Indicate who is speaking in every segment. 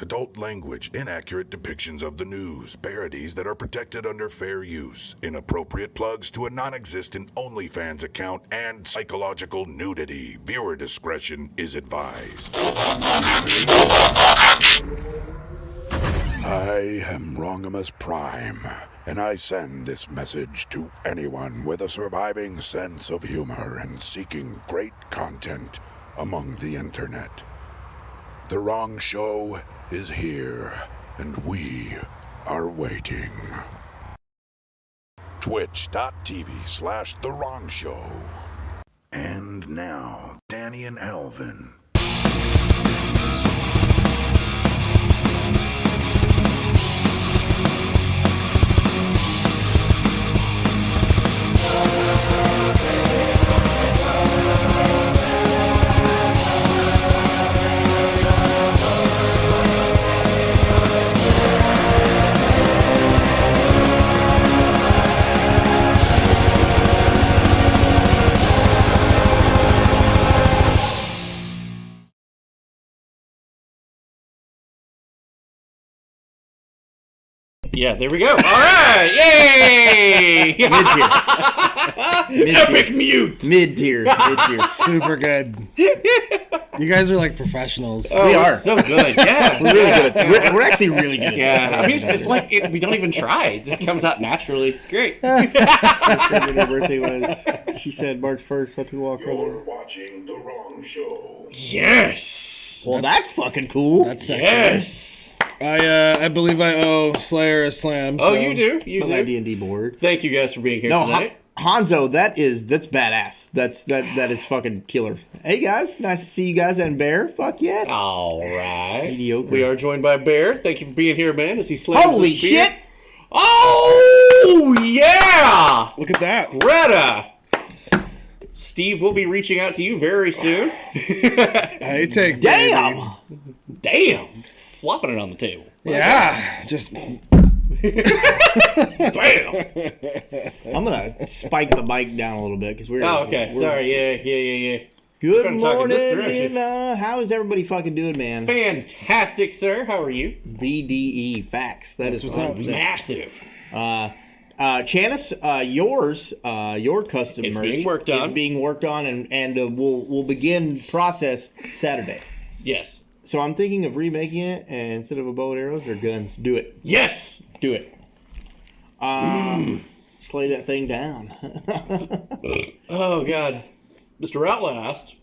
Speaker 1: Adult language, inaccurate depictions of the news, parodies that are protected under fair use, inappropriate plugs to a non-existent OnlyFans account, and psychological nudity. Viewer discretion is advised. I am Wrongimus Prime, and I send this message to anyone with a surviving sense of humor and seeking great content among the internet. The Wrong Show is here, and we are waiting. Twitch.tv/The Wrong Show. And now, Danny and Alvin.
Speaker 2: Yeah, there we go. All right, yay!
Speaker 3: Mid-tier.
Speaker 2: Epic mute.
Speaker 3: Mid-tier.
Speaker 4: Super good. You guys are like professionals.
Speaker 2: Oh,
Speaker 3: We are.
Speaker 2: so good. Yeah,
Speaker 3: We're really good at that. We're actually really good at
Speaker 2: Yeah,
Speaker 3: that.
Speaker 2: I mean, it's like we don't even try. It just comes out naturally. It's great.
Speaker 3: Her birthday was, she said March 1st, had to walk over.
Speaker 1: You're watching The Wrong Show.
Speaker 2: Yes.
Speaker 3: Well, that's fucking cool.
Speaker 4: That's sexy.
Speaker 2: Yes.
Speaker 4: I believe I owe Slayer a slam.
Speaker 2: Oh,
Speaker 4: so.
Speaker 2: you do. You
Speaker 3: My
Speaker 2: do.
Speaker 3: D&D board.
Speaker 2: Thank you guys for being here
Speaker 3: No,
Speaker 2: tonight.
Speaker 3: Hanzo, that's badass. That is fucking killer. Hey guys, nice to see you guys and Bear. Fuck yes.
Speaker 2: All right.
Speaker 3: Mediocre.
Speaker 2: We are joined by Bear. Thank you for being here, man. As he slams
Speaker 3: Holy
Speaker 2: his beer.
Speaker 3: shit!
Speaker 2: Oh yeah,
Speaker 4: Look at that.
Speaker 2: Greta. Steve will be reaching out to you very soon.
Speaker 4: Hey, take
Speaker 3: Damn!
Speaker 2: Damn, flopping it on the table.
Speaker 4: Yeah, just
Speaker 2: Bam.
Speaker 3: I'm gonna spike the mic down a little bit because we're.
Speaker 2: Oh, okay.
Speaker 3: we're-
Speaker 2: Sorry. Yeah.
Speaker 3: Good
Speaker 2: trying to talk in this
Speaker 3: morning,
Speaker 2: direction.
Speaker 3: how is everybody fucking doing, man?
Speaker 2: Fantastic, sir. How are you?
Speaker 3: VDE facts. That is
Speaker 4: what's up.
Speaker 3: 100%.
Speaker 2: Massive.
Speaker 3: Chanice, your custom
Speaker 2: It's
Speaker 3: merch
Speaker 2: being worked on.
Speaker 3: is being worked on, and we'll begin process Saturday.
Speaker 2: Yes.
Speaker 3: So I'm thinking of remaking it, and instead of a bow and arrows, they're guns. Do it.
Speaker 2: Yes.
Speaker 3: Do it. Slay that thing down.
Speaker 2: Oh God, Mr. Outlast.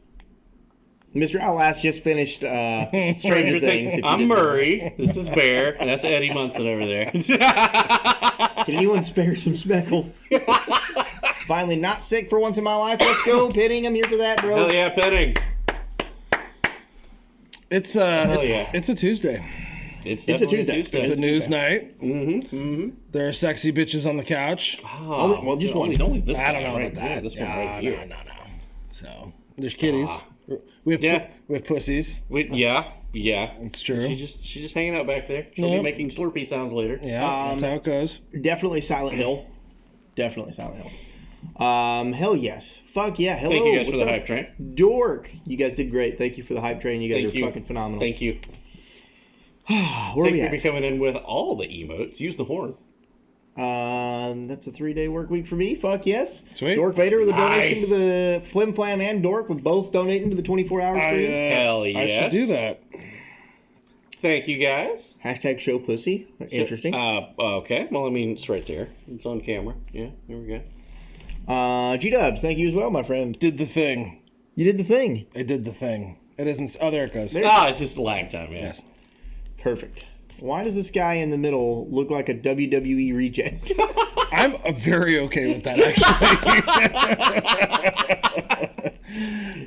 Speaker 3: Mr. Outlast just finished Stranger
Speaker 2: Stranger
Speaker 3: Things. if you
Speaker 2: I'm
Speaker 3: didn't know.
Speaker 2: Murray. This is Bear, and that's Eddie Munson over there.
Speaker 3: Can anyone spare some speckles? Finally not sick for once in my life. Let's go. Pitting. I'm here for that, bro.
Speaker 2: Hell yeah, petting.
Speaker 4: it's
Speaker 2: yeah.
Speaker 4: it's a Tuesday.
Speaker 2: It's
Speaker 3: a
Speaker 2: definitely
Speaker 3: Tuesday.
Speaker 4: It's a news night.
Speaker 2: Mm-hmm.
Speaker 4: There are sexy bitches on the couch.
Speaker 2: Oh,
Speaker 3: well, just one.
Speaker 2: Only this
Speaker 4: I don't
Speaker 2: guy
Speaker 4: know
Speaker 2: right
Speaker 4: about that.
Speaker 2: here, This one right here.
Speaker 4: No. So there's kitties. We have
Speaker 2: Yeah.
Speaker 4: we have pussies.
Speaker 2: Yeah.
Speaker 4: It's true.
Speaker 2: She's just hanging out back there. She'll
Speaker 4: Yeah.
Speaker 2: be making Slurpee sounds later.
Speaker 4: Yeah, that's how it goes.
Speaker 3: Definitely Silent Hill. Definitely Silent Hill. Hell yes. Fuck yeah. Hello.
Speaker 2: Thank you guys for
Speaker 3: what's
Speaker 2: the
Speaker 3: up?
Speaker 2: hype train.
Speaker 3: Dork. You guys did great. Thank you for the hype train. You guys
Speaker 2: Thank
Speaker 3: are
Speaker 2: you.
Speaker 3: fucking phenomenal.
Speaker 2: Thank you.
Speaker 3: Where
Speaker 2: Thank
Speaker 3: we
Speaker 2: you for
Speaker 3: at?
Speaker 2: coming in with all the emotes. Use the horn.
Speaker 3: That's a 3-day work week for me. Fuck yes.
Speaker 4: Sweet.
Speaker 3: Dork Vader with a donation
Speaker 2: Nice.
Speaker 3: to the Flim Flam and Dork with both donating to the 24-hour stream.
Speaker 2: Hell
Speaker 4: I
Speaker 2: yes.
Speaker 4: should do that.
Speaker 2: Thank you guys.
Speaker 3: Hashtag show pussy. Interesting.
Speaker 2: Okay. Well, I mean, it's right there. It's on camera. Yeah. There we go.
Speaker 3: G-Dubs, thank you as well, my friend.
Speaker 4: Did the thing.
Speaker 3: You did the thing.
Speaker 4: I did the thing. It isn't. Oh, there it goes.
Speaker 2: It's just lag time. Yeah.
Speaker 4: Yes.
Speaker 3: Perfect. Why does this guy in the middle look like a WWE reject?
Speaker 4: I'm very okay with that, actually.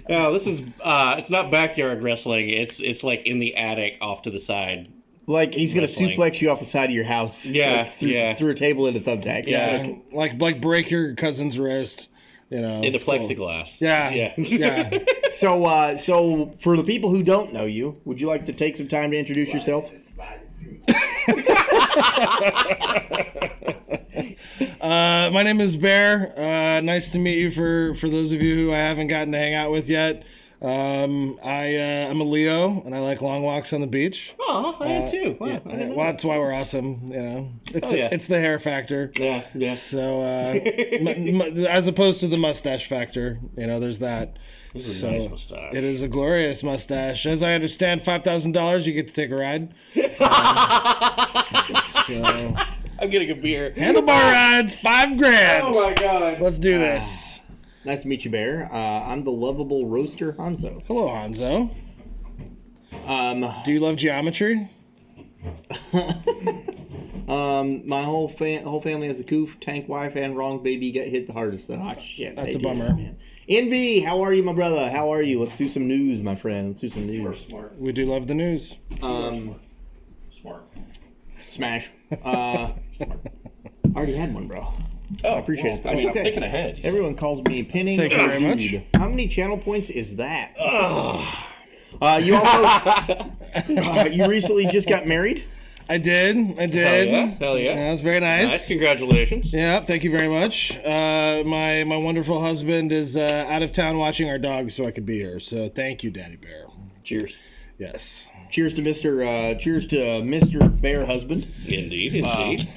Speaker 2: No, this is. It's not backyard wrestling. It's like in the attic, off to the side.
Speaker 3: Like he's gonna
Speaker 2: Wrestling.
Speaker 3: suplex you off the side of your house.
Speaker 2: Yeah,
Speaker 3: like, through a table into thumbtacks.
Speaker 2: Yeah.
Speaker 3: Like,
Speaker 4: like break your cousin's wrist. You know.
Speaker 2: Into
Speaker 4: it's cool.
Speaker 2: plexiglass.
Speaker 4: Yeah.
Speaker 2: Yeah.
Speaker 3: so for the people who don't know you, would you like to take some time to introduce yourself?
Speaker 4: My name is Bear. Nice to meet you for those of you who I haven't gotten to hang out with yet. I'm a Leo, and I like long walks on the beach.
Speaker 2: Oh, I am too. Wow,
Speaker 4: Yeah,
Speaker 2: I didn't know
Speaker 4: well, that's why we're awesome. You know,
Speaker 2: yeah.
Speaker 4: it's the hair factor.
Speaker 2: that. Yeah.
Speaker 4: So, as opposed to the mustache factor, you know, there's that.
Speaker 2: This is
Speaker 4: So
Speaker 2: a nice mustache.
Speaker 4: it is a glorious mustache. As I understand, $5,000 you get to take a ride. So
Speaker 2: I'm getting a beer.
Speaker 4: handlebar rides, $5,000.
Speaker 2: Oh my god.
Speaker 4: Let's do this.
Speaker 3: Nice to meet you, Bear. I'm the lovable roaster Hanzo.
Speaker 4: Hello, Hanzo. Do you love geometry?
Speaker 3: My whole family has the coof, tank wife, and wrong baby get hit the hardest. Ah, shit.
Speaker 4: That's
Speaker 3: They
Speaker 4: a
Speaker 3: did,
Speaker 4: bummer.
Speaker 3: man. Envy, how are you, my brother? How are you? Let's do some news, my friend. Let's do some news.
Speaker 2: Smart.
Speaker 4: We do love the news.
Speaker 2: Smart.
Speaker 3: Smash. I already had one, bro.
Speaker 2: Oh,
Speaker 3: I appreciate it.
Speaker 2: I
Speaker 3: That's
Speaker 2: mean,
Speaker 3: okay.
Speaker 2: I'm thinking ahead.
Speaker 3: Everyone calls me pinning.
Speaker 4: Thank you very much.
Speaker 3: Dude. How many channel points is that? You also you recently just got married.
Speaker 4: I did.
Speaker 2: Hell yeah.
Speaker 4: That was very nice.
Speaker 2: Nice. Congratulations.
Speaker 4: Yeah, thank you very much. My wonderful husband is out of town watching our dogs, so I could be here. So thank you, Daddy Bear.
Speaker 2: Cheers.
Speaker 4: Yes.
Speaker 3: Cheers to Mr. Bear husband.
Speaker 2: Indeed. Indeed.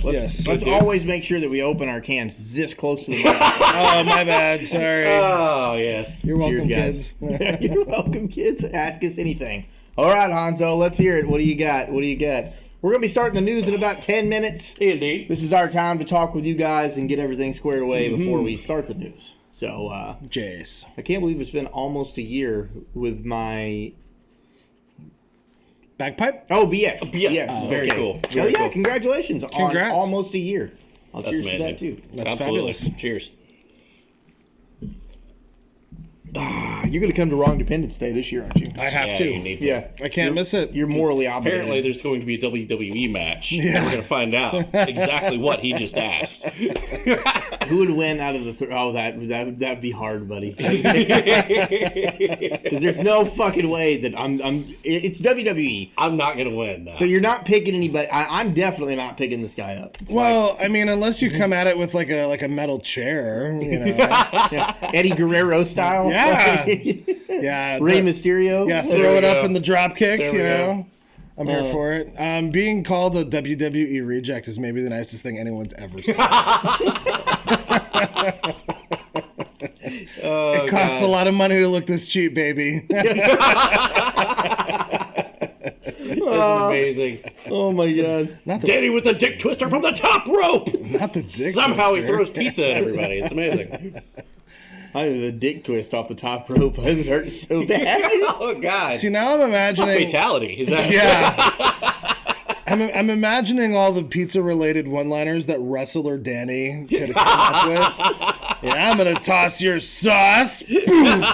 Speaker 4: Yes.
Speaker 3: Let's always make sure that we open our cans this close to the mic.
Speaker 4: Oh, my bad. Sorry.
Speaker 2: Oh, yes.
Speaker 4: You're welcome,
Speaker 3: Cheers,
Speaker 4: kids.
Speaker 3: guys. You're welcome, kids. Ask us anything. All right, Hanzo, let's hear it. What do you got? We're going to be starting the news in about 10 minutes.
Speaker 2: Indeed.
Speaker 3: This is our time to talk with you guys and get everything squared away before we start the news. So,
Speaker 4: Jace.
Speaker 3: I can't believe it's been almost a year with my...
Speaker 4: Bagpipe?
Speaker 3: Oh, BF.
Speaker 2: BF. Very cool.
Speaker 3: Oh,
Speaker 2: Very
Speaker 3: yeah,
Speaker 2: cool.
Speaker 3: congratulations
Speaker 4: Congrats.
Speaker 3: on almost a year. I'll
Speaker 2: That's
Speaker 3: cheers
Speaker 2: amazing.
Speaker 3: to that, too.
Speaker 4: That's
Speaker 2: Absolutely.
Speaker 4: fabulous.
Speaker 2: Cheers.
Speaker 3: You're going to come to Wrong Dependence Day this year, aren't you?
Speaker 4: I have
Speaker 2: Yeah,
Speaker 4: to.
Speaker 2: you need to.
Speaker 3: Yeah.
Speaker 4: I can't miss it.
Speaker 3: You're morally obligated.
Speaker 2: Apparently, there's going to be a WWE match. And we're going to find out exactly what he just asked.
Speaker 3: Who would win out of the that'd be hard, buddy. Because there's no fucking way that it's WWE.
Speaker 2: I'm not going to win. No.
Speaker 3: So you're not picking anybody. I'm definitely not picking this guy up.
Speaker 4: Well, I mean, unless you come at it with like a metal chair, you know.
Speaker 3: Eddie Guerrero style.
Speaker 4: Yeah. Yeah.
Speaker 3: Rey Mysterio.
Speaker 4: Yeah,
Speaker 2: There
Speaker 4: throw
Speaker 2: we
Speaker 4: it up
Speaker 2: go.
Speaker 4: in the drop kick,
Speaker 2: There we
Speaker 4: you
Speaker 2: go.
Speaker 4: know. I'm here for it. Being called a WWE reject is maybe the nicest thing anyone's ever said. It costs a lot of money to look this cheap, baby.
Speaker 2: That's amazing.
Speaker 3: Oh my god.
Speaker 2: Danny with the dick twister from the top rope.
Speaker 4: Not the dick
Speaker 2: Somehow he
Speaker 4: twister.
Speaker 2: throws pizza at everybody. It's amazing.
Speaker 3: I the dick twist off the top rope. It would hurt so bad.
Speaker 2: Oh God.
Speaker 4: See, now I'm imagining.
Speaker 2: Fatality. Is that?
Speaker 4: Yeah. I'm imagining all the pizza-related one-liners that wrestler Danny could have come up with. Yeah, I'm gonna toss your sauce. Boom.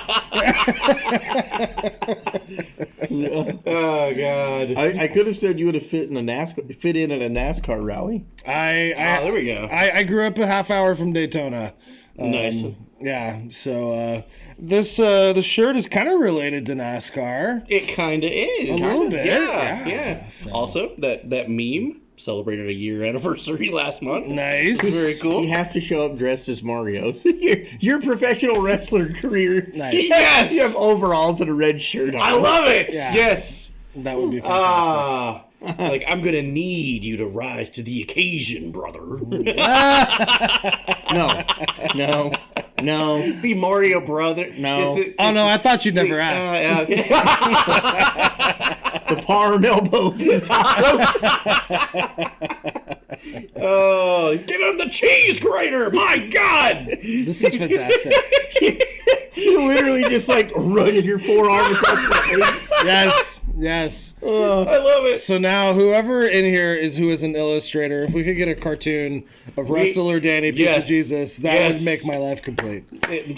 Speaker 2: Oh God.
Speaker 3: I could have said you would have fit in a NASCAR rally.
Speaker 2: There we go.
Speaker 4: I grew up a half hour from Daytona.
Speaker 2: Nice.
Speaker 4: Yeah, so the shirt is kind of related to NASCAR.
Speaker 2: It kind of is.
Speaker 4: A little bit,
Speaker 2: Yeah.
Speaker 4: yeah.
Speaker 2: Also, that meme celebrated a year anniversary last month.
Speaker 4: Nice.
Speaker 2: Very cool.
Speaker 3: He has to show up dressed as Mario. So your professional wrestler career.
Speaker 4: Nice.
Speaker 2: Yes!
Speaker 3: You have overalls and a red shirt on.
Speaker 2: I love it.
Speaker 4: Yeah.
Speaker 2: Yes.
Speaker 4: That would be fantastic.
Speaker 2: Like, I'm gonna need you to rise to the occasion, brother.
Speaker 3: No.
Speaker 2: See Mario, brother.
Speaker 3: No.
Speaker 4: Oh no, I thought you'd never ask.
Speaker 2: Okay.
Speaker 3: The palm elbow.
Speaker 2: Oh, he's giving him the cheese grater. My God.
Speaker 4: This is fantastic.
Speaker 3: You literally just like run your forearm across the face.
Speaker 4: Yes.
Speaker 2: I love it.
Speaker 4: So now, whoever in here who is an illustrator, if we could get a cartoon of wrestler Danny Pizza
Speaker 2: Yes.
Speaker 4: Jesus, that
Speaker 2: Yes.
Speaker 4: would make my life complete.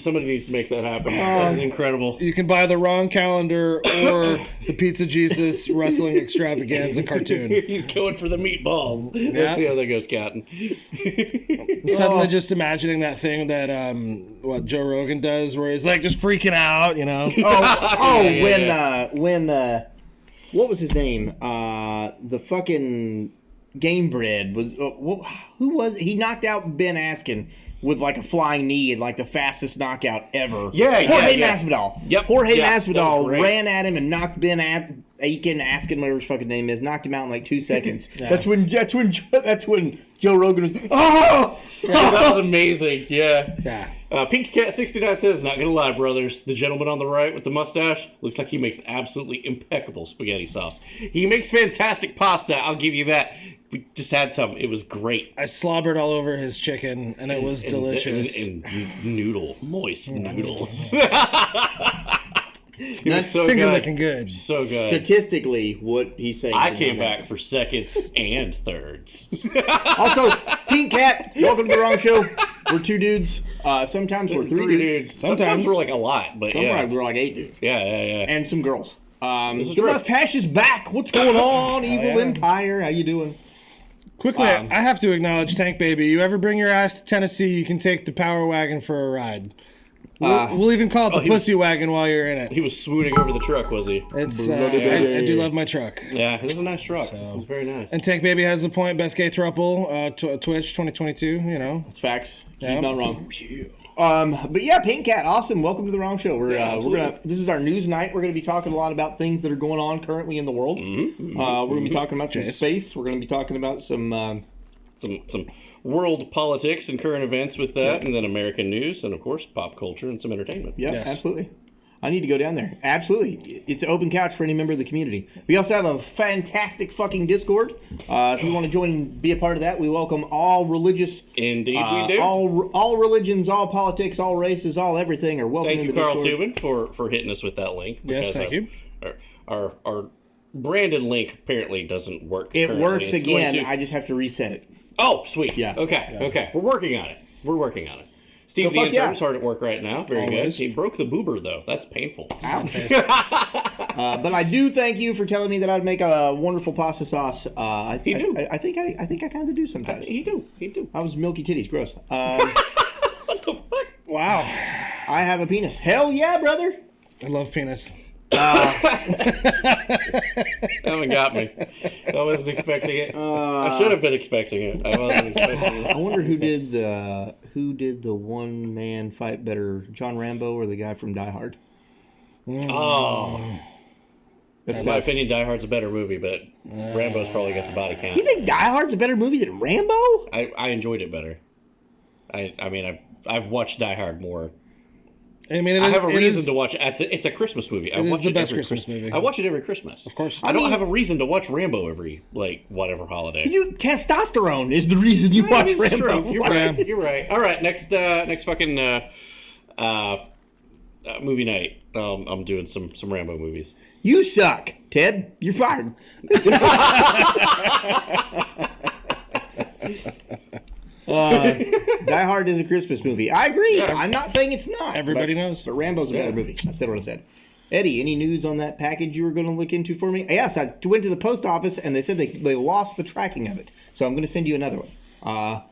Speaker 2: Somebody needs to make that happen. That is incredible.
Speaker 4: You can buy the wrong calendar or the Pizza Jesus Wrestling Extravaganza cartoon.
Speaker 2: He's going for the meatballs. Let's see how that goes, Captain.
Speaker 4: I'm suddenly just imagining that thing that what Joe Rogan does, where he's like just freaking out, you know.
Speaker 3: When what was his name? The fucking Gamebred was who was he knocked out Ben Askren with like a flying knee and like the fastest knockout ever.
Speaker 2: Yeah,
Speaker 3: Jorge
Speaker 2: yeah.
Speaker 3: Masvidal.
Speaker 2: Yep.
Speaker 3: Jorge
Speaker 2: Yeah, that was
Speaker 3: Masvidal
Speaker 2: great.
Speaker 3: ran at him and knocked Ben Askin, whatever his fucking name is, knocked him out in like 2 seconds. That's when Joe Rogan was oh.
Speaker 2: Yeah, that was amazing. Yeah.
Speaker 3: Yeah.
Speaker 2: Pink Cat 69 says, "Not gonna lie, brothers. The gentleman on the right with the mustache looks like he makes absolutely impeccable spaghetti sauce. He makes fantastic pasta. I'll give you that. We just had some. It was great.
Speaker 4: I slobbered all over his chicken, and it was delicious.
Speaker 2: And moist noodles. It was
Speaker 3: That's
Speaker 2: so
Speaker 4: Finger
Speaker 2: good.
Speaker 4: looking good.
Speaker 2: So good.
Speaker 3: Statistically, what he's saying.
Speaker 2: I came back for seconds and thirds.
Speaker 3: Also, Pink Cat, welcome to the wrong show. We're 2 dudes. Sometimes we're 3 dudes.
Speaker 2: Sometimes we're like a lot, but
Speaker 3: Sometimes we're like 8 dudes.
Speaker 2: yeah.
Speaker 3: And some girls. The
Speaker 2: true.
Speaker 3: mustache is back. What's going on, Evil Empire? How you doing?
Speaker 4: Quickly, I have to acknowledge Tank Baby. You ever bring your ass to Tennessee, you can take the Power Wagon for a ride. We'll even call it the Pussy Wagon while you're in it.
Speaker 2: He was swooning over the truck, was he?
Speaker 4: It's I do love my truck.
Speaker 2: Yeah, it was a nice truck. It was very nice.
Speaker 4: And Tank Baby has the point. Best gay throuple, Twitch 2022. You know,
Speaker 3: It's facts.
Speaker 4: Yeah.
Speaker 3: He's not wrong. But yeah, Pink Cat, awesome. Welcome to the wrong show. We're gonna. This is our news night. We're gonna be talking a lot about things that are going on currently in the world. We're gonna be talking about some space. We're gonna be talking about some
Speaker 2: world politics and current events with that, and then American news, and of course pop culture and some entertainment.
Speaker 3: Yeah,
Speaker 4: Yes.
Speaker 3: absolutely. I need to go down there. Absolutely. It's an open couch for any member of the community. We also have a fantastic fucking Discord. If you want to join and be a part of that, we welcome all religious.
Speaker 2: Indeed, we do.
Speaker 3: All religions, all politics, all races, all everything are welcome
Speaker 2: Thank
Speaker 3: in
Speaker 2: you,
Speaker 3: the
Speaker 2: Carl
Speaker 3: Discord.
Speaker 2: Tubin, for hitting us with that link.
Speaker 4: Yes,
Speaker 2: because,
Speaker 4: thank you.
Speaker 2: Our branded link apparently doesn't work.
Speaker 3: It
Speaker 2: currently.
Speaker 3: works
Speaker 2: It's going
Speaker 3: again.
Speaker 2: to-
Speaker 3: I just have to reset it.
Speaker 2: Oh, sweet.
Speaker 3: Yeah.
Speaker 2: Okay. We're working on it. Steve the
Speaker 3: fuck
Speaker 2: intern
Speaker 3: yeah.
Speaker 2: is hard at work right now. Very
Speaker 4: Always.
Speaker 2: good. He broke the boober though. That's painful.
Speaker 3: Ouch. But I do thank you for telling me that I'd make a wonderful pasta sauce. I think I kind of do sometimes.
Speaker 2: He do.
Speaker 3: I was milky titties. Gross.
Speaker 2: What the fuck?
Speaker 4: wow,
Speaker 3: I have a penis. Hell yeah, brother.
Speaker 4: I love penis.
Speaker 2: That one got me. I wasn't expecting it. I should have been expecting it. I wasn't expecting
Speaker 3: I
Speaker 2: it.
Speaker 3: wonder who did the one man fight better, John Rambo or the guy from Die Hard?
Speaker 2: Oh. In my opinion, Die Hard's a better movie, but Rambo's probably got the body count.
Speaker 3: You think Die Hard's a better movie than Rambo?
Speaker 2: I enjoyed it better. I mean, I've watched Die Hard more.
Speaker 4: I mean,
Speaker 2: I have a reason to watch it. It's a Christmas movie. I
Speaker 4: is
Speaker 2: watch
Speaker 4: the
Speaker 2: it
Speaker 4: best
Speaker 2: every
Speaker 4: Christmas movie.
Speaker 2: I watch it every Christmas.
Speaker 4: Of course.
Speaker 2: I don't have a reason to watch Rambo every, whatever holiday.
Speaker 3: Testosterone is the reason you watch
Speaker 2: It's
Speaker 3: Rambo.
Speaker 2: true. You're right. You're right. All right, next fucking movie night. I'm doing some Rambo movies.
Speaker 3: You suck, Ted. You're fired. Die Hard is a Christmas movie. I agree.
Speaker 2: Yeah.
Speaker 3: I'm not saying it's not.
Speaker 4: Everybody knows.
Speaker 3: But Rambo's a better movie. I said what I said. Eddie, any news on that package you were going to look into for me? Yes, I went to the post office and they said they lost the tracking of it. So I'm going to send you another one.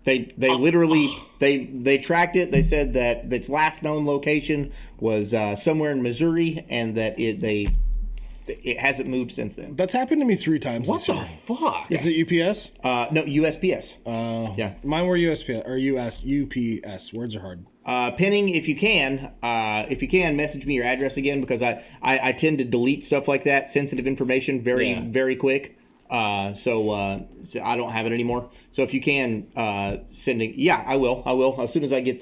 Speaker 3: They literally they tracked it. They said that its last known location was somewhere in Missouri and that it hasn't moved since then.
Speaker 4: That's happened to me 3 times
Speaker 2: What
Speaker 4: this
Speaker 2: the
Speaker 4: year.
Speaker 2: fuck?
Speaker 4: Is it UPS?
Speaker 3: No, USPS. Yeah.
Speaker 4: Mine were USPS or UPS. Words are hard.
Speaker 3: Pinning, if you can, message me your address again because I tend to delete stuff like that, sensitive information, very quick. So I don't have it anymore. So if you can I will as soon as I get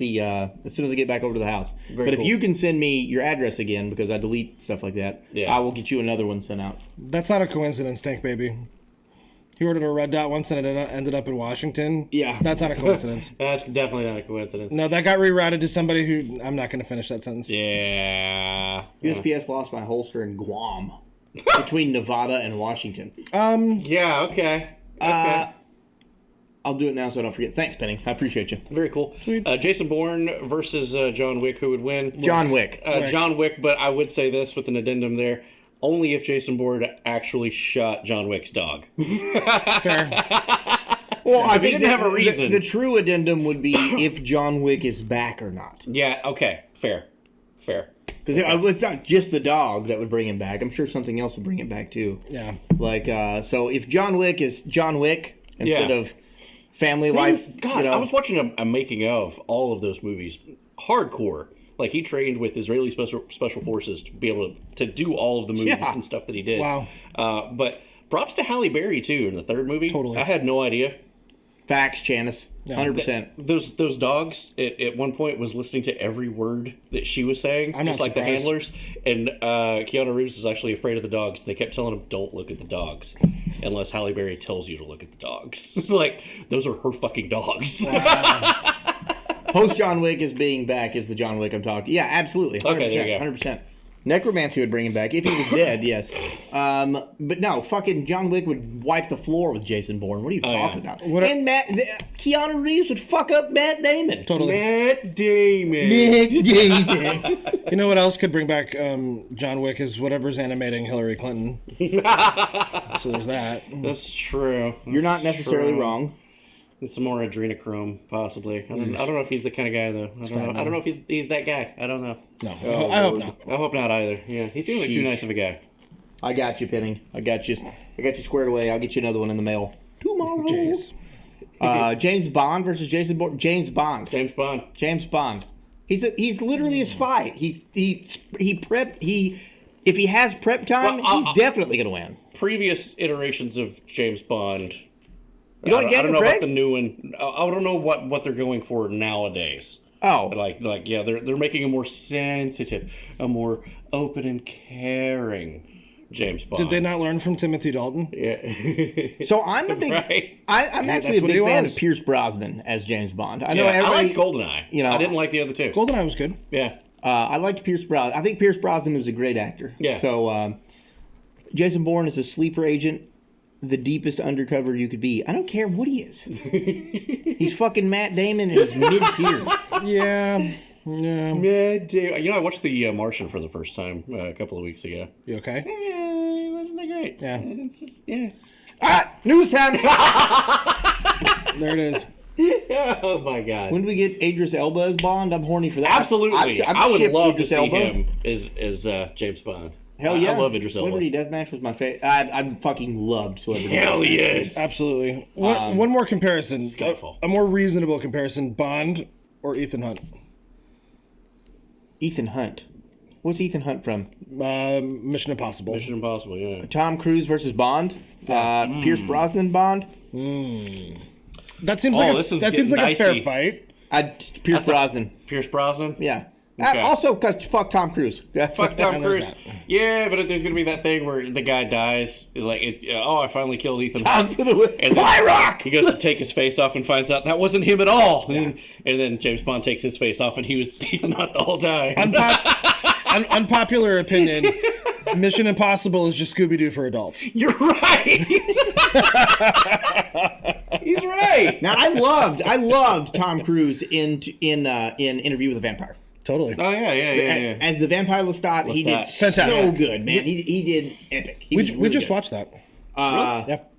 Speaker 3: back over to the house.
Speaker 2: Very
Speaker 3: but
Speaker 2: cool.
Speaker 3: if you can send me your address again because I delete stuff like that,
Speaker 2: Yeah.
Speaker 3: I will get you another one sent out.
Speaker 4: That's not a coincidence, Tank Baby. He ordered a red dot once and it ended up in Washington.
Speaker 3: Yeah.
Speaker 4: That's not a coincidence.
Speaker 2: That's definitely not a coincidence.
Speaker 4: No, that got rerouted to somebody who... I'm not going to finish that sentence.
Speaker 2: Yeah.
Speaker 3: USPS lost my holster in Guam between Nevada and Washington.
Speaker 2: Yeah. Okay.
Speaker 3: I'll do it now so I don't forget. Thanks, Penny. I appreciate you.
Speaker 2: Very cool. Jason Bourne versus John Wick. Who would win?
Speaker 3: John Wick.
Speaker 2: John Wick, but I would say this with an addendum there. Only if Jason Bourne actually shot John Wick's dog.
Speaker 4: Fair.
Speaker 3: Well, I
Speaker 2: he
Speaker 3: think
Speaker 2: didn't have a reason.
Speaker 3: The true addendum would be if John Wick is back or not.
Speaker 2: Yeah, okay. Fair.
Speaker 3: Because it's not just the dog that would bring him back. I'm sure something else would bring him back too.
Speaker 4: Yeah.
Speaker 3: Like, so if John Wick is John Wick instead of family life,
Speaker 2: God, I was watching a making of all of those movies. Hardcore. Like, he trained with Israeli special forces to be able to do all of the movies and stuff that he did.
Speaker 4: Wow.
Speaker 2: But props to Halle Berry, too, in the third movie.
Speaker 4: Totally.
Speaker 2: I had no idea.
Speaker 3: Facts, Janice. 100%.
Speaker 2: Those dogs at one point was listening to every word that she was saying,
Speaker 4: I'm
Speaker 2: just
Speaker 4: not
Speaker 2: like the
Speaker 4: surprised.
Speaker 2: handlers. And Keanu Reeves was actually afraid of the dogs. They kept telling him, "Don't look at the dogs," unless Halle Berry tells you to look at the dogs. Like, those are her fucking dogs.
Speaker 3: Post John Wick is being back is the John Wick I'm talking. Yeah, absolutely. 100%.
Speaker 2: Okay, there you go.
Speaker 3: 100%. Necromancy would bring him back if he was dead, yes. But no, fucking John Wick would wipe the floor with Jason Bourne. What are you talking about? And Keanu Reeves would fuck up Matt Damon.
Speaker 4: Totally.
Speaker 2: Matt Damon.
Speaker 4: You know what else could bring back John Wick is whatever's animating Hillary Clinton. So there's that.
Speaker 2: That's true.
Speaker 3: You're not necessarily wrong.
Speaker 2: And some more adrenochrome, possibly. I don't know if he's the kind of guy, though. I don't know if he's that guy. I don't know.
Speaker 4: No, I hope not.
Speaker 2: I hope not either. Yeah, he seems like too nice of a guy.
Speaker 3: I got you, Penning. I got you squared away. I'll get you another one in the mail tomorrow.
Speaker 4: Jeez.
Speaker 3: James Bond versus Jason Bourne. James Bond. James Bond. He's literally a spy. If he has prep time, he's definitely gonna win.
Speaker 2: Previous iterations of James Bond.
Speaker 3: You don't like
Speaker 2: I don't know
Speaker 3: Craig?
Speaker 2: about the new one. I don't know what they're going for nowadays.
Speaker 3: Oh,
Speaker 2: Like yeah, they're making a more sensitive, a more open and caring James Bond.
Speaker 4: Did they not learn from Timothy Dalton?
Speaker 2: Yeah.
Speaker 3: so I'm a big.
Speaker 2: Right.
Speaker 3: I'm actually a
Speaker 4: that's what
Speaker 3: big
Speaker 4: he
Speaker 3: fan
Speaker 4: was.
Speaker 3: of Pierce Brosnan as James Bond. I know
Speaker 2: Yeah, I
Speaker 3: everybody.
Speaker 2: liked GoldenEye.
Speaker 3: you know,
Speaker 2: I didn't like the other two.
Speaker 4: GoldenEye was good.
Speaker 2: Yeah.
Speaker 3: I liked Pierce Brosnan. I think Pierce Brosnan was a great actor.
Speaker 2: Yeah.
Speaker 3: So Jason Bourne is a sleeper agent, the deepest undercover you could be. I don't care what he is. He's fucking Matt Damon in his mid-tier.
Speaker 4: Yeah.
Speaker 2: Matt Damon. You know, I watched The Martian for the first time a couple of weeks ago.
Speaker 4: You okay?
Speaker 2: It wasn't that great.
Speaker 4: Yeah.
Speaker 2: It's just, yeah.
Speaker 3: All right, news time.
Speaker 4: There it is.
Speaker 2: Oh my God.
Speaker 3: When do we get Idris Elba as Bond? I'm horny for that.
Speaker 2: Absolutely.
Speaker 3: I'd
Speaker 2: I would
Speaker 3: ship
Speaker 2: love to
Speaker 3: Idris
Speaker 2: see
Speaker 3: Elba.
Speaker 2: him as James Bond.
Speaker 3: Hell yeah.
Speaker 2: I love Idris Elba.
Speaker 3: Celebrity Deathmatch was my favorite. I fucking loved Celebrity
Speaker 2: Hell
Speaker 3: Deathmatch.
Speaker 2: yes.
Speaker 4: Absolutely. One more comparison.
Speaker 2: Skyfall.
Speaker 4: A more reasonable comparison. Bond or Ethan Hunt?
Speaker 3: Ethan Hunt. What's Ethan Hunt from?
Speaker 4: Mission Impossible.
Speaker 2: Mission Impossible, yeah.
Speaker 3: Tom Cruise versus Bond. Pierce Brosnan Bond.
Speaker 4: That seems like a fair
Speaker 2: dicey.
Speaker 4: fight.
Speaker 3: Pierce Brosnan.
Speaker 2: Pierce Brosnan?
Speaker 3: Yeah.
Speaker 2: Okay.
Speaker 3: Also, because fuck Tom Cruise.
Speaker 2: Fuck Tom
Speaker 4: knows
Speaker 2: Cruise.
Speaker 4: that.
Speaker 2: Yeah, but there's gonna be that thing where the guy dies. Like, I finally killed Ethan
Speaker 3: Tom
Speaker 2: Hunt.
Speaker 3: to the
Speaker 2: And then
Speaker 3: Fly Rock.
Speaker 2: he goes to take his face off and finds out that wasn't him at all. And then James Bond takes his face off and he was Ethan Hunt the whole time.
Speaker 4: Unpopular opinion. Mission Impossible is just Scooby-Doo for adults.
Speaker 2: You're right. He's right.
Speaker 3: Now I loved Tom Cruise in Interview with a Vampire.
Speaker 4: Totally.
Speaker 2: Oh yeah.
Speaker 3: As the Vampire Lestat, he did
Speaker 2: Lestat.
Speaker 3: so
Speaker 4: Fantastic.
Speaker 3: good, man. He did epic. He
Speaker 4: We
Speaker 3: was
Speaker 4: we
Speaker 3: really
Speaker 4: just
Speaker 3: good.
Speaker 4: watched that.
Speaker 3: Yep.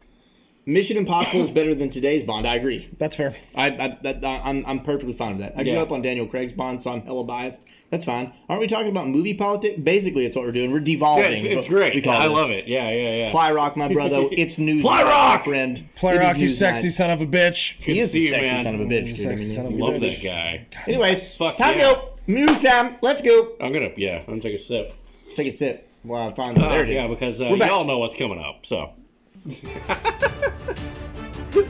Speaker 3: Mission Impossible is better than today's Bond. I agree.
Speaker 4: That's fair.
Speaker 3: I'm perfectly fine with that. I grew
Speaker 2: Yeah.
Speaker 3: up on Daniel Craig's Bond, so I'm hella biased. That's fine. Aren't we talking about movie politics? Basically, that's what we're doing. We're
Speaker 2: Yeah,
Speaker 3: devolving. is
Speaker 2: it's
Speaker 3: what
Speaker 2: great.
Speaker 3: we call
Speaker 2: I
Speaker 3: this.
Speaker 2: love it. Yeah.
Speaker 3: Fly Rock, my brother. It's news.
Speaker 2: Fly
Speaker 3: night,
Speaker 2: Rock!
Speaker 3: my friend.
Speaker 4: Play
Speaker 3: It is
Speaker 4: Rock, you
Speaker 3: news
Speaker 4: sexy
Speaker 3: night.
Speaker 4: son of a bitch.
Speaker 2: Good
Speaker 3: He is
Speaker 2: to
Speaker 3: a
Speaker 2: see you,
Speaker 3: sexy
Speaker 2: man.
Speaker 3: son of a bitch.
Speaker 4: He's a
Speaker 3: dude. I
Speaker 4: sexy
Speaker 3: mean,
Speaker 4: son of a
Speaker 2: Love
Speaker 4: bitch.
Speaker 2: that guy.
Speaker 3: Anyways,
Speaker 2: Fuck
Speaker 3: time to
Speaker 2: yeah.
Speaker 3: go. News time. Let's go.
Speaker 2: I'm gonna take a sip.
Speaker 3: Take a sip. Well, I find there it is.
Speaker 2: Yeah, because
Speaker 3: We're back.
Speaker 2: y'all know what's coming up. So.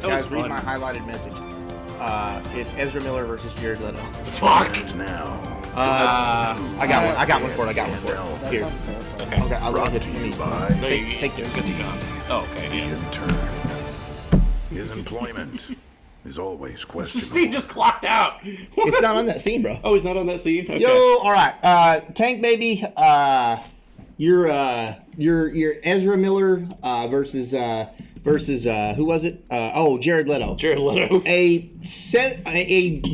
Speaker 3: Guys, read my highlighted message. It's Ezra Miller versus Jared Leto.
Speaker 2: Fuck.
Speaker 1: And now,
Speaker 3: I got one. I got one for it. Here.
Speaker 2: Okay.
Speaker 3: Okay, I'll
Speaker 1: brought
Speaker 3: give
Speaker 1: to
Speaker 3: it to
Speaker 1: you
Speaker 3: me.
Speaker 1: by
Speaker 2: No,
Speaker 3: Take this.
Speaker 2: Good to go. Oh, okay.
Speaker 1: the
Speaker 2: Yeah.
Speaker 1: intern. His employment is always questionable.
Speaker 2: Steve just clocked out.
Speaker 3: It's not on that scene, bro.
Speaker 2: Oh, he's not on that scene. Okay.
Speaker 3: Yo, all right. Tank baby. You're Ezra Miller versus who was it? Jared Leto.
Speaker 2: Jared Leto.
Speaker 3: A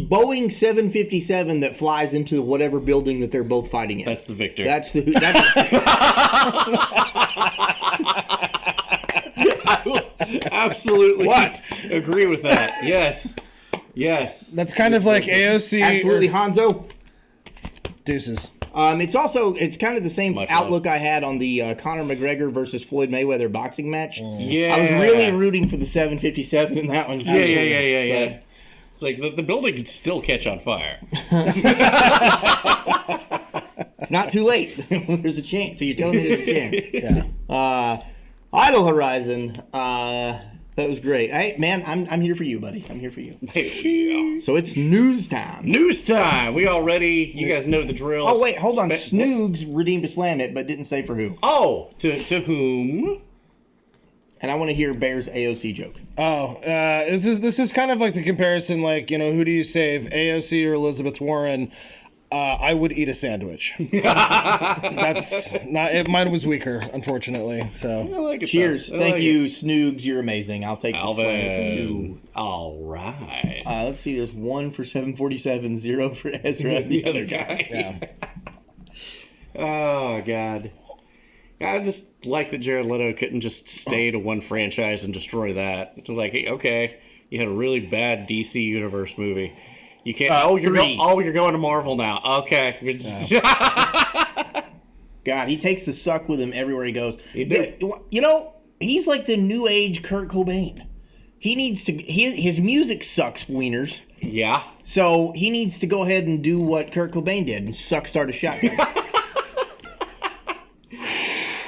Speaker 3: Boeing 757 that flies into whatever building that they're both fighting in.
Speaker 2: That's the victor.
Speaker 3: That's
Speaker 2: I will absolutely agree with that. Yes.
Speaker 4: That's kind of like AOC.
Speaker 3: absolutely
Speaker 4: or
Speaker 3: Hanzo.
Speaker 4: Deuces.
Speaker 3: It's kind of the same
Speaker 2: Much
Speaker 3: outlook I had on the Conor McGregor versus Floyd Mayweather boxing match.
Speaker 2: Yeah.
Speaker 3: I was really rooting for the 757 in that one.
Speaker 2: Yeah. It's like the building could still catch on fire.
Speaker 3: It's not too late. There's a chance. So you're telling me there's a chance. Yeah. Idle Horizon. That was great. Hey, man, I'm here for you, buddy. I'm here for you.
Speaker 2: Yeah.
Speaker 3: So it's news time.
Speaker 2: News time. We all ready? You guys know the drill.
Speaker 3: Oh, wait, hold on. Snoogs redeemed a slam it, but didn't say for who.
Speaker 2: Oh, to whom?
Speaker 3: And I want to hear Bear's AOC joke.
Speaker 4: This is kind of like the comparison, like, who do you save, AOC or Elizabeth Warren? I would eat a sandwich. That's not it. Mine was weaker, unfortunately. So,
Speaker 2: I like it.
Speaker 3: Cheers.
Speaker 2: Though.
Speaker 3: Thank you, Snoogs. You're amazing. I'll take the slam from you.
Speaker 2: Alvin. All right.
Speaker 3: Let's see. There's 1 for 747, 0 for Ezra, the other guy.
Speaker 4: yeah.
Speaker 2: Oh, God. I just like that Jared Leto couldn't just stay to one franchise and destroy that. Like, okay, you had a really bad DC Universe movie. You can't. You're going to Marvel now. Okay.
Speaker 3: God, he takes the suck with him everywhere he goes.
Speaker 2: He did.
Speaker 3: He's like the new age Kurt Cobain. He needs to. His music sucks, wieners.
Speaker 2: Yeah.
Speaker 3: So he needs to go ahead and do what Kurt Cobain did and start a shotgun.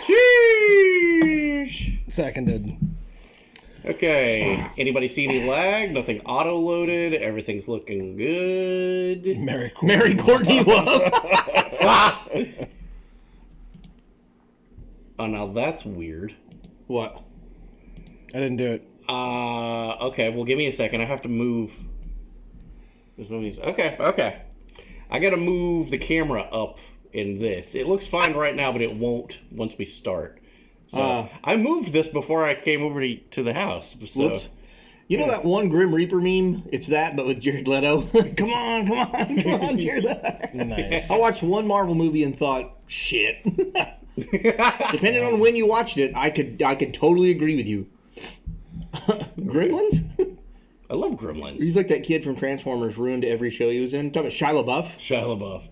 Speaker 2: Sheesh.
Speaker 4: Seconded.
Speaker 2: Okay. Anybody see any lag? Nothing auto-loaded. Everything's looking good.
Speaker 4: Mary
Speaker 3: Courtney Love.
Speaker 2: Oh, now that's weird.
Speaker 3: What?
Speaker 4: I didn't do it.
Speaker 2: Okay. Well, give me a second. I have to move. Okay. I gotta move the camera up in this. It looks fine right now, but it won't once we start. So I moved this before I came over to the house. So.
Speaker 3: Whoops. You know that one Grim Reaper meme? It's that, but with Jared Leto. Come on, Jared Leto.
Speaker 4: Nice.
Speaker 3: I watched one Marvel movie and thought, shit. Depending on when you watched it, I could totally agree with you. Gremlins?
Speaker 2: I love Gremlins.
Speaker 3: He's like that kid from Transformers, ruined every show he was in. Talking about Shia LaBeouf.
Speaker 2: Shia LaBeouf.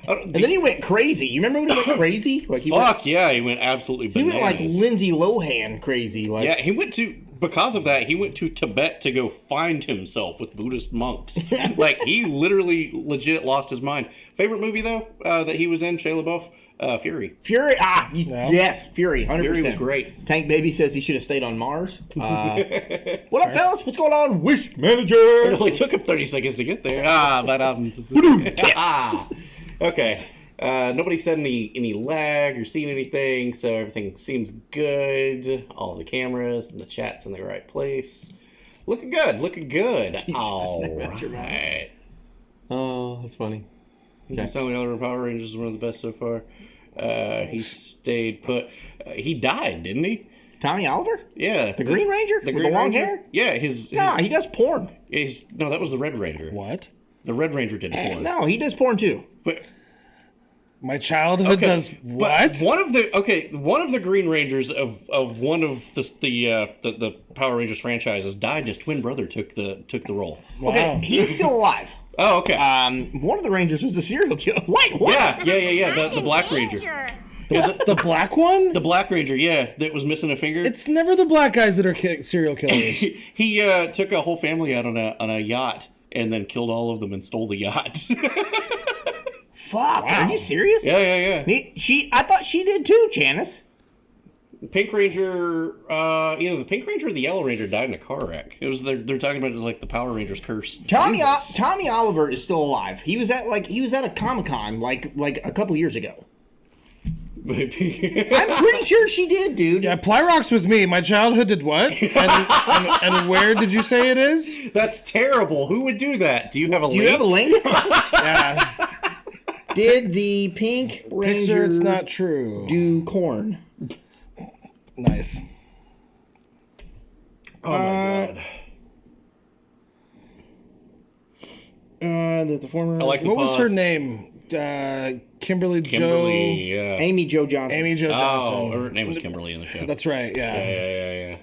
Speaker 3: And then he went crazy. You remember when he went crazy? Like
Speaker 2: he went absolutely bananas.
Speaker 3: He went like Lindsay Lohan crazy. Like,
Speaker 2: yeah, because of that, he went to Tibet to go find himself with Buddhist monks. Like, he legit lost his mind. Favorite movie, though, that he was in, Shia LaBeouf? Fury.
Speaker 3: Fury? Yes, Fury, 100%.
Speaker 2: Fury was great.
Speaker 3: Tank Baby says he should have stayed on Mars. What up, fellas? What's going on? Wish Manager!
Speaker 2: It only took him 30 seconds to get there. Okay. Nobody said any lag or seen anything, so everything seems good. All the cameras and the chat's in the right place. Looking good. All right.
Speaker 3: Oh, that's funny.
Speaker 2: Okay. Stanley Oliver in Power Rangers is one of the best so far. He stayed put. He died, didn't he?
Speaker 3: Tommy Oliver?
Speaker 2: Yeah.
Speaker 3: The Green Ranger? With the long hair?
Speaker 2: Yeah.
Speaker 3: No, he does porn.
Speaker 2: No, that was the Red Ranger.
Speaker 4: What?
Speaker 2: The Red Ranger did porn.
Speaker 3: No, he does porn too.
Speaker 2: But
Speaker 4: my childhood does what?
Speaker 2: One of the Green Rangers of one of the Power Rangers franchises died. His twin brother took the role.
Speaker 4: Wow.
Speaker 3: Okay, he's still alive.
Speaker 2: Oh, okay.
Speaker 3: One of the Rangers was a serial killer. Wait, what?
Speaker 2: Yeah. The Black Ranger.
Speaker 4: The black one?
Speaker 2: The Black Ranger, yeah, that was missing a finger.
Speaker 4: It's never the black guys that are serial killers.
Speaker 2: He took a whole family out on a yacht and then killed all of them and stole the yacht.
Speaker 3: Fuck, wow. Are you serious?
Speaker 2: Yeah.
Speaker 3: I thought she did too, Janice.
Speaker 2: Pink Ranger, either the Pink Ranger or the Yellow Ranger died in a car wreck. They're talking about it as like the Power Rangers curse.
Speaker 3: Tommy Oliver is still alive. He was at a Comic-Con like a couple years ago. I'm pretty sure she did, dude.
Speaker 4: Yeah, Plyrox was me. My childhood did what? And where did you say it is?
Speaker 2: That's terrible. Who would do that? Do you have a link?
Speaker 3: Do you have a link?
Speaker 4: Yeah.
Speaker 3: Did the Pink Ranger
Speaker 4: it's not true.
Speaker 3: do corn?
Speaker 4: Nice.
Speaker 2: Oh my
Speaker 3: god. The former.
Speaker 2: I like the
Speaker 4: what
Speaker 2: pause.
Speaker 4: was her name? Kimberly Jo.
Speaker 2: Yeah.
Speaker 3: Amy Jo Johnson.
Speaker 4: Amy Jo Johnson.
Speaker 2: Oh, her name was Kimberly in the show.
Speaker 4: That's right.
Speaker 2: Yeah.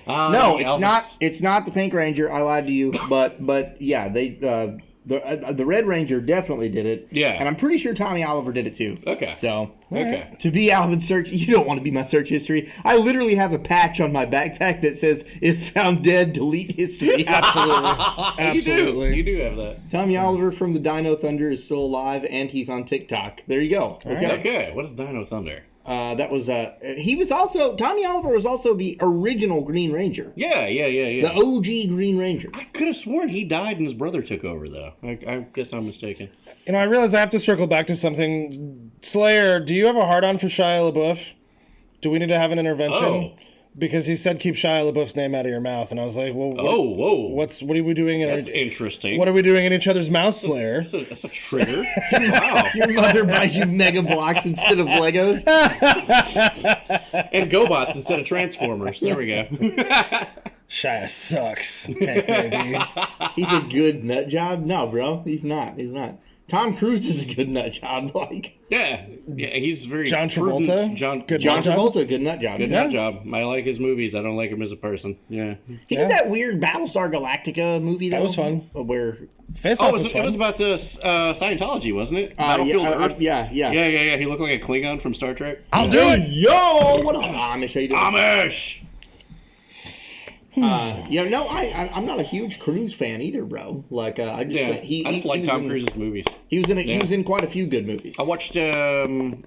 Speaker 3: No, it's not. It's not the Pink Ranger. I lied to you. But yeah, they The Red Ranger definitely did it.
Speaker 2: Yeah.
Speaker 3: And I'm pretty sure Tommy Oliver did it too.
Speaker 2: Okay.
Speaker 3: So,
Speaker 2: Okay.
Speaker 3: to be Alvin's search, you don't want to be my search history. I literally have a patch on my backpack that says, if found dead, delete history.
Speaker 4: Absolutely.
Speaker 2: You do have that.
Speaker 3: Tommy Oliver from the Dino Thunder is still alive, and he's on TikTok. There you go.
Speaker 2: Okay. What is Dino Thunder?
Speaker 3: That was Tommy Oliver was also the original Green Ranger.
Speaker 2: Yeah.
Speaker 3: The OG Green Ranger.
Speaker 2: I could have sworn he died and his brother took over, though. I guess I'm mistaken.
Speaker 4: You know, I realize I have to circle back to something. Slayer, do you have a hard-on for Shia LaBeouf? Do we need to have an intervention?
Speaker 2: Oh.
Speaker 4: Because he said keep Shia LaBeouf's name out of your mouth, and I was like, well,
Speaker 2: Whoa.
Speaker 4: what are we doing?
Speaker 2: That's interesting.
Speaker 4: What are we doing in each other's mouths, Slayer?
Speaker 2: That's a trigger. Wow.
Speaker 3: Your mother buys you Mega Blocks instead of Legos.
Speaker 2: And GoBots instead of Transformers. There we go.
Speaker 4: Shia sucks. Tank baby.
Speaker 3: He's a good nut job. No, bro, he's not. Tom Cruise is a good nut job.
Speaker 2: Yeah, he's very
Speaker 4: John
Speaker 2: prudent.
Speaker 4: Travolta?
Speaker 2: John
Speaker 3: John Travolta, good nut job.
Speaker 2: Good nut job. I like his movies. I don't like him as a person. Yeah.
Speaker 3: He did that weird Battlestar Galactica movie.
Speaker 4: That was fun.
Speaker 3: Where
Speaker 4: Face Off was
Speaker 2: it
Speaker 4: fun.
Speaker 2: was about Scientology, wasn't it? Battlefield Earth.
Speaker 3: Yeah.
Speaker 2: He looked like a Klingon from Star Trek.
Speaker 3: I'll do it. Yo, what up, Amish? How you doing?
Speaker 2: Amish.
Speaker 3: I'm not a huge Cruise fan either, bro. I
Speaker 2: just like Tom Cruise's movies.
Speaker 3: He was in quite a few good movies.
Speaker 2: I watched Oblivion.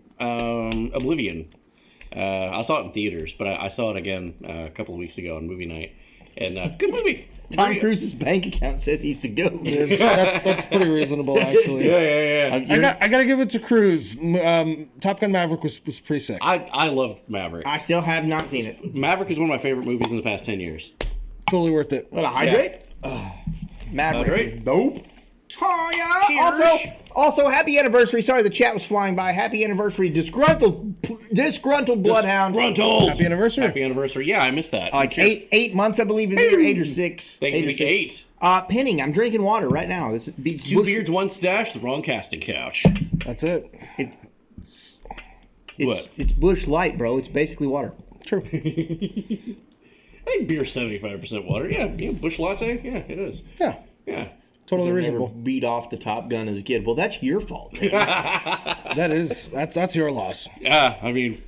Speaker 2: I saw it in theaters, but I saw it again a couple of weeks ago on movie night, and good movie.
Speaker 3: Tom Cruise's bank account says he's the GOAT.
Speaker 4: That's pretty reasonable, actually.
Speaker 2: Yeah.
Speaker 4: I gotta give it to Cruise. Top Gun Maverick was pretty sick.
Speaker 2: I loved Maverick.
Speaker 3: I still have not seen it.
Speaker 2: Maverick is one of my favorite movies in the past 10 years.
Speaker 4: Totally worth it.
Speaker 3: What, a hydrate? Maverick
Speaker 2: Hydrate?
Speaker 3: is dope. Oh, yeah.
Speaker 2: Cheers.
Speaker 3: Also, happy anniversary. Sorry, the chat was flying by. Happy anniversary, disgruntled bloodhound.
Speaker 2: Disgruntled.
Speaker 4: Happy anniversary.
Speaker 2: Happy anniversary. Yeah, I missed that.
Speaker 3: Like 8 months, I believe, it's either 8 or 6.
Speaker 2: Thank you, 8.
Speaker 3: Pinning. I'm drinking water right now. This beats
Speaker 2: Two beards, one stash, the wrong casting couch.
Speaker 4: That's it.
Speaker 3: It's Bush Light, bro. It's basically water.
Speaker 4: True.
Speaker 2: I think beer's 75% water. Yeah, Bush Latte. Yeah, it is.
Speaker 4: Yeah.
Speaker 2: Yeah.
Speaker 4: Totally
Speaker 3: I
Speaker 4: reasonable.
Speaker 3: never beat off the Top Gun as a kid. Well, that's your fault, man.
Speaker 4: That's your loss.
Speaker 2: Yeah, I mean,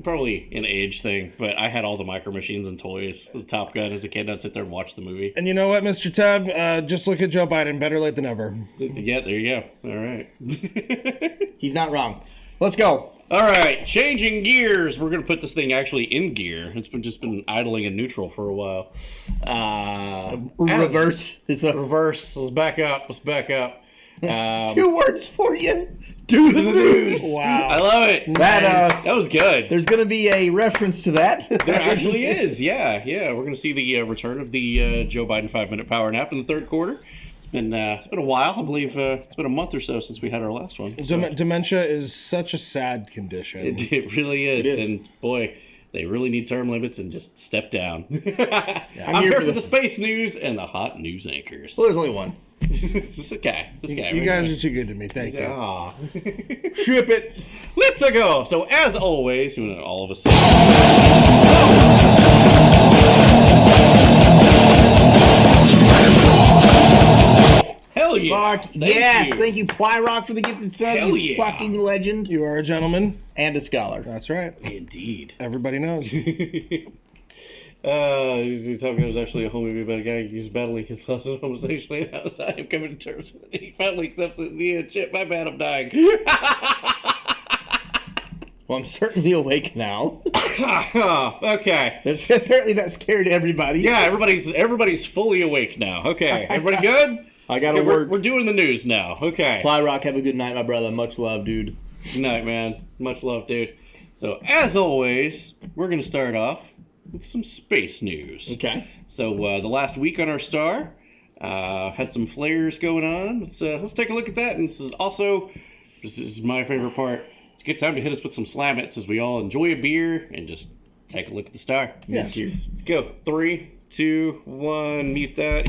Speaker 2: probably an age thing, but I had all the micro machines and toys, the Top Gun as a kid. I'd sit there and watch the movie.
Speaker 4: And you know what, Mr. Tubb? Just look at Joe Biden. Better late than never.
Speaker 2: Yeah, there you go. All right.
Speaker 3: He's not wrong. Let's go.
Speaker 2: All right, changing gears. We're going to put this thing actually in gear. It's just been idling in neutral for a while.
Speaker 3: Reverse.
Speaker 2: Reverse. Let's back up.
Speaker 3: 2 words for you. Do the news.
Speaker 4: Wow.
Speaker 2: I love it.
Speaker 3: That
Speaker 2: was good.
Speaker 3: There's going to be a reference to that.
Speaker 2: There actually is. Yeah. We're going to see the return of the Joe Biden 5-minute power nap in the third quarter. It's been a while. I believe it's been a month or so since we had our last one. So.
Speaker 4: Dementia is such a sad condition.
Speaker 2: It really is.
Speaker 3: It is.
Speaker 2: And boy, they really need term limits and just step down.
Speaker 3: I'm
Speaker 2: here for the space news and the hot news anchors.
Speaker 3: Well, there's only one.
Speaker 2: This guy.
Speaker 4: You guys are too good to me. Thank you.
Speaker 2: Aw.
Speaker 3: Ship it.
Speaker 2: Let's go. So as always, all of us. Hell yeah.
Speaker 3: Fuck yes. Thank you, Plyrock, for the gifted sub.
Speaker 2: Hell
Speaker 3: You
Speaker 2: yeah.
Speaker 3: fucking legend.
Speaker 4: You are a gentleman.
Speaker 3: And a scholar.
Speaker 4: That's right.
Speaker 2: Indeed.
Speaker 4: Everybody knows.
Speaker 2: Top Gun was actually a whole movie about a guy who's battling his losses homosexually and outside him coming to terms with it. He finally accepts it. Yeah, shit, my bad, I'm dying.
Speaker 3: Well, I'm certainly awake now.
Speaker 2: Okay.
Speaker 3: Apparently that scared everybody.
Speaker 2: Yeah, everybody's fully awake now. Okay, everybody good?
Speaker 3: I got to
Speaker 2: Okay,
Speaker 3: work.
Speaker 2: we're doing the news now. Okay.
Speaker 3: Plyrock, have a good night, my brother. Much love, dude.
Speaker 2: Good night, man. Much love, dude. So, as always, we're going to start off with some space news.
Speaker 3: Okay.
Speaker 2: So, the last week on our star had some flares going on. Let's take a look at that. And this is my favorite part. It's a good time to hit us with some slam-its as we all enjoy a beer and just take a look at the star.
Speaker 3: Yes.
Speaker 2: Let's go. 3, 2, 1. Mute that.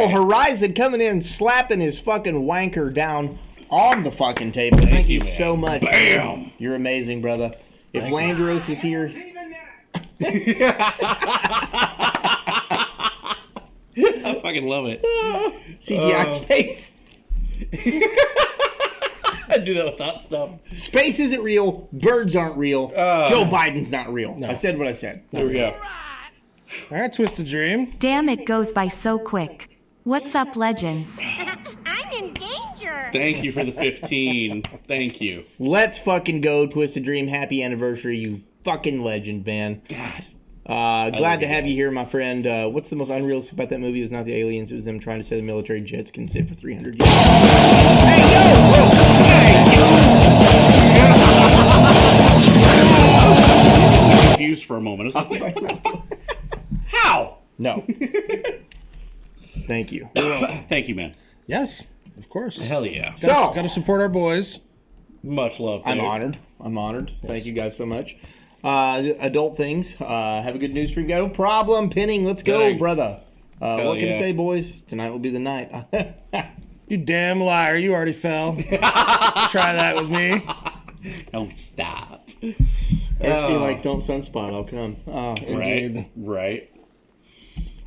Speaker 3: Idol Horizon coming in, slapping his fucking wanker down on the fucking table. Thank you
Speaker 2: man.
Speaker 3: so much.
Speaker 2: Bam!
Speaker 3: You're amazing, brother. If Landros was here,
Speaker 2: I fucking love it.
Speaker 3: CGI space.
Speaker 2: I do that with hot stuff.
Speaker 3: Space isn't real. Birds aren't real. Joe Biden's not real. I said what I said.
Speaker 2: There we go.
Speaker 4: All right, Twisted Dream.
Speaker 5: Damn, it goes by so quick. What's up, legends?
Speaker 6: I'm in danger.
Speaker 2: Thank you for the 15. Thank you.
Speaker 3: Let's fucking go, Twisted Dream. Happy anniversary, you fucking legend, man.
Speaker 2: God.
Speaker 3: Glad to have you here, my friend. What's the most unrealistic about that movie? It was not the aliens. It was them trying to say the military jets can sit for 300 years. Hey, yo!
Speaker 2: I was confused for a moment. I was like, how?
Speaker 3: No. Thank you.
Speaker 2: Thank you, man.
Speaker 4: Yes, of course.
Speaker 2: Hell yeah.
Speaker 3: So,
Speaker 4: Got to support our boys.
Speaker 2: Much love.
Speaker 3: I'm
Speaker 2: dude.
Speaker 3: honored. I'm honored. Thank you guys so much. Adult things. Have a good news stream. No problem. Pinning. Let's go,
Speaker 2: Dang.
Speaker 3: brother. What can I
Speaker 2: yeah.
Speaker 3: say, boys? Tonight will be the night.
Speaker 4: You damn liar. You already fell. Try that with me.
Speaker 2: Oh, stop.
Speaker 3: Or be like, don't sunspot. I'll come.
Speaker 2: Right. Right.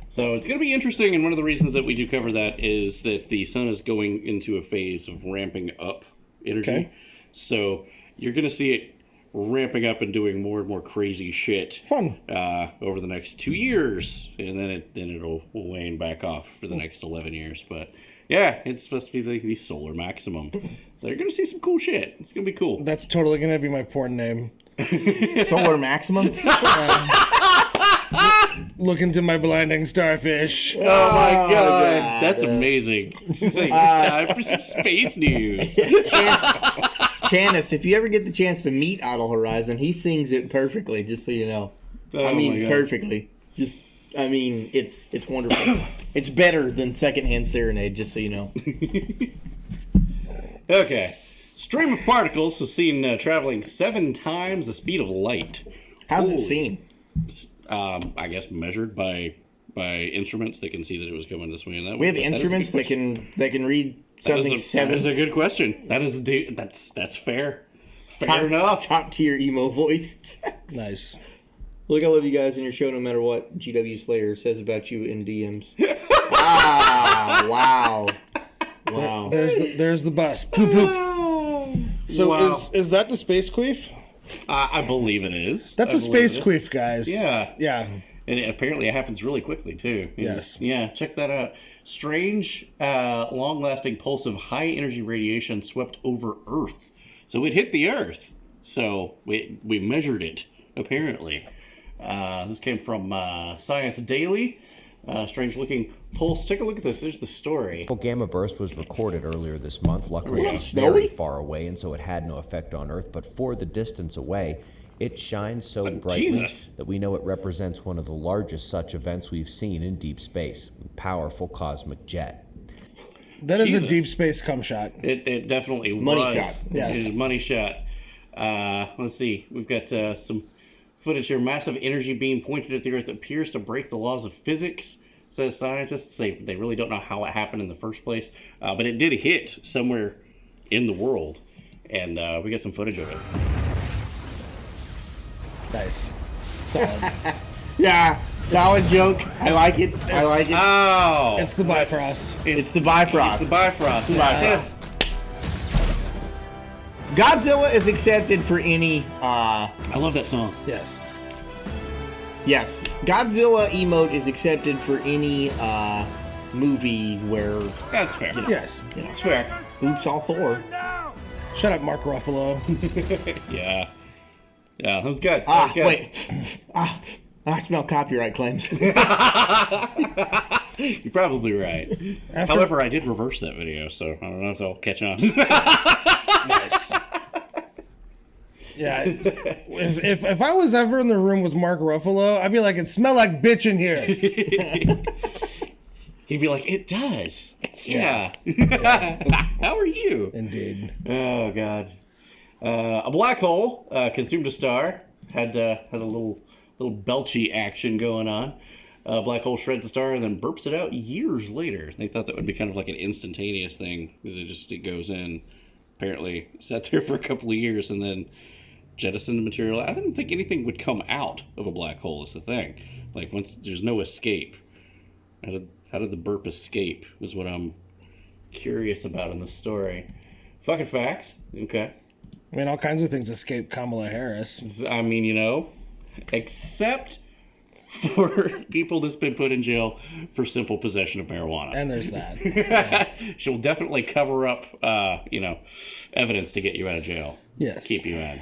Speaker 2: So it's going to be interesting, and one of the reasons that we do cover that is that the sun is going into a phase of ramping up energy.
Speaker 4: Okay.
Speaker 2: So you're going to see it ramping up and doing more and more crazy shit
Speaker 4: Fun.
Speaker 2: over the next 2 years, and then it'll wane back off for the next 11 years. But yeah, it's supposed to be the solar maximum. So you're going to see some cool shit. It's going to be cool.
Speaker 4: That's totally going to be my porn name.
Speaker 3: Solar maximum.
Speaker 4: Look into my blinding starfish.
Speaker 2: Oh my god,
Speaker 3: God.
Speaker 2: that's amazing. It's like, time for some space news.
Speaker 3: Chanice, if you ever get the chance to meet Idle Horizon, he sings it perfectly, just so you know.
Speaker 2: Oh
Speaker 3: I
Speaker 2: my
Speaker 3: mean,
Speaker 2: God.
Speaker 3: perfectly. It's wonderful. It's better than Secondhand Serenade, just so you know.
Speaker 2: Okay. Stream of particles was seen traveling 7 times the speed of light.
Speaker 3: How's it seen?
Speaker 2: I guess measured by instruments that can see that it was going this way and that way.
Speaker 3: We have
Speaker 2: But that is a good
Speaker 3: instruments that can read something
Speaker 2: That is a good question. That's fair. Fair enough.
Speaker 3: Top tier emo voice.
Speaker 4: Nice.
Speaker 3: Look, I love you guys in your show no matter what GW Slayer says about you in DMs. Wow.
Speaker 4: There's the bus. Poop poop. So
Speaker 2: Wow.
Speaker 4: is that the space queef?
Speaker 2: I believe it is.
Speaker 4: That's
Speaker 2: I
Speaker 4: a
Speaker 2: believe
Speaker 4: space
Speaker 2: it is.
Speaker 4: queef, guys.
Speaker 2: Yeah.
Speaker 4: Yeah.
Speaker 2: And apparently it happens really quickly, too.
Speaker 4: Yes.
Speaker 2: Yeah, check that out. Strange, long-lasting pulse of high-energy radiation swept over Earth. So it hit the Earth. So we measured it, apparently. This came from Science Daily. Strange-looking pulse. Take a look at this. There's the story.
Speaker 7: Gamma burst was recorded earlier this month. Luckily,
Speaker 3: Ooh,
Speaker 7: it was
Speaker 3: snowy?
Speaker 7: very far away, and so it had no effect on Earth. But for the distance away, it shines so
Speaker 2: like
Speaker 7: brightly
Speaker 2: Jesus.
Speaker 7: that we know it represents one of the largest such events we've seen in deep space. Powerful cosmic jet.
Speaker 4: That is
Speaker 2: Jesus.
Speaker 4: a deep space cum shot.
Speaker 2: It definitely
Speaker 3: Money
Speaker 2: was.
Speaker 3: shot.
Speaker 4: Yes.
Speaker 2: It is a money shot. Let's see. We've got some footage here. Massive energy beam pointed at the Earth appears to break the laws of physics, says scientists. They really don't know how it happened in the first place. But it did hit somewhere in the world. And we got some footage of it.
Speaker 4: Nice. Solid.
Speaker 3: Yeah, solid joke. I like it.
Speaker 2: Oh!
Speaker 4: It's the Bifrost.
Speaker 3: It's the Bifrost.
Speaker 2: It's the Bifrost.
Speaker 3: Bifrost.
Speaker 2: Yes.
Speaker 3: Godzilla is accepted for any.
Speaker 2: I love that song.
Speaker 4: Yes.
Speaker 3: Yes, Godzilla emote is accepted for any movie where
Speaker 2: That's fair.
Speaker 4: Yes.
Speaker 2: That's fair.
Speaker 3: oops all four.
Speaker 4: Shut up, Mark Ruffalo.
Speaker 2: Yeah. Yeah, that was good. That was good.
Speaker 3: Wait. I smell copyright claims.
Speaker 2: You're probably right. However, I did reverse that video, so I don't know if they'll catch on.
Speaker 4: Nice. Yeah. If I was ever in the room with Mark Ruffalo, I'd be like, it smell like bitch in here.
Speaker 2: He'd be like, it does. Yeah. How are you?
Speaker 4: Indeed.
Speaker 2: Oh, God. A black hole consumed a star. Had a little belchy action going on. Black hole shreds the star and then burps it out years later. They thought that would be kind of like an instantaneous thing because it goes in. Apparently, sat there for a couple of years and then jettisoned the material. I didn't think anything would come out of a black hole. Is the thing. Like once there's no escape. How did the burp escape? Was what I'm curious about in the story. Fucking facts. Okay.
Speaker 4: I mean, all kinds of things escape Kamala Harris.
Speaker 2: I mean, except for people that's been put in jail for simple possession of marijuana.
Speaker 4: And there's that. Yeah.
Speaker 2: She'll definitely cover up, evidence to get you out of jail.
Speaker 4: Yes.
Speaker 2: Keep you in.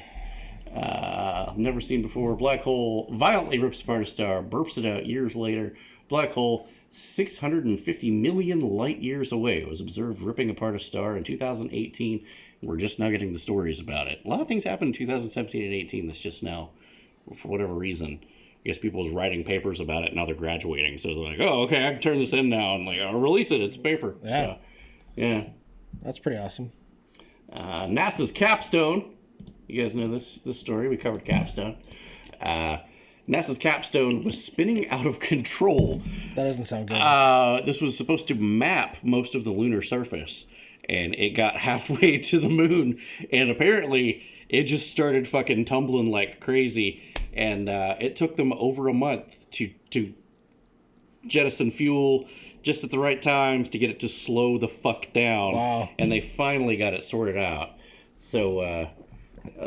Speaker 2: Never seen before. Black hole violently rips apart a star, burps it out years later. Black hole 650 million light years away was observed ripping apart a star in 2018. We're just now getting the stories about it. A lot of things happened in 2017 and 18 that's just now, for whatever reason, I guess people was writing papers about it. Now they're graduating. So they're like, oh, okay, I can turn this in now. And I'll release it. It's a paper.
Speaker 4: Yeah.
Speaker 2: So, yeah.
Speaker 4: That's pretty awesome.
Speaker 2: NASA's Capstone. You guys know this story. We covered Capstone. NASA's Capstone was spinning out of control.
Speaker 4: That doesn't sound good.
Speaker 2: This was supposed to map most of the lunar surface. And it got halfway to the moon. And apparently it just started fucking tumbling like crazy. And it took them over a month to jettison fuel just at the right times to get it to slow the fuck down.
Speaker 4: Wow.
Speaker 2: And they finally got it sorted out. So,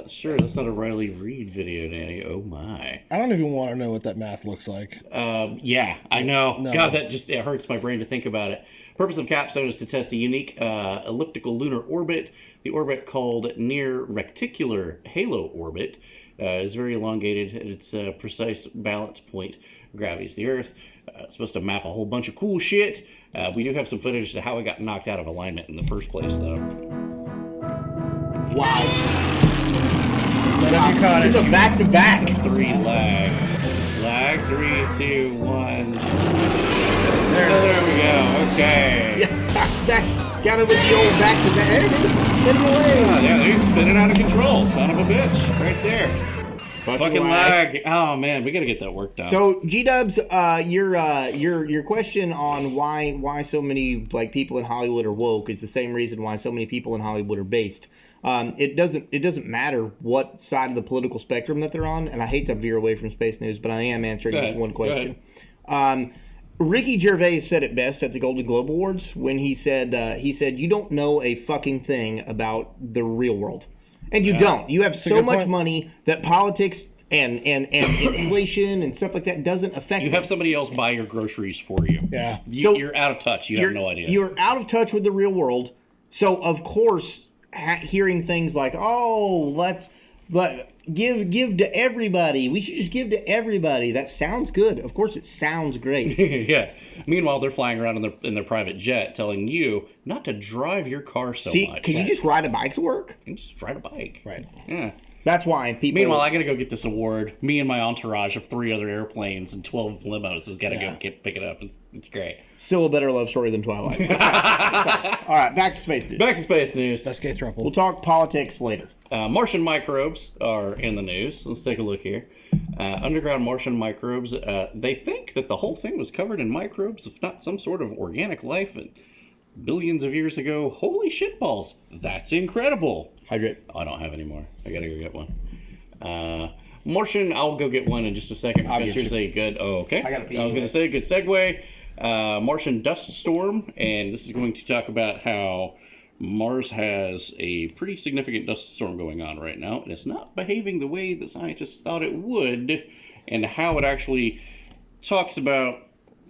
Speaker 2: sure, that's not a Riley Reid video, Danny. Oh, my.
Speaker 4: I don't even want to know what that math looks like.
Speaker 2: Yeah, I know.
Speaker 4: No.
Speaker 2: God, it hurts my brain to think about it. Purpose of Capstone is to test a unique elliptical lunar orbit. The orbit, called Near Reticular Halo Orbit, is very elongated at its precise balance point. Gravity is the Earth. It's supposed to map a whole bunch of cool shit. We do have some footage to how it got knocked out of alignment in the first place, though.
Speaker 3: Wow.
Speaker 4: But if you caught it,
Speaker 3: It's a back-to-back.
Speaker 2: 3 lag. This is lag. 3, 2, 1.
Speaker 4: there
Speaker 2: We go. Okay.
Speaker 3: Yeah, got it with the old back-to-back. There it is. It's spinning away.
Speaker 2: Oh, yeah, they're spinning out of control. Son of a bitch. Right there. Fucking lag. Oh, man. We got to get that worked out.
Speaker 3: So, G-Dubs, your question on why so many people in Hollywood are woke is the same reason why so many people in Hollywood are based. It doesn't matter what side of the political spectrum that they're on, and I hate to veer away from space news, but I am answering this one question. Ricky Gervais said it best at the Golden Globe Awards when he said you don't know a fucking thing about the real world, and you don't. You have so much money that politics and inflation and stuff like that doesn't affect
Speaker 2: you. Have somebody else buy your groceries for you.
Speaker 4: Yeah.
Speaker 2: You're out of touch. You have no idea.
Speaker 3: You're out of touch with the real world. So of course, hearing things like, "Oh, let's give to everybody. We should just give to everybody." That sounds good. Of course, it sounds great.
Speaker 2: Yeah. Meanwhile, they're flying around in their private jet, telling you not to drive your car so much.
Speaker 3: Can you just ride a bike to work?
Speaker 2: You can just ride a bike.
Speaker 4: Right.
Speaker 2: Yeah.
Speaker 3: That's why people.
Speaker 2: Meanwhile, I gotta go get this award. Me and my entourage of 3 other airplanes and 12 limos has gotta go pick it up. It's great.
Speaker 3: Still a better love story than Twilight. All right, back to space news.
Speaker 2: Back to space news.
Speaker 4: That's gay throuple.
Speaker 3: We'll talk politics later.
Speaker 2: Martian microbes are in the news. Let's take a look here. Underground Martian microbes. They think that the whole thing was covered in microbes, if not some sort of organic life, and billions of years ago. Holy shitballs! That's incredible.
Speaker 3: Hydrate.
Speaker 2: I don't have any more. I gotta go get one. Martian, I'll go get one in just a second. Because here's a good. Oh, okay.
Speaker 3: I gotta pee.
Speaker 2: I was gonna say good segue. Martian dust storm, and this is going to talk about how Mars has a pretty significant dust storm going on right now, and it's not behaving the way that scientists thought it would, and how it actually talks about.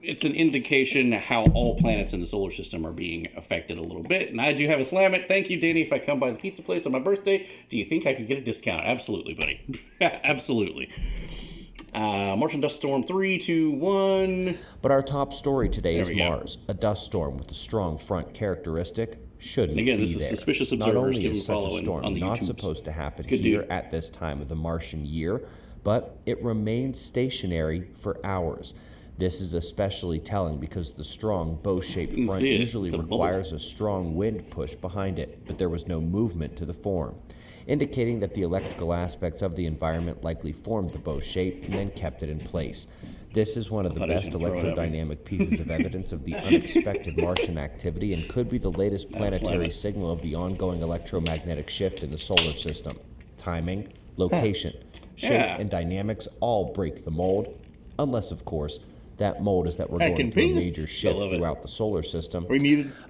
Speaker 2: It's an indication how all planets in the solar system are being affected a little bit. And I do have a slam it. Thank you, Danny. If I come by the pizza place on my birthday, do you think I could get a discount? Absolutely, buddy. Absolutely. Martian dust storm, 3, 2, 1.
Speaker 7: But our top story today is
Speaker 2: we go.
Speaker 7: Mars, a dust storm with a strong front characteristic. Shouldn't
Speaker 2: Again,
Speaker 7: be
Speaker 2: this is
Speaker 7: there.
Speaker 2: Suspicious
Speaker 7: Not
Speaker 2: Observers.
Speaker 7: only
Speaker 2: Give
Speaker 7: is
Speaker 2: them a
Speaker 7: such a
Speaker 2: follow
Speaker 7: storm
Speaker 2: on the
Speaker 7: not
Speaker 2: YouTubes.
Speaker 7: supposed to happen
Speaker 2: Good
Speaker 7: here
Speaker 2: dude.
Speaker 7: at this time of the Martian year, but it remains stationary for hours. This is especially telling because the strong bow-shaped
Speaker 2: You can
Speaker 7: front
Speaker 2: see it.
Speaker 7: usually
Speaker 2: It's a bubble.
Speaker 7: requires a strong wind push behind it, but there was no movement to the form, indicating that the electrical aspects of the environment likely formed the bow shape and then kept it in place. This is one of the best electrodynamic pieces of evidence of the unexpected Martian activity and could be the latest planetary signal of the ongoing electromagnetic shift in the solar system. Timing, location, shape, and dynamics all break the mold, unless, of course, that mold is that we're going through a major shift throughout the solar system.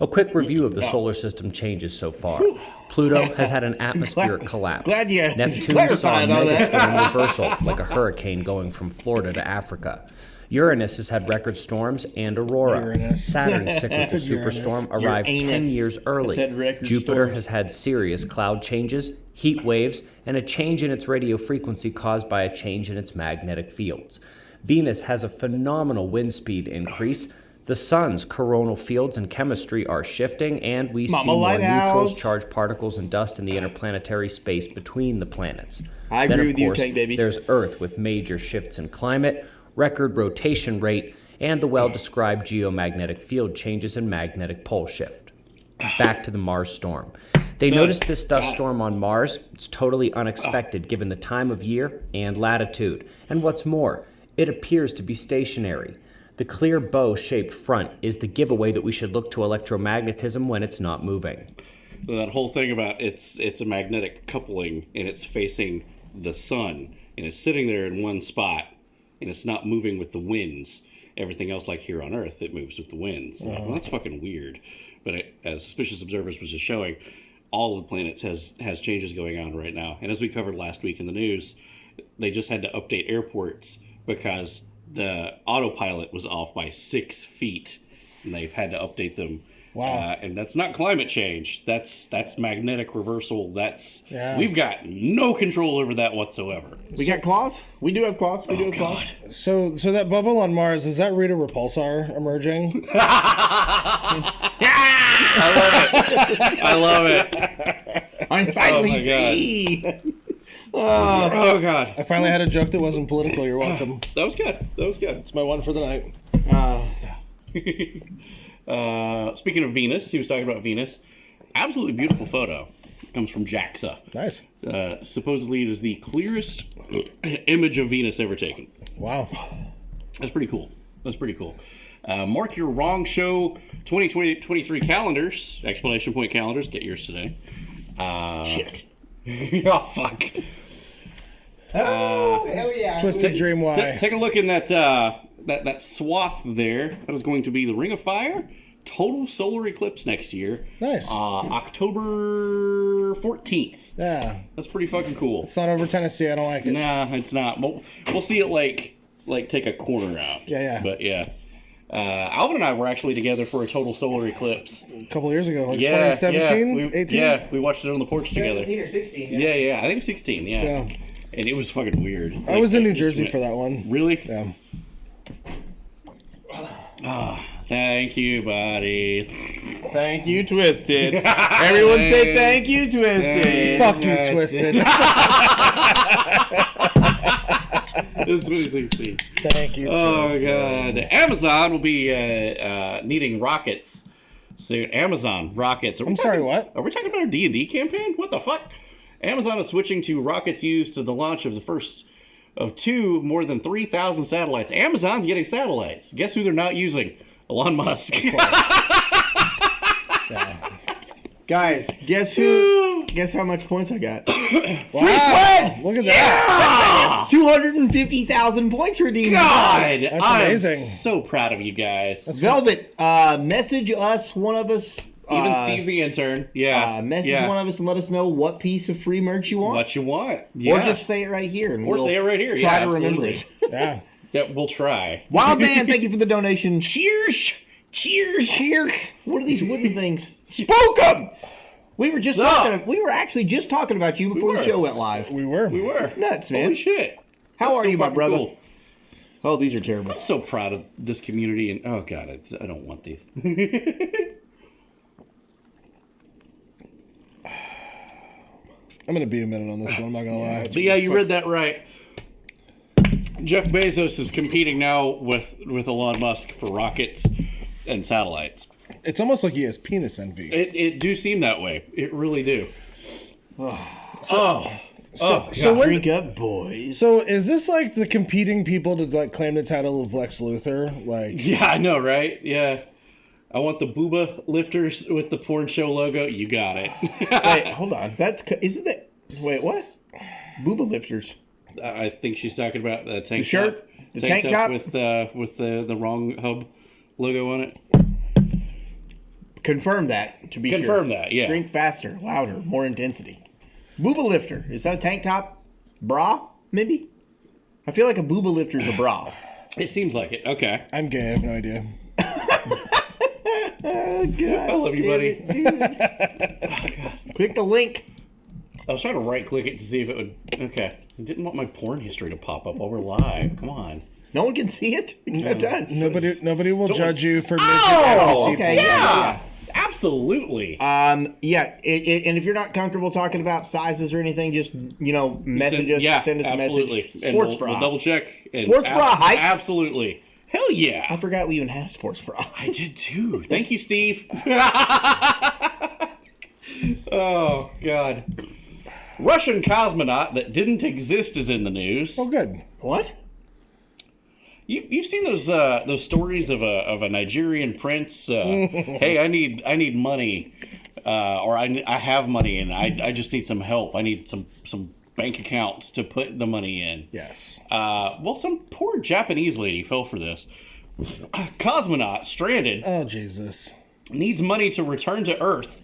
Speaker 7: A quick review of the solar system changes so far. Pluto has had an atmospheric collapse. Neptune saw a megastorm reversal, like a hurricane going from Florida to Africa. Uranus has had record storms and aurora. Saturn's cyclical superstorm arrived 10 years early. Jupiter has had serious cloud changes, heat waves, and a change in its radio frequency caused by a change in its magnetic fields. Venus has a phenomenal wind speed increase. The sun's coronal fields and chemistry are shifting, and we see more neutrals, charged particles, and dust in the interplanetary space between the planets.
Speaker 3: I agree with you, Tank Baby.
Speaker 7: There's Earth with major shifts in climate, record rotation rate, and the well-described geomagnetic field changes and magnetic pole shift. Back to the Mars storm. They noticed this dust storm on Mars. It's totally unexpected given the time of year and latitude. And what's more, it appears to be stationary. The clear bow-shaped front is the giveaway that we should look to electromagnetism when it's not moving.
Speaker 2: So that whole thing about it's a magnetic coupling and it's facing the sun and it's sitting there in one spot and it's not moving with the winds. Everything else, like here on Earth, it moves with the winds. Well, that's fucking weird. But as Suspicious Observers was just showing, all of the planets has changes going on right now. And as we covered last week in the news, they just had to update airports because the autopilot was off by 6 feet, and they've had to update them.
Speaker 4: Wow.
Speaker 2: And that's not climate change. That's magnetic reversal. We've got no control over that whatsoever.
Speaker 3: We got claws? We do have claws. We do have claws.
Speaker 4: So that bubble on Mars, is that Rita Repulsar emerging?
Speaker 2: I love it.
Speaker 3: I'm finally free.
Speaker 2: Oh, God.
Speaker 4: I finally had a joke that wasn't political. You're welcome.
Speaker 2: That was good.
Speaker 4: It's my one for the night.
Speaker 2: Speaking of Venus, he was talking about Venus. Absolutely beautiful photo. Comes from JAXA.
Speaker 4: Nice.
Speaker 2: Supposedly it is the clearest image of Venus ever taken.
Speaker 4: Wow.
Speaker 2: That's pretty cool. Mark your Wrong Show 2023 calendars, exclamation point calendars. Get yours today.
Speaker 3: Shit.
Speaker 2: Oh, fuck.
Speaker 3: Oh, hell yeah.
Speaker 4: Twisted Dream Y.
Speaker 2: Take a look in that swath there. That is going to be the Ring of Fire total solar eclipse next year.
Speaker 4: Nice.
Speaker 2: October 14th.
Speaker 4: Yeah.
Speaker 2: That's pretty fucking cool.
Speaker 4: It's not over Tennessee. I don't like it.
Speaker 2: Nah, it's not. We'll see it like take a corner out.
Speaker 4: Yeah.
Speaker 2: But yeah. Alvin and I were actually together for a total solar eclipse.
Speaker 4: A couple years ago, like 2017, 18?
Speaker 2: Yeah, we watched it on the porch together.
Speaker 3: 17 or 16.
Speaker 2: Yeah, I think 16, yeah. And it was fucking weird.
Speaker 4: I was in New Jersey for that one.
Speaker 2: Really?
Speaker 4: Yeah.
Speaker 2: Thank you, buddy.
Speaker 3: Thank you, Twisted. Everyone say thank you, Twisted.
Speaker 4: Fuck you, Twisted.
Speaker 2: It was 2016.
Speaker 4: Thank you,
Speaker 2: Oh,
Speaker 4: Twisted.
Speaker 2: God. Amazon will be needing rockets soon. Amazon rockets.
Speaker 4: I'm sorry, what?
Speaker 2: Are we talking about our D&D campaign? What the fuck? Amazon is switching to rockets used to the launch of the first of two more than 3,000 satellites. Amazon's getting satellites. Guess who they're not using? Elon Musk.
Speaker 3: Guys, guess who? Guess how much points I got?
Speaker 4: Wow.
Speaker 3: Free swag!
Speaker 4: Look at that.
Speaker 3: That's 250,000 points redeemed.
Speaker 2: God,
Speaker 4: That's
Speaker 2: I'm
Speaker 4: amazing.
Speaker 2: so proud of you guys.
Speaker 3: Velvet, message us, one of us.
Speaker 2: Even Steve the intern. Yeah.
Speaker 3: Message one of us and let us know what piece of free merch you want.
Speaker 2: What you want. Yeah.
Speaker 3: Or just say it right here. And we'll
Speaker 2: say it right here.
Speaker 3: Try
Speaker 2: Yeah,
Speaker 3: to remember
Speaker 2: absolutely.
Speaker 3: it.
Speaker 4: Yeah.
Speaker 2: Yeah, we'll try.
Speaker 3: Wild Man, thank you for the donation. Cheers! Cheers! Cheers! What are these wooden things? Spoke 'em! We were just we were actually just talking about you before the show went live.
Speaker 4: We were.
Speaker 3: It's nuts, man.
Speaker 2: Holy shit.
Speaker 3: How
Speaker 2: That's
Speaker 3: are
Speaker 2: so
Speaker 3: you, my
Speaker 2: fucking
Speaker 3: brother?
Speaker 2: cool.
Speaker 3: Oh, these are terrible.
Speaker 2: I'm so proud of this community, and oh god, I don't want these.
Speaker 4: I'm going to be a minute on this one. I'm not going to lie.
Speaker 2: But yeah, you read that right. Jeff Bezos is competing now with Elon Musk for rockets and satellites.
Speaker 4: It's almost like he has penis envy.
Speaker 2: It do seem that way. It really do.
Speaker 3: Drink up, boys.
Speaker 4: So is this like the competing people to like claim the title of Lex Luthor? Like,
Speaker 2: Yeah, I know, right? Yeah. I want the booba lifters with the porn show logo. You got it.
Speaker 3: Wait, hold on. Isn't that? Wait, what? Booba lifters.
Speaker 2: I think she's talking about the tank
Speaker 3: shirt?
Speaker 2: top.
Speaker 3: The tank top?
Speaker 2: with the wrong hub logo on it.
Speaker 3: Confirm that, to be sure.
Speaker 2: Confirm that, yeah.
Speaker 3: Drink faster, louder, more intensity. Booba lifter. Is that a tank top? Bra, maybe? I feel like a booba lifter is a bra.
Speaker 2: It seems like it. Okay.
Speaker 4: I'm gay. I have no idea.
Speaker 3: Oh, God.
Speaker 2: I love you, buddy.
Speaker 3: Click the link.
Speaker 2: I was trying to right click it to see if it would. Okay. I didn't want my porn history to pop up while we're live. Come on.
Speaker 3: No one can see it except us.
Speaker 4: Nobody will judge you for making
Speaker 2: Oh,
Speaker 3: okay.
Speaker 2: Yeah. Absolutely.
Speaker 3: And if you're not comfortable talking about sizes or anything, just, message us, send us
Speaker 2: absolutely.
Speaker 3: a message.
Speaker 2: And
Speaker 3: Sports
Speaker 2: we'll
Speaker 3: bra.
Speaker 2: double check.
Speaker 3: Sports bra hype.
Speaker 2: Absolutely. Hell yeah.
Speaker 3: I forgot we even had a sports bra.
Speaker 2: I did too. Thank you, Steve. Oh, God. Russian cosmonaut that didn't exist is in the news.
Speaker 4: Oh, good.
Speaker 3: What?
Speaker 2: You've seen those stories of a Nigerian prince? Hey, I need money, or I have money and I just need some help. I need some bank accounts to put the money in.
Speaker 4: Yes.
Speaker 2: Well, some poor Japanese lady fell for this. A cosmonaut stranded.
Speaker 4: Oh, Jesus.
Speaker 2: Needs money to return to Earth.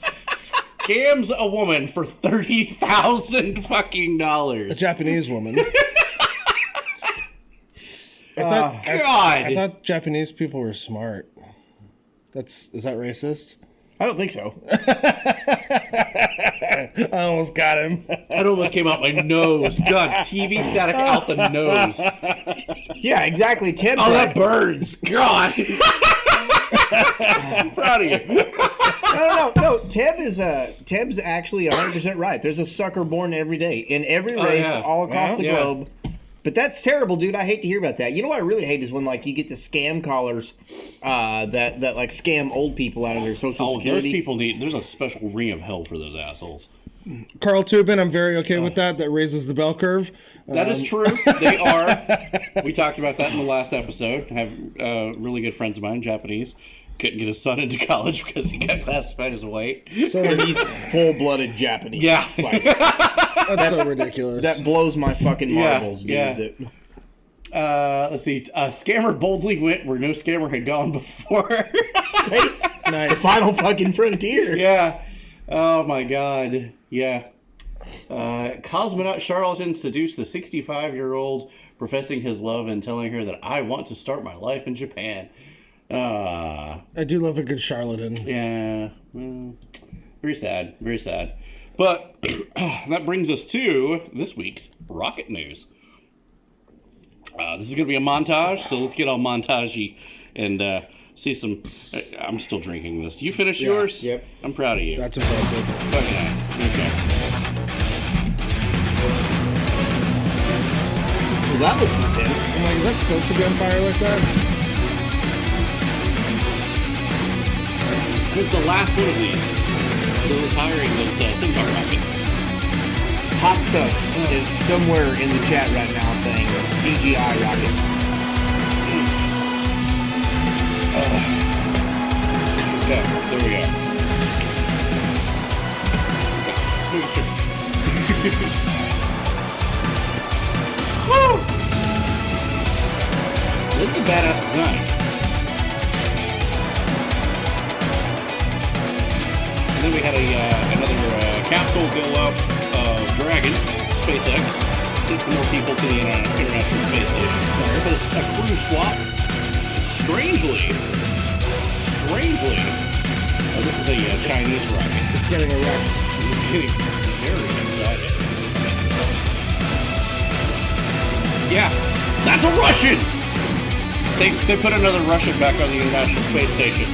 Speaker 2: Scams a woman for $30,000 fucking dollars.
Speaker 4: A Japanese woman.
Speaker 2: God.
Speaker 4: I thought Japanese people were smart. Is that racist?
Speaker 3: I don't think so.
Speaker 4: I almost got him.
Speaker 2: That almost came out my nose. God, TV static out the nose.
Speaker 3: Yeah, exactly. Tim.
Speaker 2: Oh, that burns. God. I'm proud of you.
Speaker 3: No. Teb's actually 100% right. There's a sucker born every day in every race all across the globe. But that's terrible, dude. I hate to hear about that. You know what I really hate is when you get the scam callers that scam old people out of their social security.
Speaker 2: Those people there's a special ring of hell for those assholes.
Speaker 4: Carl Tubin, I'm very okay with that. That raises the bell curve.
Speaker 2: That is true. They are. We talked about that in the last episode. I have really good friends of mine, Japanese. Couldn't get his son into college because he got classified as white.
Speaker 3: So he's full-blooded Japanese.
Speaker 2: Yeah.
Speaker 4: That's so ridiculous.
Speaker 3: That blows my fucking marbles, dude.
Speaker 2: Yeah. Let's see. Scammer boldly went where no scammer had gone before.
Speaker 3: Space.
Speaker 4: Nice.
Speaker 3: The final fucking frontier.
Speaker 2: Yeah. Oh, my God. Yeah. Cosmonaut charlatan seduced the 65-year-old, professing his love and telling her that I want to start my life in Japan.
Speaker 4: I do love a good charlatan.
Speaker 2: Yeah. Very sad. Very sad. But that brings us to this week's rocket news. This is going to be a montage, so let's get all montagey and see some... I'm still drinking this. You finished yours?
Speaker 3: Yep.
Speaker 2: I'm proud of you.
Speaker 4: That's impressive.
Speaker 2: Okay.
Speaker 3: Well, that looks intense.
Speaker 4: I'm like, is that supposed to be on fire like that?
Speaker 2: This is the last one of these. They're retiring those Centaur rockets.
Speaker 3: Hot Stuff is somewhere in the chat right now saying CGI rocket.
Speaker 2: Okay, there we go. Woo! This is a badass design. And then we had another capsule go up, Dragon, SpaceX, sent some more people to the International Space Station. There's a crew swap. Strangely, this is a Chinese rocket.
Speaker 4: It's getting erect.
Speaker 2: It's getting very excited. Yeah, that's a Russian! They put another Russian back on the International Space Station.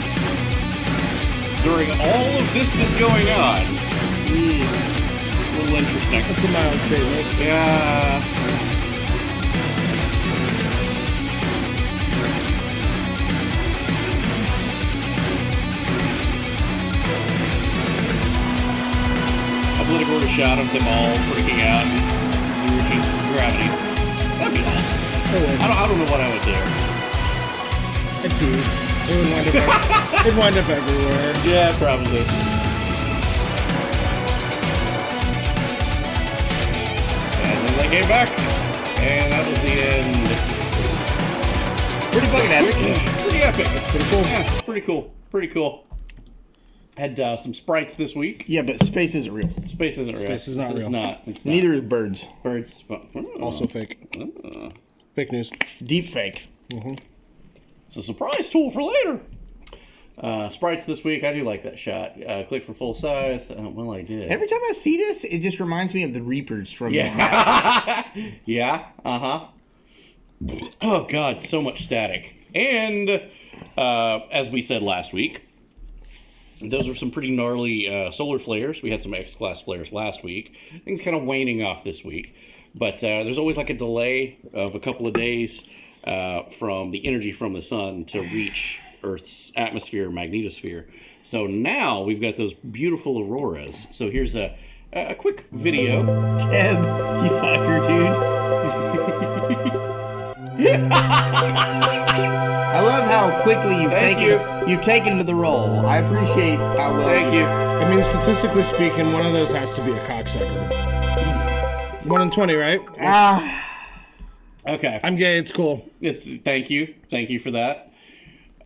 Speaker 2: During all of this that's going on. A little interesting.
Speaker 4: That's a mild statement.
Speaker 2: Yeah. A political shot of them all freaking out. gravity. That'd be awesome. I don't know what I would do.
Speaker 4: I'd pee. It would wind up, it'd wind up everywhere.
Speaker 2: Yeah, probably. And then they came back, and that was the end.
Speaker 3: Pretty fucking epic.
Speaker 2: Yeah, pretty epic.
Speaker 3: It's pretty cool.
Speaker 2: Yeah, it's pretty cool. Pretty cool. Had some sprites this week.
Speaker 3: Yeah, but space isn't real.
Speaker 2: Space isn't real.
Speaker 4: Space is not
Speaker 2: It's
Speaker 4: real.
Speaker 2: not. It's not.
Speaker 3: Neither is birds.
Speaker 2: Birds.
Speaker 4: Also fake. Fake news.
Speaker 3: Deep fake.
Speaker 2: It's a surprise tool for later. Sprites this week. I do like that shot. Click for full size. Well, I did.
Speaker 3: Every time I see this, it just reminds me of the Reapers from.
Speaker 2: Yeah. Yeah. Oh, God. So much static. And as we said last week, those were some pretty gnarly solar flares. We had some X-class flares last week. Things kind of waning off this week. But there's always like a delay of a couple of days from the energy from the sun to reach Earth's atmosphere, magnetosphere. So now we've got those beautiful auroras. So here's a quick video.
Speaker 3: Teb, you fucker, dude. I love how quickly you've taken to the role. I appreciate how well.
Speaker 2: Thank you.
Speaker 4: I mean, statistically speaking, one of those has to be a cocksucker. 1 in 20, right?
Speaker 2: Okay.
Speaker 4: I'm gay. It's cool.
Speaker 2: Thank you for that.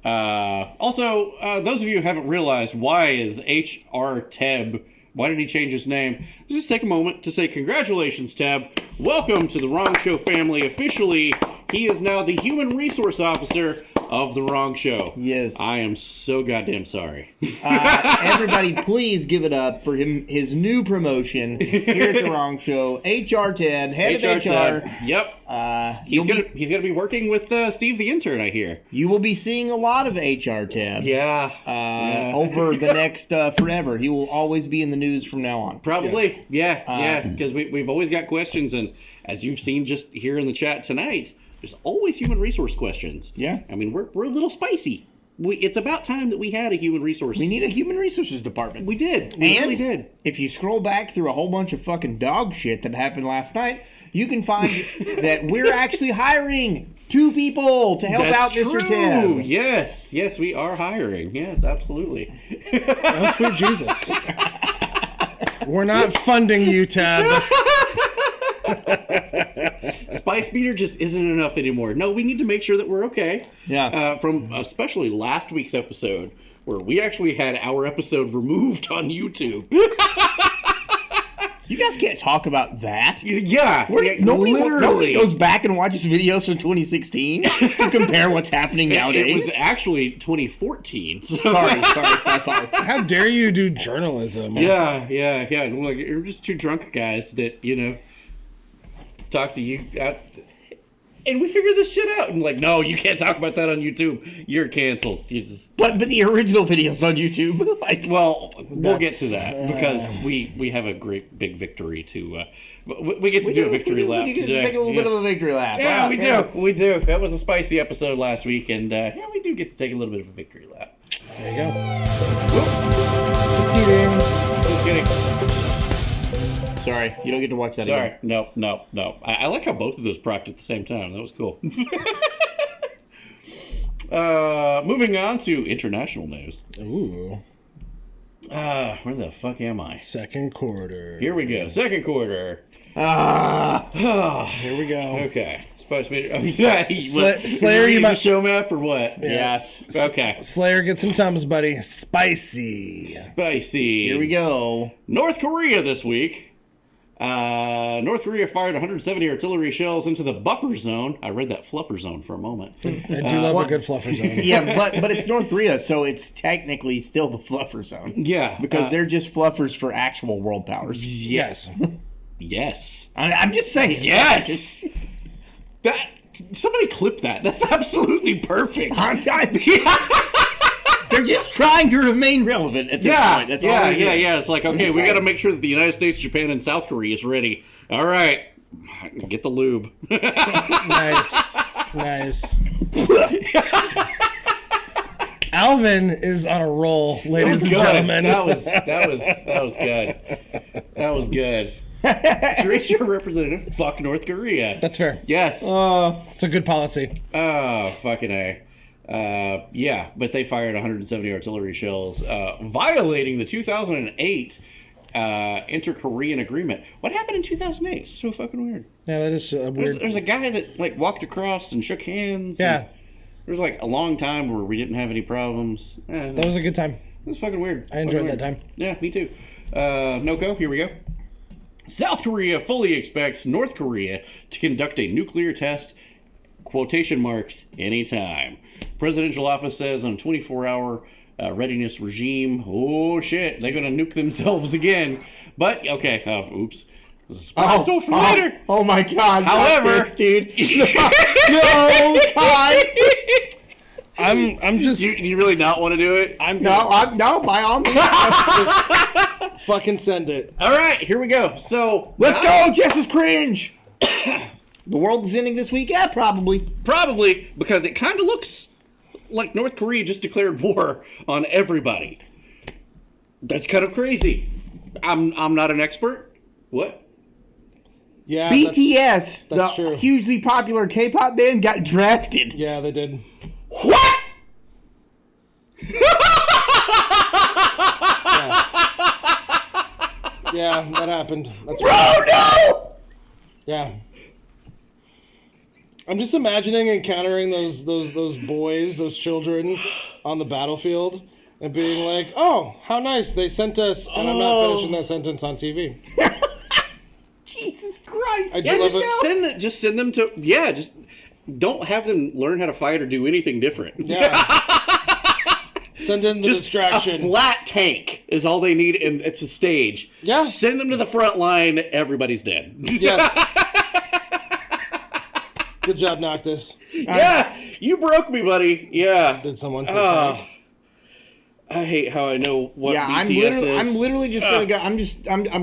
Speaker 2: Also, those of you who haven't realized, why is H.R. Teb? Why did he change his name? Just take a moment to say congratulations, Teb. Welcome to the Wrong Show family. Officially, he is now the Human Resource Officer of the Wrong Show.
Speaker 3: Yes.
Speaker 2: I am so goddamn sorry.
Speaker 3: Everybody, please give it up for him. His new promotion here at the Wrong Show. HR Ted, head of HR.
Speaker 2: Ted. Yep. He's gonna be working with Steve the intern, I hear.
Speaker 3: You will be seeing a lot of HR Ted.
Speaker 2: Yeah.
Speaker 3: Over the next forever. He will always be in the news from now on.
Speaker 2: Probably. Yes. Yeah. Because we've always got questions, and as you've seen just here in the chat tonight, there's always human resource questions.
Speaker 3: Yeah.
Speaker 2: I mean, we're a little spicy. It's about time that we had a human resource.
Speaker 3: We need a human resources department.
Speaker 2: We did. We really did.
Speaker 3: If you scroll back through a whole bunch of fucking dog shit that happened last night, you can find that we're actually hiring 2 people to help out Mr. Tim.
Speaker 2: Yes, we are hiring. Yes, absolutely.
Speaker 4: Oh, sweet Jesus. We're not funding you, Tab.
Speaker 2: Spice meter just isn't enough anymore. No, we need to make sure that we're okay.
Speaker 3: Yeah.
Speaker 2: From especially last week's episode, where we actually had our episode removed on YouTube.
Speaker 3: You guys can't talk about that.
Speaker 2: Yeah.
Speaker 3: Nobody goes back and watches videos from 2016 to compare what's happening nowadays.
Speaker 2: It was actually 2014. So.
Speaker 3: Sorry.
Speaker 4: How dare you do journalism?
Speaker 2: Yeah. Look, you're just 2 drunk guys that, talk to you. And we figured this shit out. And no, you can't talk about that on YouTube. You're canceled.
Speaker 3: But the original videos on YouTube.
Speaker 2: We'll get to that because we have a great big victory to. We get to do a victory lap
Speaker 3: we
Speaker 2: today.
Speaker 3: Take a little bit of a victory lap.
Speaker 2: Yeah, we do. That was a spicy episode last week, and we do get to take a little bit of a victory lap.
Speaker 4: There you go.
Speaker 2: Whoops. Just kidding.
Speaker 3: Sorry, you don't get to watch that again.
Speaker 2: No. I like how both of those procced at the same time. That was cool. Moving on to international news.
Speaker 4: Ooh.
Speaker 2: Where the fuck am I?
Speaker 4: Second quarter.
Speaker 2: Here we go. Second quarter.
Speaker 4: Here we go.
Speaker 2: Okay. Spice meter.
Speaker 4: Slayer, you might
Speaker 2: show map or what?
Speaker 3: Yeah.
Speaker 2: Yes. Okay.
Speaker 4: Slayer, get some Tums, buddy. Spicy.
Speaker 3: Here we go.
Speaker 2: North Korea this week. North Korea fired 170 artillery shells into the buffer zone. I read that fluffer zone for a moment.
Speaker 4: I do love a good fluffer zone.
Speaker 3: Yeah, but it's North Korea, so it's technically still the fluffer zone.
Speaker 2: Yeah.
Speaker 3: Because they're just fluffers for actual world powers.
Speaker 2: Yes. Yes.
Speaker 3: I'm just saying.
Speaker 2: Yes. Somebody clip that. That's absolutely perfect.
Speaker 3: They're just trying to remain relevant at this point. That's all they're doing.
Speaker 2: It's like, okay, we got to make sure that the United States, Japan, and South Korea is ready. All right. Get the lube.
Speaker 4: Nice. Alvin is on a roll, ladies and gentlemen.
Speaker 2: That was good. That was good. Extraterrestrial representative, fuck North Korea.
Speaker 4: That's fair.
Speaker 2: Yes.
Speaker 4: It's a good policy.
Speaker 2: Oh, fucking A. Yeah, but they fired 170 artillery shells, violating the 2008 inter-Korean agreement. What happened in 2008? It's so fucking weird.
Speaker 4: Yeah, that is weird.
Speaker 2: There's a guy that like walked across and shook hands.
Speaker 4: Yeah.
Speaker 2: There was like a long time where we didn't have any problems.
Speaker 4: That was a good time.
Speaker 2: It was fucking weird.
Speaker 4: I enjoyed that time.
Speaker 2: Yeah, me too. Noko, here we go. South Korea fully expects North Korea to conduct a nuclear test, quotation marks, anytime. Presidential office says on a 24-hour readiness regime. Oh, shit. They're going to nuke themselves again. But, okay. Oops. This is stole from later.
Speaker 3: Oh, my God.
Speaker 2: However,
Speaker 3: this, dude. No, God.
Speaker 4: I'm just.
Speaker 2: You really not want to do it?
Speaker 3: No, by all means.
Speaker 4: Just fucking send it.
Speaker 2: All right, here we go. So
Speaker 3: Let's go. Jess is cringe. The world is ending this week? Yeah, probably.
Speaker 2: Probably because it kind of looks like North Korea just declared war on everybody. That's kind of crazy. I'm not an expert. What?
Speaker 4: Yeah.
Speaker 3: BTS,
Speaker 4: that's
Speaker 3: the
Speaker 4: true.
Speaker 3: hugely popular K-pop band, got drafted.
Speaker 4: Yeah, they did.
Speaker 3: What?
Speaker 4: Yeah, that happened. That's
Speaker 3: Bro, no!
Speaker 4: Yeah. I'm just imagining encountering those boys, those children on the battlefield and being like, "Oh, how nice. They sent us," and I'm not finishing that sentence on TV.
Speaker 3: Jesus Christ.
Speaker 4: I do love it.
Speaker 2: Just send them to just don't have them learn how to fight or do anything different.
Speaker 4: Yeah. Send in the
Speaker 2: Just
Speaker 4: distraction.
Speaker 2: a flat tank is all they need, and it's a stage.
Speaker 4: Yeah.
Speaker 2: Send them to the front line. Everybody's dead.
Speaker 4: Yes. Good job, Noctis.
Speaker 2: Yeah, you broke me, buddy. Yeah.
Speaker 4: Did someone say tag?
Speaker 2: I hate how I know what
Speaker 3: Yeah,
Speaker 2: BTS is.
Speaker 3: I'm literally just gonna go. I'm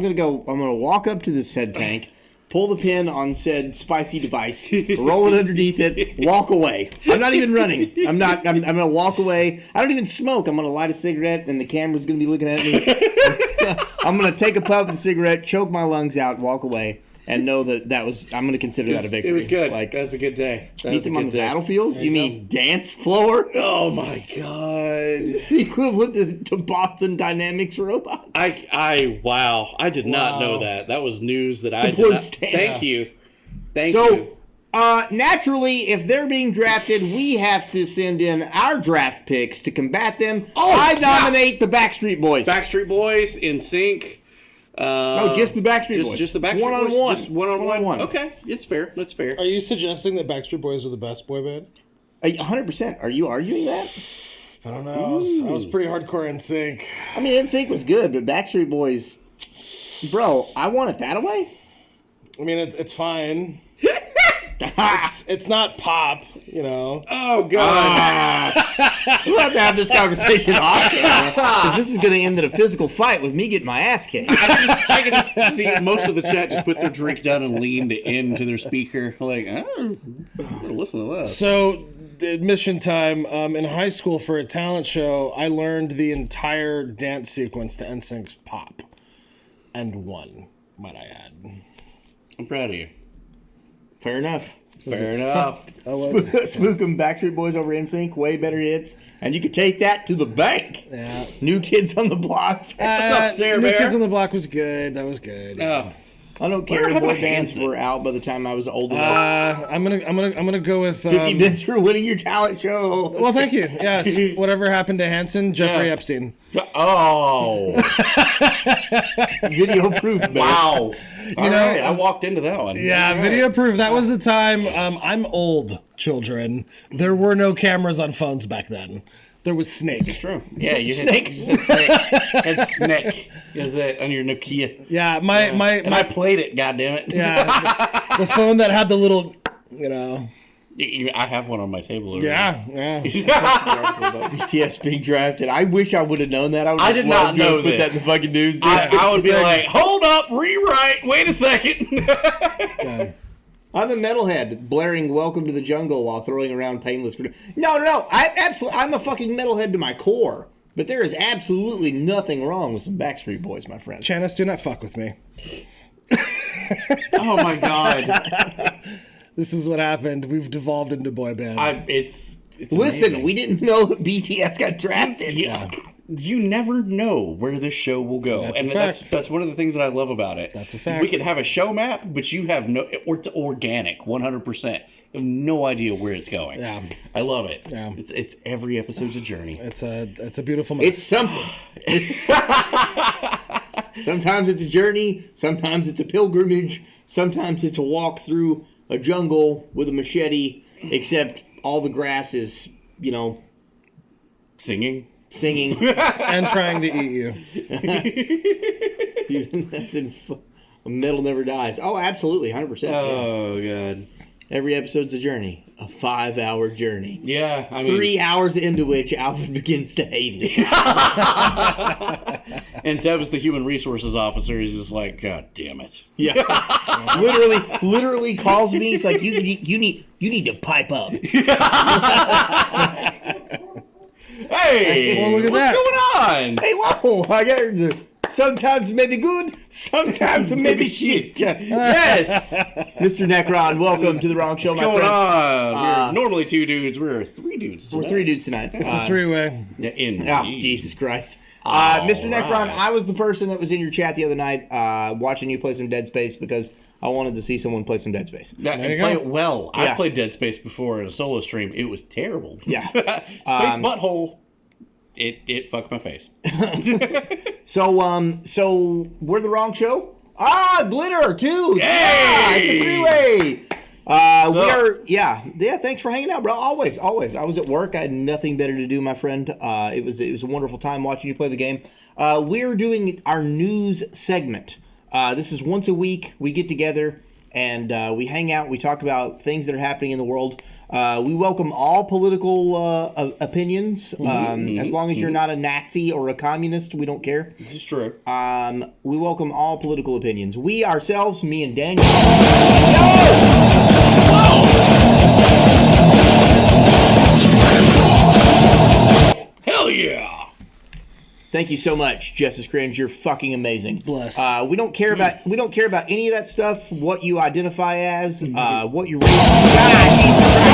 Speaker 3: gonna go. I'm gonna walk up to the said tank, pull the pin on said spicy device, roll it underneath it, walk away. I'm not even running. I'm gonna walk away. I don't even smoke. I'm gonna light a cigarette, and the camera's gonna be looking at me. I'm gonna take a puff of the cigarette, choke my lungs out, walk away, and know that was. I'm gonna consider that a victory.
Speaker 2: It was good.
Speaker 3: Like,
Speaker 2: That's a good day. That
Speaker 3: meet
Speaker 2: was a
Speaker 3: them on
Speaker 2: good
Speaker 3: the
Speaker 2: day.
Speaker 3: battlefield. You mean dance floor?
Speaker 2: Oh my god.
Speaker 3: It's the equivalent to Boston Dynamics robots.
Speaker 2: Wow. I did not know that. That was news that I did
Speaker 3: Complete
Speaker 2: not.
Speaker 3: stand.
Speaker 2: Thank you. Thank you.
Speaker 3: Naturally, if they're being drafted, we have to send in our draft picks to combat them. I nominate the Backstreet Boys.
Speaker 2: Backstreet Boys, NSYNC.
Speaker 3: No, just the Backstreet Boys.
Speaker 2: Just the Backstreet
Speaker 3: One-on-one.
Speaker 2: Boys. Just one-on-one. Okay, it's fair. That's fair.
Speaker 4: Are you suggesting that Backstreet Boys are the best boy band?
Speaker 3: 100%. Are you arguing that?
Speaker 4: I don't know. I was pretty hardcore in sync.
Speaker 3: I mean, NSYNC was good, but Backstreet Boys... Bro, I want it that way?
Speaker 4: I mean, it's fine. It's not pop, you know.
Speaker 2: Oh god.
Speaker 3: We'll have to have this conversation off camera, because this is going to end in a physical fight with me getting my ass kicked.
Speaker 2: I can just see most of the chat just put their drink down and leaned into their speaker. Like, listen to that.
Speaker 4: So, admission time. In high school for a talent show, I learned the entire dance sequence to NSYNC's Pop. And won, might I add.
Speaker 2: I'm proud of you.
Speaker 3: Fair enough.
Speaker 2: Fair enough.
Speaker 3: Spook 'em, Backstreet Boys over NSYNC, way better hits. And you could take that to the bank.
Speaker 4: Yeah.
Speaker 3: New Kids on the Block.
Speaker 2: What's up, Sarah
Speaker 4: New
Speaker 2: Bear?
Speaker 4: Kids on the Block was good. That was good.
Speaker 2: Oh.
Speaker 3: I don't care if boy bands were out by the time I was old enough.
Speaker 4: I'm gonna go with
Speaker 3: 50 bits for winning your talent show.
Speaker 4: Well, thank you. Yes. Whatever happened to Hanson? Jeffrey Epstein.
Speaker 2: Oh.
Speaker 3: Video proof, man.
Speaker 2: Wow. All right, I walked into that one.
Speaker 4: Yeah,
Speaker 2: All right.
Speaker 4: video proof. That was the time. I'm old, children. There were no cameras on phones back then. There was Snake.
Speaker 2: It's true. Yeah, you
Speaker 3: Snake.
Speaker 2: said Snake. It's Snake. Is that on your Nokia?
Speaker 4: Yeah,
Speaker 2: And I
Speaker 4: my
Speaker 2: played it, goddammit.
Speaker 4: yeah, the phone that had the little, you know.
Speaker 2: I have one on my table over
Speaker 4: Yeah.
Speaker 3: About BTS being drafted. I wish I would have known that.
Speaker 2: I did not know
Speaker 3: put that in
Speaker 2: this.
Speaker 3: the fucking news. Dude.
Speaker 2: I would be like, hold up, rewrite, wait a second.
Speaker 3: I'm a metalhead blaring "Welcome to the Jungle" while throwing around painless. No. I'm a fucking metalhead to my core. But there is absolutely nothing wrong with some Backstreet Boys, my friend.
Speaker 4: Janice, do not fuck with me.
Speaker 2: Oh my god.
Speaker 4: This is what happened. We've devolved into boy band.
Speaker 2: It's
Speaker 3: Listen,
Speaker 2: amazing.
Speaker 3: we didn't know that BTS got drafted.
Speaker 2: Yeah. You never know where this show will go.
Speaker 4: That's a
Speaker 2: and
Speaker 4: fact.
Speaker 2: that's one of the things that I love about it.
Speaker 4: That's a fact.
Speaker 2: We can have a show map, but you have no, or it's organic, 100%. You have no idea where it's going.
Speaker 4: Yeah.
Speaker 2: I love it.
Speaker 4: Yeah.
Speaker 2: It's every episode's a journey.
Speaker 4: It's a beautiful mess.
Speaker 3: It's something. Sometimes it's a journey. Sometimes it's a pilgrimage. Sometimes it's a walk through a jungle with a machete, except all the grass is,
Speaker 2: Singing.
Speaker 3: singing.
Speaker 4: and trying to eat you.
Speaker 3: That's in Metal Never Dies. Oh, absolutely, 100%. Yeah.
Speaker 2: Oh, God.
Speaker 3: Every episode's a journey, a 5-hour journey.
Speaker 2: Yeah. I mean,
Speaker 3: 3 hours into which Alvin begins to hate it.
Speaker 2: and Deb's the human resources officer. He's just like, God damn it.
Speaker 3: Yeah, literally calls me. He's like, you need to pipe up.
Speaker 2: Hey,
Speaker 4: Well, look at
Speaker 2: what's
Speaker 4: that.
Speaker 2: going on?
Speaker 3: Hey, whoa! I got the sometimes maybe good, sometimes maybe shit.
Speaker 2: Yes.
Speaker 3: Mr. Necron, welcome to the Wrong Show,
Speaker 2: What's
Speaker 3: my
Speaker 2: going
Speaker 3: friend.
Speaker 2: on? We're normally 2 dudes. We're 3 dudes.
Speaker 3: We're 3 dudes tonight.
Speaker 4: It's a three-way.
Speaker 2: In
Speaker 3: Jesus Christ.
Speaker 2: All
Speaker 3: Mr. Necron,
Speaker 2: right.
Speaker 3: I was the person that was in your chat the other night watching you play some Dead Space because I wanted to see someone play some Dead Space.
Speaker 2: Yeah,
Speaker 4: There you
Speaker 2: and play
Speaker 4: go.
Speaker 2: it well.
Speaker 3: Yeah.
Speaker 2: I played Dead Space before in a solo stream. It was terrible.
Speaker 3: Yeah.
Speaker 2: Space butthole. It fucked my face.
Speaker 3: So we're the Wrong Show? Glitter, too!
Speaker 2: Yay!
Speaker 3: Yeah, it's a 3-way! Thanks for hanging out, bro. Always. I was at work. I had nothing better to do, my friend. It was a wonderful time watching you play the game. We're doing our news segment. This is once a week. We get together and we hang out. We talk about things that are happening in the world. We welcome all political opinions. As long as you're not a Nazi or a communist, we don't care.
Speaker 2: This is true.
Speaker 3: We welcome all political opinions. We ourselves, me and Daniel.
Speaker 2: Hell yeah.
Speaker 3: Thank you so much, Justice Cringe. You're fucking amazing.
Speaker 4: Bless.
Speaker 3: We don't care about any of that stuff. What you identify as, what your race. God, Jesus Christ.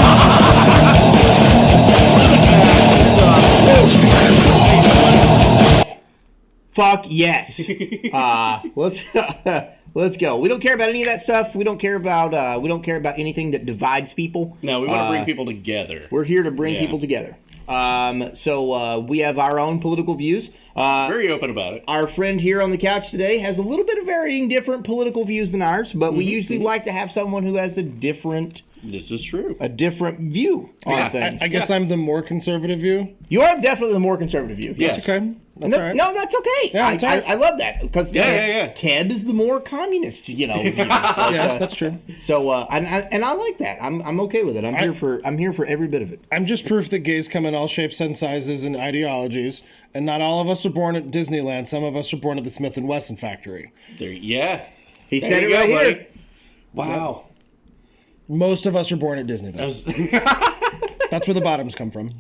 Speaker 3: Fuck yes. Let's go. We don't care about any of that stuff. We don't care about anything that divides people.
Speaker 2: No, we want to bring people together.
Speaker 3: We're here to bring
Speaker 2: Yeah.
Speaker 3: people together. So we have our own political views.
Speaker 2: Very open about it.
Speaker 3: Our friend here on the couch today has a little bit of varying different political views than ours, but we usually like to have someone who has a different
Speaker 2: This is true.
Speaker 3: view on things.
Speaker 4: I guess I'm the more conservative view.
Speaker 3: You are definitely the more conservative view.
Speaker 2: Yes.
Speaker 4: That's okay. That's
Speaker 3: No,
Speaker 4: all right.
Speaker 3: no, that's okay.
Speaker 4: Yeah, it's all right.
Speaker 3: I love that because
Speaker 2: Yeah.
Speaker 3: Ted is the more communist, view.
Speaker 4: Yes, that's true.
Speaker 3: So and I like that. I'm okay with it. I'm here for every bit of it.
Speaker 4: I'm just proof that gays come in all shapes and sizes and ideologies, and not all of us are born at Disneyland. Some of us are born at the Smith & Wesson factory.
Speaker 2: There, yeah.
Speaker 3: He
Speaker 2: There
Speaker 3: said
Speaker 2: you
Speaker 3: it
Speaker 2: go,
Speaker 3: right
Speaker 2: buddy.
Speaker 3: here.
Speaker 2: Wow.
Speaker 4: Most of us are born at Disneyland.
Speaker 2: That was,
Speaker 4: That's where the bottoms come from.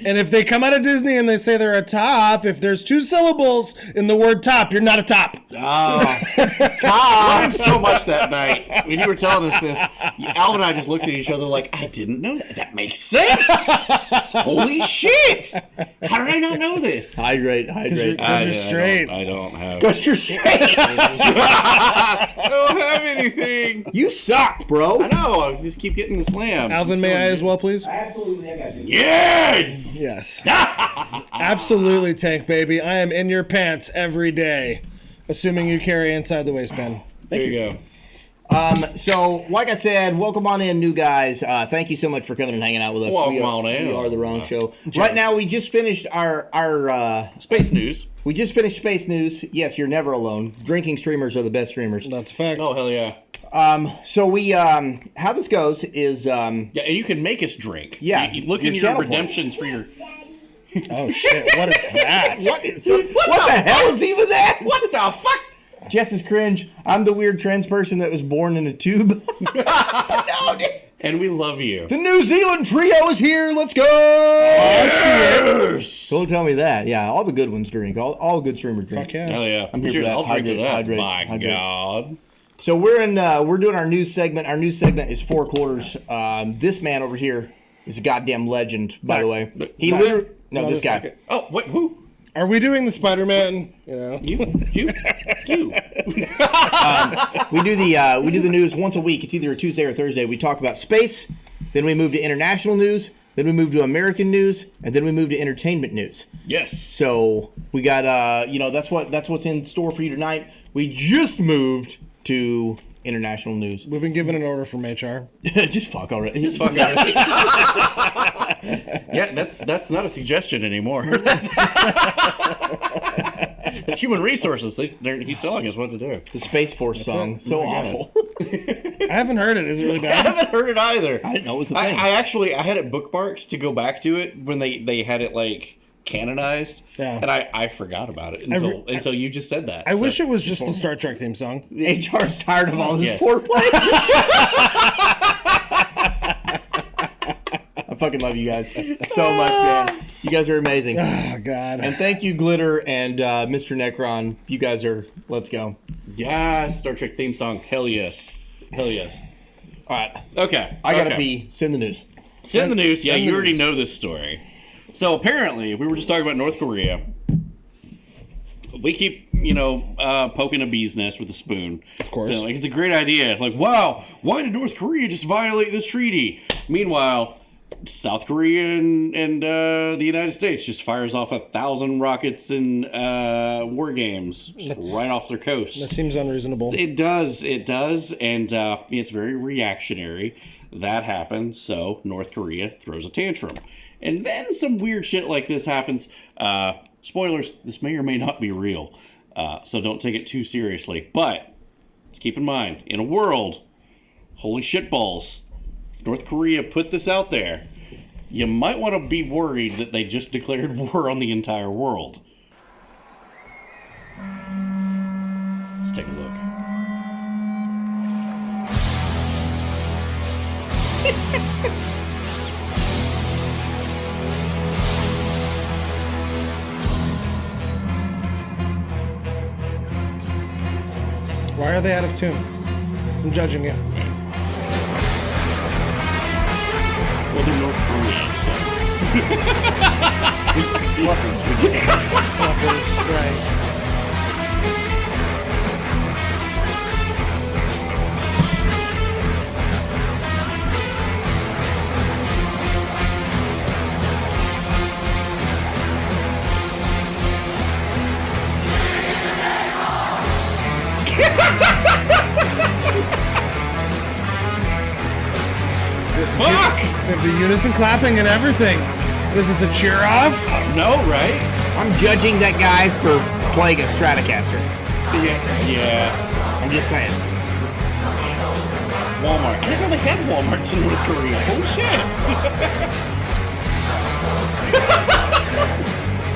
Speaker 4: And if they come out of Disney and they say they're a top, if there's 2 syllables in the word top, you're not a top.
Speaker 2: I learned so much that night when you were telling us this. Al and I just looked at each other like, I didn't know that. That makes sense. Holy shit! How did I not know this?
Speaker 3: Hydrate.
Speaker 4: Because you're straight.
Speaker 2: I don't have.
Speaker 3: Because you're straight.
Speaker 2: I don't have anything.
Speaker 3: You suck, bro.
Speaker 2: I know. I just keep getting the slams.
Speaker 4: Alvin, may I as well, please?
Speaker 3: Absolutely, I got you.
Speaker 2: Yes.
Speaker 4: Yes. Absolutely, Tank Baby. I am in your pants every day, assuming you carry inside the waistband.
Speaker 2: There you go.
Speaker 3: So, like I said, welcome on in, new guys. Thank you so much for coming and hanging out with us.
Speaker 2: Welcome on in.
Speaker 3: We are the Wrong Show. Right now, we just finished our
Speaker 2: Space news.
Speaker 3: we just finished Space News. Yes, you're never alone. Drinking streamers are the best streamers.
Speaker 4: That's a fact.
Speaker 2: Oh hell yeah.
Speaker 3: So we how this goes is
Speaker 2: Yeah, and you can make us drink.
Speaker 3: Yeah,
Speaker 2: You look
Speaker 3: your
Speaker 2: in your
Speaker 3: channel
Speaker 2: redemptions for your.
Speaker 4: Oh, shit. What is that?
Speaker 3: what the hell is even that?
Speaker 2: What the fuck?
Speaker 3: Justice Cringe, I'm the weird trans person that was born in a tube.
Speaker 2: No, And we love you.
Speaker 3: The New Zealand trio is here. Let's go.
Speaker 2: Yes!
Speaker 3: Don't tell me that. Yeah, all the good ones drink. All good streamers drink.
Speaker 4: Fuck yeah.
Speaker 2: Hell yeah.
Speaker 3: I'm here
Speaker 2: Cheers,
Speaker 3: for that.
Speaker 2: I'll drink to that.
Speaker 3: Hydrate,
Speaker 2: My
Speaker 3: hydrate.
Speaker 2: God.
Speaker 3: So we're doing our news segment. Our news segment is 4 quarters. This man over here is a goddamn legend, by the way. He literally this guy.
Speaker 2: Oh, wait, who?
Speaker 4: Are we doing the Spider-Man? You know,
Speaker 2: You.
Speaker 3: We do the news once a week. It's either a Tuesday or Thursday. We talk about space, then we move to international news, then we move to American news, and then we move to entertainment news.
Speaker 2: Yes.
Speaker 3: So we got that's what's in store for you tonight. We just moved to international news.
Speaker 4: we've been given an order from HR.
Speaker 3: Just fuck already. Just fuck.
Speaker 2: Yeah, that's not a suggestion anymore. It's human resources. He's telling us what to do.
Speaker 3: The Space Force song,
Speaker 4: it.
Speaker 3: so
Speaker 4: I got
Speaker 3: awful.
Speaker 4: I haven't heard it. Is it really
Speaker 2: I
Speaker 4: bad?
Speaker 2: haven't heard it either.
Speaker 3: I didn't know it was a thing.
Speaker 2: I actually had it bookmarked to go back to it when they had it like canonized.
Speaker 4: Yeah.
Speaker 2: And I forgot about it until you just said that.
Speaker 4: I wish it was just the Star Trek theme song.
Speaker 3: HR's tired of all this
Speaker 2: Yeah.
Speaker 3: foreplay. I fucking love you guys so much, man. You guys are amazing.
Speaker 4: Oh God.
Speaker 3: And thank you, Glitter and Mr. Necron. You guys are. Let's go.
Speaker 2: Yeah, Star Trek theme song. Hell yes. Hell yes.
Speaker 3: All right.
Speaker 2: Okay.
Speaker 3: I gotta
Speaker 2: okay.
Speaker 3: be. Send the news.
Speaker 2: Send the news. Yeah,
Speaker 3: send
Speaker 2: you
Speaker 3: the
Speaker 2: already
Speaker 3: news.
Speaker 2: know this story. So apparently, we were just talking about North Korea. We keep, poking a bee's nest with a spoon.
Speaker 4: Of course.
Speaker 2: So, it's a great idea. Like, wow, why did North Korea just violate this treaty? Meanwhile, South Korea and the United States just fires off 1,000 rockets in war games right off their coast.
Speaker 4: That seems unreasonable.
Speaker 2: It does, and it's very reactionary. That happens, so North Korea throws a tantrum. And then some weird shit like this happens. Spoilers, this may or may not be real, so don't take it too seriously. But let's keep in mind, in a world, holy shitballs, if North Korea put this out there, you might want to be worried that they just declared war on the entire world. Let's take a look.
Speaker 4: Why are they out of tune? I'm judging you.
Speaker 2: Well, they're North Korea, so.
Speaker 4: Fluffers, right.
Speaker 2: Fuck!
Speaker 4: They have the unison clapping and everything. What is this, a cheer off?
Speaker 2: No, right?
Speaker 3: I'm judging that guy for playing a Stratocaster.
Speaker 2: Yeah.
Speaker 3: I'm just saying.
Speaker 2: Walmart. I didn't know they had Walmarts in North Korea. Holy shit.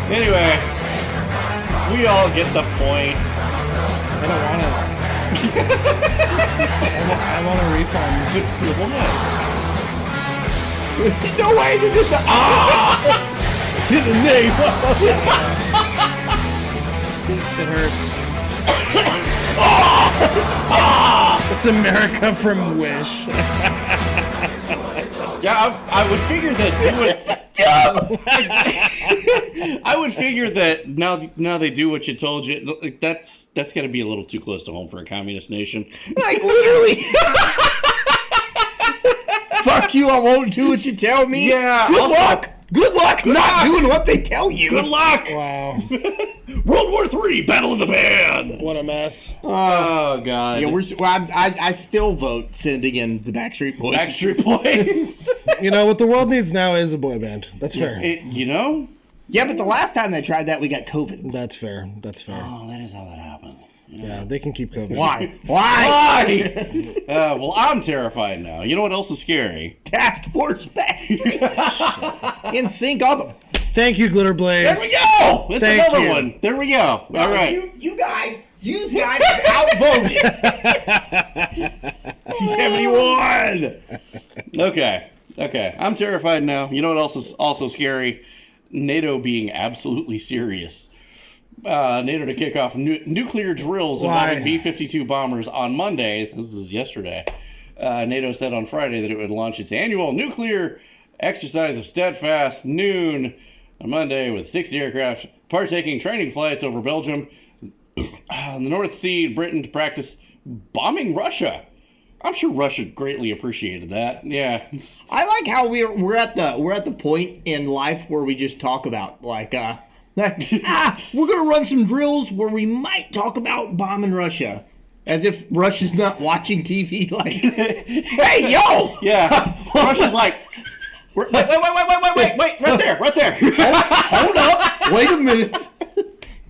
Speaker 2: Anyway, we all get the point.
Speaker 4: I don't want it. I want a refund.
Speaker 2: What?
Speaker 3: No way, they're just to the name.
Speaker 4: It hurts. It's America from Wish.
Speaker 2: Yeah, I would figure that I would figure that now they do what you told you. Like, that's got to be a little too close to home for a communist nation.
Speaker 3: Like, literally. Fuck you, I won't do what you tell me.
Speaker 2: Yeah,
Speaker 3: Good
Speaker 2: also-
Speaker 3: luck. Good luck not doing what they tell you.
Speaker 2: Good luck.
Speaker 4: Wow.
Speaker 2: World War III, Battle of the Bands.
Speaker 4: What a mess.
Speaker 2: Oh God.
Speaker 3: Yeah, I still vote sending in the Backstreet Boys.
Speaker 2: Backstreet Boys.
Speaker 4: You know, what the world needs now is a boy band. That's fair.
Speaker 3: Yeah, but the last time they tried that, we got COVID.
Speaker 4: That's fair. That's fair.
Speaker 2: Oh, that is how that happened.
Speaker 4: Yeah, they can keep COVID.
Speaker 3: Why?
Speaker 2: Well, I'm terrified now. You know what else is scary?
Speaker 3: Task Force Backstreet. In sync, all the.
Speaker 4: Thank you, Glitter Blaze.
Speaker 2: There we go. That's
Speaker 4: Thank
Speaker 2: another
Speaker 4: you.
Speaker 2: one. There we go. All right.
Speaker 3: You guys You guys outvoted. 271.
Speaker 2: Okay. I'm terrified now. You know what else is also scary? NATO being absolutely serious. NATO to kick off nuclear drills involving B-52 bombers on Monday. This is yesterday. NATO said on Friday that it would launch its annual nuclear exercise of Steadfast noon on Monday with 60 aircraft partaking training flights over Belgium in the North Sea, Britain to practice bombing Russia. I'm sure Russia greatly appreciated that. Yeah.
Speaker 3: I like how we're at the point in life where we just talk about we're gonna run some drills where we might talk about bombing Russia, as if Russia's not watching TV. Like, hey yo,
Speaker 2: yeah, Russia's like, wait, right there.
Speaker 3: Hold up, wait a minute.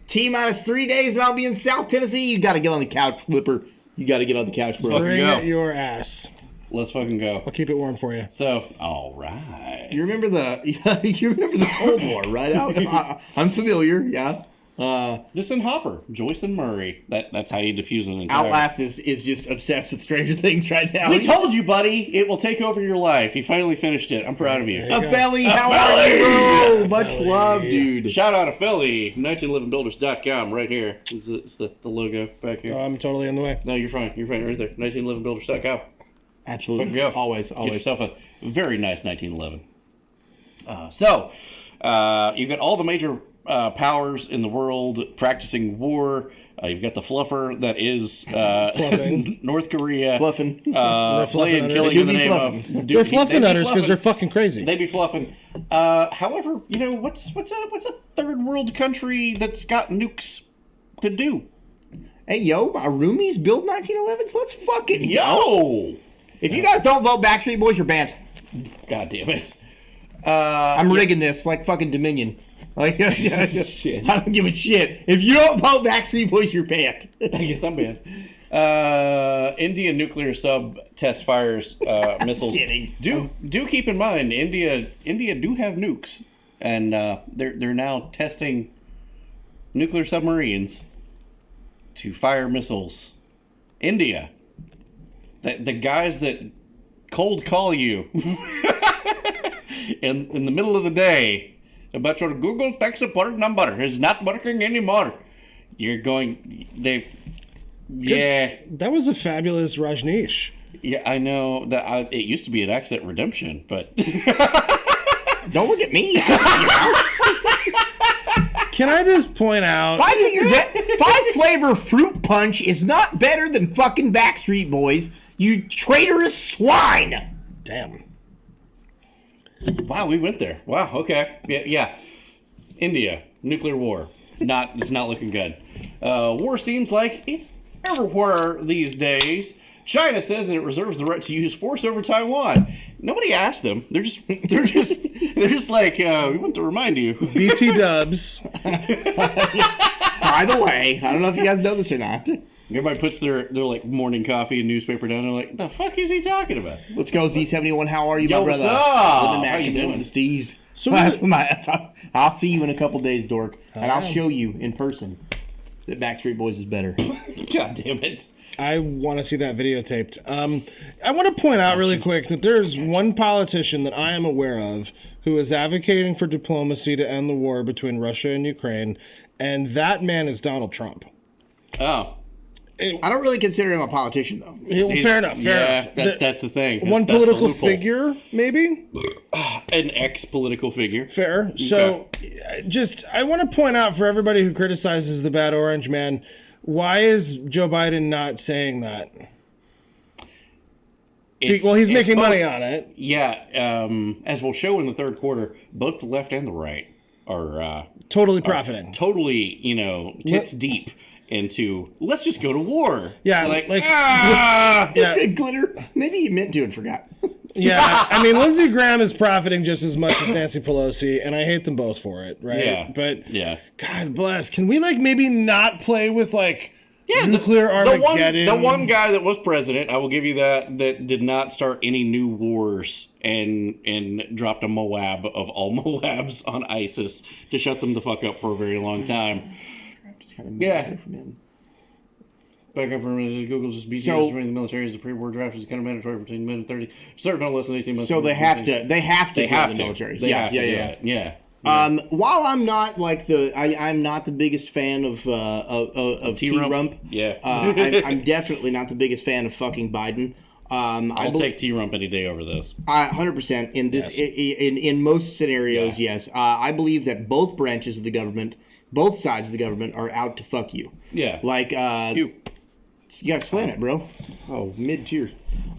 Speaker 3: T-minus 3 days and I'll be in South Tennessee. You got to get on the couch, Flipper. You got to get on the couch, bro.
Speaker 4: Bring it your ass.
Speaker 2: Let's fucking go.
Speaker 4: I'll keep it warm for you.
Speaker 2: So, all right.
Speaker 3: You remember the Cold War, right? I'm familiar. Yeah.
Speaker 2: Just in Hopper, Joyce and Murray. That's how you defuse an entire...
Speaker 3: Outlast is just obsessed with Stranger Things right now.
Speaker 2: We told you, buddy. It will take over your life. You finally finished it. I'm proud of you.
Speaker 3: Felly, how are you, bro? Much love, dude.
Speaker 2: Shout out to Felly, 1911builders.com right here. It's the logo back here.
Speaker 4: I'm totally in the way.
Speaker 2: No, you're fine. You're fine right there. 1911builders.com.
Speaker 3: Absolutely.
Speaker 2: Go.
Speaker 3: Always.
Speaker 2: Get yourself a very nice 1911. You've got all the major powers in the world practicing war. You've got the fluffer that is North Korea.
Speaker 3: Fluffing.
Speaker 2: Playing killing in the name of...
Speaker 4: They're fluffing udders because they're fucking crazy.
Speaker 2: They be fluffing. However, what's a third world country that's got nukes to do?
Speaker 3: Hey, yo, my roomies build 1911s. Let's fucking go.
Speaker 2: Yo!
Speaker 3: If you guys don't vote Backstreet Boys, you're banned.
Speaker 2: God damn it.
Speaker 3: I'm rigging this like fucking Dominion. Like,
Speaker 2: Shit.
Speaker 3: I don't give a shit. If you don't vote Backstreet Boys, you're banned.
Speaker 2: I guess I'm banned. Indian nuclear sub test fires missiles.
Speaker 3: Kidding.
Speaker 2: Do keep in mind, India do have nukes, and they're now testing nuclear submarines to fire missiles. India. The guys that cold call you in the middle of the day about your Google tech support number is not working anymore. You're going... Yeah.
Speaker 4: That was a fabulous Rajneesh.
Speaker 2: Yeah, I know that it used to be an Exit Redemption, but...
Speaker 3: Don't look at me.
Speaker 4: Can I just point out...
Speaker 3: Five flavor fruit punch is not better than fucking Backstreet Boys, you traitorous swine.
Speaker 4: Damn.
Speaker 2: Wow, we went there. Wow, okay. Yeah. India, nuclear war. It's not looking good. War seems like it's everywhere these days. China says that it reserves the right to use force over Taiwan. Nobody asked them. They're just like, we want to remind you.
Speaker 4: BT dubs.
Speaker 3: By the way, I don't know if you guys know this or not.
Speaker 2: Everybody puts their like morning coffee and newspaper down. They're like, the fuck is he talking about?
Speaker 3: Let's go, Z71. How are you,
Speaker 2: Yo,
Speaker 3: my brother?
Speaker 2: what's up?
Speaker 3: How
Speaker 2: you doing?
Speaker 3: The Steves.
Speaker 4: So
Speaker 3: I'll see you in a couple days, dork, and I'll show you in person that Backstreet Boys is better.
Speaker 2: God damn it.
Speaker 4: I want to see that videotaped. I want to point out really quick that there's one politician that I am aware of who is advocating for diplomacy to end the war between Russia and Ukraine, and that man is Donald Trump.
Speaker 2: Oh.
Speaker 3: I don't really consider him a politician, though.
Speaker 4: Fair enough.
Speaker 2: That's the thing.
Speaker 4: One
Speaker 2: That's
Speaker 4: political
Speaker 2: the loophole.
Speaker 4: figure, maybe?
Speaker 2: An ex-political figure.
Speaker 4: Fair. So, I want to point out for everybody who criticizes the bad orange man, why is Joe Biden not saying that? He's making money on it.
Speaker 2: Yeah. As we'll show in the third quarter, both the left and the right are
Speaker 4: totally profiting.
Speaker 2: Totally, tits deep into let's just go to war.
Speaker 4: Yeah,
Speaker 3: Glitter. Maybe he meant to and forgot.
Speaker 4: Yeah, I mean, Lindsey Graham is profiting just as much as Nancy Pelosi, and I hate them both for it, right?
Speaker 2: Yeah.
Speaker 4: But
Speaker 2: yeah,
Speaker 4: God bless. Can we maybe not play with nuclear Armageddon?
Speaker 2: The one guy that was president, I will give you that did not start any new wars and dropped a Moab of all Moabs on ISIS to shut them the fuck up for a very long time. Yeah. Back up for a minute. Google just BTS joining the military as a pre-war draft is kind of mandatory between men and 30. Start no less than 18 months.
Speaker 3: So they have to join the military.
Speaker 2: Yeah.
Speaker 3: While I'm not like I'm not the biggest fan of T-Rump.
Speaker 2: Yeah.
Speaker 3: I'm definitely not the biggest fan of fucking Biden.
Speaker 2: I'll take T-Rump any day over this.
Speaker 3: 100% in this in most scenarios, yes. I believe that both branches of the government, both sides of the government, are out to fuck you.
Speaker 2: Yeah.
Speaker 3: Like you gotta slam it, bro. Oh, mid tier.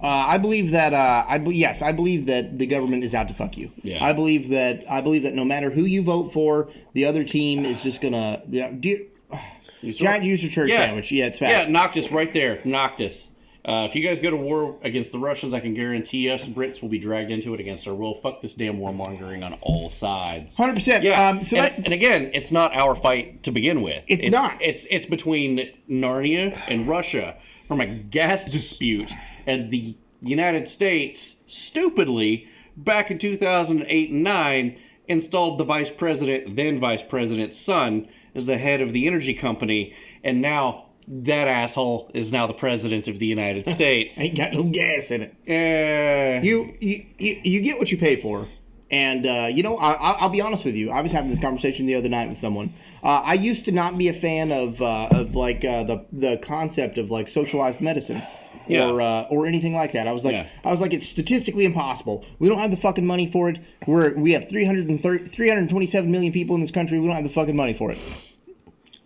Speaker 3: I believe that. I believe that the government is out to fuck you.
Speaker 2: Yeah.
Speaker 3: I believe that no matter who you vote for, the other team is just gonna. Giant user church sandwich. Yeah, it's fast.
Speaker 2: Yeah, Noctis right there. Noctis. If you guys go to war against the Russians, I can guarantee us Brits will be dragged into it against our will. Fuck this damn warmongering on all sides.
Speaker 3: 100%.
Speaker 2: Yeah.
Speaker 3: And
Speaker 2: again, it's not our fight to begin with.
Speaker 3: It's not.
Speaker 2: It's between Narnia and Russia from a gas dispute, and the United States stupidly back in 2008 and 9 installed the then vice president's son as the head of the energy company, and now that asshole is now the president of the United States.
Speaker 3: Ain't got no gas in it. You get what you pay for. And, I'll be honest with you. I was having this conversation the other night with someone. I used to not be a fan of the concept of, like, socialized medicine. Or anything like that. I was like, it's statistically impossible. We don't have the fucking money for it. We have 327 million people in this country. We don't have the fucking money for it.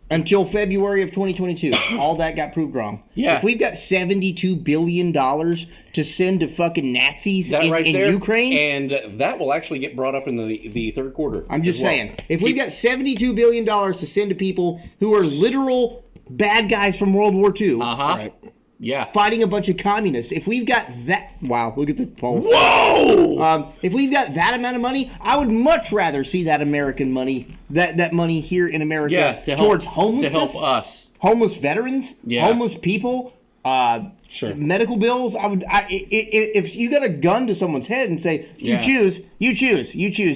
Speaker 3: Until February of 2022, all that got proved wrong.
Speaker 2: Yeah.
Speaker 3: If we've got $72 billion to send to fucking Nazis in Ukraine.
Speaker 2: And that will actually get brought up in the third quarter.
Speaker 3: I'm just saying. If we've got $72 billion to send to people who are literal bad guys from World War II.
Speaker 2: Right. Yeah.
Speaker 3: Fighting a bunch of communists. If we've got that... Wow, look at the polls.
Speaker 2: Whoa!
Speaker 3: If we've got that amount of money, I would much rather see that American money, that money here in America towards homelessness.
Speaker 2: To help us.
Speaker 3: Homeless veterans.
Speaker 2: Yeah.
Speaker 3: Homeless people. Medical bills. If you got a gun to someone's head and say, you choose,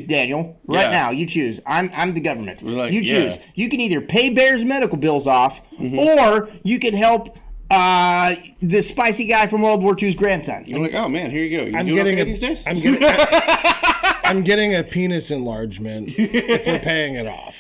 Speaker 3: Daniel. Right now, you choose. I'm the government. You choose. You can either pay Bear's medical bills off, or you can help... the spicy guy from World War II's grandson.
Speaker 2: I'm like, oh man, here you go.
Speaker 4: I'm getting a penis enlargement if we're paying it off.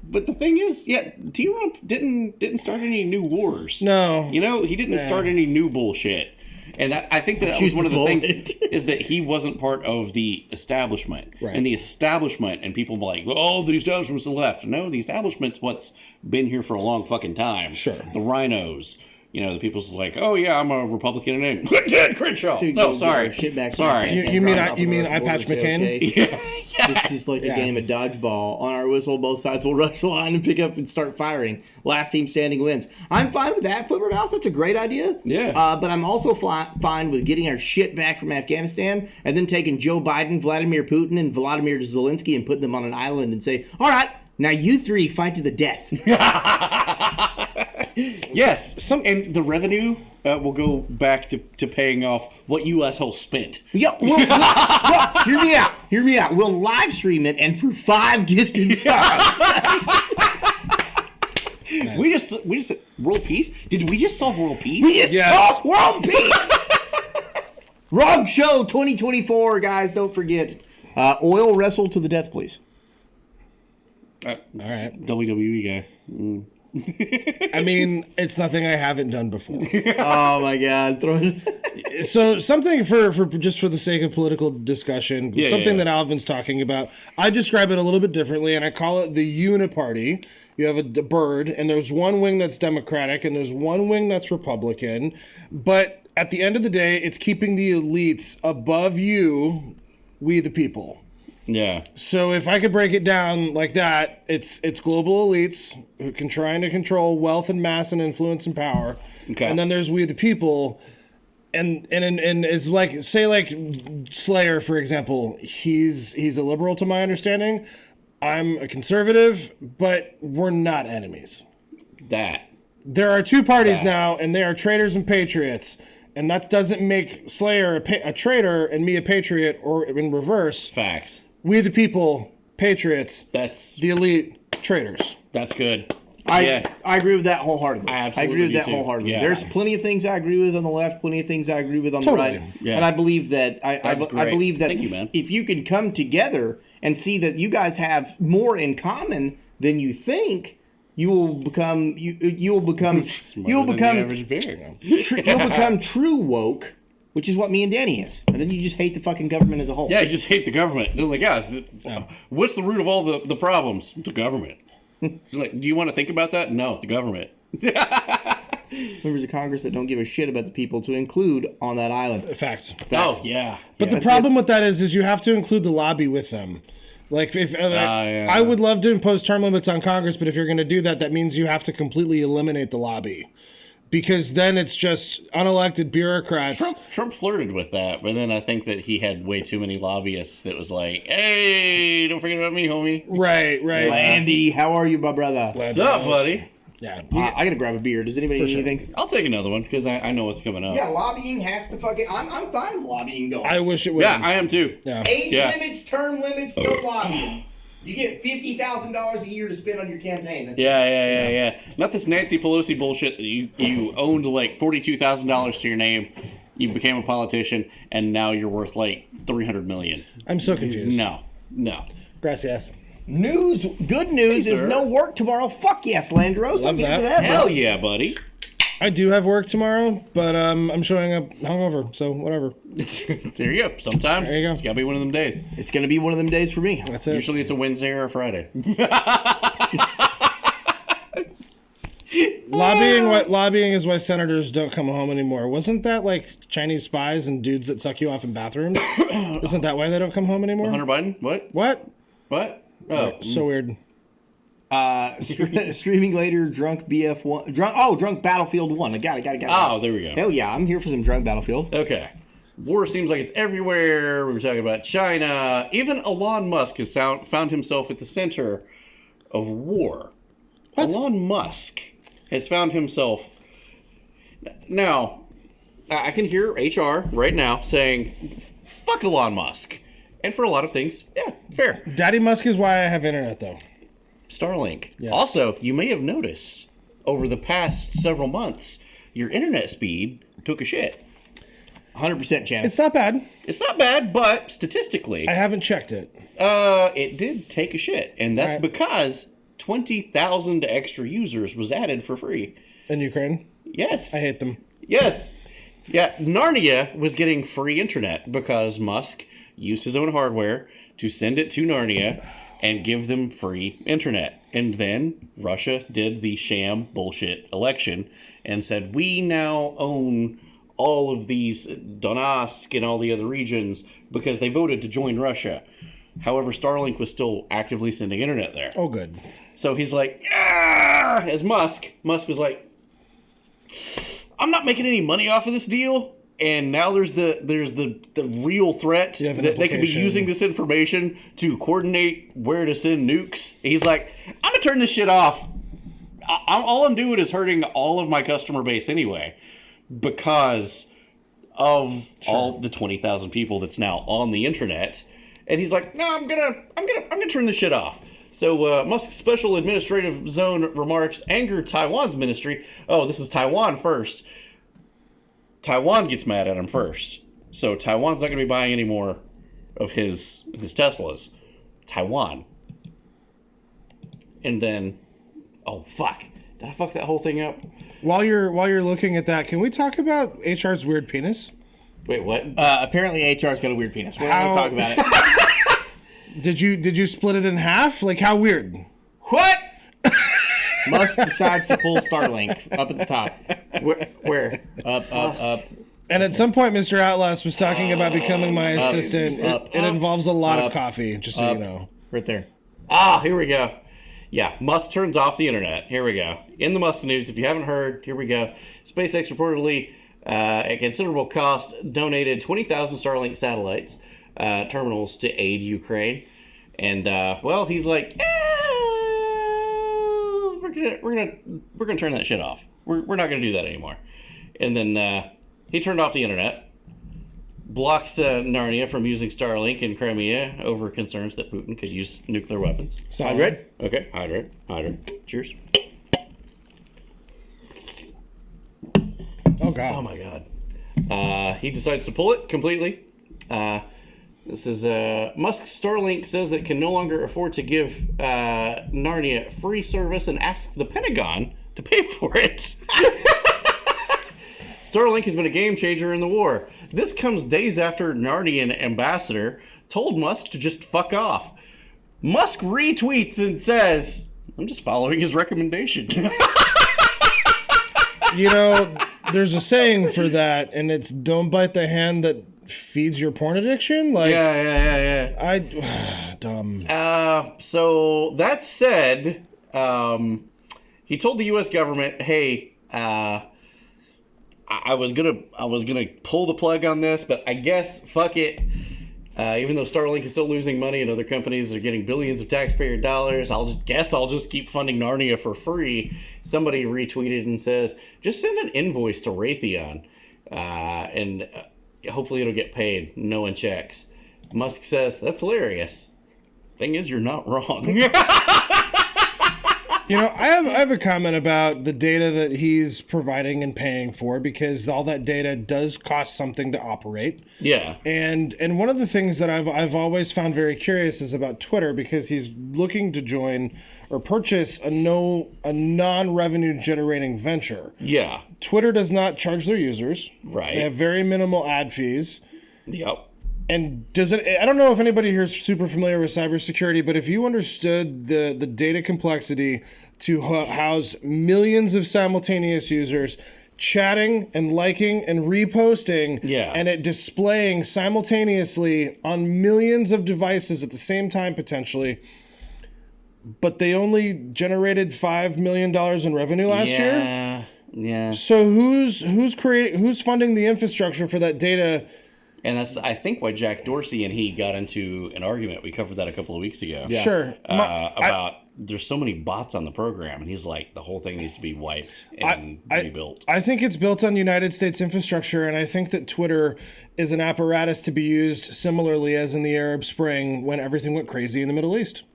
Speaker 2: But the thing is, T-Rump didn't start any new wars.
Speaker 4: No.
Speaker 2: He didn't start any new bullshit. And I think that was one of the things is that he wasn't part of the establishment.
Speaker 4: Right.
Speaker 2: And the establishment, and people were like, oh, the establishment's the left. No, the establishment's what's been here for a long fucking time.
Speaker 4: Sure.
Speaker 2: The rhinos. The people's like, oh yeah, I'm a Republican in name. Ted Crenshaw. No, sorry. Sorry.
Speaker 4: You mean Eye Patch McCain?
Speaker 3: Okay. This is like a game of dodgeball. On our whistle, both sides will rush the line and pick up and start firing. Last team standing wins. I'm fine with that, Flipper Mouse. That's a great idea.
Speaker 2: Yeah.
Speaker 3: But I'm also fine with getting our shit back from Afghanistan and then taking Joe Biden, Vladimir Putin, and Volodymyr Zelensky and putting them on an island and say, all right, now you three fight to the death.
Speaker 2: Yes. And the revenue will go back to paying off what you assholes spent.
Speaker 3: Yeah, hear me out. We'll live stream it, and for 5 gifted subs.
Speaker 2: Nice. We just world peace. Did we just solve world peace?
Speaker 3: We just solved world peace. Rogue Show 2024, guys. Don't forget. Oil wrestle to the death, please.
Speaker 2: All right, WWE guy.
Speaker 4: I mean, it's nothing I haven't done before.
Speaker 3: Oh my God!
Speaker 4: So something for just for the sake of political discussion, that Alvin's talking about. I describe it a little bit differently, and I call it the uniparty. You have a bird, and there's one wing that's Democratic, and there's one wing that's Republican. But at the end of the day, it's keeping the elites above you, we the people.
Speaker 2: Yeah.
Speaker 4: So if I could break it down like that, it's global elites who can trying to control wealth and mass and influence and power.
Speaker 2: Okay.
Speaker 4: And then there's we the people, and is like, say like Slayer, for example, he's a liberal to my understanding. I'm a conservative, but we're not enemies. There are two parties now, and they are traitors and patriots. And that doesn't make Slayer a traitor and me a patriot, or in reverse.
Speaker 2: Facts.
Speaker 4: We the people, patriots.
Speaker 2: That's
Speaker 4: the elite, traitors.
Speaker 2: That's good.
Speaker 3: I agree with that wholeheartedly.
Speaker 2: I
Speaker 3: I
Speaker 2: absolutely
Speaker 3: agree with
Speaker 2: do
Speaker 3: that
Speaker 2: too.
Speaker 3: wholeheartedly.
Speaker 2: Yeah.
Speaker 3: There's plenty of things I agree with on the left, plenty of things I agree with on
Speaker 4: Totally.
Speaker 3: the right,
Speaker 2: Yeah.
Speaker 3: and I believe that I
Speaker 2: great.
Speaker 3: believe that
Speaker 2: Thank you, man.
Speaker 3: if you can come together and see that you guys have more in common than you think, you will become you'll become
Speaker 2: Smarter than the average bear.
Speaker 3: you'll become true woke, which is what me and Danny is, and then you just hate the fucking government as a whole.
Speaker 2: Yeah, you just hate the government. They're like, guys, what's the root of all the problems? The government. It's like, do you want to think about that? No, the government.
Speaker 3: Members of Congress that don't give a shit about the people to include on that island.
Speaker 4: Facts.
Speaker 2: Oh, yeah.
Speaker 4: But the problem with that is you have to include the lobby with them. Like, if
Speaker 2: yeah.
Speaker 4: I would love to impose term limits on Congress, but if you're going to do that, that means you have to completely eliminate the lobby. Because then it's just unelected bureaucrats.
Speaker 2: Trump flirted with that, but then I think that he had way too many lobbyists that was like, hey, don't forget about me, homie.
Speaker 4: Right.
Speaker 3: Andy, how are you, my brother?
Speaker 2: What's up, buddy?
Speaker 4: Yeah.
Speaker 3: I gotta grab a beer. Does anybody need anything?
Speaker 2: I'll take another one because I know what's coming up.
Speaker 3: Yeah, lobbying has to fucking. I'm fine with lobbying going.
Speaker 4: I wish it was.
Speaker 2: Yeah, I am too.
Speaker 4: Yeah.
Speaker 3: Age
Speaker 2: Yeah.
Speaker 3: limits, term limits, no lobbying. You get $50,000 a year to spend on your campaign. That's
Speaker 2: Yeah. Not this Nancy Pelosi bullshit that you owned like $42,000 to your name. You became a politician, and now you're worth like $300 million.
Speaker 4: I'm so confused.
Speaker 2: No.
Speaker 4: Gracias.
Speaker 3: News. Good news is
Speaker 2: sir.
Speaker 3: no work tomorrow. Fuck yes, Landros. I'm
Speaker 4: Love
Speaker 3: here
Speaker 4: that.
Speaker 3: for that.
Speaker 2: Hell
Speaker 3: bro.
Speaker 2: yeah, buddy.
Speaker 4: I do have work tomorrow, but I'm showing up hungover, so whatever.
Speaker 2: There you go. Sometimes
Speaker 4: There you go.
Speaker 2: it's gotta be one of them days.
Speaker 3: It's gonna be one of them days for me.
Speaker 4: That's it.
Speaker 2: Usually it's a Wednesday or a Friday.
Speaker 4: Lobbying is why senators don't come home anymore. Wasn't that like Chinese spies and dudes that suck you off in bathrooms? Isn't that why they don't come home anymore?
Speaker 2: Hunter Biden? What?
Speaker 4: What?
Speaker 2: Oh,
Speaker 4: So weird.
Speaker 3: Streaming later, drunk BF1. Drunk Battlefield 1. I got it.
Speaker 2: Oh, there we go.
Speaker 3: Hell yeah, I'm here for some drunk Battlefield.
Speaker 2: Okay. War seems like it's everywhere. We were talking about China. Even Elon Musk has found himself at the center of war. Elon Musk has found himself. Now, I can hear HR right now saying, fuck Elon Musk. And for a lot of things, yeah, fair.
Speaker 4: Daddy Musk is why I have internet, though.
Speaker 2: Starlink.
Speaker 4: Yes.
Speaker 2: Also, you may have noticed over the past several months, your internet speed took a shit.
Speaker 3: 100% chance.
Speaker 4: It's not bad.
Speaker 2: It's not bad, but statistically,
Speaker 4: I haven't checked it.
Speaker 2: it did take a shit. And that's
Speaker 4: Right.
Speaker 2: because 20,000 extra users was added for free.
Speaker 4: In Ukraine,
Speaker 2: Yes.
Speaker 4: I hate them.
Speaker 2: Yes. Yeah, Narnia was getting free internet because Musk used his own hardware to send it to Narnia and give them free internet. And then Russia did the sham bullshit election and said, we now own all of these Donetsk and all the other regions because they voted to join Russia. However, Starlink was still actively sending internet there.
Speaker 4: Oh, good.
Speaker 2: So he's like, yeah, as Musk was like, I'm not making any money off of this deal. And now there's the real threat
Speaker 4: You have an
Speaker 2: that they could be
Speaker 4: implication.
Speaker 2: using this information to coordinate where to send nukes. He's like, I'm gonna turn this shit off. All I'm doing is hurting all of my customer base anyway, because of all the 20,000 people that's now on the internet. And he's like, no, I'm gonna turn this shit off. So Musk's special administrative zone remarks anger Taiwan's ministry. Oh, this is Taiwan first. Taiwan gets mad at him first. So Taiwan's not going to be buying any more of his Teslas. Taiwan. And then, oh fuck. Did I fuck that whole thing up?
Speaker 4: While you're looking at that, can we talk about HR's weird penis?
Speaker 2: Wait, what?
Speaker 3: Apparently HR's got a weird penis. We're not
Speaker 4: How-
Speaker 3: going to talk about it.
Speaker 4: Did you split it in half? Like, how weird?
Speaker 2: What?
Speaker 3: Musk decides to pull Starlink up at the top.
Speaker 2: Where?
Speaker 3: Up.
Speaker 4: And at some point, Mr. Outlast was talking about becoming my assistant. It involves a lot of coffee, just so you know.
Speaker 3: Right there.
Speaker 2: Ah, here we go. Yeah, Musk turns off the internet. Here we go. In the Musk news, if you haven't heard, here we go. SpaceX reportedly, at considerable cost, donated 20,000 Starlink satellites terminals to aid Ukraine. And well, he's like, we're gonna turn that shit off. We're not gonna do that anymore. And then he turned off the internet. Blocks Narnia from using Starlink in Crimea over concerns that Putin could use nuclear weapons.
Speaker 3: Hydrate.
Speaker 2: Okay, hydrate. Cheers.
Speaker 4: Oh God.
Speaker 2: Oh my God. He decides to pull it completely. This is Musk Starlink says that it can no longer afford to give Narnia free service and asks the Pentagon to pay for it. Starlink has been a game changer in the war. This comes days after Narnian ambassador told Musk to just fuck off. Musk retweets and says, I'm just following his recommendation.
Speaker 4: You know, there's a saying for that, and it's don't bite the hand that feeds your porn addiction. Like,
Speaker 2: yeah.
Speaker 4: Dumb.
Speaker 2: So that said, he told the U.S. government, "Hey, I was gonna pull the plug on this, but I guess fuck it. Even though Starlink is still losing money and other companies are getting billions of taxpayer dollars, I'll just keep funding Narnia for free." Somebody retweeted and says, "Just send an invoice to Raytheon, and hopefully it'll get paid. No one checks." Musk says, "That's hilarious. Thing is, you're not wrong."
Speaker 4: You know, I have a comment about the data that he's providing and paying for, because all that data does cost something to operate.
Speaker 2: Yeah.
Speaker 4: And one of the things that I've always found very curious is about Twitter, because he's looking to join or purchase a non-revenue generating venture.
Speaker 2: Yeah.
Speaker 4: Twitter does not charge their users.
Speaker 2: Right.
Speaker 4: They have very minimal ad fees.
Speaker 2: Yep.
Speaker 4: And I don't know if anybody here is super familiar with cybersecurity, but if you understood the data complexity to house millions of simultaneous users chatting and liking and reposting, and it displaying simultaneously on millions of devices at the same time potentially, but they only generated $5 million in revenue last year?
Speaker 2: Yeah.
Speaker 4: So who's funding the infrastructure for that data?
Speaker 2: And that's, I think, why Jack Dorsey and he got into an argument. We covered that a couple of weeks ago.
Speaker 4: Yeah. Sure.
Speaker 2: About there's so many bots on the program, and he's like, the whole thing needs to be wiped and rebuilt.
Speaker 4: I think it's built on United States infrastructure, and I think that Twitter is an apparatus to be used similarly as in the Arab Spring when everything went crazy in the Middle East.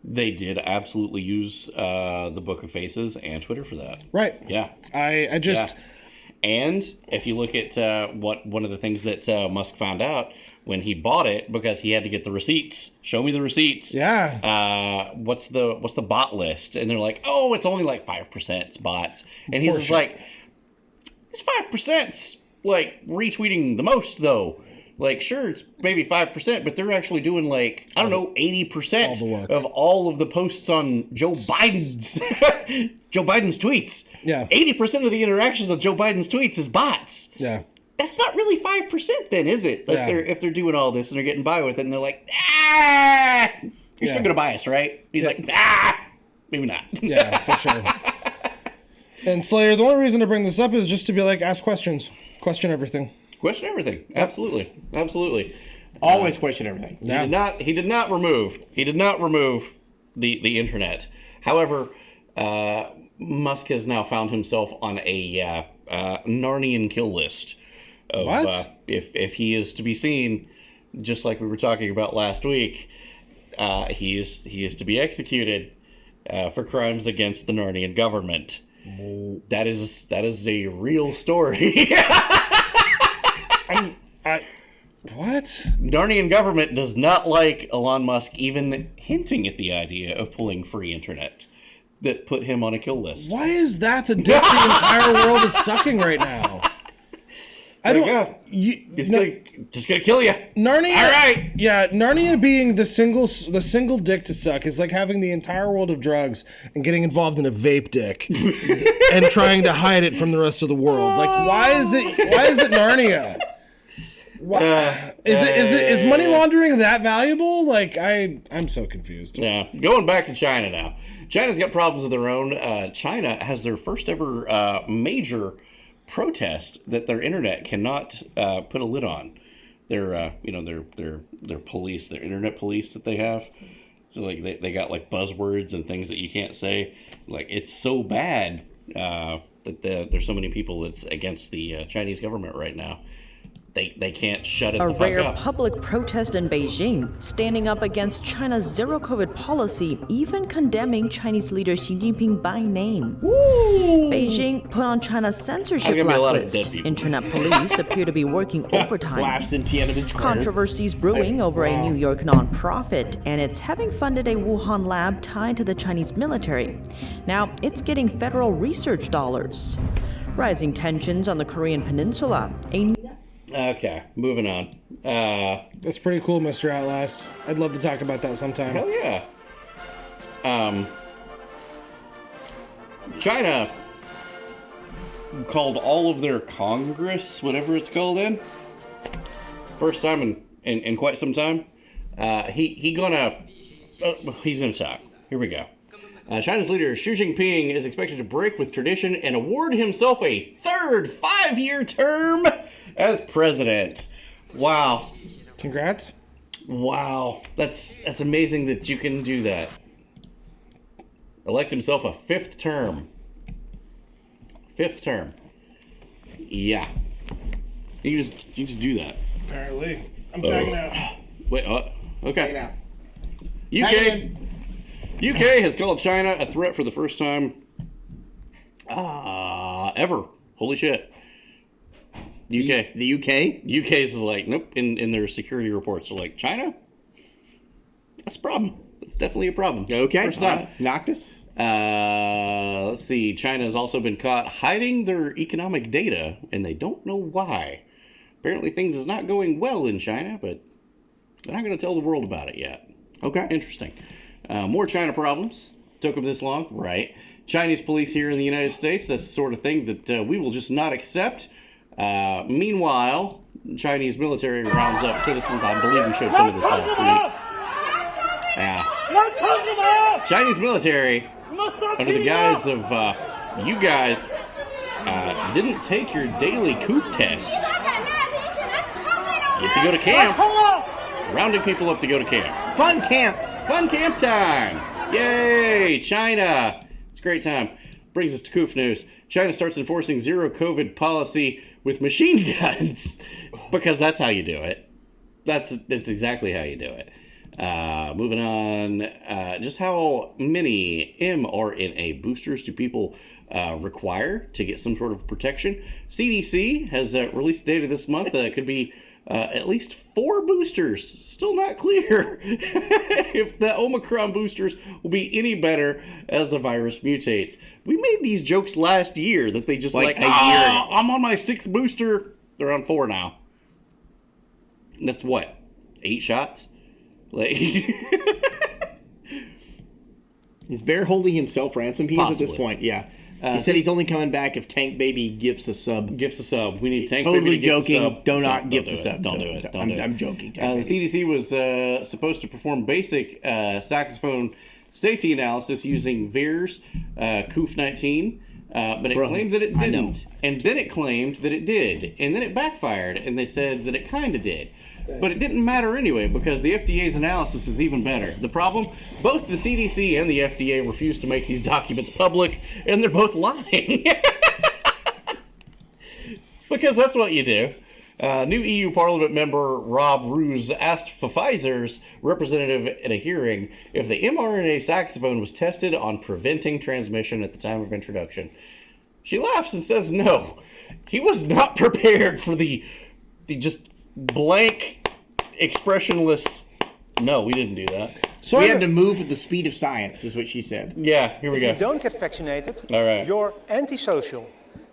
Speaker 2: They did absolutely use the Book of Faces and Twitter for that.
Speaker 4: Right.
Speaker 2: Yeah.
Speaker 4: I just...
Speaker 2: Yeah. And if you look at one of the things that Musk found out when he bought it, because he had to get the receipts. Show me the receipts.
Speaker 4: Yeah.
Speaker 2: What's the bot list? And they're like, oh, it's only like 5% bots. And he's just like, this 5%'s like retweeting the most though. Like, sure, it's maybe 5%, but they're actually doing like, I don't know, 80% of all of the posts on Joe Biden's tweets.
Speaker 4: Yeah.
Speaker 2: 80% of the interactions on Joe Biden's tweets is bots.
Speaker 4: Yeah.
Speaker 2: That's not really 5% then, is it? Like, if they're doing all this and they're getting by with it, and they're like, you're still gonna buy us, right? He's like, maybe not.
Speaker 4: Yeah, for sure. And Slayer, the only reason to bring this up is just to be like, ask questions. Question everything.
Speaker 2: Question everything. Absolutely.
Speaker 3: Always question everything.
Speaker 2: He did not remove the internet. However, Musk has now found himself on a Narnian kill list of if he is to be seen, just like we were talking about last week, he is to be executed for crimes against the Narnian government. That is a real story.
Speaker 4: What?
Speaker 2: Narnian government does not like Elon Musk even hinting at the idea of pulling free internet that put him on a kill list.
Speaker 4: Why is that the dick the entire world is sucking right now?
Speaker 2: Just gonna kill you.
Speaker 4: Narnia.
Speaker 2: All right.
Speaker 4: Yeah, Narnia being the single dick to suck is like having the entire world of drugs and getting involved in a vape dick and trying to hide it from the rest of the world. Like, why is it Narnia? Is money laundering that valuable? Like, I'm so confused.
Speaker 2: Yeah, going back to China now. China's got problems of their own. China has their first ever major protest that their internet cannot put a lid on. Their police, their internet police that they have. So like they got like buzzwords and things that you can't say. Like, it's so bad that there's so many people that's against the Chinese government right now. they can't shut it
Speaker 8: A
Speaker 2: the fuck
Speaker 8: rare
Speaker 2: up.
Speaker 8: public protest in Beijing, standing up against China's zero-COVID policy, even condemning Chinese leader Xi Jinping by name. Beijing put on China's censorship
Speaker 2: There's gonna be a lot of
Speaker 8: blacklist.
Speaker 2: dead people.
Speaker 8: Internet police appear to be working overtime.
Speaker 3: Laughs in Tiananmen Square.
Speaker 8: Controversies brewing over a New York nonprofit, and it's having funded a Wuhan lab tied to the Chinese military. Now, it's getting federal research dollars. Rising tensions on the Korean Peninsula.
Speaker 2: Okay, moving on.
Speaker 4: That's pretty cool, Mr. Outlast. I'd love to talk about that sometime.
Speaker 2: Hell yeah. China called all of their Congress, whatever it's called in, first time in quite some time. He's gonna talk. Here we go. China's leader Xi Jinping is expected to break with tradition and award himself a third 5-year term as president. Wow.
Speaker 4: Congrats.
Speaker 2: Wow. That's amazing that you can do that. Elect himself a 5th term. 5th term. Yeah. You just do that.
Speaker 4: Apparently. I'm tagging out.
Speaker 2: Wait, okay.
Speaker 3: Now.
Speaker 2: UK has called China a threat for the first time ever. Holy shit. UK.
Speaker 3: The UK?
Speaker 2: UK's is like, nope, in their security reports. They're like, China? That's a problem. That's definitely a problem.
Speaker 3: Okay.
Speaker 2: First time.
Speaker 3: Noctis?
Speaker 2: Let's see. China has also been caught hiding their economic data, and they don't know why. Apparently things is not going well in China, but they're not going to tell the world about it yet.
Speaker 3: Okay.
Speaker 2: Interesting. More China problems. Took them this long, right? Chinese police here in the United States, that's the sort of thing that we will just not accept. Meanwhile, Chinese military rounds up citizens. I believe we showed some of this last week. Yeah. Chinese military, under the guise of you guys didn't take your daily coof test. Get to go to camp. Rounding people up to go to camp.
Speaker 3: Fun camp!
Speaker 2: Fun camp time! Yay! China! It's a great time. Brings us to Coof News. China starts enforcing zero COVID policy with machine guns because that's how you do it. That's exactly how you do it. Moving on. Just how many mRNA boosters do people require to get some sort of protection? CDC has released data this month that could be at least 4 boosters. Still not clear if the Omicron boosters will be any better as the virus mutates. We made these jokes last year that they just like a year ago. I'm on my 6th booster. They're on 4 now. That's what? 8 shots? Like
Speaker 3: Is Bear holding himself ransom? He is at this
Speaker 2: Possibly.
Speaker 3: point, yeah. He said he's only coming back if Tank Baby gives a sub.
Speaker 2: Gifts a sub. We need Tank
Speaker 3: Totally
Speaker 2: Baby to gift a
Speaker 3: joking.
Speaker 2: sub.
Speaker 3: Do not
Speaker 2: Don't
Speaker 3: gift
Speaker 2: do
Speaker 3: a
Speaker 2: it.
Speaker 3: sub.
Speaker 2: Don't do it. Don't do it.
Speaker 3: I'm joking.
Speaker 2: The
Speaker 3: Tank Baby.
Speaker 2: CDC was supposed to perform basic saxophone safety analysis using VAERS COOF-19, but it claimed that it didn't. And then it claimed that it did. And then it backfired, and they said that it kind of did. But it didn't matter anyway because the FDA's analysis is even better. The problem? Both the CDC and the FDA refuse to make these documents public, and they're both lying. Because that's what you do. New EU Parliament member Rob Roos asked Pfizer's representative at a hearing if the mRNA saxophone was tested on preventing transmission at the time of introduction. She laughs and says no. He was not prepared for the just blank, expressionless, no, we didn't do that.
Speaker 3: So we had to move at the speed of science, is what she said.
Speaker 2: Yeah, here we
Speaker 9: If you
Speaker 2: go.
Speaker 9: don't get vaccinated,
Speaker 2: All right.
Speaker 9: you're antisocial.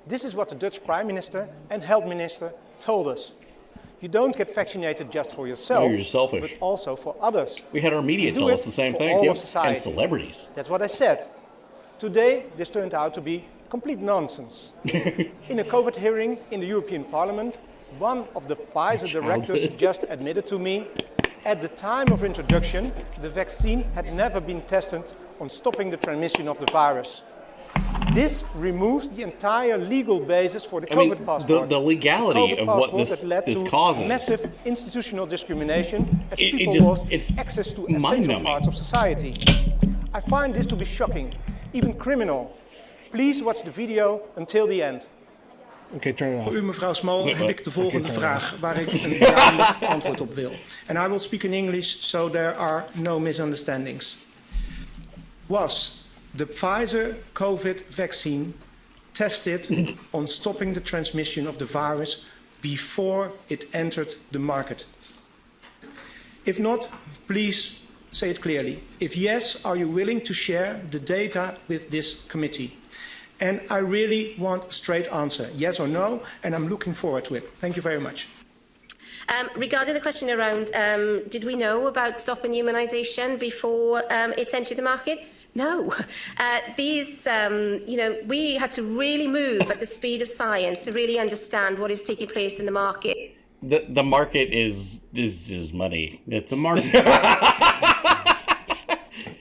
Speaker 9: This is what the Dutch Prime Minister and Health Minister told us. You don't get vaccinated just for yourself,
Speaker 2: No, you're just selfish.
Speaker 9: but also for others.
Speaker 2: We had our media
Speaker 9: You do
Speaker 2: tell
Speaker 9: it
Speaker 2: us the same
Speaker 9: for
Speaker 2: thing.
Speaker 9: all
Speaker 2: Yep.
Speaker 9: of society.
Speaker 2: And celebrities.
Speaker 9: That's what I said. Today, this turned out to be complete nonsense. In a COVID hearing in the European Parliament, one of the Pfizer directors just admitted to me, at the time of introduction, the vaccine had never been tested on stopping the transmission of the virus. This removes the entire legal basis for the COVID passport.
Speaker 2: the legality
Speaker 9: COVID
Speaker 2: of what
Speaker 9: passport
Speaker 2: this
Speaker 9: that led
Speaker 2: this
Speaker 9: to
Speaker 2: causes.
Speaker 9: massive institutional discrimination as
Speaker 2: It
Speaker 9: people
Speaker 2: just-
Speaker 9: lost
Speaker 2: it's
Speaker 9: access to essential
Speaker 2: mind-numbing.
Speaker 9: parts of society. I find this to be shocking, even criminal. Please watch the video until the end.
Speaker 4: Okay, turn it off.
Speaker 10: Voor u, mevrouw Small, heb ik de volgende vraag waar ik een duidelijk antwoord op wil. And I will speak in English so there are no misunderstandings. Was the Pfizer COVID vaccine tested on stopping the transmission of the virus before it entered the market? If not, please say it clearly. If yes, are you willing to share the data with this committee? And I really want a straight answer, yes or no, and I'm looking forward to it. Thank you very much.
Speaker 11: Regarding the question around, did we know about stopping humanisation before it's entered the market? No. We had to really move at the speed of science to really understand what is taking place in the market.
Speaker 2: The market is money. It's
Speaker 3: The market.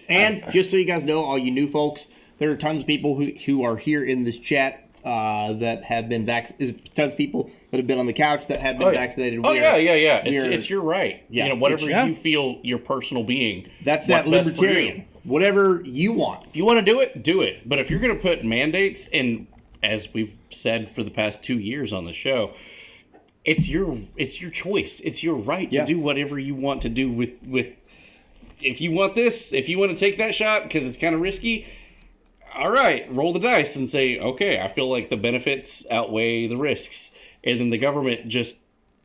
Speaker 3: And just so you guys know, all you new folks, there are tons of people who are here in this chat that have been vaccinated. Tons of people that have been on the couch that have been vaccinated.
Speaker 2: Yeah. It's your right.
Speaker 3: Yeah,
Speaker 2: whatever you feel your personal being.
Speaker 3: That's that libertarian. Whatever you want.
Speaker 2: If you want to do it. But if you're going to put mandates, and as we've said for the past 2 years on the show, it's your choice. It's your right to do whatever you want to do with. If you want this, if you want to take that shot because it's kind of risky. All right, roll the dice and say, okay, I feel like the benefits outweigh the risks. And then the government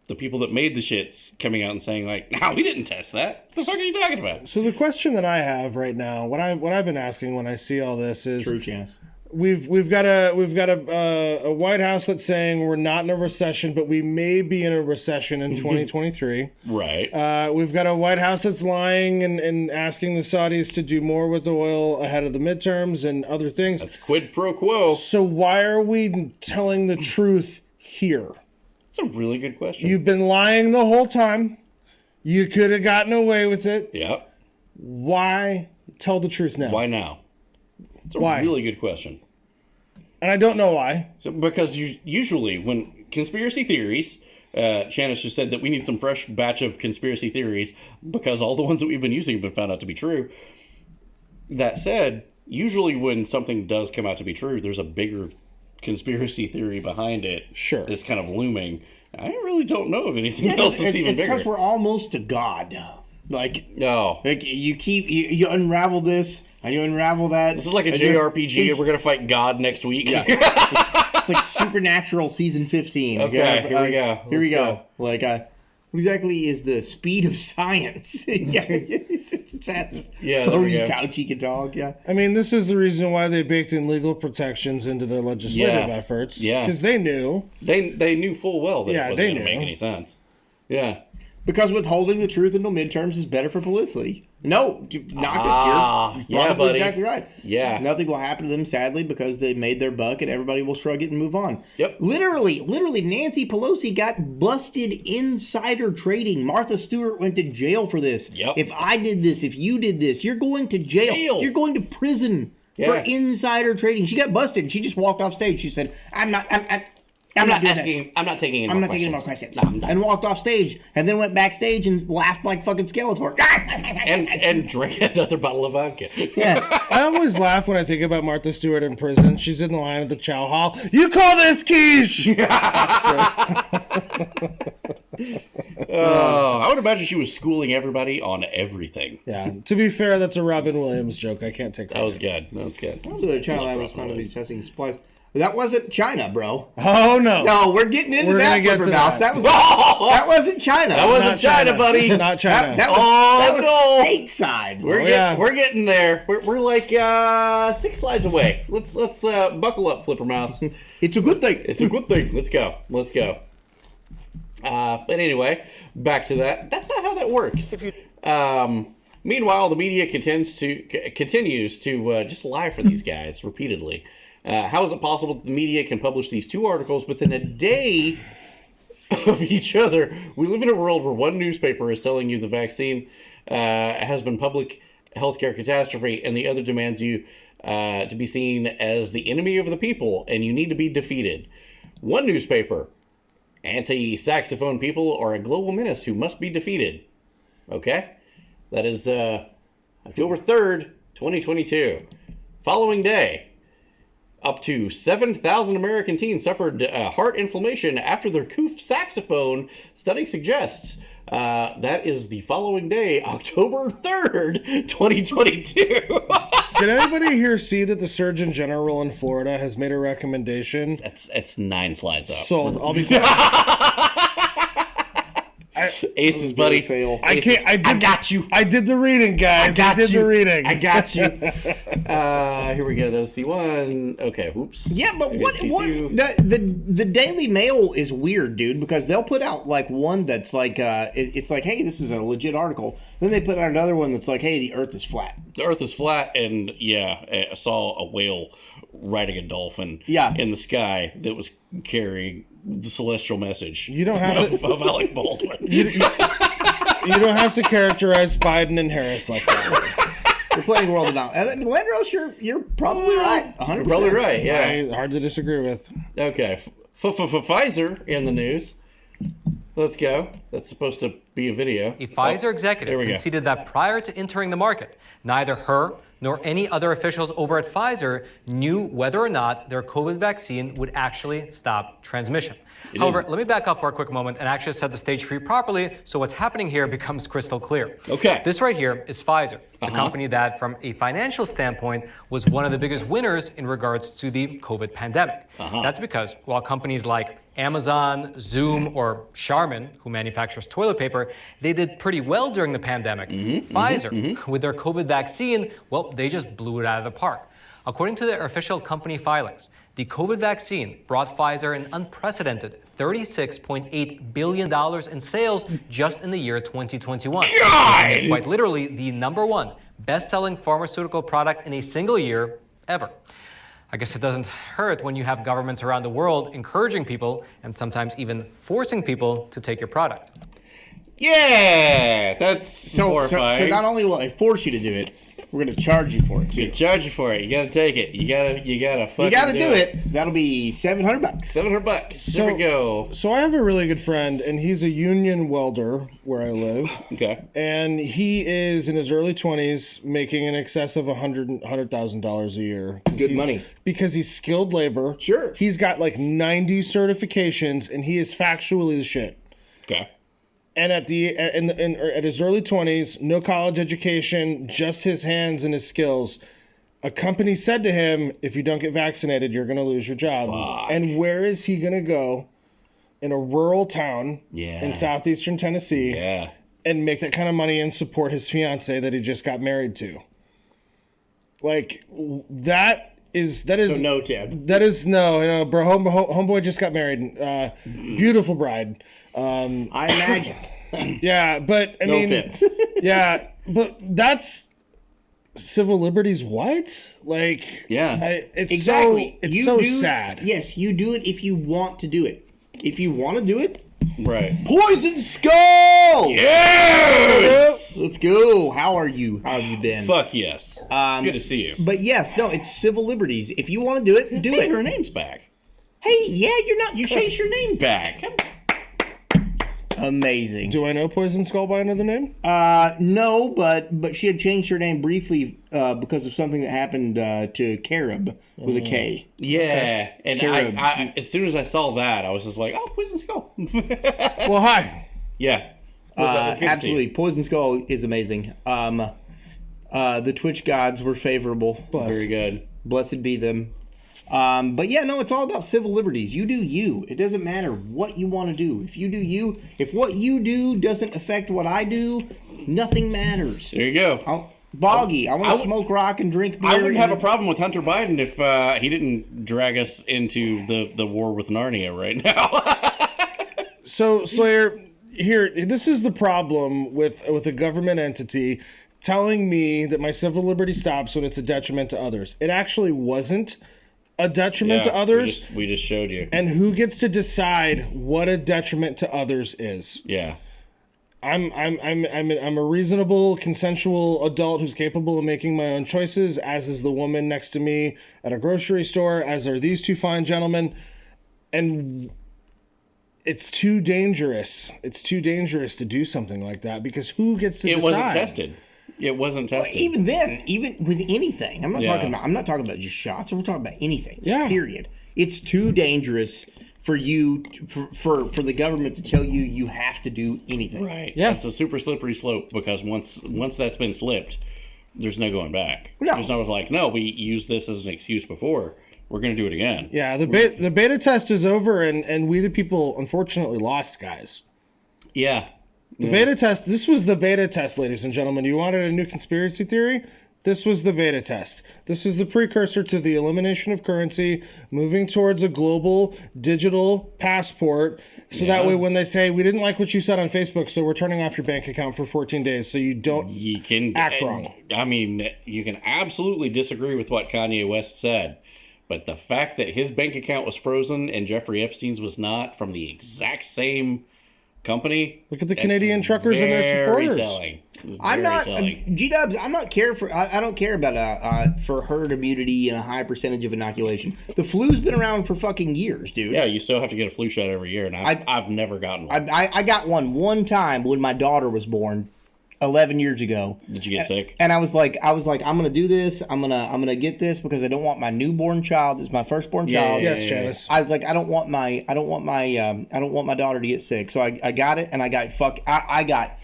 Speaker 2: the people that made the shits coming out and saying like, no, we didn't test that. What the fuck are you talking about?
Speaker 4: So the question that I have right now, what I've been asking when I see all this is,
Speaker 3: True chance.
Speaker 4: We've got a White House that's saying we're not in a recession, but we may be in a recession in 2023.
Speaker 2: Right.
Speaker 4: We've got a White House that's lying and asking the Saudis to do more with oil ahead of the midterms and other things.
Speaker 2: That's quid pro quo.
Speaker 4: So why are we telling the truth here?
Speaker 2: That's a really good question.
Speaker 4: You've been lying the whole time. You could have gotten away with it.
Speaker 2: Yeah.
Speaker 4: Why tell the truth now?
Speaker 2: Why now? It's a really good question.
Speaker 4: And I don't know why.
Speaker 2: So, because usually when conspiracy theories, Janice just said that we need some fresh batch of conspiracy theories because all the ones that we've been using have been found out to be true. That said, usually when something does come out to be true, there's a bigger conspiracy theory behind it.
Speaker 4: Sure.
Speaker 2: That's kind of looming. I really don't know of anything else that's even bigger.
Speaker 3: It's because we're almost to God. Like you unravel this and you unravel that.
Speaker 2: This is like a JRPG and we're gonna fight God next week.
Speaker 3: Yeah. It's like Supernatural season 15.
Speaker 2: Okay, here we go.
Speaker 3: Here we go. Like what exactly is the speed of science? Yeah, it's as fast as Fauci can talk. Yeah.
Speaker 4: I mean, this is the reason why they baked in legal protections into their legislative efforts.
Speaker 2: Yeah.
Speaker 4: Because they knew.
Speaker 2: They knew full well that it wasn't going to make any sense. Yeah.
Speaker 3: Because withholding the truth until midterms is better for publicity. No, not this year. Probably
Speaker 2: buddy.
Speaker 3: exactly right.
Speaker 2: Yeah.
Speaker 3: Nothing will happen to them, sadly, because they made their buck and everybody will shrug it and move on.
Speaker 2: Yep.
Speaker 3: Literally, Nancy Pelosi got busted insider trading. Martha Stewart went to jail for this.
Speaker 2: Yep.
Speaker 3: If I did this, if you did this, you're going to jail. You're going to prison for insider trading. She got busted and she just walked off stage. She said, I'm not taking any more questions.
Speaker 2: No,
Speaker 3: and walked off stage, and then went backstage and laughed like fucking Skeletor.
Speaker 2: and drank another bottle of vodka.
Speaker 3: Yeah.
Speaker 4: I always laugh when I think about Martha Stewart in prison. She's in the line at the chow hall. You call this quiche?
Speaker 2: I would imagine she was schooling everybody on everything.
Speaker 4: Yeah. To be fair, that's a Robin Williams joke. I can't take
Speaker 2: that. That was good.
Speaker 3: So the China lab was found to be testing supplies. That wasn't China, bro.
Speaker 4: Oh no!
Speaker 3: No, we're getting into that. That wasn't China.
Speaker 2: That wasn't China, buddy.
Speaker 4: Not China.
Speaker 3: That was stateside.
Speaker 2: We're getting there. We're like 6 slides away. Let's buckle up, Flipper Mouths.
Speaker 3: It's a good thing.
Speaker 2: It's a good thing. Let's go. But anyway, back to that. That's not how that works. Meanwhile, the media continues to just lie for these guys repeatedly. How is it possible that the media can publish these two articles within a day of each other? We live in a world where one newspaper is telling you the vaccine has been public healthcare catastrophe, and the other demands you to be seen as the enemy of the people, and you need to be defeated. One newspaper, anti-saxophone people are a global menace who must be defeated. Okay? That is October 3rd, 2022. Following day, Up to 7,000 American teens suffered heart inflammation after their Koof saxophone, study suggests. That is the following day, October 3rd, 2022.
Speaker 4: Did anybody here see that the Surgeon General in Florida has made a recommendation?
Speaker 2: It's 9 slides up.
Speaker 4: Sold. I'll be
Speaker 2: Aces, buddy.
Speaker 3: Fail.
Speaker 4: I can't. I
Speaker 2: got you.
Speaker 4: I did the reading, guys. I did the reading.
Speaker 2: I got you. Here we go. That was C1. Okay. Oops.
Speaker 3: Yeah, but what the Daily Mail is weird, dude, because they'll put out like one that's like it's like, hey, this is a legit article. Then they put out another one that's like, hey, the Earth is flat.
Speaker 2: The Earth is flat, and yeah, I saw a whale riding a dolphin. In the sky that was carrying the celestial message.
Speaker 4: You don't have
Speaker 2: of Alec Baldwin.
Speaker 4: You don't have to characterize Biden and Harris like that.
Speaker 3: You're playing the world about. Landros, you're probably right. 100%.
Speaker 2: Probably right. Yeah.
Speaker 4: Hard to disagree with.
Speaker 2: Okay. Pfizer in the news. Let's go. That's supposed to be a video.
Speaker 12: A Pfizer executive conceded that prior to entering the market, neither her nor any other officials over at Pfizer knew whether or not their COVID vaccine would actually stop transmission. However, let me back up for a quick moment and actually set the stage for you properly so what's happening here becomes crystal clear.
Speaker 2: Okay.
Speaker 12: This right here is Pfizer, the company that, from a financial standpoint, was one of the biggest winners in regards to the COVID pandemic. That's because while companies like Amazon, Zoom, or Charmin, who manufactures toilet paper, they did pretty well during the pandemic. Pfizer, with their COVID vaccine, well, they just blew it out of the park. According to their official company filings, the COVID vaccine brought Pfizer an unprecedented $36.8 billion in sales just in the year 2021. God! Quite literally, the #1 best-selling pharmaceutical product in a single year ever. I guess it doesn't hurt when you have governments around the world encouraging people and sometimes even forcing people to take your product.
Speaker 2: Yeah, that's horrifying.
Speaker 3: So not only will I force you to do it, we're going to charge you for it, too.
Speaker 2: Charge you for it. You got to take it. You gotta fucking
Speaker 3: do it. That'll be $700.
Speaker 2: $700. There we go.
Speaker 4: So I have a really good friend, and he's a union welder where I live.
Speaker 2: Okay.
Speaker 4: And he is in his early 20s making in excess of $100,000 a year.
Speaker 3: Good money.
Speaker 4: Because he's skilled labor.
Speaker 3: Sure.
Speaker 4: He's got like 90 certifications, and he is factually the shit.
Speaker 2: Okay.
Speaker 4: And at his early 20s, no college education, just his hands and his skills. A company said to him, if you don't get vaccinated, you're going to lose your job.
Speaker 2: Fuck.
Speaker 4: And where is he going to go in a rural town in southeastern Tennessee and make that kind of money and support his fiance that he just got married to? Like, that is
Speaker 3: so no, Ted.
Speaker 4: That is no, bro. Homeboy just got married. Beautiful bride.
Speaker 3: I imagine.
Speaker 4: Yeah, but I mean,
Speaker 3: offense.
Speaker 4: Yeah, but that's civil liberties. What? Like, it's
Speaker 3: exactly.
Speaker 4: It's so sad.
Speaker 3: Yes, you do it if you want to do it. If you want to do it,
Speaker 2: right?
Speaker 3: Poison Skull.
Speaker 2: Yes.
Speaker 3: Let's go. How are you? How have you been?
Speaker 2: Fuck yes. Good to see you.
Speaker 3: But yes, no, it's civil liberties. If you want to do it, do it.
Speaker 2: Her name's back.
Speaker 3: Hey, yeah, you changed your name
Speaker 2: back.
Speaker 3: Amazing.
Speaker 4: Do I know Poison Skull by another name?
Speaker 3: No, but she had changed her name briefly because of something that happened to Carib with a K.
Speaker 2: Yeah, and I as soon as I saw that, I was just like, oh, Poison Skull.
Speaker 4: Well, hi.
Speaker 2: Yeah.
Speaker 3: Absolutely. Poison Skull is amazing. The Twitch gods were favorable.
Speaker 2: Very good.
Speaker 3: Blessed be them. But yeah, no, it's all about civil liberties. You do you. It doesn't matter what you want to do. If you do you, if what you do doesn't affect what I do, nothing matters.
Speaker 2: There you go.
Speaker 3: Boggy. I want to smoke rock and drink beer.
Speaker 2: I wouldn't have a problem with Hunter Biden if he didn't drag us into the war with Narnia right now.
Speaker 4: So, Slayer, here, this is the problem with a government entity telling me that my civil liberty stops when it's a detriment to others. It actually wasn't a detriment to others.
Speaker 2: We just showed you.
Speaker 4: And who gets to decide what a detriment to others is?
Speaker 2: Yeah.
Speaker 4: I'm a reasonable, consensual adult who's capable of making my own choices, as is the woman next to me at a grocery store, as are these two fine gentlemen. And it's too dangerous. It's too dangerous to do something like that because who gets to decide?
Speaker 2: It wasn't tested. It wasn't tested.
Speaker 3: Even then, even with anything, I'm not
Speaker 2: Yeah.
Speaker 3: talking about just shots. We're talking about anything.
Speaker 4: Yeah.
Speaker 3: Period. It's too dangerous for you for the government to tell you you have to do anything.
Speaker 2: Right.
Speaker 4: Yeah.
Speaker 2: It's a super slippery slope because once that's been slipped, there's no going back.
Speaker 3: No.
Speaker 2: There's no like, no, we used this as an excuse before. We're going to do it again.
Speaker 4: Yeah, the beta test is over, and we the people unfortunately lost, guys.
Speaker 2: Yeah.
Speaker 4: The beta test. This was the beta test, ladies and gentlemen. You wanted a new conspiracy theory? This was the beta test. This is the precursor to the elimination of currency, moving towards a global digital passport. So that way, when they say, we didn't like what you said on Facebook, so we're turning off your bank account for 14 days so you don't act wrong.
Speaker 2: I mean, you can absolutely disagree with what Kanye West said, but the fact that his bank account was frozen and Jeffrey Epstein's was not from the exact same company.
Speaker 4: Look at the Canadian truckers and their supporters.
Speaker 3: G-Dubs, I don't care about for herd immunity and a high percentage of inoculation. The flu's been around for fucking years, dude.
Speaker 2: Yeah, you still have to get a flu shot every year, and I've never gotten one.
Speaker 3: I got one time when my daughter was born 11 years ago.
Speaker 2: Did you get sick?
Speaker 3: And I was like, I'm gonna do this. I'm gonna get this because I don't want my newborn child. This is my firstborn child.
Speaker 4: Yes, Janice.
Speaker 3: I was like, I don't want my daughter to get sick. So I got it, and I got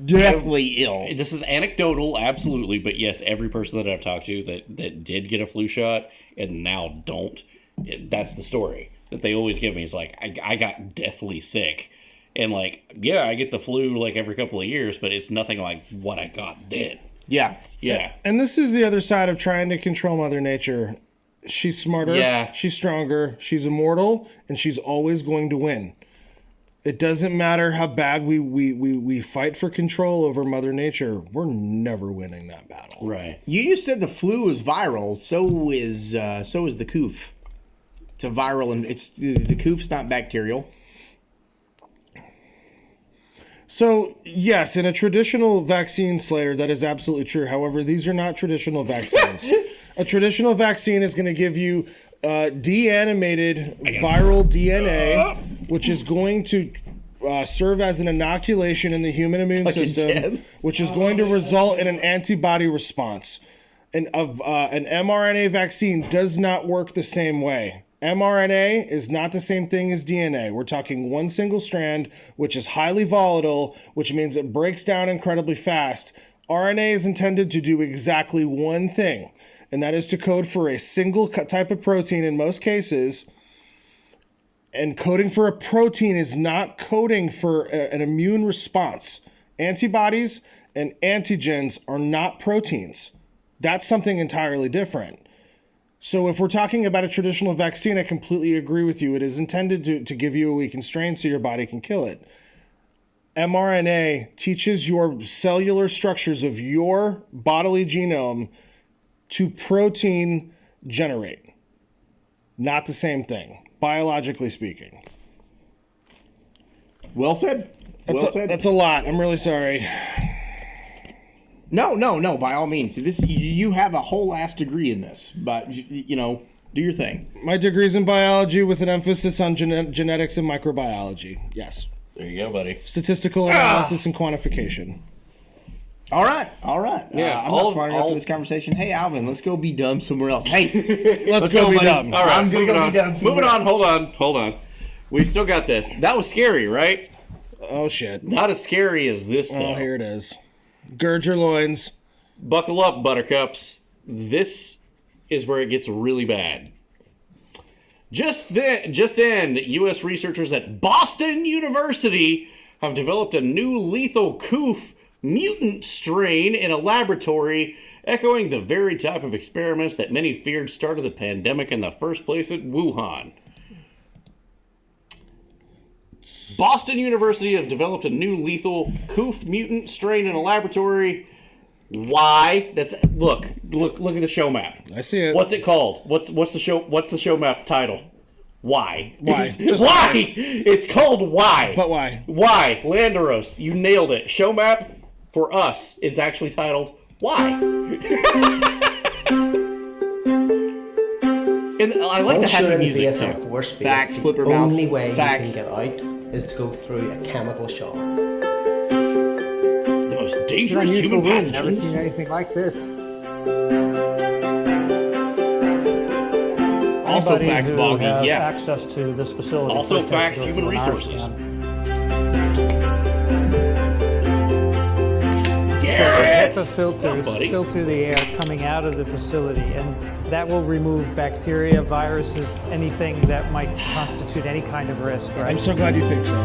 Speaker 3: deathly ill.
Speaker 2: This is anecdotal, absolutely, but yes, every person that I've talked to that did get a flu shot and now don't, that's the story that they always give me. Is like, I got deathly sick. And like, yeah, I get the flu like every couple of years, but it's nothing like what I got then.
Speaker 3: Yeah.
Speaker 2: Yeah.
Speaker 4: And this is the other side of trying to control Mother Nature. She's smarter,
Speaker 2: Yeah.
Speaker 4: she's stronger, she's immortal, and she's always going to win. It doesn't matter how bad we fight for control over Mother Nature. We're never winning that battle.
Speaker 2: Right.
Speaker 3: You just said the flu is viral. So is the coof. It's a viral, and the coof's not bacterial.
Speaker 4: So, yes, in a traditional vaccine slayer, that is absolutely true. However, these are not traditional vaccines. A traditional vaccine is going to give you deanimated viral DNA, which is going to serve as an inoculation in the human immune system, which is going to result in an antibody response. An mRNA vaccine does not work the same way. mRNA is not the same thing as DNA. We're talking one single strand, which is highly volatile, which means it breaks down incredibly fast. RNA is intended to do exactly one thing, and that is to code for a single type of protein in most cases. And coding for a protein is not coding for an immune response. Antibodies and antigens are not proteins. That's something entirely different. So if we're talking about a traditional vaccine, I completely agree with you. It is intended to give you a weakened strain so your body can kill it. mRNA teaches your cellular structures of your bodily genome to protein generate. Not the same thing, biologically speaking.
Speaker 3: Well said.
Speaker 4: That's a lot. I'm really sorry.
Speaker 3: No. By all means, you have a whole ass degree in this, but do your thing.
Speaker 4: My degree's in biology with an emphasis on genetics and microbiology. Yes.
Speaker 2: There you go, buddy.
Speaker 4: Statistical analysis and quantification.
Speaker 3: All right.
Speaker 2: Yeah,
Speaker 3: I'm not smart enough for this conversation. Hey, Alvin, let's go be dumb somewhere else. Hey,
Speaker 4: let's go be
Speaker 3: buddy.
Speaker 4: dumb.
Speaker 2: All right,
Speaker 3: I'm gonna go be dumb.
Speaker 2: Moving on. Hold on. We still got this. That was scary, right?
Speaker 4: Oh shit.
Speaker 2: Not as scary as this, though.
Speaker 4: Oh, here it is. Gird your loins.
Speaker 2: Buckle up, buttercups. This is where it gets really bad. Just in, U.S. researchers at Boston University have developed a new lethal coof mutant strain in a laboratory, echoing the very type of experiments that many feared started the pandemic in the first place at Wuhan. Boston University have developed a new lethal coof mutant strain in a laboratory. Why? Look at the show map.
Speaker 4: I see it.
Speaker 2: What's it called? What's the show map title? Why?
Speaker 4: Why?
Speaker 2: Just why? It's called Why.
Speaker 4: But why?
Speaker 2: Why? Landeros, you nailed it. Show map for us. It's actually titled Why. And I like the happy music too.
Speaker 3: Facts, flipper mouse.
Speaker 13: The only way
Speaker 3: Facts.
Speaker 13: you can get out is to go through a chemical shock.
Speaker 2: The most
Speaker 13: It's an
Speaker 2: dangerous
Speaker 13: unusual
Speaker 2: human
Speaker 13: room. Never
Speaker 2: pathogens.
Speaker 13: seen anything like this.
Speaker 3: Also
Speaker 13: Anybody
Speaker 3: facts,
Speaker 13: who
Speaker 3: Boggy,
Speaker 13: has
Speaker 3: yes.
Speaker 13: access to this facility
Speaker 2: Also
Speaker 13: first has to
Speaker 2: facts,
Speaker 13: go
Speaker 2: human
Speaker 13: through an eye
Speaker 2: resources.
Speaker 13: scan.
Speaker 2: Yes!
Speaker 13: HEPA filters
Speaker 2: Buddy.
Speaker 13: filter the air coming out of the facility, and that will remove bacteria, viruses, anything that might constitute any kind of risk, right?
Speaker 4: I'm so glad you think so.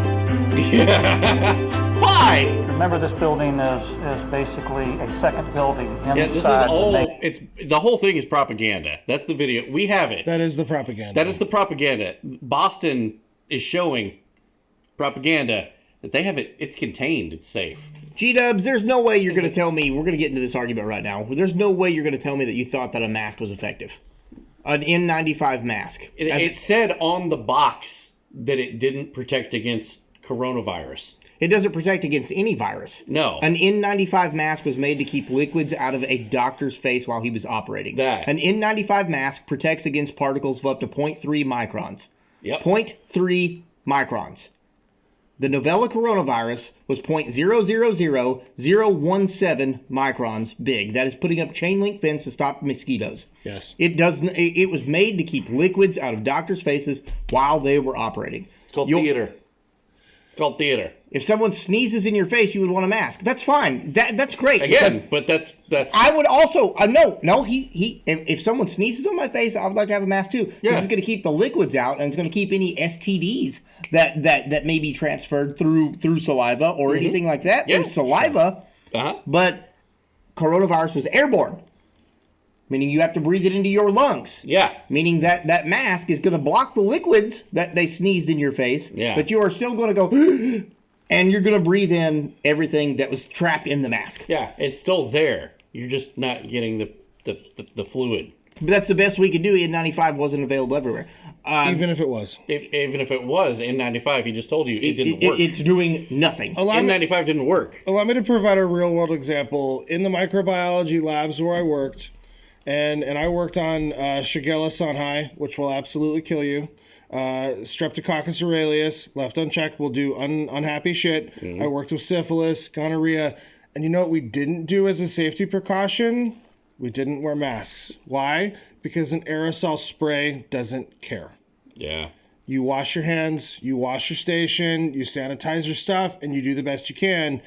Speaker 2: Why?
Speaker 13: Remember, this building is basically a second building inside.
Speaker 2: Yeah, this is all. It's the whole thing is propaganda. That's the video. We have it.
Speaker 4: That is the propaganda.
Speaker 2: That is the propaganda. Boston is showing propaganda that they have it. It's contained. It's safe.
Speaker 3: G-dubs, there's no way you're going to tell me, we're going to get into this argument right now, there's no way you're going to tell me that you thought that a mask was effective. An N95 mask.
Speaker 2: It said on the box that it didn't protect against coronavirus.
Speaker 3: It doesn't protect against any virus.
Speaker 2: No.
Speaker 3: An N95 mask was made to keep liquids out of a doctor's face while he was operating. An N95 mask protects against particles of up to 0.3 microns.
Speaker 2: Yep.
Speaker 3: 0.3 microns. The novella coronavirus was 0.000017 microns big. That is putting up chain link fence to stop mosquitoes.
Speaker 4: Yes.
Speaker 3: It was made to keep liquids out of doctors' faces while they were operating.
Speaker 2: It's called theater. It's called theater.
Speaker 3: If someone sneezes in your face, you would want a mask. That's fine. That's great.
Speaker 2: Again, but that's.
Speaker 3: I would also if someone sneezes on my face, I would like to have a mask too.
Speaker 2: Yeah.
Speaker 3: This is going to keep the liquids out, and it's going to keep any STDs that may be transferred through saliva or anything like that.
Speaker 2: Yeah.
Speaker 3: Through saliva. But coronavirus was airborne, meaning you have to breathe it into your lungs.
Speaker 2: Yeah.
Speaker 3: Meaning that mask is going to block the liquids that they sneezed in your face.
Speaker 2: Yeah.
Speaker 3: But you are still going to go, and you're going to breathe in everything that was trapped in the mask.
Speaker 2: Yeah, it's still there. You're just not getting the fluid.
Speaker 3: But that's the best we could do. N95 wasn't available everywhere.
Speaker 4: Even if it was.
Speaker 2: Even if it was N95, he just told you it didn't work.
Speaker 3: It's doing nothing.
Speaker 2: N95 didn't work.
Speaker 4: Allow me to provide a real world example. In the microbiology labs where I worked, and I worked on Shigella sonai, which will absolutely kill you. Streptococcus aureus, left unchecked, will do unhappy shit. I worked with syphilis, gonorrhea, and you know what we didn't do as a safety precaution? We didn't wear masks. Why? Because an aerosol spray doesn't care.
Speaker 2: Yeah.
Speaker 4: You wash your hands, you wash your station, you sanitize your stuff, and you do the best you can.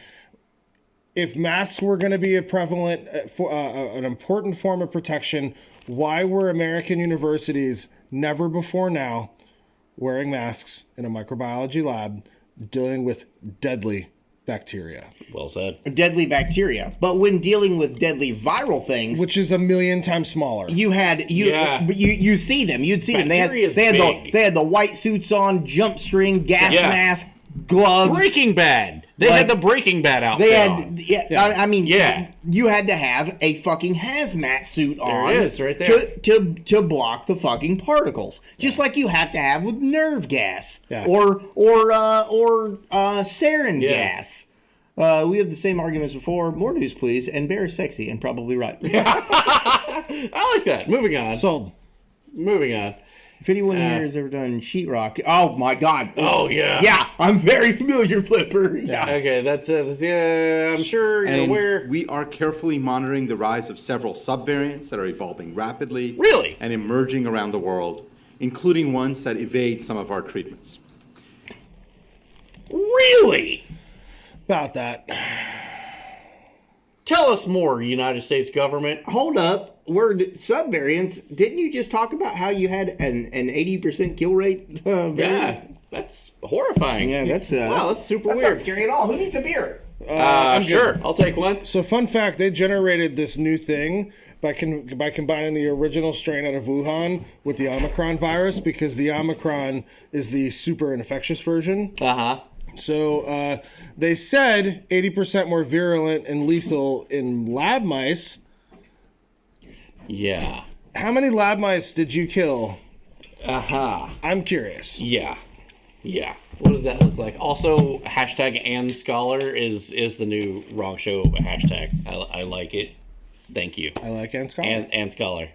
Speaker 4: If masks were going to be a prevalent, an important form of protection, why were American universities never before now wearing masks in a microbiology lab dealing with deadly bacteria?
Speaker 2: Well said.
Speaker 3: Deadly bacteria. But when dealing with deadly viral things,
Speaker 4: which is a million times smaller,
Speaker 3: you see them. You'd see them. They had the white suits on, jump string, gas mask, gloves.
Speaker 2: Breaking Bad. They had the Breaking Bad outfit.
Speaker 3: You had to have a fucking hazmat suit on.
Speaker 2: There it is, right there.
Speaker 3: To block the fucking particles, just like you have to have with nerve gas or sarin gas. We have the same arguments before. More news, please. And Bear is sexy and probably right.
Speaker 2: I like that. Moving on.
Speaker 4: Sold.
Speaker 2: Moving on.
Speaker 3: If anyone here has ever done sheetrock, oh my god!
Speaker 2: Oh yeah,
Speaker 3: yeah, I'm very familiar, Flipper. Yeah.
Speaker 2: Okay, that's I'm sure you're aware.
Speaker 14: We are carefully monitoring the rise of several subvariants that are evolving rapidly,
Speaker 2: really,
Speaker 14: and emerging around the world, including ones that evade some of our treatments.
Speaker 2: Really?
Speaker 4: About that.
Speaker 2: Tell us more, United States government.
Speaker 3: Hold up. Word subvariants. Didn't you just talk about how you had an 80% kill rate?
Speaker 2: Yeah, that's horrifying.
Speaker 3: Yeah, that's
Speaker 2: super weird.
Speaker 3: That's not scary at all. Who needs a beer?
Speaker 2: Sure, I'll take one.
Speaker 4: So, fun fact: they generated this new thing by combining the original strain out of Wuhan with the Omicron virus, because the Omicron is the super infectious version. So they said 80% more virulent and lethal in lab mice.
Speaker 2: Yeah.
Speaker 4: How many lab mice did you kill?
Speaker 2: I'm
Speaker 4: curious.
Speaker 2: Yeah. What does that look like? Also, #AndScholar is the new Wrong Show hashtag. I like it. Thank you.
Speaker 4: I like AndScholar.
Speaker 2: And Scholar.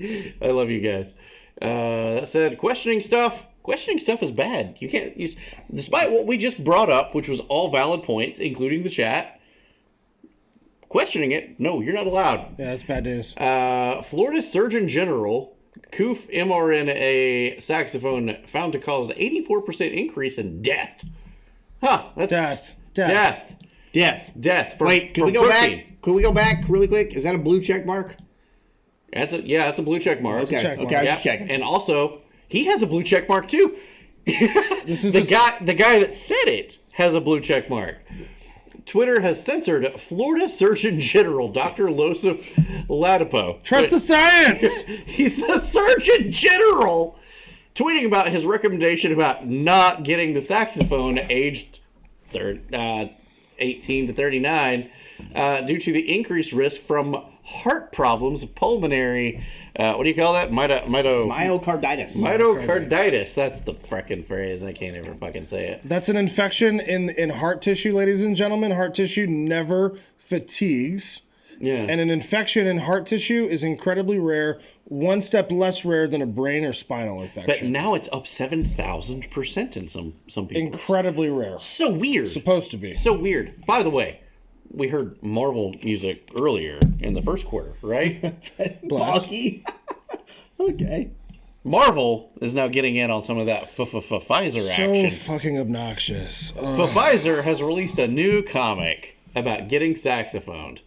Speaker 2: I love you guys. That said, questioning stuff. questioning stuff is bad. You can't use, despite what we just brought up, which was all valid points, including the chat. Questioning it, no, you're not allowed.
Speaker 4: Yeah, that's bad news.
Speaker 2: Florida Surgeon General, COOF mRNA saxophone found to cause 84% increase in death. Huh? That's death.
Speaker 3: Wait, can we go back? Can we go back really quick? Is that a blue check mark?
Speaker 2: That's a blue check mark.
Speaker 3: Okay, I'm just checking.
Speaker 2: And also, he has a blue check mark too. The guy that said it has a blue check mark. Twitter has censored Florida Surgeon General Dr. Losif Ladapo.
Speaker 4: Trust the science!
Speaker 2: He's the Surgeon General! Tweeting about his recommendation about not getting the saxophone aged 18 to 39 due to the increased risk from heart problems of pulmonary, what do you call that?
Speaker 3: Myocarditis.
Speaker 2: Myocarditis. That's the frickin' phrase. I can't ever fucking say it.
Speaker 4: That's an infection in heart tissue, ladies and gentlemen. Heart tissue never fatigues.
Speaker 2: Yeah.
Speaker 4: And an infection in heart tissue is incredibly rare, one step less rare than a brain or spinal infection.
Speaker 2: But now it's up 7,000% in some people.
Speaker 4: Incredibly rare.
Speaker 2: So weird.
Speaker 4: Supposed to be.
Speaker 2: So weird. By the way, we heard Marvel music earlier in the first quarter, right?
Speaker 3: Blocky. Okay.
Speaker 2: Marvel is now getting in on some of that Pfizer action.
Speaker 4: So fucking obnoxious.
Speaker 2: Pfizer has released a new comic about getting saxophoned.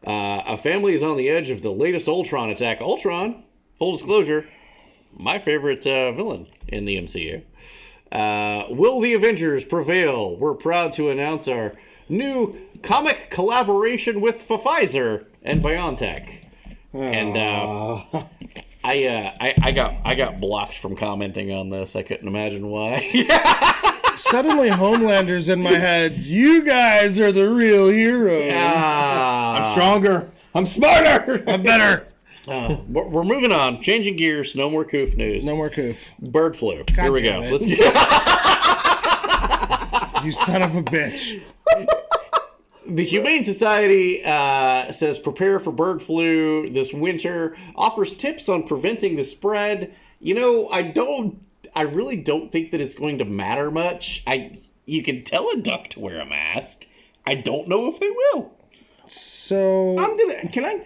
Speaker 2: A family is on the edge of the latest Ultron attack. Ultron, full disclosure, my favorite villain in the MCU. Will the Avengers prevail? We're proud to announce our new comic collaboration with Pfizer and BioNTech. And I got blocked from commenting on this. I couldn't imagine why.
Speaker 4: Suddenly Homelander's in my head. You guys are the real heroes.
Speaker 3: I'm stronger. I'm smarter.
Speaker 4: I'm better.
Speaker 2: We're moving on. Changing gears. No more COOF news.
Speaker 4: No more COOF.
Speaker 2: Bird flu.
Speaker 4: God
Speaker 2: Here we go.
Speaker 4: damn it.
Speaker 2: Let's get.
Speaker 4: You son of a bitch.
Speaker 2: The Humane Society says prepare for bird flu this winter. Offers tips on preventing the spread. You know, I really don't think that it's going to matter much. You can tell a duck to wear a mask. I don't know if they will.
Speaker 4: So
Speaker 3: I'm gonna. Can I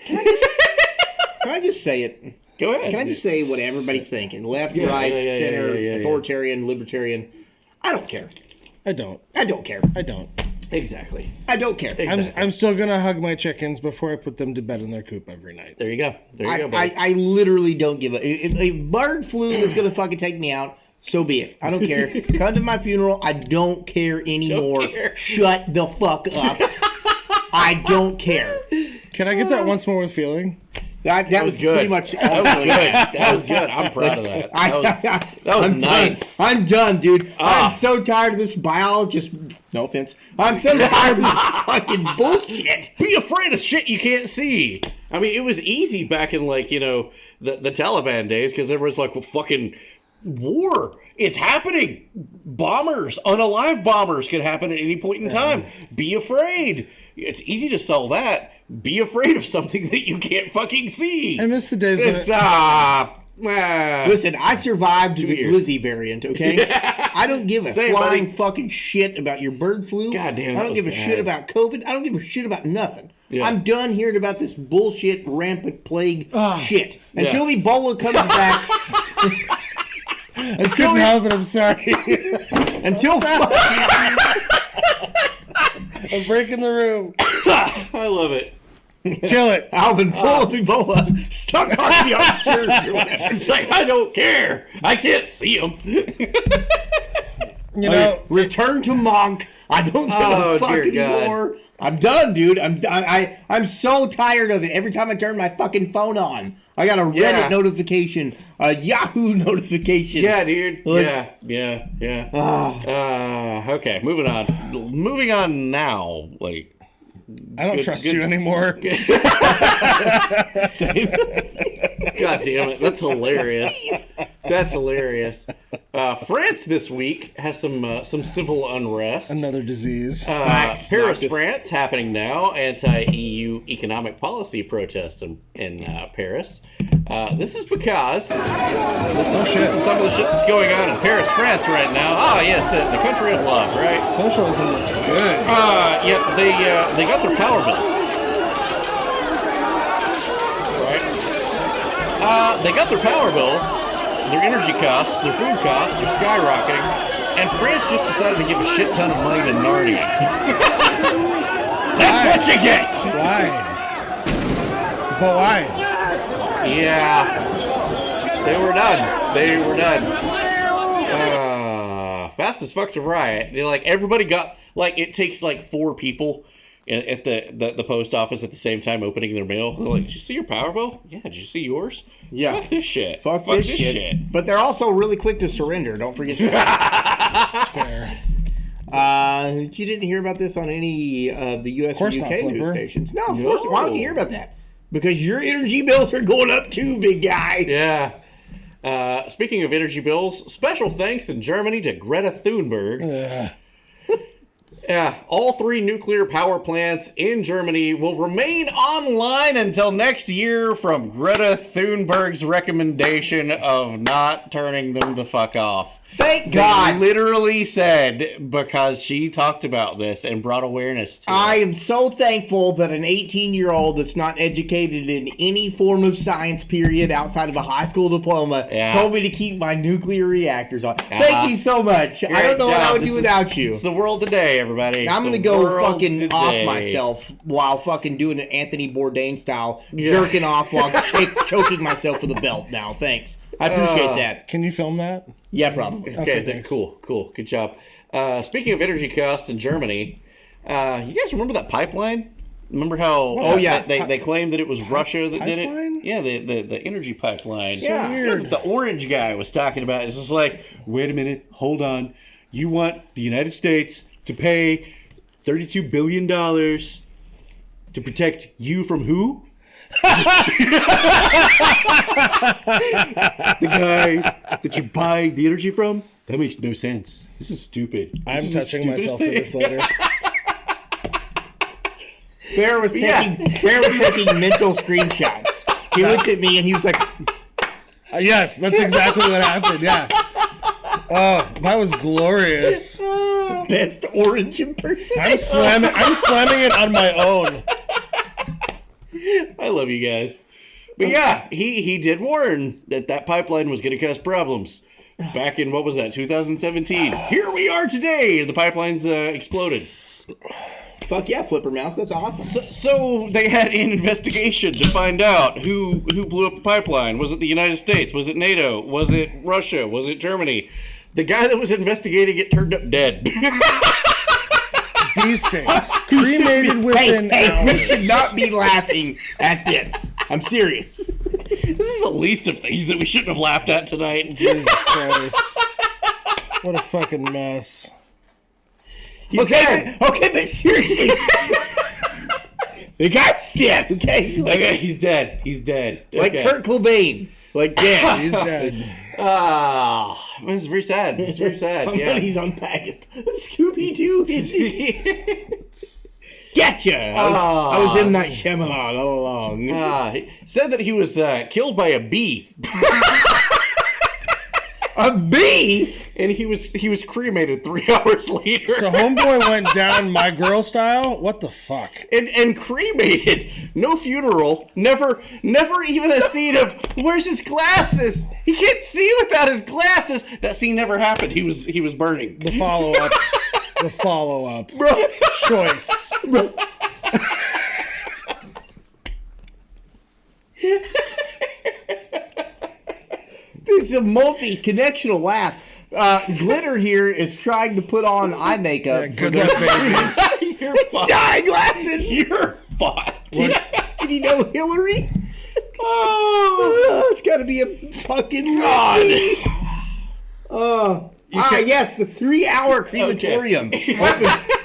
Speaker 3: just say it?
Speaker 2: Go ahead.
Speaker 3: Can I just say what everybody's thinking? Left, right, center, authoritarian, libertarian. I don't care.
Speaker 4: I don't.
Speaker 3: I don't care.
Speaker 4: I don't.
Speaker 2: Exactly.
Speaker 3: I don't care.
Speaker 2: Exactly.
Speaker 4: I'm still gonna hug my chickens before I put them to bed in their coop every night.
Speaker 2: There you go. There you go, buddy.
Speaker 3: I literally don't give a. If bird flu is gonna fucking take me out, so be it. I don't care. Come to my funeral. I don't care anymore.
Speaker 2: Don't care.
Speaker 3: Shut the fuck up. I don't care.
Speaker 4: Can I get that once more with feeling?
Speaker 3: That was good. Pretty much.
Speaker 2: That was good. That was good. I'm proud of that. That was nice.
Speaker 3: Done. I'm done, dude. I'm so tired of this biologist. No offense. I'm so tired of this fucking bullshit.
Speaker 2: Be afraid of shit you can't see. I mean, it was easy back in the Taliban days because there was fucking war. It's happening. Bombers, unalive bombers can happen at any point in time. Be afraid. It's easy to sell that. Be afraid of something that you can't fucking see.
Speaker 4: I miss the days
Speaker 3: Listen, I survived the Glizzy variant, okay? Yeah. I don't give a flying fucking shit about your bird flu.
Speaker 2: God damn,
Speaker 3: I don't give a shit about COVID. I don't give a shit about nothing. Yeah. I'm done hearing about this bullshit rampant plague shit. Until Ebola comes back.
Speaker 4: I couldn't help it, I'm sorry.
Speaker 3: Until
Speaker 4: I'm breaking the room.
Speaker 2: I love it.
Speaker 4: Kill it.
Speaker 3: Alvin, full of Ebola. Stop talking me on church.
Speaker 2: It's like, I don't care. I can't see them.
Speaker 3: Return to monk. I don't give a fuck anymore. I'm done, dude. I'm so tired of it. Every time I turn my fucking phone on, I got a Reddit notification, a Yahoo notification.
Speaker 2: Yeah, dude. Yeah. Okay, moving on. Moving on now.
Speaker 4: I don't trust you anymore.
Speaker 2: God damn it. That's hilarious. That's hilarious. France this week has some civil unrest.
Speaker 4: Another disease.
Speaker 2: Paris, France, happening now. Anti-EU economic policy protests in Paris. This is because this is some of the shit that's going on in Paris, France right now. Oh yes, the country of love, right?
Speaker 4: Socialism looks good.
Speaker 2: Yeah, they got their power bill. Right? They got their power bill. Their energy costs, their food costs are skyrocketing, and France just decided to give a shit ton of money to Narnia. That's what you get!
Speaker 4: Why? But why?
Speaker 2: Yeah. They were done. Fast as fuck to riot. Everybody got, it takes 4 people at the post office at the same time opening their mail. They're like, did you see your power bill? Yeah, did you see yours?
Speaker 3: Yeah.
Speaker 2: Fuck this shit.
Speaker 3: Fuck this shit. But they're also really quick to surrender. Don't forget that.
Speaker 4: Fair.
Speaker 3: You didn't hear about this on any of the U.S. or UK news stations. No, of course. Why don't you hear about that? Because your energy bills are going up too, big guy.
Speaker 2: Yeah. Speaking of energy bills, special thanks in Germany to Greta Thunberg. Yeah, all 3 nuclear power plants in Germany will remain online until next year from Greta Thunberg's recommendation of not turning them the fuck off.
Speaker 3: Thank God.
Speaker 2: They literally said because she talked about this and brought awareness to it.
Speaker 3: I am so thankful that an 18-year-old that's not educated in any form of science, period, outside of a high school diploma, told me to keep my nuclear reactors on. Thank you so much. I don't know what I would do without you.
Speaker 2: It's the world today, everybody.
Speaker 3: I'm going to go fucking off myself while fucking doing an Anthony Bourdain style, jerking off while choking myself with a belt now. Thanks. I appreciate that.
Speaker 4: Can you film that?
Speaker 3: Yeah, probably.
Speaker 2: Okay, cool. Good job. Speaking of energy costs in Germany, you guys remember that pipeline? Remember how they claimed that it was Russia that did it? Yeah, the energy pipeline.
Speaker 3: Yeah.
Speaker 2: You know, the orange guy was talking about. It's just like, wait a minute, hold on. You want the United States to pay $32 billion to protect you from who? The guys that you're buying the energy from? That makes no sense. This is stupid.
Speaker 4: I'm touching myself to this later.
Speaker 3: Bear was taking mental screenshots. He looked at me and he was like,
Speaker 4: yes, that's exactly what happened. Yeah. Oh, that was glorious.
Speaker 3: Best orange impersonation.
Speaker 4: I'm slamming it on my own.
Speaker 2: I love you guys. But yeah, he did warn that pipeline was going to cause problems back in, what was that, 2017. Here we are today. The pipeline's exploded.
Speaker 3: Fuck yeah, Flipper Mouse. That's awesome.
Speaker 2: So they had an investigation to find out who blew up the pipeline. Was it the United States? Was it NATO? Was it Russia? Was it Germany? The guy that was investigating it turned up dead.
Speaker 4: These things. Cremated within hours.
Speaker 3: We should not be laughing at this. I'm serious.
Speaker 2: This is the least of things that we shouldn't have laughed at tonight.
Speaker 4: Jesus Christ. What a fucking mess.
Speaker 3: Okay, but seriously. The guy's dead, okay?
Speaker 2: Okay, he's dead. He's dead.
Speaker 3: Like Kurt Cobain. Like, dead.
Speaker 4: He's dead.
Speaker 2: It's very sad. It's very sad. Yeah.
Speaker 3: He's unpacked. Scooby-Doo. Gotcha. I was M. Night Shyamalan all along.
Speaker 2: He said that he was killed by a bee.
Speaker 3: A bee?
Speaker 2: And he was cremated 3 hours later.
Speaker 4: So homeboy went down my girl style? What the fuck?
Speaker 2: And cremated. No funeral. Never even a scene of, where's his glasses? He can't see without his glasses. That scene never happened. He was burning.
Speaker 4: The follow-up.
Speaker 2: Bro.
Speaker 4: Choice.
Speaker 3: Bro. This is a multi-connectional laugh. Glitter here is trying to put on eye makeup.
Speaker 4: Yeah, good luck, baby.
Speaker 2: You're fucked.
Speaker 3: Dying laughing.
Speaker 2: You're fucked.
Speaker 3: Did he know Hillary? Oh, it's got to be a fucking God. Yes, the 3-hour crematorium.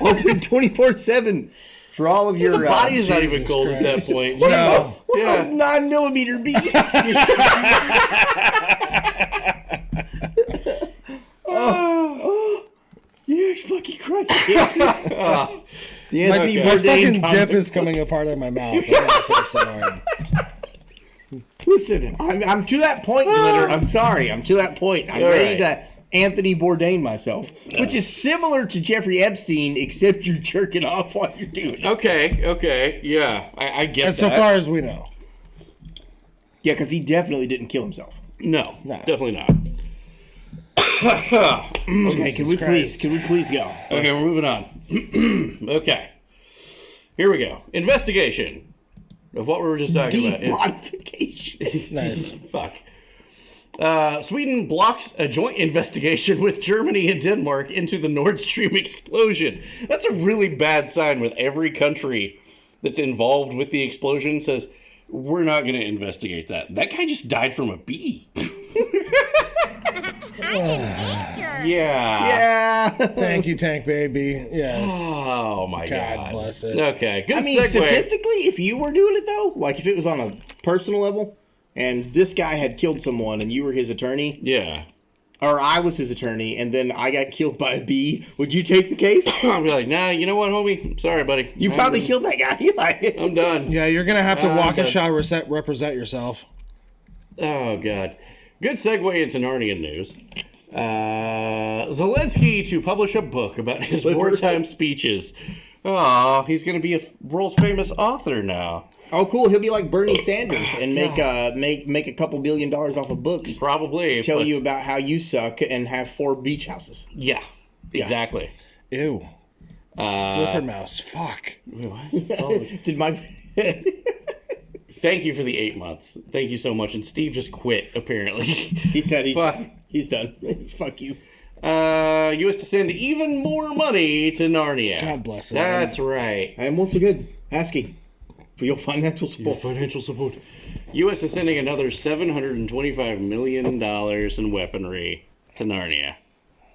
Speaker 3: Open 24/7 for all of your.
Speaker 2: The body's not even cold at that point.
Speaker 3: What are those 9mm bees? Christ. The Anthony
Speaker 4: My fucking
Speaker 3: Bourdain
Speaker 4: dip is coming apart in my mouth.
Speaker 3: Listen, I'm to that point, Glitter. I'm sorry. I'm to that point. I'm ready to Anthony Bourdain myself, which is similar to Jeffrey Epstein, except you're jerking off while you're doing it.
Speaker 2: Okay, yeah, I get
Speaker 4: As
Speaker 2: that.
Speaker 4: so far as we know.
Speaker 3: Yeah, because he definitely didn't kill himself.
Speaker 2: No, definitely not.
Speaker 3: Okay, can we please go?
Speaker 2: Okay, we're moving on. Okay, here we go. Investigation of what we were just talking about.
Speaker 3: Debonification.
Speaker 4: Nice.
Speaker 2: Fuck. Sweden blocks a joint investigation with Germany and Denmark into the Nord Stream explosion. That's a really bad sign with every country that's involved with the explosion says, we're not going to investigate that. That guy just died from a bee. Yeah.
Speaker 3: Yeah.
Speaker 4: Thank you, Tank Baby. Yes.
Speaker 2: Oh, my God.
Speaker 4: God bless it.
Speaker 2: Okay, good
Speaker 3: I mean,
Speaker 2: segue.
Speaker 3: statistically, if you were doing it, though, like if it was on a personal level, and this guy had killed someone and you were his attorney,
Speaker 2: Yeah.
Speaker 3: or I was his attorney, and then I got killed by a bee, would you take the case?
Speaker 2: I'd be like, nah, you know what, homie? Sorry, buddy.
Speaker 3: You probably killed that guy.
Speaker 2: I'm done.
Speaker 4: Yeah, you're going to have to walk
Speaker 2: done.
Speaker 4: a shot, represent yourself.
Speaker 2: Oh, God. Good segue into Narnian news. Zelensky to publish a book about his wartime speeches. Oh, he's going to be a world famous author now.
Speaker 3: Oh, cool! He'll be like Bernie Sanders and make a couple $1 billion off of books.
Speaker 2: Probably
Speaker 3: tell you about how you suck and have 4 beach houses.
Speaker 2: Yeah, exactly.
Speaker 4: Ew. Flipper mouse. Fuck.
Speaker 3: Did my?
Speaker 2: Thank you for the 8 months. Thank you so much. And Steve just quit. Apparently,
Speaker 3: he said he's done. Fuck you.
Speaker 2: U.S. to send even more money to Narnia.
Speaker 4: God bless it.
Speaker 2: That's right.
Speaker 3: And once again, asking for your financial support.
Speaker 2: U.S. is sending another $725 million in weaponry to Narnia.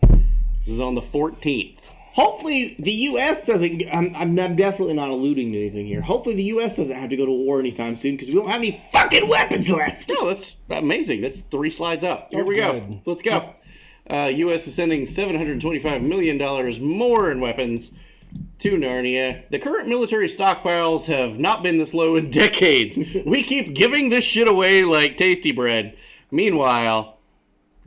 Speaker 2: This is on the 14th.
Speaker 3: Hopefully, the U.S. doesn't. I'm definitely not alluding to anything here. Hopefully, the U.S. doesn't have to go to war anytime soon because we don't have any fucking weapons left.
Speaker 2: No, that's amazing. That's 3 slides up. Here we go. Let's go. U.S. is sending $725 million more in weapons to Narnia. The current military stockpiles have not been this low in decades. We keep giving this shit away like tasty bread. Meanwhile,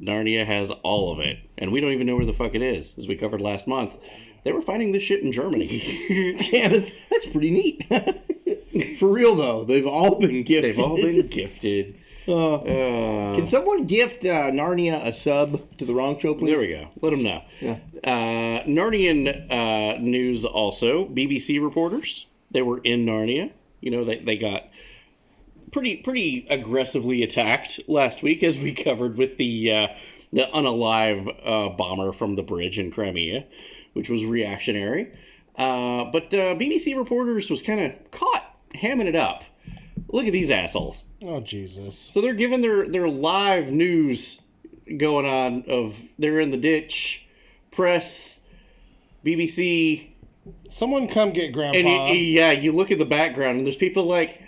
Speaker 2: Narnia has all of it. And we don't even know where the fuck it is, as we covered last month. They were finding this shit in Germany.
Speaker 3: Yeah, that's pretty neat. For real, though. They've all been gifted. Can someone gift Narnia a sub to the wrong show, please?
Speaker 2: There we go. Let them know.
Speaker 3: Yeah.
Speaker 2: Narnian news also. BBC reporters. They were in Narnia. You know, they got pretty aggressively attacked last week, as we covered with the unalive bomber from the bridge in Crimea, which was reactionary. But BBC reporters was kind of caught hamming it up. Look at these assholes.
Speaker 4: Oh, Jesus.
Speaker 2: So they're giving their live news going on of they're in the ditch, press, BBC.
Speaker 4: Someone come get Grandpa.
Speaker 2: And you look at the background and there's people like,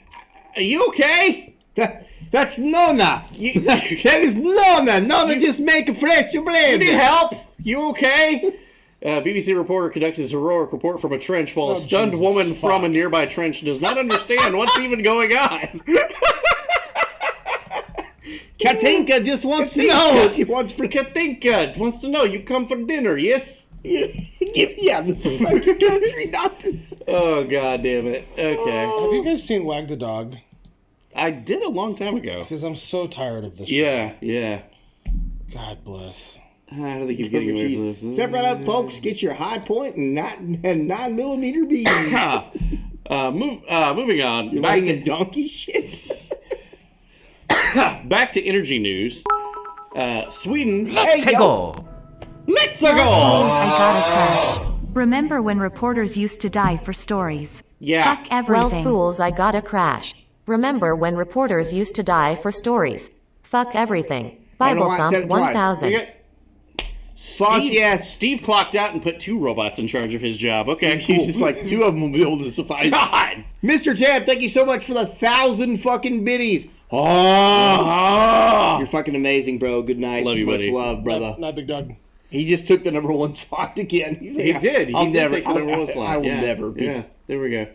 Speaker 2: are you okay?
Speaker 3: That's Nona. That is Nona. Nona just make a fresh bread.
Speaker 2: You need help? You okay? BBC reporter conducts his heroic report from a trench while a stunned woman from a nearby trench does not understand what's even going on.
Speaker 3: Katinka just wants to know.
Speaker 2: Katinka wants to know. You come for dinner, yes?
Speaker 3: Yeah, this fucking country, not this.
Speaker 2: Oh, God damn it. Okay.
Speaker 4: Have you guys seen Wag the Dog?
Speaker 2: I did a long time ago.
Speaker 4: Because I'm so tired of this
Speaker 2: show.
Speaker 4: Yeah.
Speaker 2: God
Speaker 4: bless.
Speaker 2: How do they keep getting away with this?
Speaker 3: Step right up, folks. Get your high point and 9mm beads.
Speaker 2: Moving on.
Speaker 3: You're like a donkey shit.
Speaker 2: Back to energy news. Sweden.
Speaker 5: Let's go.
Speaker 2: Let's go.
Speaker 5: I got a crash. Remember when reporters used to die for stories?
Speaker 2: Yeah.
Speaker 5: Fuck everything.
Speaker 15: Well, fools, I got a crash. Remember when reporters used to die for stories? Fuck everything. Bible Thump 1000.
Speaker 2: Steve clocked out and put 2 robots in charge of his job. Okay,
Speaker 3: He's just like, 2 of them will be able to suffice.
Speaker 2: God!
Speaker 3: Mr. Tab, thank you so much for the 1,000 fucking biddies. Oh, you're fucking amazing, bro. Good night.
Speaker 2: Love you,
Speaker 3: Much
Speaker 2: buddy.
Speaker 3: love, brother.
Speaker 4: Not Big Dog.
Speaker 3: He just took the number 1 slot again.
Speaker 2: He did. He did take the number 1 slot.
Speaker 3: I will never beat.
Speaker 2: Yeah, there we go.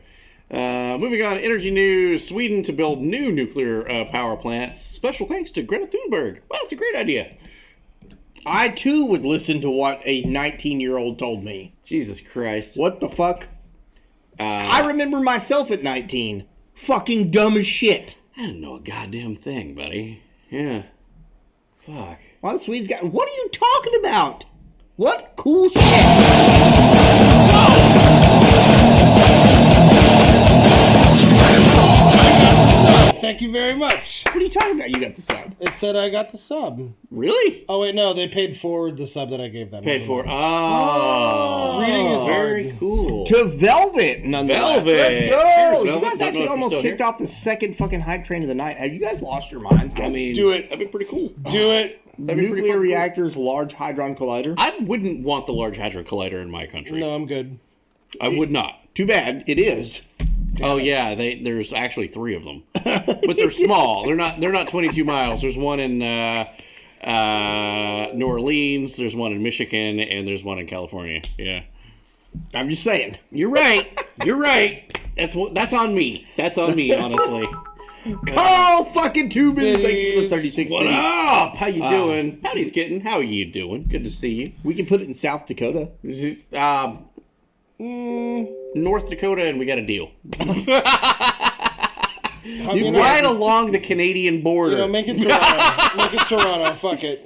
Speaker 2: Moving on, energy news. Sweden to build new nuclear power plants. Special thanks to Greta Thunberg. Wow, it's a great idea.
Speaker 3: I, too, would listen to what a 19-year-old told me.
Speaker 2: Jesus Christ.
Speaker 3: What the fuck? I remember myself at 19. Fucking dumb as shit.
Speaker 2: I didn't know a goddamn thing, buddy. Yeah. Fuck.
Speaker 3: Well, the Swedes got... What are you talking about? What cool shit?
Speaker 4: Thank you very much.
Speaker 3: What are you talking about? You got the sub.
Speaker 4: It said I got the sub.
Speaker 2: Really?
Speaker 4: Oh, wait, no. They paid forward the sub that I gave them.
Speaker 2: Paid for. Oh.
Speaker 4: Reading is
Speaker 2: very cool.
Speaker 3: To Velvet, nonetheless.
Speaker 2: Velvet.
Speaker 3: Let's go.
Speaker 2: Cheers,
Speaker 3: You
Speaker 2: Velvet.
Speaker 3: guys
Speaker 2: Don't
Speaker 3: actually
Speaker 2: know if
Speaker 3: almost
Speaker 2: you're still
Speaker 3: kicked off the second fucking hype train of the night. Have you guys lost your minds, guys?
Speaker 2: I mean,
Speaker 4: do it.
Speaker 2: That'd be pretty cool.
Speaker 4: Do it.
Speaker 3: Nuclear reactors, large hadron collider.
Speaker 2: I wouldn't want the Large Hadron Collider in my country.
Speaker 4: No, I'm good.
Speaker 2: I would not.
Speaker 3: Too bad. It is.
Speaker 2: Oh yeah, there's actually 3 of them, but they're small. They're not 22 miles. There's one in New Orleans. There's one in Michigan, and there's one in California. Yeah,
Speaker 3: I'm just saying.
Speaker 2: You're right. You're right. That's on me. That's on me, honestly.
Speaker 3: Carl fucking Tubin, thank you for the 36
Speaker 2: What
Speaker 3: pennies.
Speaker 2: up? How you doing? Howdy's kitten. How are you doing? Good to see you.
Speaker 3: We can put it in South Dakota.
Speaker 2: North Dakota, and we got a deal.
Speaker 4: You
Speaker 2: right along the Canadian border.
Speaker 4: You know, make it Toronto. Make it Toronto. Fuck it.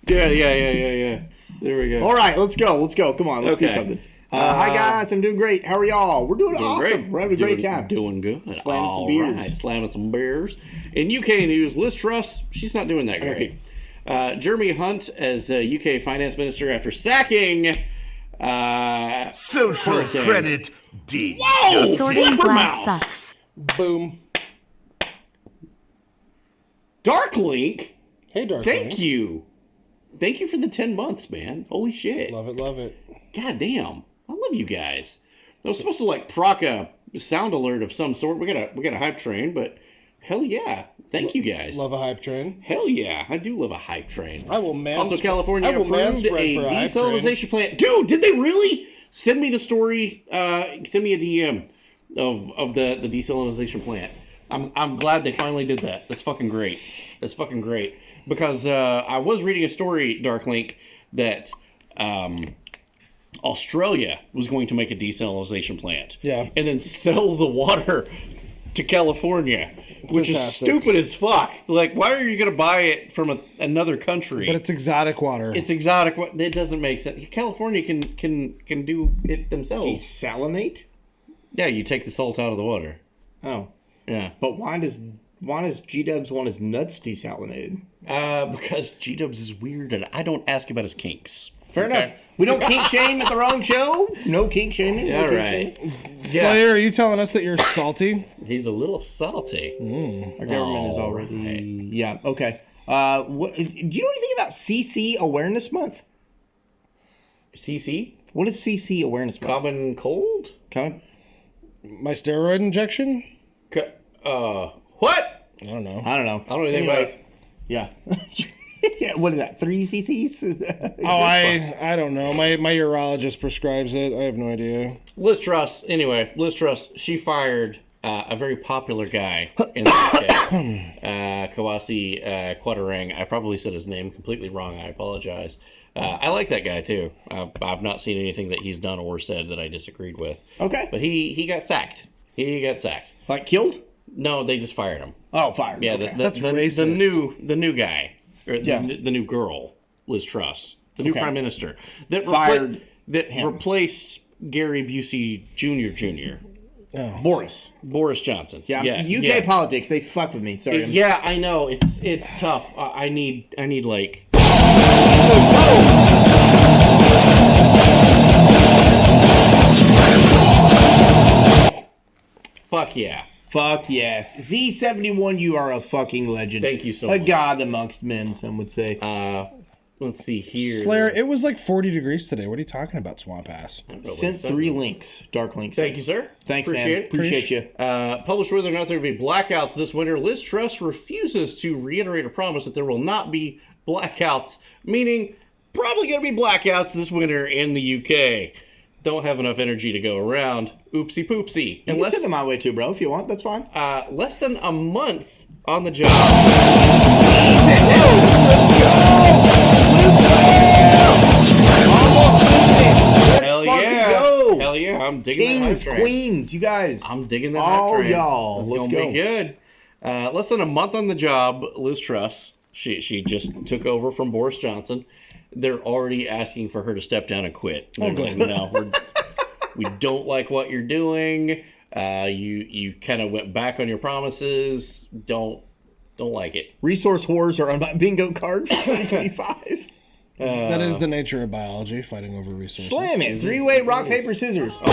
Speaker 2: Yeah. There we go.
Speaker 3: All right, let's go. Come on, let's do
Speaker 2: Okay.
Speaker 3: something. Hi guys, I'm doing great. How are y'all? We're doing awesome.
Speaker 2: Great.
Speaker 3: We're having a great time.
Speaker 2: Doing good.
Speaker 3: Slamming some beers.
Speaker 2: Right, slamming some beers. In UK news, Liz Truss, she's not doing that great. Jeremy Hunt as UK finance minister after sacking
Speaker 16: social
Speaker 2: Hurricane.
Speaker 16: credit D.
Speaker 2: Whoa!
Speaker 5: Sorting
Speaker 2: Flipper
Speaker 5: glass
Speaker 2: mouse.
Speaker 5: sucks.
Speaker 4: Boom.
Speaker 2: Darklink.
Speaker 4: Hey, Darklink.
Speaker 2: Thank you. Thank you for the 10 months, man. Holy shit.
Speaker 4: Love it, love it.
Speaker 2: God damn. I love you guys. I was supposed to proc a sound alert of some sort. We got a hype train, but hell yeah. Thank you guys.
Speaker 4: Love a hype train.
Speaker 2: Hell yeah. I do love a hype train.
Speaker 4: I will
Speaker 2: Also, California
Speaker 4: I will
Speaker 2: approved a
Speaker 4: manspread for a hype
Speaker 2: desalinization plant. Dude, did they really? Send me the story. Send me a DM of the desalinization plant. I'm glad they finally did that. That's fucking great. That's fucking great. Because I was reading a story, Darklink, that Australia was going to make a desalinization plant.
Speaker 4: Yeah.
Speaker 2: And then sell the water to California. Which is
Speaker 4: Fantastic.
Speaker 2: stupid as fuck. Like, why are you going to buy it from another country?
Speaker 4: But it's exotic water.
Speaker 2: It's exotic. It doesn't make sense. California can do it themselves.
Speaker 3: Desalinate?
Speaker 2: Yeah, you take the salt out of the water.
Speaker 3: Oh.
Speaker 2: Yeah.
Speaker 3: But why does G-Dubs want his nuts desalinated?
Speaker 2: Because G-Dubs is weird, and I don't ask about his kinks.
Speaker 3: Fair enough. We don't kink shame at the wrong show. No kink shaming. No
Speaker 2: All
Speaker 3: kink
Speaker 2: right.
Speaker 3: shaming.
Speaker 4: Slayer, are you telling us that you're salty?
Speaker 2: He's a little salty.
Speaker 3: Our government is already...
Speaker 2: right.
Speaker 3: Yeah, okay. What, do you know anything about CC Awareness Month?
Speaker 2: CC?
Speaker 3: What is CC Awareness Month?
Speaker 2: Common cold?
Speaker 4: My steroid injection?
Speaker 2: What?
Speaker 4: I don't know.
Speaker 3: I don't know.
Speaker 2: I don't know anything about it.
Speaker 3: Yeah. Yeah, what is that? 3 cc's?
Speaker 4: I don't know. My urologist prescribes it. I have no idea.
Speaker 2: Liz Truss, she fired a very popular guy in the UK, Kawasi Quadarang. I probably said his name completely wrong. I apologize. I like that guy too. I've not seen anything that he's done or said that I disagreed with.
Speaker 3: Okay.
Speaker 2: But he got sacked. He got sacked.
Speaker 3: Like killed?
Speaker 2: No, they just fired him.
Speaker 3: Oh, fired.
Speaker 2: Yeah,
Speaker 3: okay.
Speaker 4: That's racist.
Speaker 2: The new guy, or the new girl, Liz Truss, the new prime minister that replaced Gary Busey Jr. Boris Johnson.
Speaker 3: Yeah. UK politics, they fuck with me. Sorry.
Speaker 2: Yeah, I know. It's tough. I need like. Fuck yeah.
Speaker 3: Fuck yes. Z71, you are a fucking legend.
Speaker 2: Thank you so
Speaker 3: much.
Speaker 2: much.
Speaker 3: A god amongst men, some would say.
Speaker 2: Let's see here.
Speaker 4: Slayer, it was like 40 degrees today. What are you talking about, Swamp Ass?
Speaker 3: Sent 3 links. Dark links.
Speaker 2: Thank you, sir.
Speaker 3: Thanks,
Speaker 2: Appreciate
Speaker 3: man.
Speaker 2: it.
Speaker 3: Appreciate you.
Speaker 2: Published whether or not there will be blackouts this winter. Liz Truss refuses to reiterate a promise that there will not be blackouts, meaning Probably going to be blackouts this winter in the UK. Don't have enough energy to go around. Oopsie poopsie.
Speaker 3: You can send them my way too, bro, if you want. That's fine.
Speaker 2: Less than a month on the job. Hell yeah. Hell yeah. I'm digging
Speaker 3: Kings,
Speaker 2: that hype train.
Speaker 3: queens, you guys.
Speaker 2: I'm digging that hype train.
Speaker 3: Y'all.
Speaker 2: It's
Speaker 3: Let's
Speaker 2: gonna
Speaker 3: go.
Speaker 2: be good. Less than a month on the job, Liz Truss. She just took over from Boris Johnson. They're already asking for her to step down and quit. They're like, no, we don't like what you're doing. You kind of went back on your promises. Don't like it.
Speaker 3: Resource wars are on my bingo card for 2025.
Speaker 4: That is the nature of biology, fighting over resources.
Speaker 3: Slam it. Three-way rock, paper, scissors. One,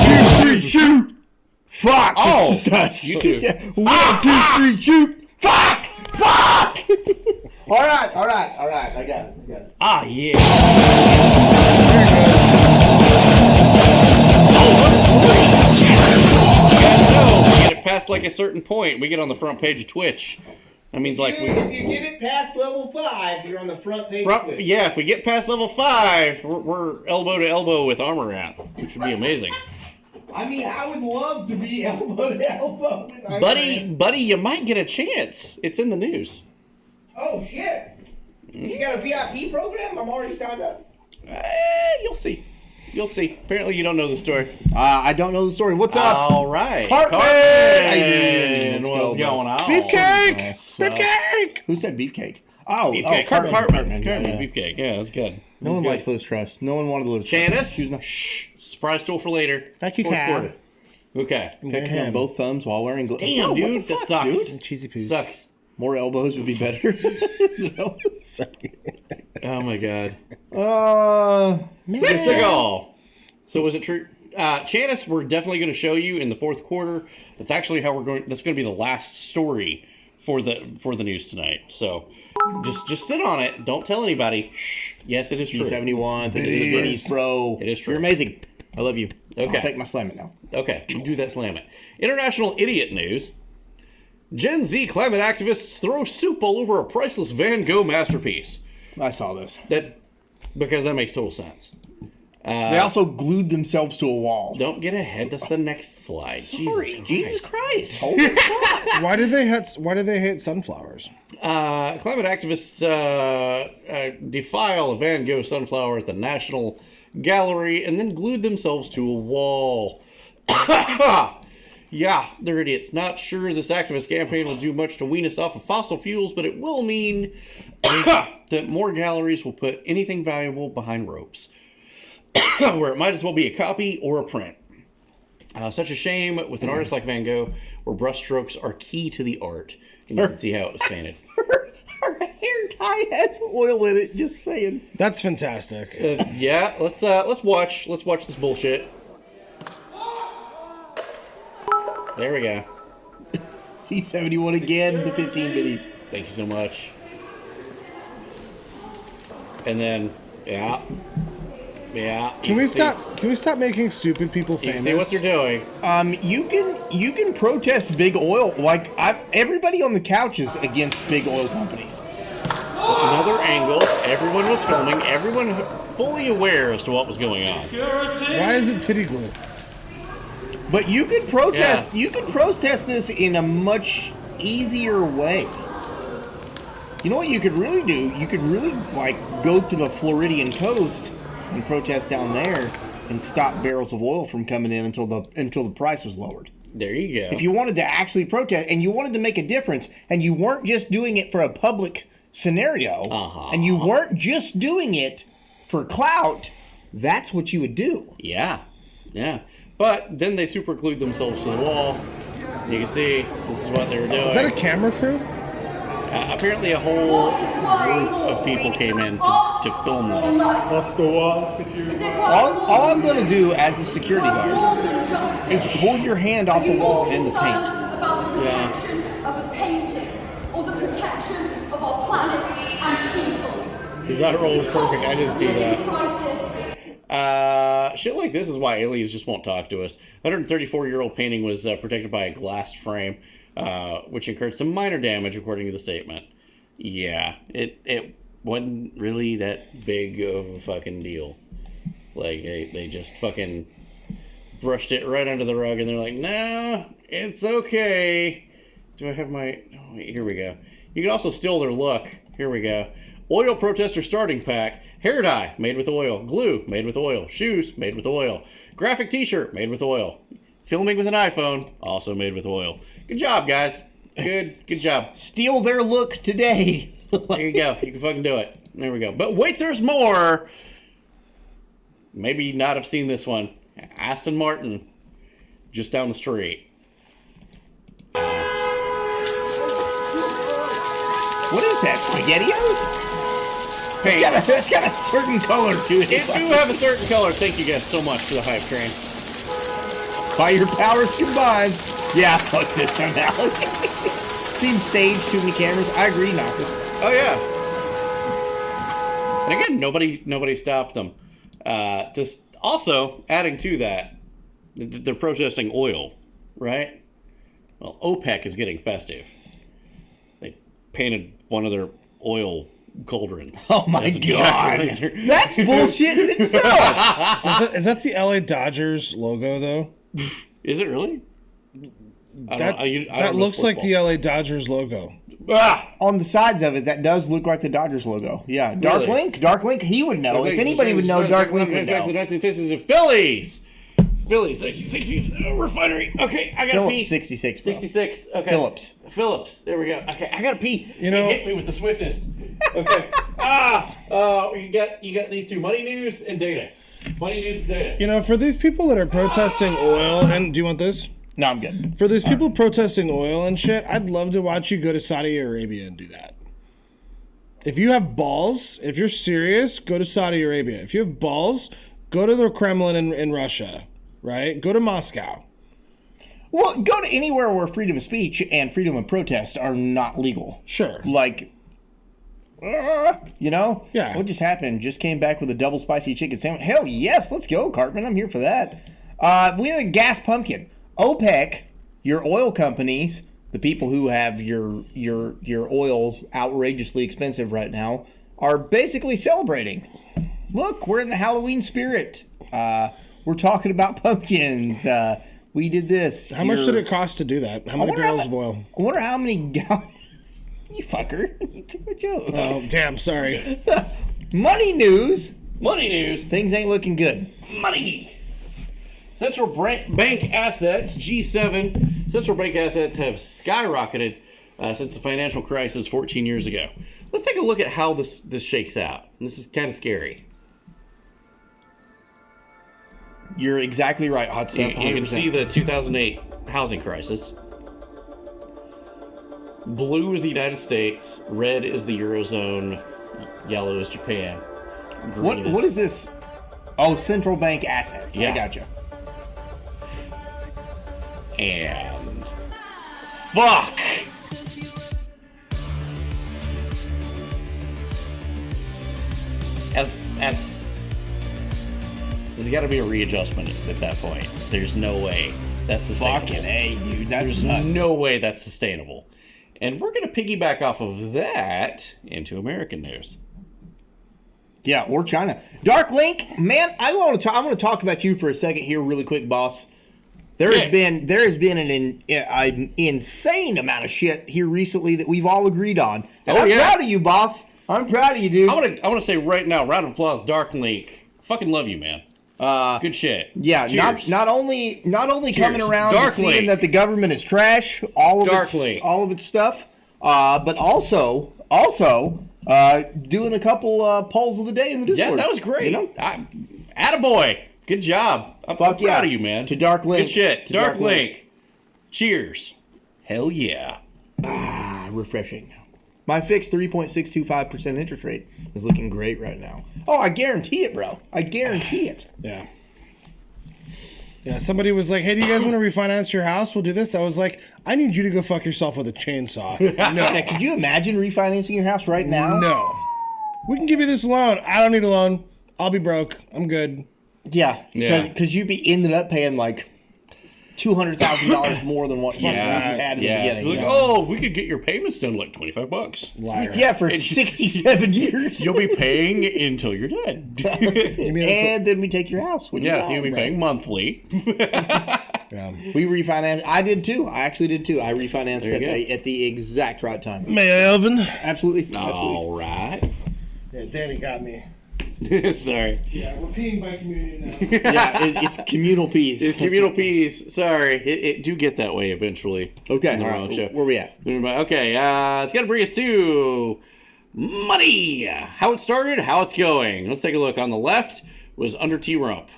Speaker 3: 2, 3, shoot. Fuck.
Speaker 2: Oh,
Speaker 3: it's just us.
Speaker 2: you too.
Speaker 3: Yeah. 1, 2, 3, shoot. Fuck. Fuck. All right. I got it.
Speaker 2: Ah, yeah. You get it past like a certain point, we get on the front page of Twitch. That means like
Speaker 3: if you get it past level 5, you're on the front page.
Speaker 2: Yeah, if we get past level 5, we're elbow to elbow with Armorath, which would be amazing.
Speaker 3: I mean, I would love to be elbow to elbow with Armorath.
Speaker 2: Buddy, you might get a chance. It's in the news.
Speaker 3: Oh shit! You got a VIP program? I'm already signed up.
Speaker 2: You'll see. You'll see. Apparently, you don't know the story.
Speaker 3: I don't know the story. What's up?
Speaker 2: All right.
Speaker 3: Cartman!
Speaker 2: What's going on?
Speaker 3: Beefcake! Beefcake! Who said beefcake? Oh,
Speaker 2: Beefcake.
Speaker 3: Cartman.
Speaker 2: Cartman. Beefcake. Yeah, that's good.
Speaker 3: No one likes Liz Truss. No one wanted Liz Truss.
Speaker 2: Janice? Shh. Surprise tool for later.
Speaker 3: Thank you,
Speaker 2: Fourth
Speaker 3: Cal.
Speaker 2: quarter. Okay.
Speaker 3: Picking on both thumbs while wearing gloves.
Speaker 2: Damn, dude.
Speaker 3: What the fuck,
Speaker 2: that sucks.
Speaker 3: dude?
Speaker 4: Cheesy poos.
Speaker 2: Sucks.
Speaker 3: More elbows would be better. Sorry.
Speaker 2: Oh, my God.
Speaker 3: Man.
Speaker 2: It's a goal. So was it true? Janice, we're definitely going to show you in the fourth quarter. That's actually how we're going. That's going to be the last story for the news tonight. So just sit on it. Don't tell anybody. Shh. Yes, it is true.
Speaker 3: 71. It is, bro.
Speaker 2: It is true.
Speaker 3: You're amazing. I love you.
Speaker 2: Okay.
Speaker 3: I'll take my slam it now.
Speaker 2: Okay, you do that slam it. International idiot news. Gen Z climate activists throw soup all over a priceless Van Gogh masterpiece.
Speaker 3: I saw this.
Speaker 2: Because that makes total sense.
Speaker 3: They also glued themselves to a wall.
Speaker 2: Don't get ahead. That's the next slide.
Speaker 3: Sorry, Jesus Christ.
Speaker 4: Why do they hate sunflowers?
Speaker 2: Climate activists defile a Van Gogh sunflower at the National Gallery and then glued themselves to a wall. Yeah, they're idiots. Not sure this activist campaign will do much to wean us off of fossil fuels, but it will mean that more galleries will put anything valuable behind ropes, where it might as well be a copy or a print. Such a shame with an artist like Van Gogh, where brushstrokes are key to the art. And you can see how it was painted.
Speaker 3: Her hair tie has oil in it. Just saying.
Speaker 4: That's fantastic.
Speaker 2: Yeah, let's watch this bullshit. There we go.
Speaker 3: C71 again, the 15 biddies.
Speaker 2: Thank you so much. And then, yeah.
Speaker 4: Can we stop making stupid people famous?
Speaker 2: You see what they're doing.
Speaker 3: You can protest big oil. Like everybody on the couch is against big oil companies.
Speaker 2: That's another angle. Everyone was filming. Everyone fully aware as to what was going on.
Speaker 4: Why is it titty glue?
Speaker 3: But you could protest. Yeah. You could protest this in a much easier way. You know what you could really do? You could really go to the Floridian coast and protest down there and stop barrels of oil from coming in until the price was lowered.
Speaker 2: There you go.
Speaker 3: If you wanted to actually protest and you wanted to make a difference, and you weren't just doing it for a public scenario, and you weren't just doing it for clout, that's what you would do.
Speaker 2: Yeah. But then they super glued themselves to the wall. You can see this is what they were doing.
Speaker 4: Is that a camera crew?
Speaker 2: Apparently a whole group of people came in to film this.
Speaker 16: Let's go on.
Speaker 3: All I'm going to do as a security guard is pull your hand off the wall in the paint.
Speaker 2: Yeah.
Speaker 16: Of a painting or the protection of our planet and people.
Speaker 2: His eye roll was perfect. I didn't see that. Shit like this is why aliens just won't talk to us. 134-year-old painting was protected by a glass frame. which incurred some minor damage, according to the statement. Yeah, it wasn't really that big of a fucking deal. Like, they just fucking brushed it right under the rug, and they're like, no, it's okay. Do I have my... Oh, wait, here we go. You can also steal their look. Here we go. Oil protester starting pack. Hair dye, made with oil. Glue, made with oil. Shoes, made with oil. Graphic t-shirt, made with oil. Filming with an iPhone, also made with oil. Good job, guys. Good job.
Speaker 3: Steal their look today.
Speaker 2: There you go. You can fucking do it. There we go. But wait, there's more. Maybe not have seen this one. Aston Martin, just down the street.
Speaker 3: What is that, SpaghettiOs?
Speaker 2: Hey,
Speaker 3: it's got a certain color to it.
Speaker 2: It do have a certain color. Thank you guys so much for the hype train.
Speaker 3: By your powers combined. Yeah, fuck this analogy. Seems staged, too many cameras. I agree, Knockers.
Speaker 2: Oh, yeah. And again, nobody stopped them. Just also, adding to that, they're protesting oil, right? Well, OPEC is getting festive. They painted one of their oil cauldrons.
Speaker 3: Oh my god. That's bullshit in itself.
Speaker 4: Is that the LA Dodgers logo, though?
Speaker 2: Is it really?
Speaker 4: That looks like the LA Dodgers logo.
Speaker 3: On the sides of it, that does look like the Dodgers logo. Yeah, Dark
Speaker 2: Really?
Speaker 3: Link. Dark Link, he would know. If anybody would know, Dark Link would know.
Speaker 2: The 1950s of Phillies. Phillies, 1960s refinery. Okay, I gotta pee.
Speaker 3: 66. Bro.
Speaker 2: 66. Okay. Phillips. There we go. Okay, I gotta pee.
Speaker 4: You know,
Speaker 2: hit me with the swiftness. Okay. You got these two: money news and data. Money news and data.
Speaker 4: You know, for these people that are protesting oil, and do you want this?
Speaker 3: No, I'm good.
Speaker 4: For these people protesting oil and shit, I'd love to watch you go to Saudi Arabia and do that. If you have balls, if you're serious, go to Saudi Arabia. If you have balls, go to the Kremlin in Russia, right? Go to Moscow.
Speaker 3: Well, go to anywhere where freedom of speech and freedom of protest are not legal.
Speaker 4: Sure.
Speaker 3: Like, you know?
Speaker 4: Yeah.
Speaker 3: What just happened? Just came back with a double spicy chicken sandwich. Hell yes, let's go, Cartman. I'm here for that. We have a gas pumpkin. OPEC, your oil companies, the people who have your oil outrageously expensive right now, are basically celebrating. Look, we're in the Halloween spirit. We're talking about pumpkins. We did this.
Speaker 4: How much did it cost to do that? How many barrels of oil?
Speaker 3: I wonder how many gallons. You fucker. You took my joke.
Speaker 4: Oh, damn, sorry.
Speaker 3: Money news.
Speaker 2: Money news.
Speaker 3: Things ain't looking good.
Speaker 2: Money. Central bank assets, G7, central bank assets have skyrocketed since the financial crisis 14 years ago. Let's take a look at how this shakes out. This is kind of scary.
Speaker 3: You're exactly right, Hot Stuff.
Speaker 2: You can see the 2008 housing crisis. Blue is the United States, red is the Eurozone, yellow is Japan.
Speaker 3: What is this? Oh, central bank assets.
Speaker 2: Yeah.
Speaker 3: I gotcha.
Speaker 2: And fuck. There's got to be a readjustment at that point. There's no way that's sustainable.
Speaker 3: Fucking A, dude. That's
Speaker 2: There's
Speaker 3: nuts.
Speaker 2: no way that's sustainable. And we're going to piggyback off of that into American news.
Speaker 3: Yeah, or China. Dark Link, man, I want to talk about you for a second here, really quick, boss. There has been an insane amount of shit here recently that we've all agreed on. And I'm proud of you, boss. I'm proud of you, dude.
Speaker 2: I want to say right now, round of applause, Dark Link. Fucking love you, man. Good shit.
Speaker 3: Yeah,
Speaker 2: Cheers.
Speaker 3: not only
Speaker 2: Cheers.
Speaker 3: coming around
Speaker 2: Dark
Speaker 3: and seeing
Speaker 2: Link.
Speaker 3: that the government is trash, all of its stuff, but also doing a couple polls of the day in the Discord.
Speaker 2: Yeah, that was great.
Speaker 3: You know?
Speaker 2: Attaboy. Good job. I'm proud of you, man.
Speaker 3: To Dark Link.
Speaker 2: Good shit.
Speaker 3: To
Speaker 2: Dark Link. Cheers. Hell yeah.
Speaker 3: Refreshing. My fixed 3.625% interest rate is looking great right now. Oh, I guarantee it, bro. I guarantee it.
Speaker 4: Yeah. Yeah, somebody was like, hey, do you guys want to refinance your house? We'll do this. I was like, I need you to go fuck yourself with a chainsaw. No.
Speaker 3: Yeah, could you imagine refinancing your house right now?
Speaker 4: No. We can give you this loan. I don't need a loan. I'll be broke. I'm good.
Speaker 3: Yeah, because you'd be ending up paying like $200,000 more than what you had in the beginning.
Speaker 2: Like, oh, we could get your payments done like $25.
Speaker 3: Liar. Yeah, for 67 years.
Speaker 2: You'll be paying until you're dead.
Speaker 3: And then we take your house. When
Speaker 2: you'll be paying monthly.
Speaker 3: We refinanced. I did too. I actually did too. I refinanced at the exact right time.
Speaker 4: May I, Elvin?
Speaker 3: Absolutely.
Speaker 2: All right.
Speaker 4: Yeah, Danny got me.
Speaker 2: Sorry.
Speaker 4: Yeah, we're peeing by community now.
Speaker 3: It's communal peas.
Speaker 2: It's communal peas. Sorry. It do get that way eventually.
Speaker 3: Okay. All right. Where we at?
Speaker 2: Okay. It's going to bring us to money. How it started, how it's going. Let's take a look. On the left was under T-Rump.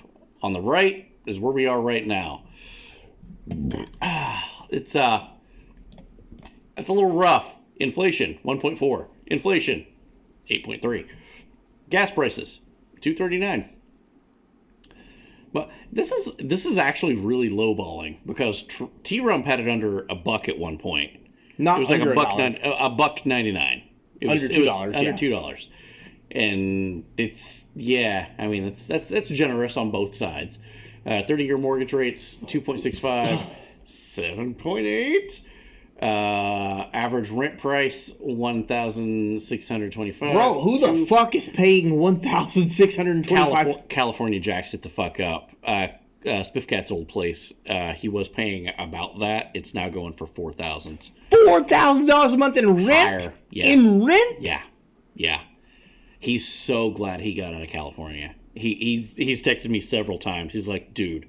Speaker 2: On the right is where we are right now. It's a little rough. Inflation, 1.4. Inflation, 8.3. Gas prices, $2.39. But this is actually really lowballing because T-Rump had it under $1 at one point.
Speaker 3: Not
Speaker 2: it was like
Speaker 3: under
Speaker 2: $1.99. It was
Speaker 3: $2.
Speaker 2: Under $2. And it's that's generous on both sides. 30-year mortgage rates 2.65, 7.8. Average rent price $1,625.
Speaker 3: Bro, who the fuck is paying $1,625?
Speaker 2: California jacks it the fuck up. Spiffcat's old place, he was paying about that. It's now going for $4,000.
Speaker 3: $4,000 a month in rent?
Speaker 2: Higher. Yeah.
Speaker 3: In rent?
Speaker 2: Yeah. He's so glad he got out of California. He's texted me several times. He's like, dude,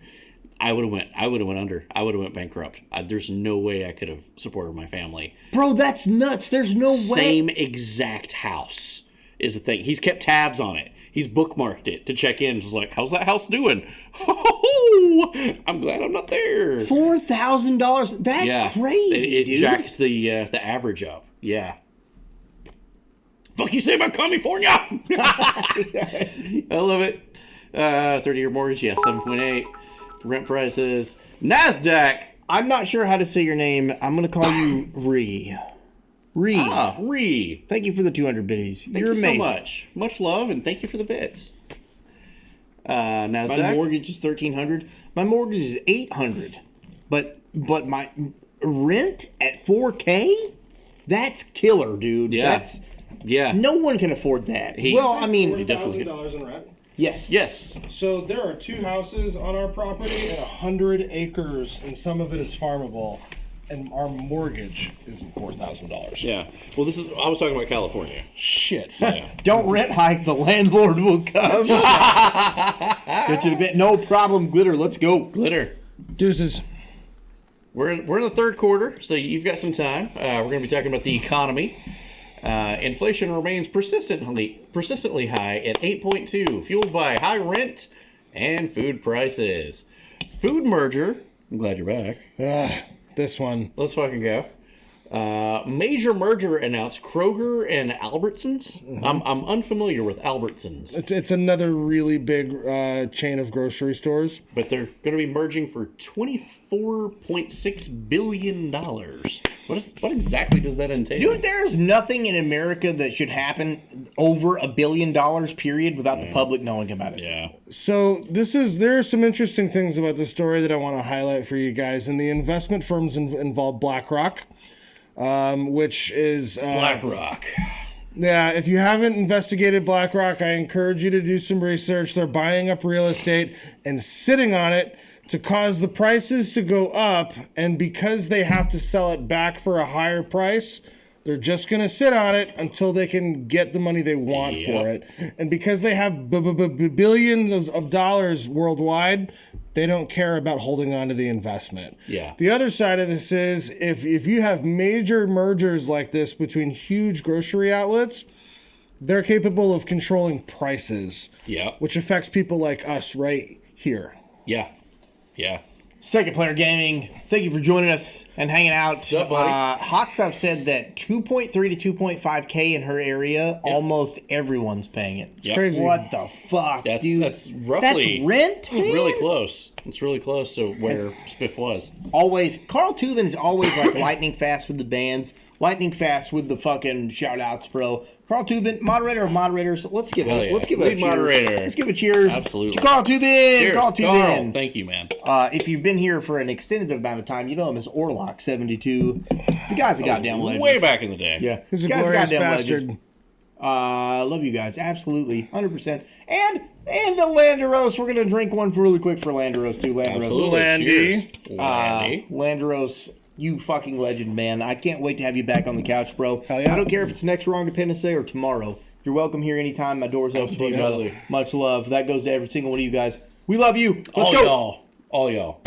Speaker 2: I would have went under. I would have went bankrupt. There's no way I could have supported my family.
Speaker 3: Bro, that's nuts. There's no way.
Speaker 2: Same exact house is the thing. He's kept tabs on it. He's bookmarked it to check in. He's like, how's that house doing? Oh, I'm glad I'm not there.
Speaker 3: $4,000. That's crazy,
Speaker 2: It
Speaker 3: dude.
Speaker 2: jacks the average up. Yeah. Fuck you say about California? I love it. 30-year mortgage, 7.8. Rent prices. NASDAQ.
Speaker 3: I'm not sure how to say your name. I'm going to call you Ree.
Speaker 2: Ree.
Speaker 3: Thank you for the 200 biddies. You're amazing.
Speaker 2: So much. Much love, and thank you for the bits. NASDAQ.
Speaker 3: My mortgage is $1,300. My mortgage is $800. But my rent at $4K? That's killer, dude.
Speaker 2: Yeah.
Speaker 3: No one can afford that.
Speaker 4: $40,000 in rent.
Speaker 2: Yes.
Speaker 4: So there are 2 houses on our property and 100 acres, and some of it is farmable. And our mortgage isn't $4,000.
Speaker 2: Yeah. Well, I was talking about California.
Speaker 4: Shit.
Speaker 3: Don't rent hike. The landlord will come. Get you a bit. No problem, Glitter. Let's go.
Speaker 2: Glitter.
Speaker 4: Deuces.
Speaker 2: We're in the third quarter, so you've got some time. We're going to be talking about the economy. Inflation remains persistently high at 8.2, fueled by high rent and food prices. Food merger. I'm glad you're back.
Speaker 4: This one.
Speaker 2: Let's fucking go. Major merger announced. Kroger and Albertsons.
Speaker 4: Mm-hmm.
Speaker 2: I'm unfamiliar with Albertsons.
Speaker 4: It's another really big chain of grocery stores.
Speaker 2: But they're going to be merging for $24.6 billion. What exactly does that entail?
Speaker 3: Dude, there's nothing in America that should happen over $1 billion period without the public knowing about it.
Speaker 2: Yeah.
Speaker 4: So there are some interesting things about this story that I want to highlight for you guys. And the investment firms involve BlackRock, which is
Speaker 2: BlackRock.
Speaker 4: Yeah, if you haven't investigated BlackRock, I encourage you to do some research. They're buying up real estate and sitting on it to cause the prices to go up, and because they have to sell it back for a higher price, they're just going to sit on it until they can get the money they want for it. And because they have billions of dollars worldwide, they don't care about holding on to the investment.
Speaker 2: Yeah.
Speaker 4: The other side of this is if you have major mergers like this between huge grocery outlets, they're capable of controlling prices.
Speaker 2: Yeah.
Speaker 4: Which affects people like us right here.
Speaker 2: Yeah.
Speaker 3: Second Player Gaming, thank you for joining us and hanging out.
Speaker 2: What's up, buddy?
Speaker 3: Hot Stuff said that 2.3 to 2.5K in her area, almost everyone's paying it. It's
Speaker 4: crazy.
Speaker 3: What the fuck, dude?
Speaker 2: That's roughly...
Speaker 3: That's rent?
Speaker 2: It's really close. It's really close to where Spiff was.
Speaker 3: Always. Carl Tubin's always like lightning fast with the bands. lightning fast with the fucking shout outs, bro. Carl Tubin, moderator of moderators. Let's give a
Speaker 2: Lead
Speaker 3: cheers.
Speaker 2: moderator.
Speaker 3: Let's give a cheers.
Speaker 2: Absolutely.
Speaker 3: To Carl Tubin.
Speaker 2: Cheers,
Speaker 3: Carl Tubin.
Speaker 2: Carl. Thank you, man.
Speaker 3: If you've been here for an extended amount of time, you know him as Orlock72. The guy's a goddamn legend.
Speaker 2: Way back in the day.
Speaker 3: Yeah.
Speaker 4: He's a
Speaker 3: The guy's
Speaker 4: glorious
Speaker 3: goddamn
Speaker 4: bastard.
Speaker 3: legend. Love you guys. Absolutely. 100%. And the Landeros. We're going to drink one really quick for Landeros, too. Landeros.
Speaker 2: Absolutely.
Speaker 4: Landy.
Speaker 2: Landy.
Speaker 3: Landeros, you fucking legend, man. I can't wait to have you back on the couch, bro.
Speaker 4: Hell yeah.
Speaker 3: I don't care if it's next Raw Independence Day or tomorrow. You're welcome here anytime. My door's open to you, brother.
Speaker 2: Absolutely.
Speaker 3: Much love. That goes to every single one of you guys. We love you. Let's
Speaker 2: All
Speaker 3: go.
Speaker 2: y'all. All y'all.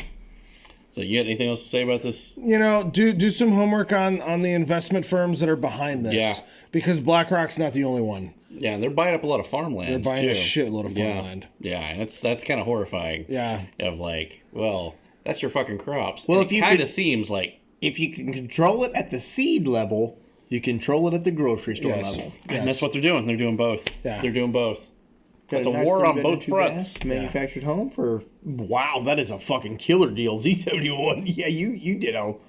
Speaker 2: So you got anything else to say about this?
Speaker 4: You know, do some homework on the investment firms that are behind this.
Speaker 2: Yeah.
Speaker 4: Because BlackRock's not the only one.
Speaker 2: Yeah, and they're buying up a lot of farmland.
Speaker 4: They're buying
Speaker 2: too.
Speaker 4: a shitload of farmland.
Speaker 2: Yeah, and that's kind of horrifying.
Speaker 4: Yeah.
Speaker 2: Of like, well, that's your fucking crops.
Speaker 3: Well,
Speaker 2: And
Speaker 3: if
Speaker 2: it
Speaker 3: you
Speaker 2: kind
Speaker 3: could-
Speaker 2: of seems like,
Speaker 3: If you can control it at the seed level, you control it at the grocery store
Speaker 4: Yes.
Speaker 3: level.
Speaker 2: and that's what they're doing. They're doing both.
Speaker 4: Yeah.
Speaker 2: They're doing both.
Speaker 3: Got
Speaker 2: That's a
Speaker 3: nice
Speaker 2: war
Speaker 3: little
Speaker 2: on
Speaker 3: bit
Speaker 2: both
Speaker 3: of two
Speaker 2: fronts.
Speaker 3: gas manufactured home for wow, that is a fucking killer deal. Z71. Yeah, you ditto.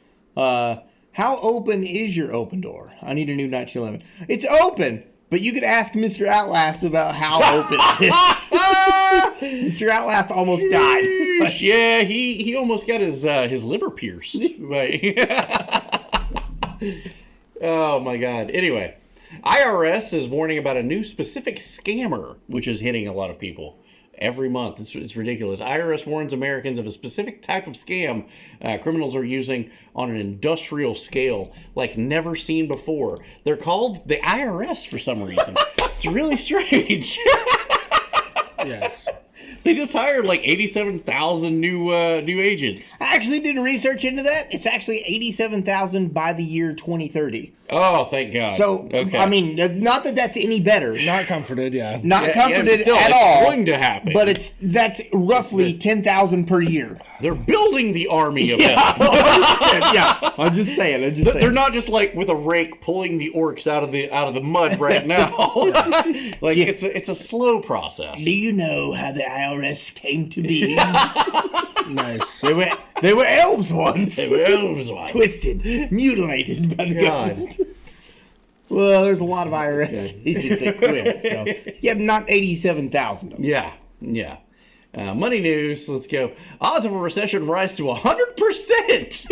Speaker 3: How open is your open door? I need a new 1911. It's open, but you could ask Mr. Outlast about how open it is. Mr. Outlast almost died.
Speaker 2: Yeah, he almost got his liver pierced. Oh my god. Anyway, IRS is warning about a new specific scammer which is hitting a lot of people every month. It's ridiculous. IRS warns Americans of a specific type of scam criminals are using on an industrial scale like never seen before. They're called the IRS for some reason. It's really strange.
Speaker 4: Yes.
Speaker 2: They just hired like 87,000 new agents.
Speaker 3: I actually did research into that. It's actually 87,000 by the year 2030.
Speaker 2: Oh, thank God.
Speaker 3: So,
Speaker 2: okay.
Speaker 3: I mean, not that that's any better.
Speaker 4: Not comforted, yeah.
Speaker 3: Not comforted
Speaker 2: still,
Speaker 3: at
Speaker 2: it's
Speaker 3: all.
Speaker 2: going to happen.
Speaker 3: But that's roughly 10,000 per year.
Speaker 2: They're building the army of
Speaker 3: Yeah,
Speaker 2: them.
Speaker 3: yeah. I'm just saying.
Speaker 2: They're not just like with a rake pulling the orcs out of the mud right now. Like it's a slow process.
Speaker 3: Do you know how the IRS came to be?
Speaker 4: Nice.
Speaker 3: They were elves once.
Speaker 2: They were elves once.
Speaker 3: Twisted, mutilated by the government. Well, there's a lot of IRS agents that quit. So yeah, not 87,000 of them.
Speaker 2: Yeah. Money news. Let's go. Odds of a recession rise to 100%.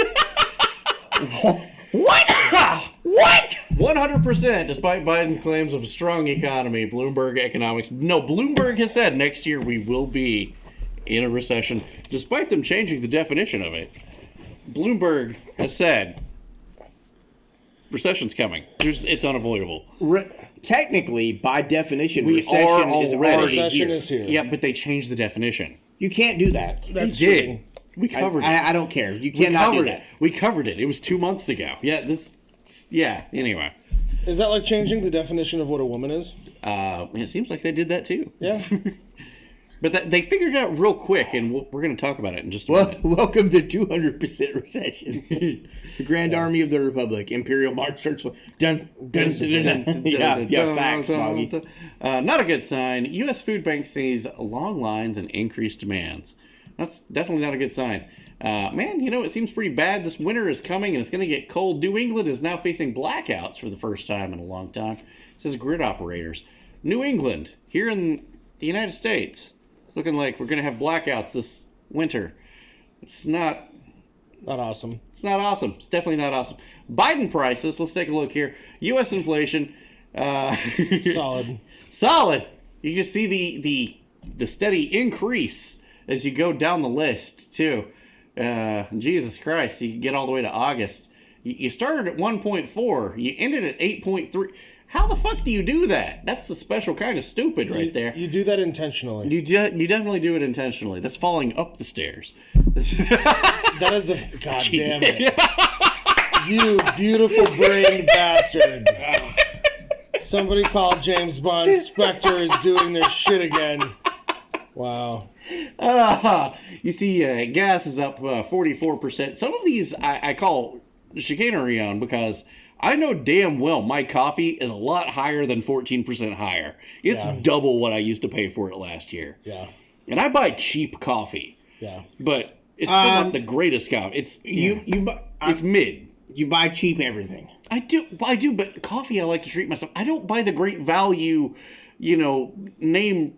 Speaker 2: What? What? 100%, despite Biden's claims of a strong economy. Bloomberg has said next year we will be in a recession, despite them changing the definition of it. Bloomberg has said recession's coming. It's unavoidable.
Speaker 3: Technically, by definition,
Speaker 2: We
Speaker 3: recession
Speaker 2: are
Speaker 3: is
Speaker 2: already
Speaker 3: already
Speaker 4: Recession
Speaker 3: here.
Speaker 4: is here.
Speaker 2: Yeah, but they changed the definition.
Speaker 3: You can't do that.
Speaker 4: That's
Speaker 2: We did.
Speaker 4: true.
Speaker 2: We covered it.
Speaker 3: I don't care. You
Speaker 2: We
Speaker 3: cannot do
Speaker 2: covered
Speaker 3: that.
Speaker 2: it. We covered it. It was 2 months ago. Yeah, anyway.
Speaker 4: Is that like changing the definition of what a woman is?
Speaker 2: It seems like they did that too.
Speaker 4: Yeah.
Speaker 2: But they figured it out real quick, and we're going to talk about it in just a minute.
Speaker 3: Welcome to 200% recession. The Grand Army of the Republic. Imperial March starts with dun, dun, dun, dun, dun. Yeah, facts, Boggy.
Speaker 2: Not a good sign. U.S. Food Bank sees long lines and increased demands. That's definitely not a good sign. Man, it seems pretty bad. This winter is coming, and it's going to get cold. New England is now facing blackouts for the first time in a long time. It says grid operators. New England, here in the United States, it's looking like we're going to have blackouts this winter. It's not
Speaker 4: awesome.
Speaker 2: It's not awesome. It's definitely not awesome. Biden prices, let's take a look here. U.S. inflation.
Speaker 4: Solid.
Speaker 2: Solid. You just see the steady increase as you go down the list, too. Jesus Christ, you get all the way to August. You started at 1.4. You ended at 8.3. How the fuck do you do that? That's a special kind of stupid right there.
Speaker 4: You do that intentionally.
Speaker 2: You definitely do it intentionally. That's falling up the stairs.
Speaker 4: That is a... God damn it. You beautiful brain bastard. Somebody called James Bond. Spectre is doing their shit again. Wow.
Speaker 2: You see, gas is up 44%. Some of these I call chicanery on because I know damn well my coffee is a lot higher than 14% higher. It's double what I used to pay for it last year.
Speaker 4: Yeah.
Speaker 2: And I buy cheap coffee.
Speaker 4: Yeah.
Speaker 2: But it's still not the greatest coffee. It's it's mid.
Speaker 3: You buy cheap everything.
Speaker 2: I do, but coffee I like to treat myself. I don't buy the Great Value, name.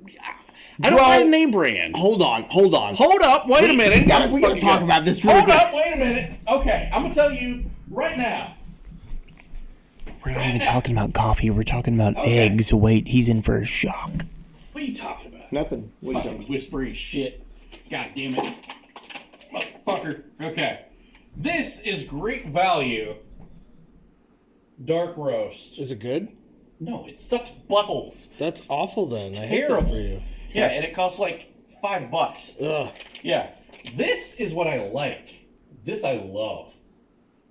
Speaker 2: I don't buy the name brand.
Speaker 3: Hold on.
Speaker 2: Hold up. Wait a minute.
Speaker 3: We gotta talk about this. Really
Speaker 2: Hold up. Wait a minute. Okay, I'm gonna tell you right now.
Speaker 3: We're not even talking about coffee. We're talking about eggs. Wait, he's in for a shock.
Speaker 2: What are you talking about?
Speaker 3: Nothing. What are you
Speaker 2: Fucking whispery shit. God damn it. Motherfucker. Okay. This is Great Value Dark Roast.
Speaker 4: Is it good?
Speaker 2: No, it sucks buttholes.
Speaker 4: That's awful then.
Speaker 2: It's
Speaker 4: I hate that for you.
Speaker 2: Yeah, and it costs like $5.
Speaker 4: Ugh.
Speaker 2: Yeah. This is what I like. This I love.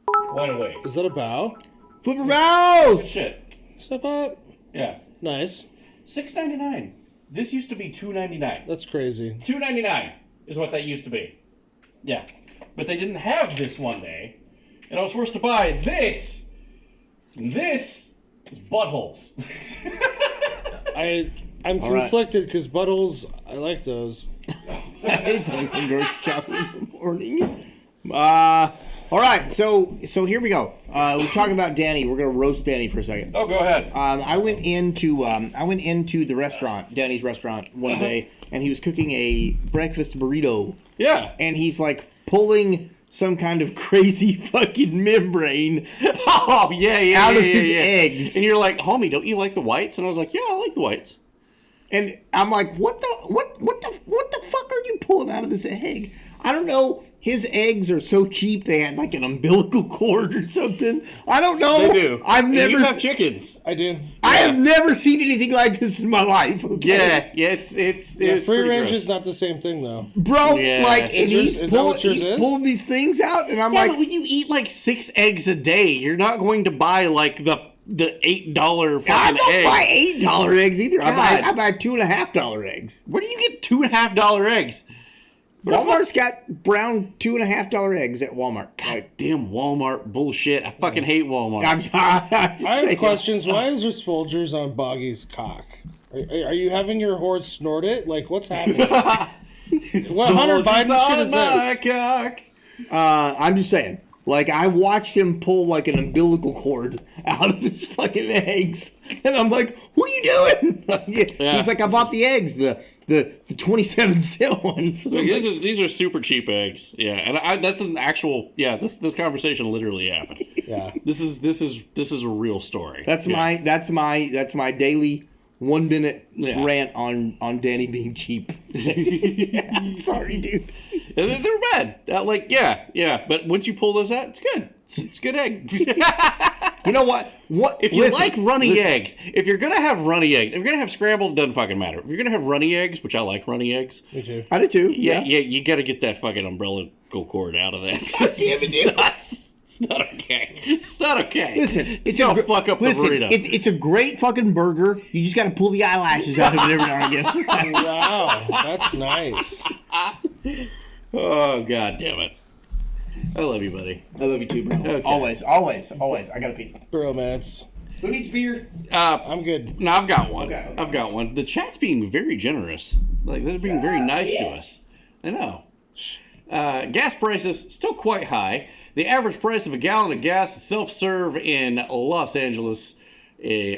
Speaker 2: Wide awake.
Speaker 4: Is that a bow?
Speaker 3: Flipper bows!
Speaker 2: Shit.
Speaker 4: Step up.
Speaker 2: Yeah.
Speaker 4: Nice.
Speaker 2: $6.99. This used to be $2.99.
Speaker 4: That's crazy.
Speaker 2: $2.99 is what that used to be. Yeah. But they didn't have this one day. And I was forced to buy this. And this is buttholes.
Speaker 4: I'm conflicted because buttholes, I like those.
Speaker 3: I hate Dunkin' Donuts chocolate in the morning. All right, so here we go. We're talking about Danny. We're gonna roast Danny for a second.
Speaker 2: Oh, go ahead.
Speaker 3: I went into the restaurant, Danny's restaurant, one day, and he was cooking a breakfast burrito.
Speaker 2: Yeah.
Speaker 3: And he's like pulling some kind of crazy fucking membrane.
Speaker 2: Oh yeah,
Speaker 3: out of his eggs.
Speaker 2: And you're like, homie, don't you like the whites? And I was like, yeah, I like the whites.
Speaker 3: And I'm like, what the fuck are you pulling out of this egg? I don't know. His eggs are so cheap they had like an umbilical cord or something. I don't know.
Speaker 2: They do.
Speaker 3: I've never.
Speaker 2: You have chickens.
Speaker 4: I do.
Speaker 3: I have never seen anything like this in my life. Okay?
Speaker 2: Yeah, it's
Speaker 4: free range is not the same thing though,
Speaker 3: bro. Like, and he's
Speaker 4: is?
Speaker 3: pulling these things out, and I'm
Speaker 2: yeah,
Speaker 3: like,
Speaker 2: but when you eat like 6 eggs a day, you're not going to buy like the $8 fucking
Speaker 3: I don't
Speaker 2: eggs.
Speaker 3: buy $8 eggs either.
Speaker 2: God.
Speaker 3: I buy $2.50 eggs.
Speaker 2: Where do you get $2.50 eggs?
Speaker 3: Walmart's got brown $2.50 eggs at Walmart.
Speaker 2: God damn Walmart bullshit. I fucking hate Walmart.
Speaker 3: I
Speaker 4: have questions. Why is there Folgers on Boggy's cock? Are you having your horse snort it? Like, what's happening? What Hunter Biden shit is this?
Speaker 2: Cock.
Speaker 3: I'm just saying. Like, I watched him pull like an umbilical cord out of his fucking eggs, and I'm like, "What are you doing?" He's like, "I bought the eggs, the 27-cent ones."
Speaker 2: Look, these are super cheap eggs. Yeah, and that's an actual. Yeah, this conversation literally happened.
Speaker 4: Yeah,
Speaker 2: this is a real story.
Speaker 3: That's my daily 1 minute rant on Danny being cheap. Sorry, dude.
Speaker 2: They're bad. But once you pull those out, it's good. It's good egg.
Speaker 3: You know what?
Speaker 2: If you like runny eggs, if you're gonna have runny eggs, if you're gonna have scrambled, it doesn't fucking matter. If you're gonna have runny eggs, which I like runny eggs.
Speaker 4: Me too.
Speaker 3: I do too.
Speaker 2: Yeah, you got to get that fucking umbilical cord out of that.
Speaker 3: God damn it, dude.
Speaker 2: It's not okay. It's not okay.
Speaker 3: Listen,
Speaker 2: it's gonna fuck up the burrito.
Speaker 3: It's a great fucking burger. You just got to pull the eyelashes out of it every now and again.
Speaker 4: Wow, that's nice.
Speaker 2: Oh, god damn it. I love you, buddy.
Speaker 3: I love you too, bro.
Speaker 2: Okay.
Speaker 3: Always. I gotta pee.
Speaker 4: Bromance.
Speaker 3: Who needs beer?
Speaker 2: I'm
Speaker 4: good.
Speaker 2: No, I've got one.
Speaker 3: Okay.
Speaker 2: I've got one. The chat's being very generous. Like, they're being very nice to us. I know. Gas prices still quite high. The average price of a gallon of gas self-serve in Los Angeles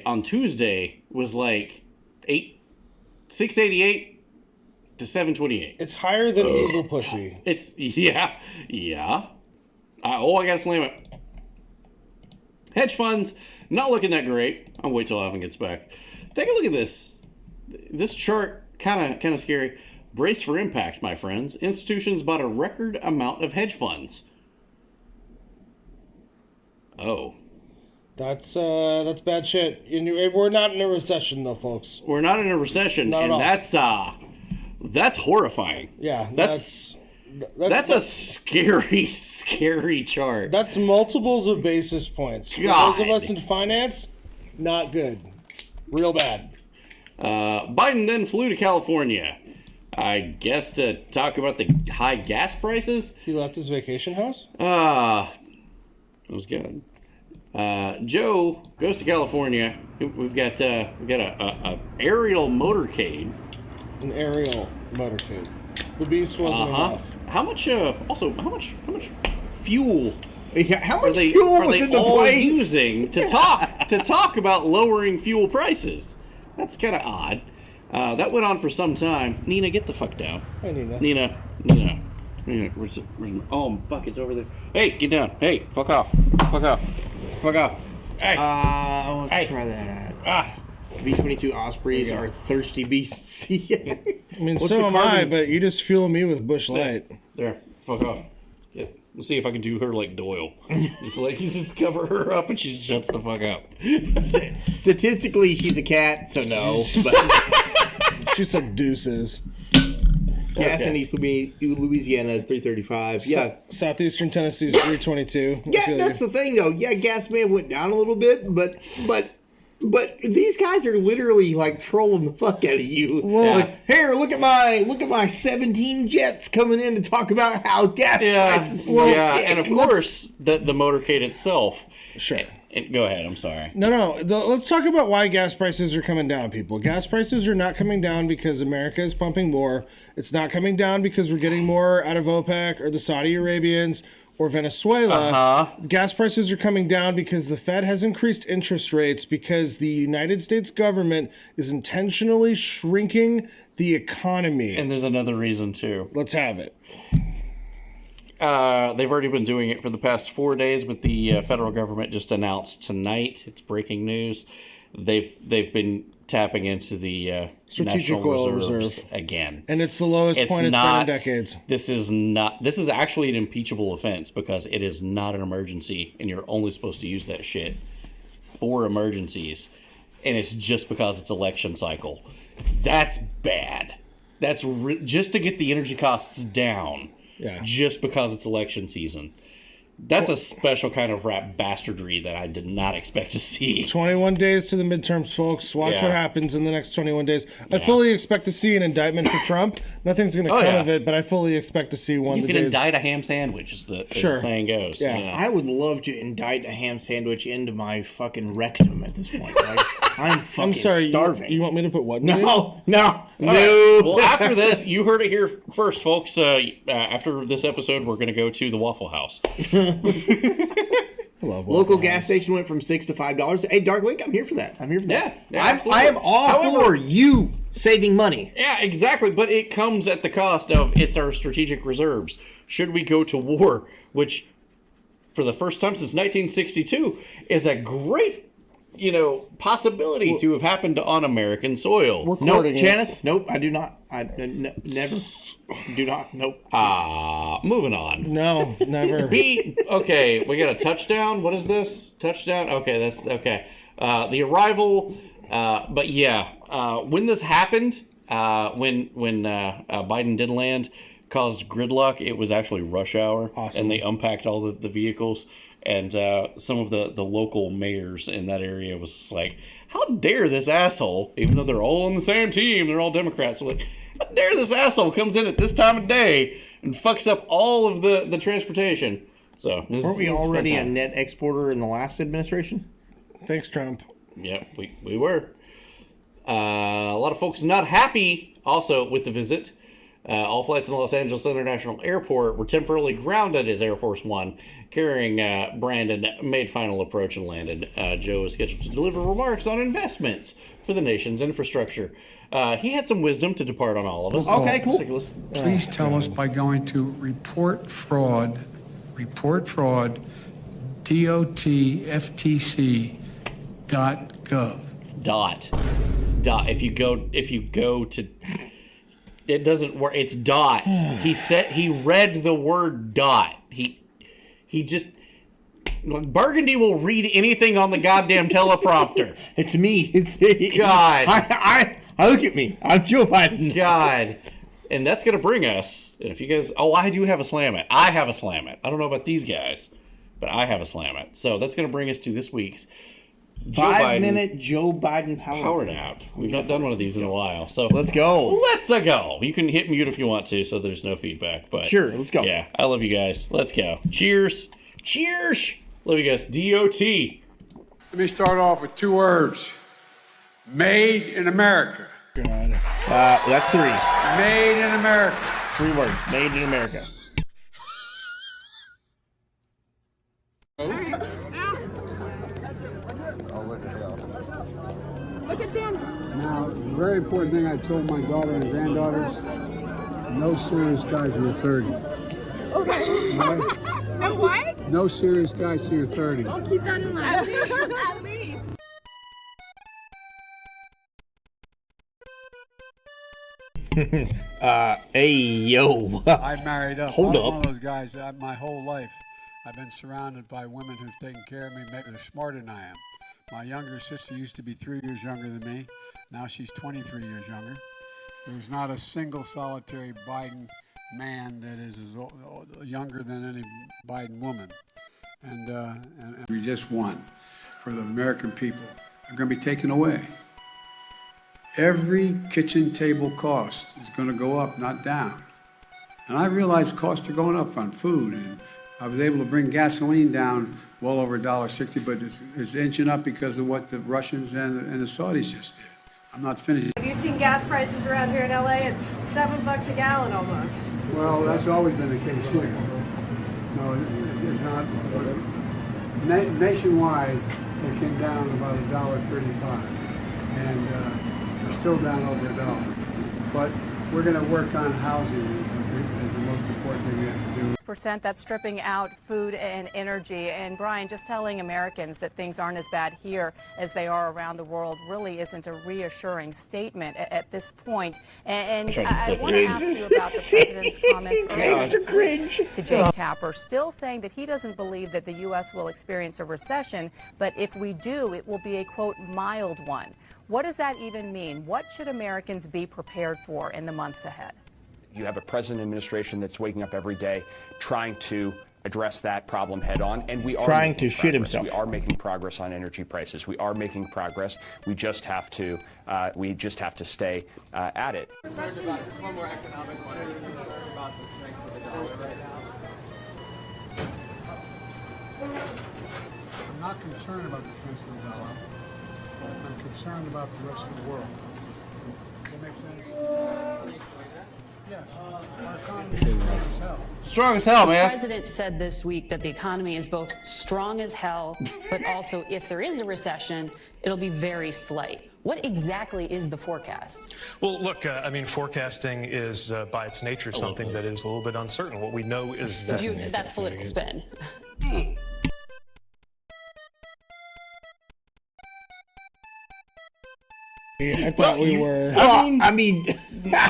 Speaker 2: on Tuesday was like $6.88 to $7.28.
Speaker 4: It's higher than Eagle Pussy.
Speaker 2: It's yeah. I gotta slam it. Hedge funds not looking that great. I'll wait till Alvin gets back. Take a look at this. This chart kind of scary. Brace for impact, my friends. Institutions bought a record amount of hedge funds. Oh.
Speaker 4: That's bad shit. We're not in a recession though, folks.
Speaker 2: We're not in a recession,
Speaker 4: not
Speaker 2: and
Speaker 4: at all.
Speaker 2: That's horrifying.
Speaker 4: Yeah,
Speaker 2: that's a scary chart.
Speaker 4: That's multiples of basis points. For those of us in finance, not good. Real bad.
Speaker 2: Biden then flew to California, I guess to talk about the high gas prices.
Speaker 4: He left his vacation house?
Speaker 2: It was good. Joe goes to California. We've got a aerial motorcade.
Speaker 4: An aerial motorcade. The beast wasn't enough.
Speaker 2: How much fuel
Speaker 3: Yeah, how much fuel was in the planes?
Speaker 2: Using to talk about lowering fuel prices? That's kind of odd. That went on for some time. Nina, get the fuck down.
Speaker 4: Hey, Nina.
Speaker 2: Nina, where's oh, fuck, it's over there. Hey, get down. Hey, fuck off. Fuck off. Hey.
Speaker 3: I want to try that. B-22 Ospreys are thirsty beasts.
Speaker 4: I mean, so am I, but you just fuel me with Bush Light.
Speaker 2: There, fuck off. Yeah. We'll see if I can do her like Doyle. just cover her up and she shuts the fuck up.
Speaker 3: Statistically, she's a cat, so no. But
Speaker 4: she said deuces.
Speaker 3: Gas in East Louisiana is $3.35. Yeah,
Speaker 4: Southeastern Tennessee is $3.22.
Speaker 3: Yeah, that's the thing, though. Yeah, gas may have went down a little bit, but these guys are literally like trolling the fuck out of you.
Speaker 4: Well,
Speaker 3: like, here, look at my 17 jets coming in to talk about how gas prices.
Speaker 2: And of course the motorcade itself.
Speaker 4: Sure.
Speaker 2: Go ahead. I'm sorry.
Speaker 4: No. Let's talk about why gas prices are coming down, people. Gas prices are not coming down because America is pumping more. It's not coming down because we're getting more out of OPEC or the Saudi Arabians or Venezuela. Gas prices are coming down because the Fed has increased interest rates because the United States government is intentionally shrinking the economy.
Speaker 2: And there's another reason, too.
Speaker 4: Let's have it.
Speaker 2: They've already been doing it for the past 4 days, but the federal government just announced tonight, it's breaking news, they've been tapping into the
Speaker 4: Strategic
Speaker 2: National
Speaker 4: Oil
Speaker 2: Reserves
Speaker 4: Reserve
Speaker 2: again.
Speaker 4: And it's the lowest point it's been in decades.
Speaker 2: This is actually an impeachable offense because it is not an emergency, and you're only supposed to use that shit for emergencies, and it's just because it's election cycle. That's bad. That's just to get the energy costs down.
Speaker 4: Yeah.
Speaker 2: Just because it's election season. That's a special kind of rap bastardry that I did not expect to see.
Speaker 4: 21 days to the midterms, folks. Watch what happens in the next 21 days. I fully expect to see an indictment for Trump. Nothing's going to come of it, but I fully expect to see one
Speaker 2: you
Speaker 4: of the
Speaker 2: can
Speaker 4: days.
Speaker 2: indict a ham sandwich, as the saying goes.
Speaker 4: Yeah.
Speaker 3: I would love to indict a ham sandwich into my fucking rectum at this point. Like, I'm fucking starving.
Speaker 4: You want me to put what in
Speaker 3: No.
Speaker 2: Right. Well, after this, you heard it here first, folks. After this episode, we're going to go to the Waffle House.
Speaker 3: Local gas station went from $6 to $5. Hey, Dark Link, I'm here for that.
Speaker 2: Yeah,
Speaker 3: I am all for you saving money.
Speaker 2: Yeah, exactly. But it comes at the cost of it's our strategic reserves. Should we go to war, which for the first time since 1962 is a great possibility to have happened on American soil.
Speaker 3: Nope, Janice. Nope, I do not. Never. Do not. Nope.
Speaker 2: Moving on.
Speaker 4: No, never.
Speaker 2: We got a touchdown. What is this? Touchdown? Okay, that's okay. The arrival. But yeah, when this happened, when Biden did land, caused gridlock. It was actually rush hour.
Speaker 4: Awesome.
Speaker 2: And they unpacked all the vehicles. And some of the local mayors in that area was just like, how dare this asshole, even though they're all on the same team, they're all Democrats, so like, how dare this asshole comes in at this time of day and fucks up all of the transportation. So
Speaker 3: weren't we already a net exporter in the last administration?
Speaker 4: Thanks, Trump.
Speaker 2: Yep, we were. A lot of folks not happy also with the visit. All flights in Los Angeles International Airport were temporarily grounded as Air Force One, carrying Brandon, made final approach and landed. Joe is scheduled to deliver remarks on investments for the nation's infrastructure. He had some wisdom to depart on all of us.
Speaker 3: Okay, cool.
Speaker 17: Please tell us by going to report fraud, DOTFTC.gov.
Speaker 2: It's dot. If you go to, it doesn't work. It's dot. He read the word dot. He just, Burgundy will read anything on the goddamn teleprompter.
Speaker 3: It's me.
Speaker 2: God.
Speaker 3: I look at me. I'm Joe Biden.
Speaker 2: God. And that's going to bring us, if you guys, I do have a slam it. I have a slam it. I don't know about these guys, but I have a slam it. So that's going to bring us to this week's
Speaker 3: 5-minute Joe Biden power
Speaker 2: nap. We've not done one of these in a while. So
Speaker 3: let's go.
Speaker 2: Let's go. You can hit mute if you want to, so there's no feedback. But
Speaker 3: sure, let's go.
Speaker 2: Yeah, I love you guys. Let's go. Cheers. Cheers. Love you guys. DOT.
Speaker 17: Let me start off with 2 words. Made in America.
Speaker 4: God.
Speaker 3: That's 3.
Speaker 17: Made in America.
Speaker 3: 3 words. Made in America.
Speaker 17: important thing I told my daughter and granddaughters, no serious guys in your 30s.
Speaker 6: Okay. No what?
Speaker 17: No serious guys till you're 30.
Speaker 6: I'll keep that in mind. At least.
Speaker 3: Hey, yo.
Speaker 17: I married up.
Speaker 3: Hold
Speaker 17: I'm
Speaker 3: up.
Speaker 17: one of those guys that my whole life I've been surrounded by women who've taken care of me. Maybe they're smarter than I am. My younger sister used to be 3 years younger than me. Now she's 23 years younger. There's not a single solitary Biden man that is younger than any Biden woman. And we just won for the American people. They're going to be taken away. Every kitchen table cost is going to go up, not down. And I realize costs are going up on food. And I was able to bring gasoline down well over $1.60, but it's inching up because of what the Russians and the Saudis just did. I'm not finished.
Speaker 18: Have you seen gas prices around here in LA? It's $7 a gallon almost.
Speaker 17: Well, that's always been the case here. No, it's not. Nationwide, it came down about $1.35, and we're still down over $1. But we're going to work on housing is the most important thing we have to do.
Speaker 19: Percent that's stripping out food and energy. And Brian, just telling Americans that things aren't as bad here as they are around the world really isn't a reassuring statement at this point. And I want to ask you about the president's comments to Jake Tapper, still saying that he doesn't believe that the U.S. will experience a recession, but if we do, it will be a, quote, mild one. What does that even mean? What should Americans be prepared for in the months ahead?
Speaker 20: You have a president and administration that's waking up every day trying to address that problem head on, and we are
Speaker 3: trying to shit himself.
Speaker 20: We are making progress on energy prices. We are making progress. We just have to stay at it.
Speaker 21: Just one more economic one. Are you concerned about the strength of the dollar right now?
Speaker 17: I'm not concerned about the strength of the dollar. I'm concerned about the rest of the world. Does that make sense? Yes. Our economy is strong as hell.
Speaker 2: Strong as hell, man.
Speaker 22: The president said this week that the economy is both strong as hell, but also if there is a recession, it'll be very slight. What exactly is the forecast?
Speaker 23: Well, look, I mean, forecasting is by its nature something that is a little bit uncertain. What we know is that...
Speaker 22: That's political spin.
Speaker 4: I thought we were.
Speaker 3: I mean,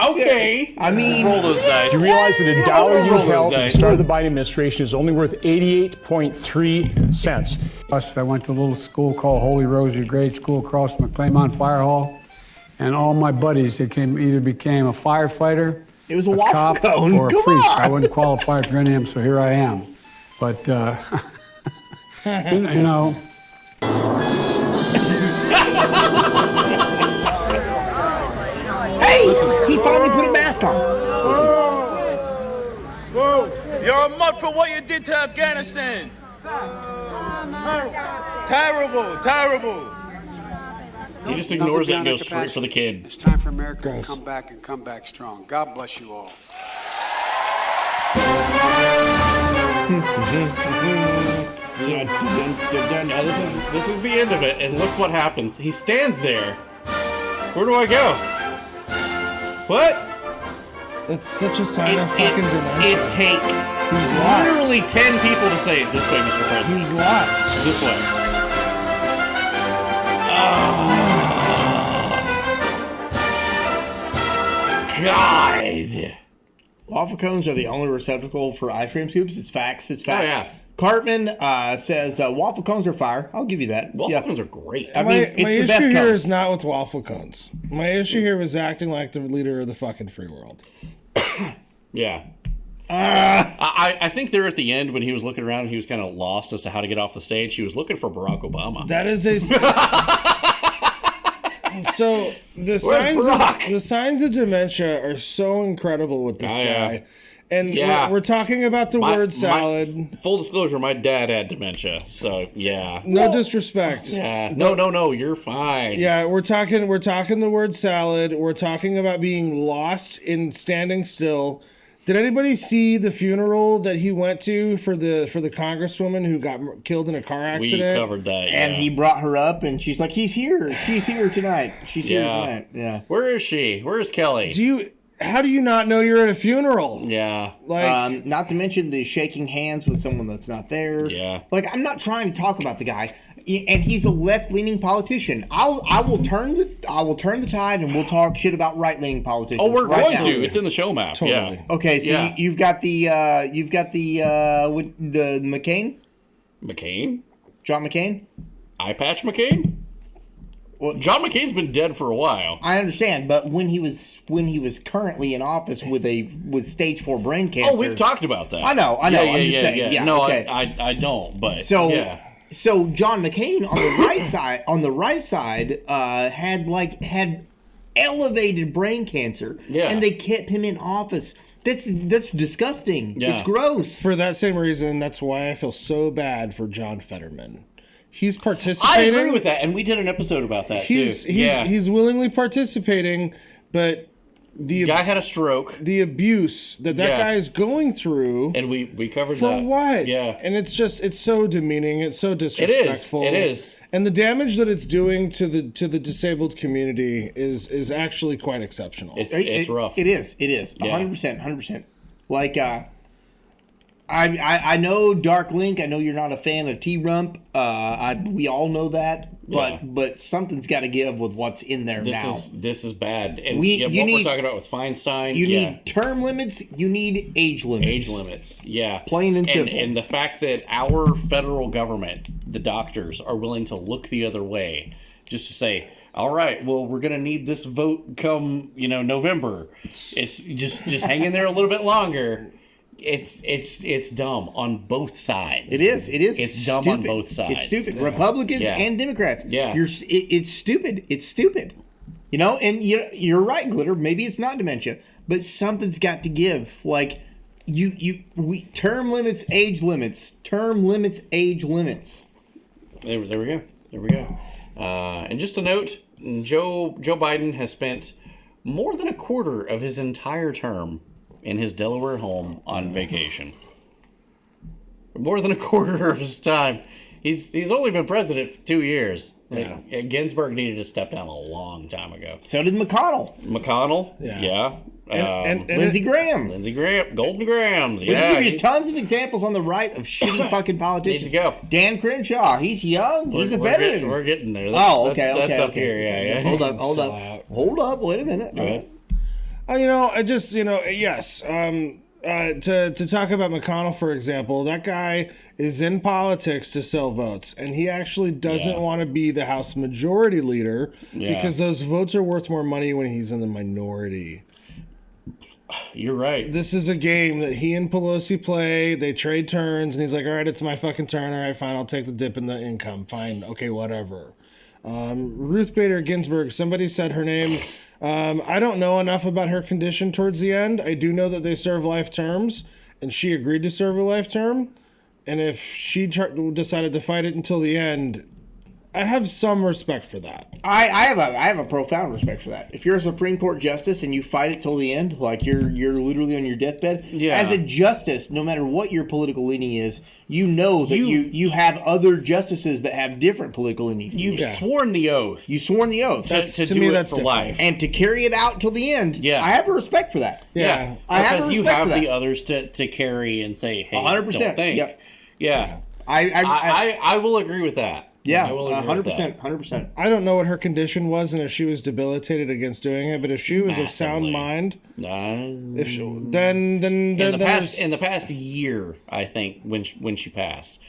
Speaker 2: okay.
Speaker 3: I mean,
Speaker 24: roll those dice. You realize that a dollar you held at the start of the Biden administration is only worth 88.3 cents.
Speaker 17: I went to a little school called Holy Rosary Grade School across from the Claymont Fire Hall, and all my buddies that either became a firefighter,
Speaker 3: it was a waffle
Speaker 17: cop,
Speaker 3: cone.
Speaker 17: or a
Speaker 3: Come
Speaker 17: priest.
Speaker 3: on.
Speaker 17: I wouldn't qualify for any of them, so here I am. But you know.
Speaker 3: Hey, he finally put a mask on.
Speaker 25: Whoa. You're a mud for what you did to Afghanistan. Terrible, terrible.
Speaker 2: He just ignores it and goes straight for the kid.
Speaker 17: It's time for America to come back and come back strong. God bless you all.
Speaker 2: Yeah, this is the end of it, and look what happens. He stands there. Where do I go? What?
Speaker 4: That's such a sign of fucking dementia.
Speaker 2: It takes
Speaker 4: He's lost.
Speaker 2: literally 10 people to say this way, Mr. President.
Speaker 4: He's lost.
Speaker 2: This way. God.
Speaker 3: Waffle cones are the only receptacle for ice cream scoops. It's facts. It's facts.
Speaker 2: Oh, yeah.
Speaker 3: Cartman says waffle cones are fire. I'll give you that.
Speaker 2: Waffle cones are great.
Speaker 3: I mean, it's
Speaker 4: my
Speaker 3: the
Speaker 4: issue
Speaker 3: best
Speaker 4: here
Speaker 3: cone.
Speaker 4: is not with waffle cones. My issue here was acting like the leader of the fucking free world.
Speaker 2: Yeah. I think there at the end when he was looking around, he was kind of lost as to how to get off the stage. He was looking for Barack Obama.
Speaker 4: That is a. So the signs of dementia are so incredible with this guy.
Speaker 2: Yeah.
Speaker 4: And
Speaker 2: Yeah.
Speaker 4: we're talking about the word salad.
Speaker 2: Full disclosure, my dad had dementia, so yeah.
Speaker 4: No disrespect.
Speaker 2: Yeah. No, you're fine.
Speaker 4: Yeah, we're talking the word salad. We're talking about being lost in standing still. Did anybody see the funeral that he went to for the congresswoman who got killed in a car accident?
Speaker 2: We covered that, yeah.
Speaker 3: And he brought her up, and she's like, "He's here. She's here tonight. She's here tonight." Yeah.
Speaker 2: Where is she? Where is Kelly?
Speaker 4: How do you not know you're at a funeral?
Speaker 2: Yeah.
Speaker 4: Like,
Speaker 3: not to mention the shaking hands with someone that's not there.
Speaker 2: Yeah.
Speaker 3: Like, I'm not trying to talk about the guy, and he's a left-leaning politician. I will turn the tide, and we'll talk shit about right-leaning politicians.
Speaker 2: Oh, we're
Speaker 3: right
Speaker 2: going
Speaker 3: now.
Speaker 2: to. It's in the show map.
Speaker 4: Totally.
Speaker 2: Yeah.
Speaker 3: Okay, so
Speaker 2: Yeah.
Speaker 3: you've got the McCain?
Speaker 2: McCain?
Speaker 3: John McCain?
Speaker 2: Eye Patch McCain?
Speaker 3: Well,
Speaker 2: John McCain's been dead for a while.
Speaker 3: I understand, but when he was currently in office with stage 4 brain cancer.
Speaker 2: Oh, we've talked about that.
Speaker 3: I know. I'm just saying. Yeah,
Speaker 2: no,
Speaker 3: okay.
Speaker 2: I don't. But
Speaker 3: So John McCain on the right side, had elevated brain cancer, and they kept him in office. That's disgusting.
Speaker 4: Yeah.
Speaker 3: It's gross.
Speaker 4: For that same reason, that's why I feel so bad for John Fetterman. He's participating.
Speaker 2: I agree with that, and we did an episode about that too.
Speaker 4: He's willingly participating, but the
Speaker 2: guy had a stroke.
Speaker 4: The abuse that guy is going through,
Speaker 2: and we covered
Speaker 4: for
Speaker 2: that.
Speaker 4: what?
Speaker 2: Yeah,
Speaker 4: and it's so demeaning. It's so disrespectful.
Speaker 2: It is.
Speaker 4: And the damage that it's doing to the disabled community is actually quite exceptional.
Speaker 2: It's rough.
Speaker 3: It is. 100%. Like, I know Dark Link. I know you're not a fan of T-Rump. We all know that. But something's got to give with what's in there now.
Speaker 2: This is bad. And
Speaker 3: we're
Speaker 2: talking about with Feinstein.
Speaker 3: You need term limits. You need age limits.
Speaker 2: Age limits. Yeah.
Speaker 3: Plain and simple.
Speaker 2: And the fact that our federal government, the doctors, are willing to look the other way just to say, all right, well, we're going to need this vote come, November. It's just hang in there a little bit longer. It's dumb on both sides.
Speaker 3: It is.
Speaker 2: It's dumb
Speaker 3: stupid.
Speaker 2: on both sides.
Speaker 3: It's stupid. Republicans and Democrats.
Speaker 2: Yeah.
Speaker 3: It's stupid. It's stupid. And you're right, Glitter. Maybe it's not dementia, but something's got to give. Like we term limits, age limits. Term limits, age limits.
Speaker 2: There we go. And just a note, Joe Biden has spent more than a quarter of his entire term in his Delaware home on vacation. More than a quarter of his time. He's only been president for 2 years. Yeah. Ginsburg needed to step down a long time ago.
Speaker 3: So did McConnell.
Speaker 2: Yeah.
Speaker 3: And Lindsey Graham.
Speaker 2: Golden Grahams.
Speaker 3: We can give you tons of examples on the right of shitty fucking politicians.
Speaker 2: Need to go.
Speaker 3: Dan Crenshaw. He's young. He's a veteran.
Speaker 2: We're getting there.
Speaker 3: That's
Speaker 2: up here. Yeah.
Speaker 3: Hold up. Wait a minute.
Speaker 2: All right.
Speaker 4: Yes. To talk about McConnell, for example, that guy is in politics to sell votes, and he actually doesn't want to be the House Majority Leader because those votes are worth more money when he's in the minority.
Speaker 2: You're right.
Speaker 4: This is a game that he and Pelosi play. They trade turns, and he's like, all right, it's my fucking turn. All right, fine, I'll take the dip in the income. Fine, okay, whatever. Ruth Bader Ginsburg, somebody said her name. I don't know enough about her condition towards the end. I do know that they serve life terms, and she agreed to serve a life term. And if she decided to fight it until the end, I have some respect for that.
Speaker 3: I have a profound respect for that. If you're a Supreme Court justice and you fight it till the end, like you're literally on your deathbed, as a justice, no matter what your political leaning is, you know that you have other justices that have different political leanings.
Speaker 2: You've sworn the oath.
Speaker 3: You've sworn the oath.
Speaker 2: To do me, that's for life.
Speaker 3: And to carry it out till the end, I have a respect for that.
Speaker 2: Yeah.
Speaker 3: I have a respect
Speaker 2: you have
Speaker 3: for that.
Speaker 2: the others to carry and say, hey,
Speaker 3: 100%.
Speaker 2: don't think.
Speaker 3: Yep.
Speaker 2: Yeah. I will agree with that.
Speaker 3: Yeah,
Speaker 2: I will agree with that.
Speaker 3: 100%.
Speaker 4: I don't know what her condition was and if she was debilitated against doing it, but if she was of sound mind, then
Speaker 2: in the past year, I think when she passed,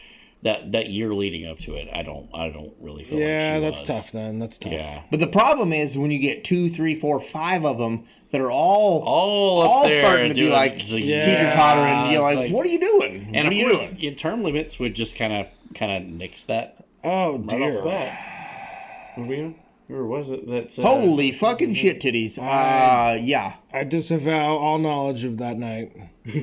Speaker 2: that year leading up to it, I don't really feel.
Speaker 4: Yeah,
Speaker 2: like
Speaker 4: that's tough. Then that's tough.
Speaker 2: Yeah,
Speaker 3: but the problem is when you get 2, 3, 4, 5 of them that are all
Speaker 2: up there
Speaker 3: starting to be like teeter-tottering. You're like, what are you doing?
Speaker 2: And of course, term limits would just kind of nix that.
Speaker 4: Oh
Speaker 2: right
Speaker 4: dear!
Speaker 2: Off the bat. Or was it that?
Speaker 3: Holy fucking shit titties! Yeah.
Speaker 4: I disavow all knowledge of that night. And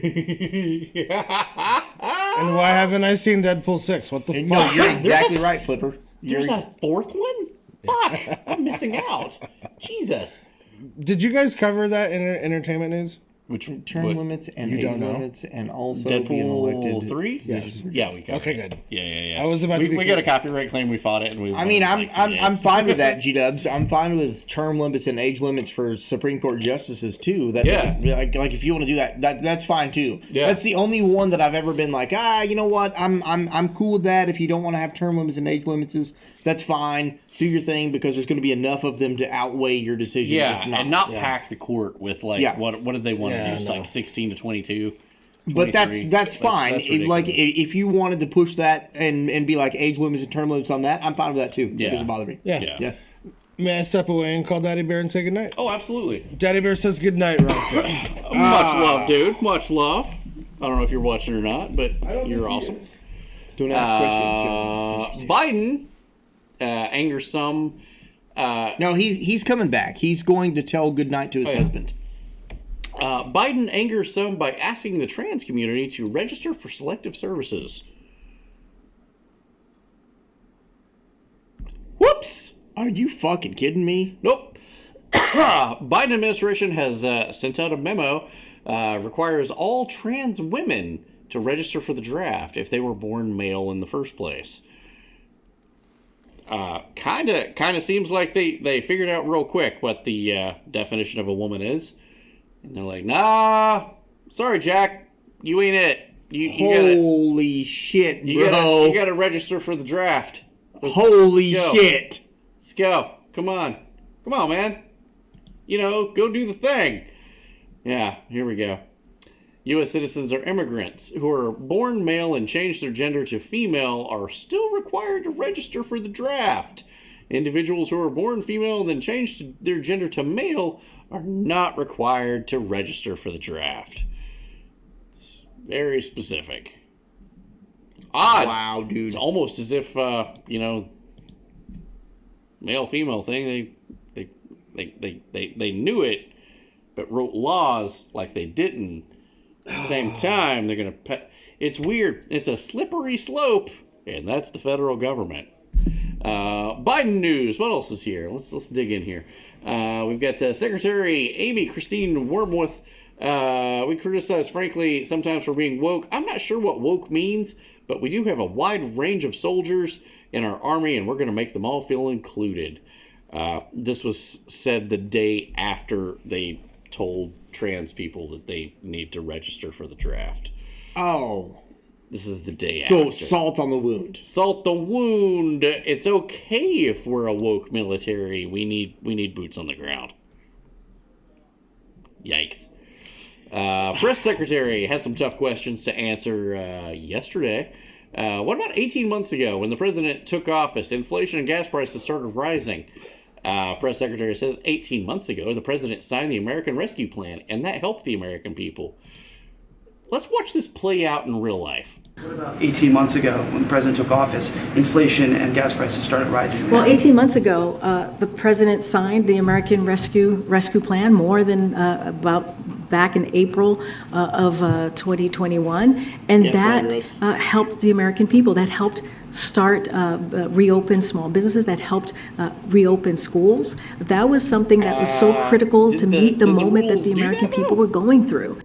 Speaker 4: why haven't I seen Deadpool 6? What the fuck?
Speaker 3: No, you're exactly right, Flipper.
Speaker 2: There's a fourth one? Fuck! I'm missing out. Jesus.
Speaker 4: Did you guys cover that in entertainment news?
Speaker 3: term limits and age limits, and also being
Speaker 2: Deadpool
Speaker 3: elected.
Speaker 2: 3?
Speaker 3: Yes.
Speaker 2: Yeah, we got
Speaker 4: Okay,
Speaker 2: it.
Speaker 4: good.
Speaker 2: Yeah.
Speaker 4: I was about to be
Speaker 2: we got a copyright claim. We fought it, and we.
Speaker 3: I mean,
Speaker 2: won in
Speaker 3: I'm
Speaker 2: 2
Speaker 3: I'm
Speaker 2: days.
Speaker 3: fine with that, G-Dubs. I'm fine with term limits and age limits for Supreme Court justices too. That doesn't- like if you want to do that's fine too.
Speaker 2: Yeah.
Speaker 3: That's the only one that I've ever been like, you know what? I'm cool with that. If you don't want to have term limits and age limits, that's fine. Do your thing because there's going to be enough of them to outweigh your decision.
Speaker 2: Yeah,
Speaker 3: if not.
Speaker 2: and not pack the court with what did they want to do? It's like 16 to 22.
Speaker 3: But
Speaker 2: 23?
Speaker 3: that's fine.
Speaker 2: That's
Speaker 3: Like
Speaker 2: ridiculous.
Speaker 3: if you wanted to push that and be like age limits and term limits on that, I'm fine with that too. It doesn't bother me.
Speaker 4: Yeah. May I step away and call Daddy Bear and say goodnight?
Speaker 2: Oh, absolutely.
Speaker 4: Daddy Bear says goodnight, right?
Speaker 2: Much love, dude. Much love. I don't know if you're watching or not, but you're awesome.
Speaker 3: Don't ask questions.
Speaker 2: Biden angers some.
Speaker 3: No, he's coming back. He's going to tell goodnight to his husband.
Speaker 2: Biden angers some by asking the trans community to register for selective services. Whoops!
Speaker 3: Are you fucking kidding me?
Speaker 2: Nope. Biden administration has sent out a memo requires all trans women to register for the draft if they were born male in the first place. Kind of seems like they figured out real quick what the definition of a woman is. And they're like, nah, sorry, Jack, you ain't it.
Speaker 3: Holy shit, bro.
Speaker 2: You gotta register for the draft.
Speaker 3: Holy shit.
Speaker 2: Let's go. Come on, man. Go do the thing. Yeah, here we go. U.S. citizens or immigrants who are born male and change their gender to female are still required to register for the draft. Individuals who are born female and then change their gender to male are not required to register for the draft. It's very specific. Odd.
Speaker 3: Wow, dude.
Speaker 2: It's almost as if, male-female thing, they knew it, but wrote laws like they didn't. At the same time, they're going to... It's weird. It's a slippery slope, and that's the federal government. Biden news. What else is here? Let's dig in here. We've got Secretary Amy Christine Wormwith. We criticize, frankly, sometimes for being woke. I'm not sure what woke means, but we do have a wide range of soldiers in our army, and we're going to make them all feel included. This was said the day after they told trans people that they need to register for the draft.
Speaker 3: Oh.
Speaker 2: This is the day
Speaker 3: so
Speaker 2: after.
Speaker 3: Salt on the wound.
Speaker 2: Salt the wound. It's okay if we're a woke military. We need boots on the ground. Yikes. Press secretary had some tough questions to answer yesterday. What about 18 months ago when the president took office? Inflation and gas prices started rising. Press secretary says 18 months ago the president signed the American Rescue Plan, and that helped the American people. Let's watch this play out in real life.
Speaker 1: 18 months ago, when the president took office, inflation and gas prices started rising.
Speaker 7: Well, 18 months ago, the president signed the American Rescue Plan more than about back in April of 2021, and that helped the American people. That helped start reopen small businesses. That helped reopen schools. That was something that was so critical to meet the moment that the American people were going through.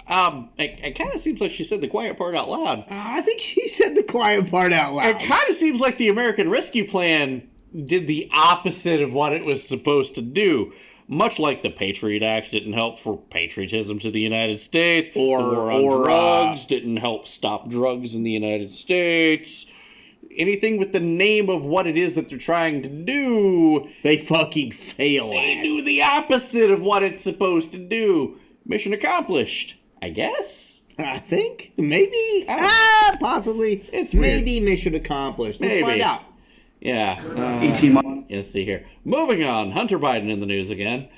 Speaker 2: It kind of seems like she said the quiet part out loud.
Speaker 3: I think she said the quiet part out loud.
Speaker 2: It kind of seems like the American Rescue Plan did the opposite of what it was supposed to do. Much like the Patriot Act didn't help for patriotism to the United States, or drugs didn't help stop drugs in the United States. Anything with the name of what it is that they're trying to do,
Speaker 3: they fucking fail at.
Speaker 2: They do the opposite of what it's supposed to do. Mission accomplished, I guess.
Speaker 3: I think. Maybe. Possibly.
Speaker 2: It's
Speaker 3: maybe mission accomplished. Let's find out.
Speaker 2: Yeah.
Speaker 1: 18 months.
Speaker 2: Let's see here. Moving on. Hunter Biden in the news again.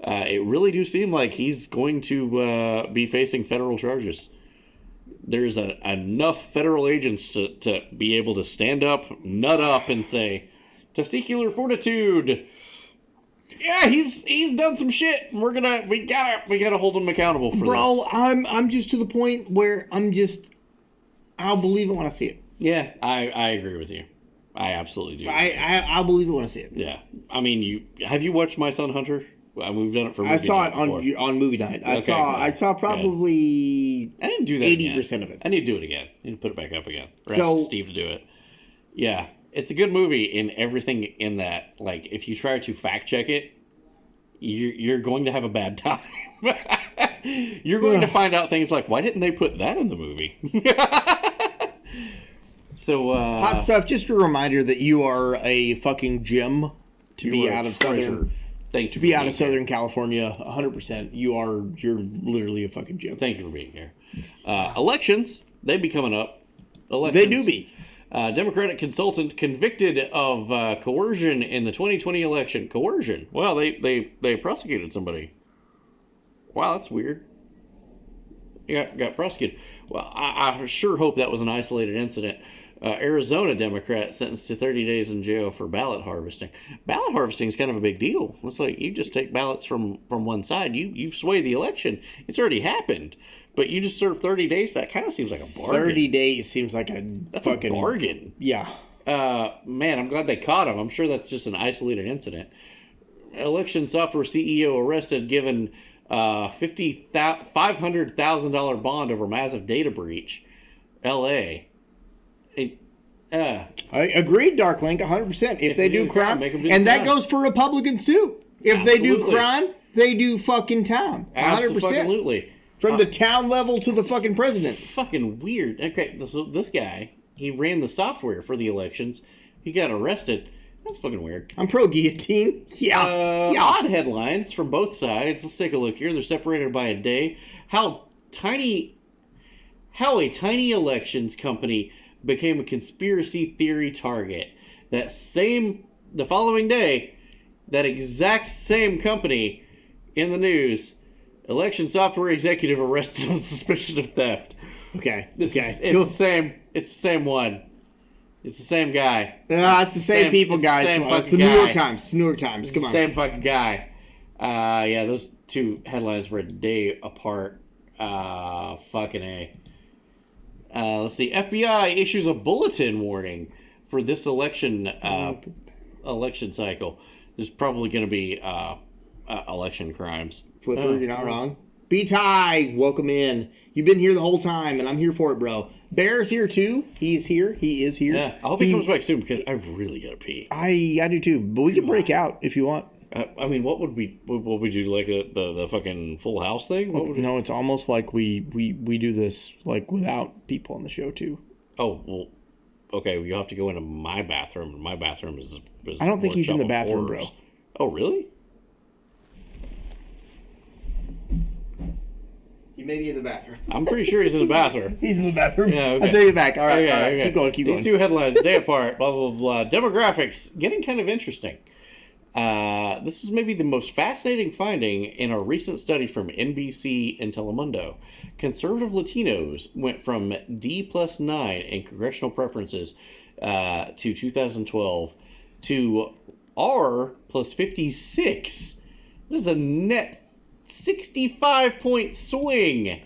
Speaker 2: It really do seem like he's going to be facing federal charges. There's enough federal agents to be able to stand up, nut up, and say, testicular fortitude. Yeah, he's done some shit. And we gotta hold him accountable for this.
Speaker 3: Bro, I'm just to the point where I'll believe it when I see it.
Speaker 2: Yeah, I agree with you. I absolutely do.
Speaker 3: I'll believe it when I see it.
Speaker 2: Yeah, I mean, have you watched My Son Hunter? We've done it for.
Speaker 3: I saw it
Speaker 2: before.
Speaker 3: on movie night. I saw probably.
Speaker 2: I didn't do that.
Speaker 3: 80% of it.
Speaker 2: I need to do it again. I need to put it back up again. Or
Speaker 3: So-
Speaker 2: ask Steve to do it. Yeah, it's a good movie in everything in that. Like, if you try to fact check it, you're going to have a bad time. You're going to find out things like, why didn't they put that in the movie? So
Speaker 3: Hot Stuff, just a reminder that you are a fucking gem to be out of Southern California 100%. You're literally a fucking gem.
Speaker 2: Thank you for being here. Elections, they be coming up. Elections.
Speaker 3: They do be.
Speaker 2: Democratic consultant convicted of coercion in the 2020 election. Coercion. Well, they prosecuted somebody. Wow, that's weird. Got prosecuted. Well, I sure hope that was an isolated incident. Arizona Democrat sentenced to 30 days in jail for ballot harvesting. Ballot harvesting is kind of a big deal. It's like you just take ballots from one side. You've swayed the election. It's already happened. But you just serve 30 days? That kind of seems like a bargain.
Speaker 3: 30 days seems like that's fucking...
Speaker 2: a bargain.
Speaker 3: Yeah.
Speaker 2: Man, I'm glad they caught him. I'm sure that's just an isolated incident. Election software CEO arrested, given $500,000 bond over massive data breach. L.A.
Speaker 3: I agreed, Darklink, 100%. If they do crime, and that goes for Republicans too. If they do crime, they do fucking time. 100%.
Speaker 2: Absolutely.
Speaker 3: From the town level to the fucking president.
Speaker 2: Fucking weird. Okay, so this guy, he ran the software for the elections. He got arrested. That's fucking weird.
Speaker 3: I'm pro guillotine. Yeah.
Speaker 2: Odd headlines from both sides. Let's take a look here. They're separated by a day. How a tiny elections company became a conspiracy theory target. The following day, that exact same company in the news, election software executive arrested on suspicion of theft.
Speaker 3: Okay.
Speaker 2: It's the same. It's the same one. It's the same guy.
Speaker 3: It's the same people, guys. It's the New York Times. New York Times. Come on.
Speaker 2: Same fucking guy. Yeah, those two headlines were a day apart. Fucking A. Let's see. FBI issues a bulletin warning for this election cycle. There's probably going to be election crimes.
Speaker 3: Flipper, you're not wrong. B-Ty, welcome in. You've been here the whole time, and I'm here for it, bro. Bear's here, too. He's here. He is here.
Speaker 2: Yeah, I hope he comes back soon, because I've really got to pee.
Speaker 3: I do, too. But we can break out if you want.
Speaker 2: I mean, what would we do, like the fucking Full House thing?
Speaker 3: No, it's almost like we do this like without people on the show, too.
Speaker 2: Oh, well, okay, well, you'll have to go into my bathroom. My bathroom is
Speaker 3: I don't think he's in the bathroom, bro.
Speaker 2: Oh, really?
Speaker 3: He may be in the bathroom.
Speaker 2: I'm pretty sure he's in the bathroom.
Speaker 3: He's in the bathroom.
Speaker 2: Yeah, okay.
Speaker 3: I'll take it back. All right, all right.
Speaker 2: Okay.
Speaker 3: Keep going.
Speaker 2: These two headlines, day apart, blah, blah, blah. Demographics, getting kind of interesting. This is maybe the most fascinating finding in a recent study from NBC and Telemundo. Conservative Latinos went from D+9 in congressional preferences to 2012 to R+56. This is a net 65-point swing.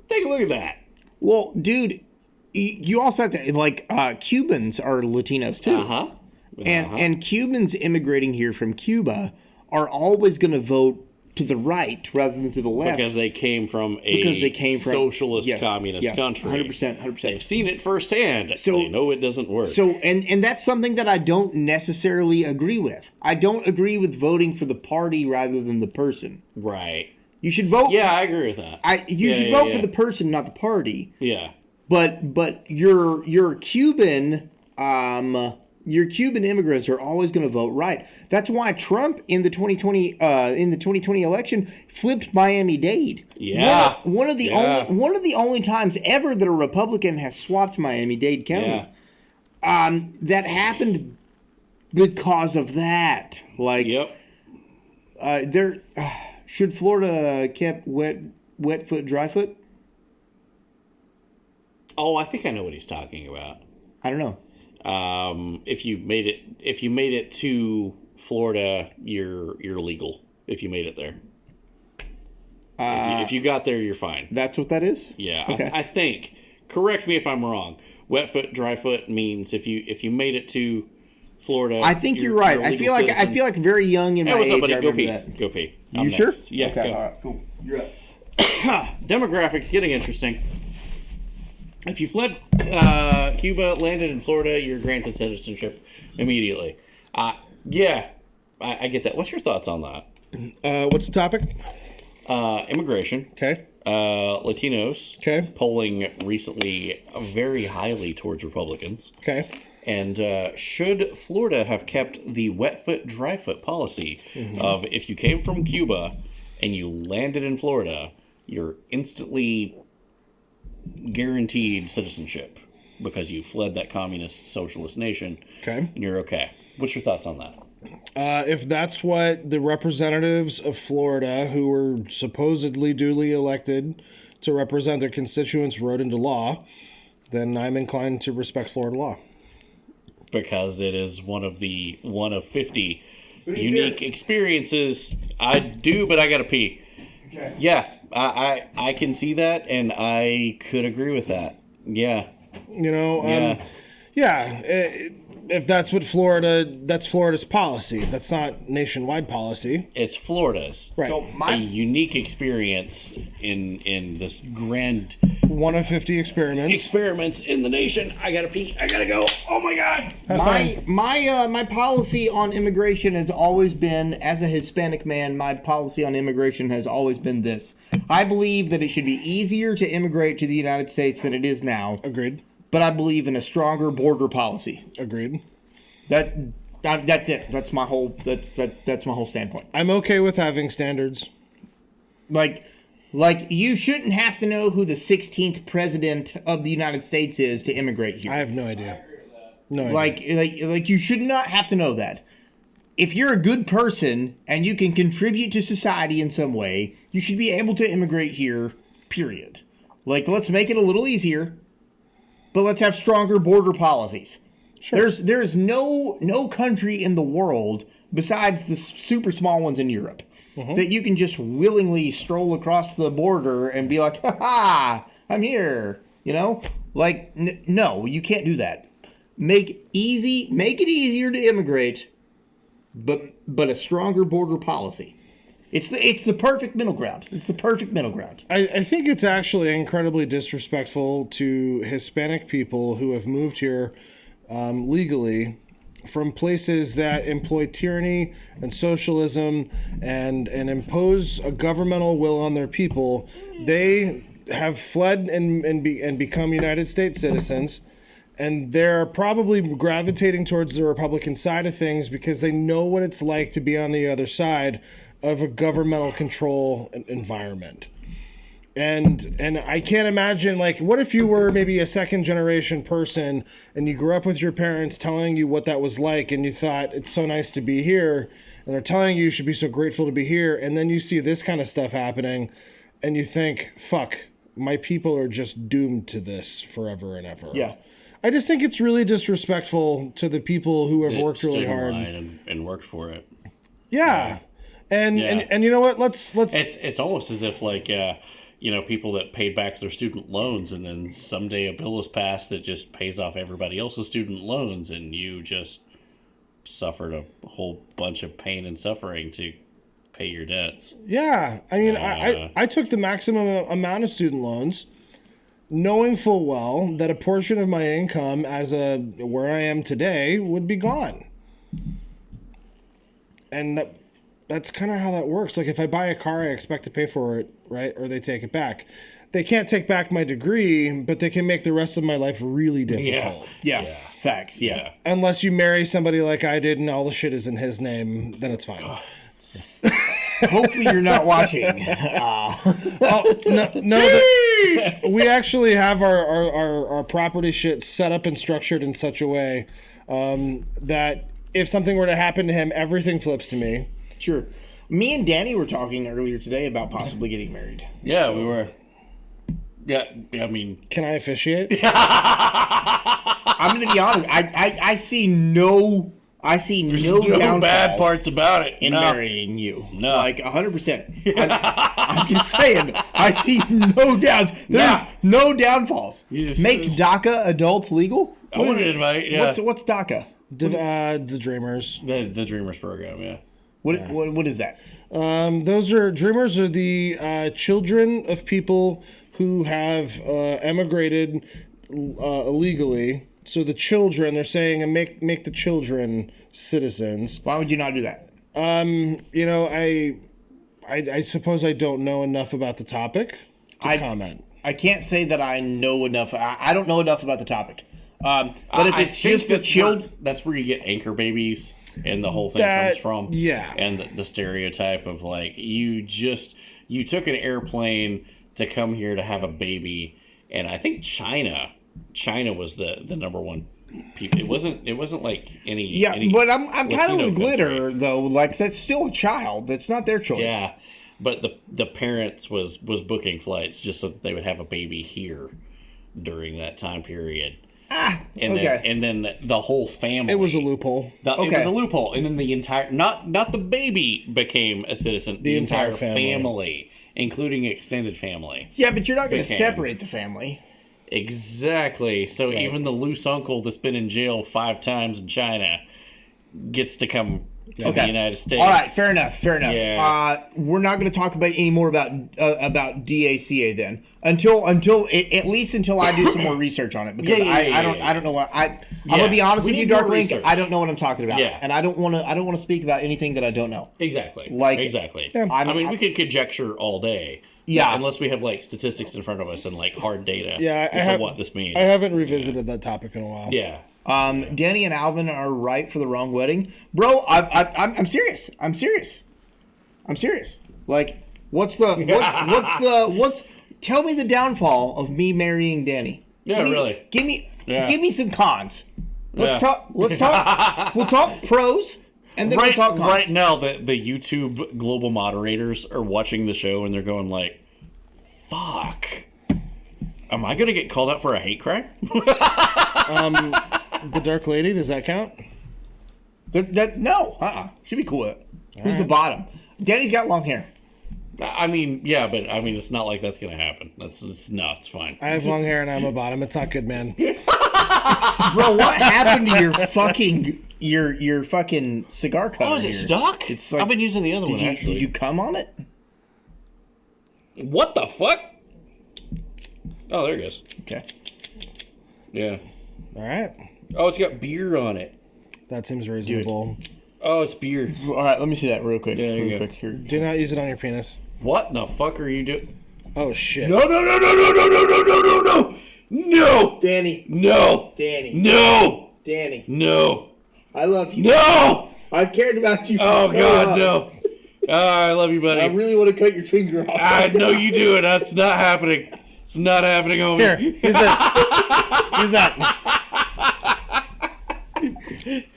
Speaker 2: Take a look at that.
Speaker 3: Well, dude, you also have to, like, Cubans are Latinos, too.
Speaker 2: Uh-huh.
Speaker 3: And Cubans immigrating here from Cuba are always going to vote to the right rather than to the left.
Speaker 2: Because they came from a socialist communist country.
Speaker 3: 100%.
Speaker 2: They've seen it firsthand. So they know it doesn't work.
Speaker 3: So, and that's something that I don't necessarily agree with. I don't agree with voting for the party rather than the person.
Speaker 2: Right.
Speaker 3: You should vote.
Speaker 2: Yeah, I agree with that.
Speaker 3: You should vote for the person, not the party.
Speaker 2: Yeah.
Speaker 3: But your Cuban immigrants are always going to vote right. That's why Trump in the 2020 election flipped Miami-Dade.
Speaker 2: Yeah.
Speaker 3: One of the only times ever that a Republican has swapped Miami-Dade County.
Speaker 2: Yeah.
Speaker 3: That happened because of that. Like,
Speaker 2: yep.
Speaker 3: Should Florida kept wet foot, dry foot?
Speaker 2: Oh, I think I know what he's talking about.
Speaker 3: I don't know.
Speaker 2: If you made it to Florida, you're legal. If you made it there, if you got there, you're fine.
Speaker 3: That's what that is.
Speaker 2: Yeah,
Speaker 3: okay.
Speaker 2: I think. Correct me if I'm wrong. Wet foot, dry foot means if you made it to Florida.
Speaker 3: I think you're right. I feel like very young in my
Speaker 2: what's up,
Speaker 3: age.
Speaker 2: buddy?
Speaker 3: I
Speaker 2: Go
Speaker 3: remember
Speaker 2: pee.
Speaker 3: that.
Speaker 2: Go pee.
Speaker 3: You
Speaker 2: I'm
Speaker 3: sure?
Speaker 2: next. Yeah.
Speaker 3: Okay.
Speaker 2: Go.
Speaker 3: All right. Cool. You're up.
Speaker 2: Demographics getting interesting. If you fled Cuba, landed in Florida, you're granted citizenship immediately. Yeah, I get that. What's your thoughts on that?
Speaker 4: What's the topic?
Speaker 2: Immigration.
Speaker 4: Okay.
Speaker 2: Latinos.
Speaker 4: Okay.
Speaker 2: Polling recently very highly towards Republicans.
Speaker 4: Okay.
Speaker 2: And should Florida have kept the wet foot, dry foot policy of if you came from Cuba and you landed in Florida, you're instantly guaranteed citizenship because you fled that communist socialist nation.
Speaker 4: Okay.
Speaker 2: And you're okay. What's your thoughts on that?
Speaker 4: If that's what the representatives of Florida, who were supposedly duly elected to represent their constituents, wrote into law, then I'm inclined to respect Florida law.
Speaker 2: Because it is one of 50 unique experiences. I do, but I gotta pee.
Speaker 3: Okay.
Speaker 2: Yeah, I can see that, and I could agree with that. Yeah.
Speaker 4: You know, if that's what that's Florida's policy. That's not nationwide policy.
Speaker 2: It's Florida's.
Speaker 4: Right.
Speaker 3: So
Speaker 2: a unique experience in this grand
Speaker 4: one of 50 experiments
Speaker 2: in the nation. I gotta pee. I gotta go. Oh my god.
Speaker 3: My policy on immigration has always been, as a Hispanic man, my policy on immigration has always been this. I believe that it should be easier to immigrate to the United States than it is now.
Speaker 4: Agreed.
Speaker 3: But I believe in a stronger border policy.
Speaker 4: Agreed.
Speaker 3: That's it. That's my whole standpoint.
Speaker 4: I'm okay with having standards.
Speaker 3: Like you shouldn't have to know who the 16th president of the United States is to immigrate here.
Speaker 4: I have no idea. No idea.
Speaker 3: Like you should not have to know that. If you're a good person and you can contribute to society in some way, you should be able to immigrate here, period. Like, let's make it a little easier, but let's have stronger border policies.
Speaker 4: Sure.
Speaker 3: There's no country in the world besides the super small ones in Europe that you can just willingly stroll across the border and be like, ha ha, I'm here. You know, like no, you can't do that. Make it easier to immigrate, but a stronger border policy. It's the perfect middle ground. It's the perfect middle ground.
Speaker 4: I think it's actually incredibly disrespectful to Hispanic people who have moved here legally from places that employ tyranny and socialism and impose a governmental will on their people. They have fled and become United States citizens, and they're probably gravitating towards the Republican side of things because they know what it's like to be on the other side of a governmental control environment. And I can't imagine, like, what if you were maybe a second generation person and you grew up with your parents telling you what that was like and you thought it's so nice to be here and they're telling you should be so grateful to be here, and then you see this kind of stuff happening and you think, fuck, my people are just doomed to this forever and ever.
Speaker 3: Yeah.
Speaker 4: I just think it's really disrespectful to the people who have worked really hard
Speaker 2: and worked for it.
Speaker 4: Yeah. And you know what? Let's.
Speaker 2: It's almost as if like people that paid back their student loans, and then someday a bill is passed that just pays off everybody else's student loans, and you just suffered a whole bunch of pain and suffering to pay your debts.
Speaker 4: Yeah, I mean, I took the maximum amount of student loans, knowing full well that a portion of my income as where I am today would be gone, and that's kind of how that works. Like, if I buy a car, I expect to pay for it, right? Or they take it back. They can't take back my degree, but they can make the rest of my life really difficult.
Speaker 3: Yeah. Facts. Yeah.
Speaker 4: Unless you marry somebody like I did and all the shit is in his name, then it's fine.
Speaker 3: Hopefully you're not watching.
Speaker 4: We actually have our property shit set up and structured in such a way that if something were to happen to him, everything flips to me.
Speaker 3: Sure. Me and Danny were talking earlier today about possibly getting married.
Speaker 2: Yeah, we were. Yeah, I mean...
Speaker 4: Can I officiate?
Speaker 3: I'm going to be honest. I see no downfalls
Speaker 2: bad parts about it
Speaker 3: in marrying you.
Speaker 2: No.
Speaker 3: Like 100%. I'm just saying, I see no downs. There's no downfalls. Make DACA adults legal?
Speaker 2: I want to invite, yeah.
Speaker 3: What's DACA?
Speaker 4: The Dreamers.
Speaker 2: The Dreamers program, yeah.
Speaker 3: What is that?
Speaker 4: Dreamers are the children of people who have emigrated illegally. So the children, they're saying, and make the children citizens.
Speaker 3: Why would you not do that?
Speaker 4: I suppose I don't know enough about the topic to comment.
Speaker 3: I can't say that I know enough. I don't know enough about the topic. But if it's just the children,
Speaker 2: that's where you get anchor babies, and the whole thing comes from.
Speaker 4: Yeah,
Speaker 2: and the stereotype of like you took an airplane to come here to have a baby, and I think China was the number one. It wasn't like any.
Speaker 3: Yeah,
Speaker 2: any
Speaker 3: but I'm kind of with Glitter
Speaker 2: country.
Speaker 3: though. Like that's still a child. That's not their choice.
Speaker 2: Yeah, but the parents was booking flights just so that they would have a baby here during that time period. And then the whole family.
Speaker 4: It was a loophole.
Speaker 2: It was a loophole, and then the entire not the baby became a citizen. The entire family, including extended family.
Speaker 3: Yeah, but you're not going to separate the family.
Speaker 2: Exactly. So even the loose uncle that's been in jail 5 times in China gets to come to the United States.
Speaker 3: All right, fair enough.
Speaker 2: Yeah.
Speaker 3: We're not going to talk about any more about DACA then until at least until I do some more research on it because I don't know what I'm gonna be honest with you, Dark Link. I don't know what I'm talking about, and I don't want to speak about anything that I don't know.
Speaker 2: Exactly.
Speaker 3: Exactly.
Speaker 2: We could conjecture all day. Yeah, unless we have like statistics in front of us and like hard data.
Speaker 4: Yeah,
Speaker 2: as to what this means.
Speaker 4: I haven't revisited that topic in a while.
Speaker 2: Yeah.
Speaker 3: Danny and Alvin are right for the wrong wedding, bro. I'm serious. I'm serious. Like, what's tell me the downfall of me marrying Danny.
Speaker 2: Really.
Speaker 3: Give me some cons. Let's talk. We'll talk pros. And then we'll talk cons.
Speaker 2: Right now, the YouTube global moderators are watching the show and they're going like, "Fuck, am I gonna get called out for a hate crime?"
Speaker 4: The Dark Lady, does that count?
Speaker 3: No. Should be cool with it. Who's the bottom? Danny's got long hair.
Speaker 2: I mean, yeah, but I mean, it's not like that's gonna happen. It's fine.
Speaker 4: I have long hair and I'm a bottom. It's not good, man.
Speaker 3: Bro, what happened to your fucking cigar cover?
Speaker 2: Oh, is it stuck?
Speaker 3: It's like,
Speaker 2: I've been using the other one. Actually,
Speaker 3: did you come on it?
Speaker 2: What the fuck? Oh, there it goes.
Speaker 3: Okay.
Speaker 2: Yeah.
Speaker 4: All right.
Speaker 2: Oh, it's got beer on it.
Speaker 4: That seems reasonable.
Speaker 2: Oh, it's beer.
Speaker 3: All right, let me see that real quick.
Speaker 2: Yeah,
Speaker 3: real quick. Here.
Speaker 4: Do not use it on your penis.
Speaker 2: What the fuck are you doing?
Speaker 4: Oh shit!
Speaker 2: No!
Speaker 3: Danny.
Speaker 2: No.
Speaker 3: Danny.
Speaker 2: No.
Speaker 3: Danny.
Speaker 2: No.
Speaker 3: I love you.
Speaker 2: No.
Speaker 3: I've cared about you.
Speaker 2: Oh
Speaker 3: so
Speaker 2: God,
Speaker 3: long.
Speaker 2: no. I love you, buddy.
Speaker 3: I really want to cut your finger off.
Speaker 2: I know you do it. That's not happening. It's not happening, homie.
Speaker 4: Here, here's this. Here's that.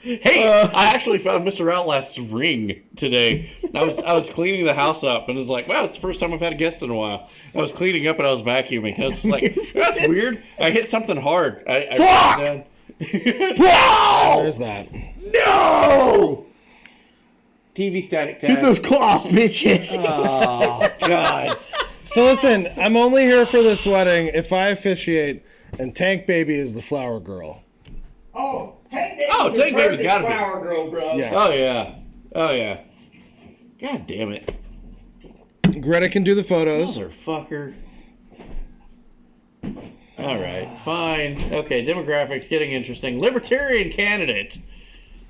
Speaker 2: Hey, I actually found Mr. Outlast's ring today. I was cleaning the house up and it was like, wow, it's the first time I've had a guest in a while. I was cleaning up and I was vacuuming. I was just like, that's weird. I hit something hard.
Speaker 3: Fuck!
Speaker 4: Wow! There's that.
Speaker 2: No! TV static tag.
Speaker 3: Get those claws, bitches.
Speaker 2: Oh, God.
Speaker 4: So listen, I'm only here for this wedding if I officiate and Tank Baby is the flower girl.
Speaker 3: Oh, Tank
Speaker 2: Baby's got to be.
Speaker 3: Flower girl, bro.
Speaker 4: Yes.
Speaker 2: Oh, yeah. God damn it.
Speaker 4: Greta can do the photos.
Speaker 2: Motherfucker. All right, fine. Okay, demographics getting interesting. Libertarian candidate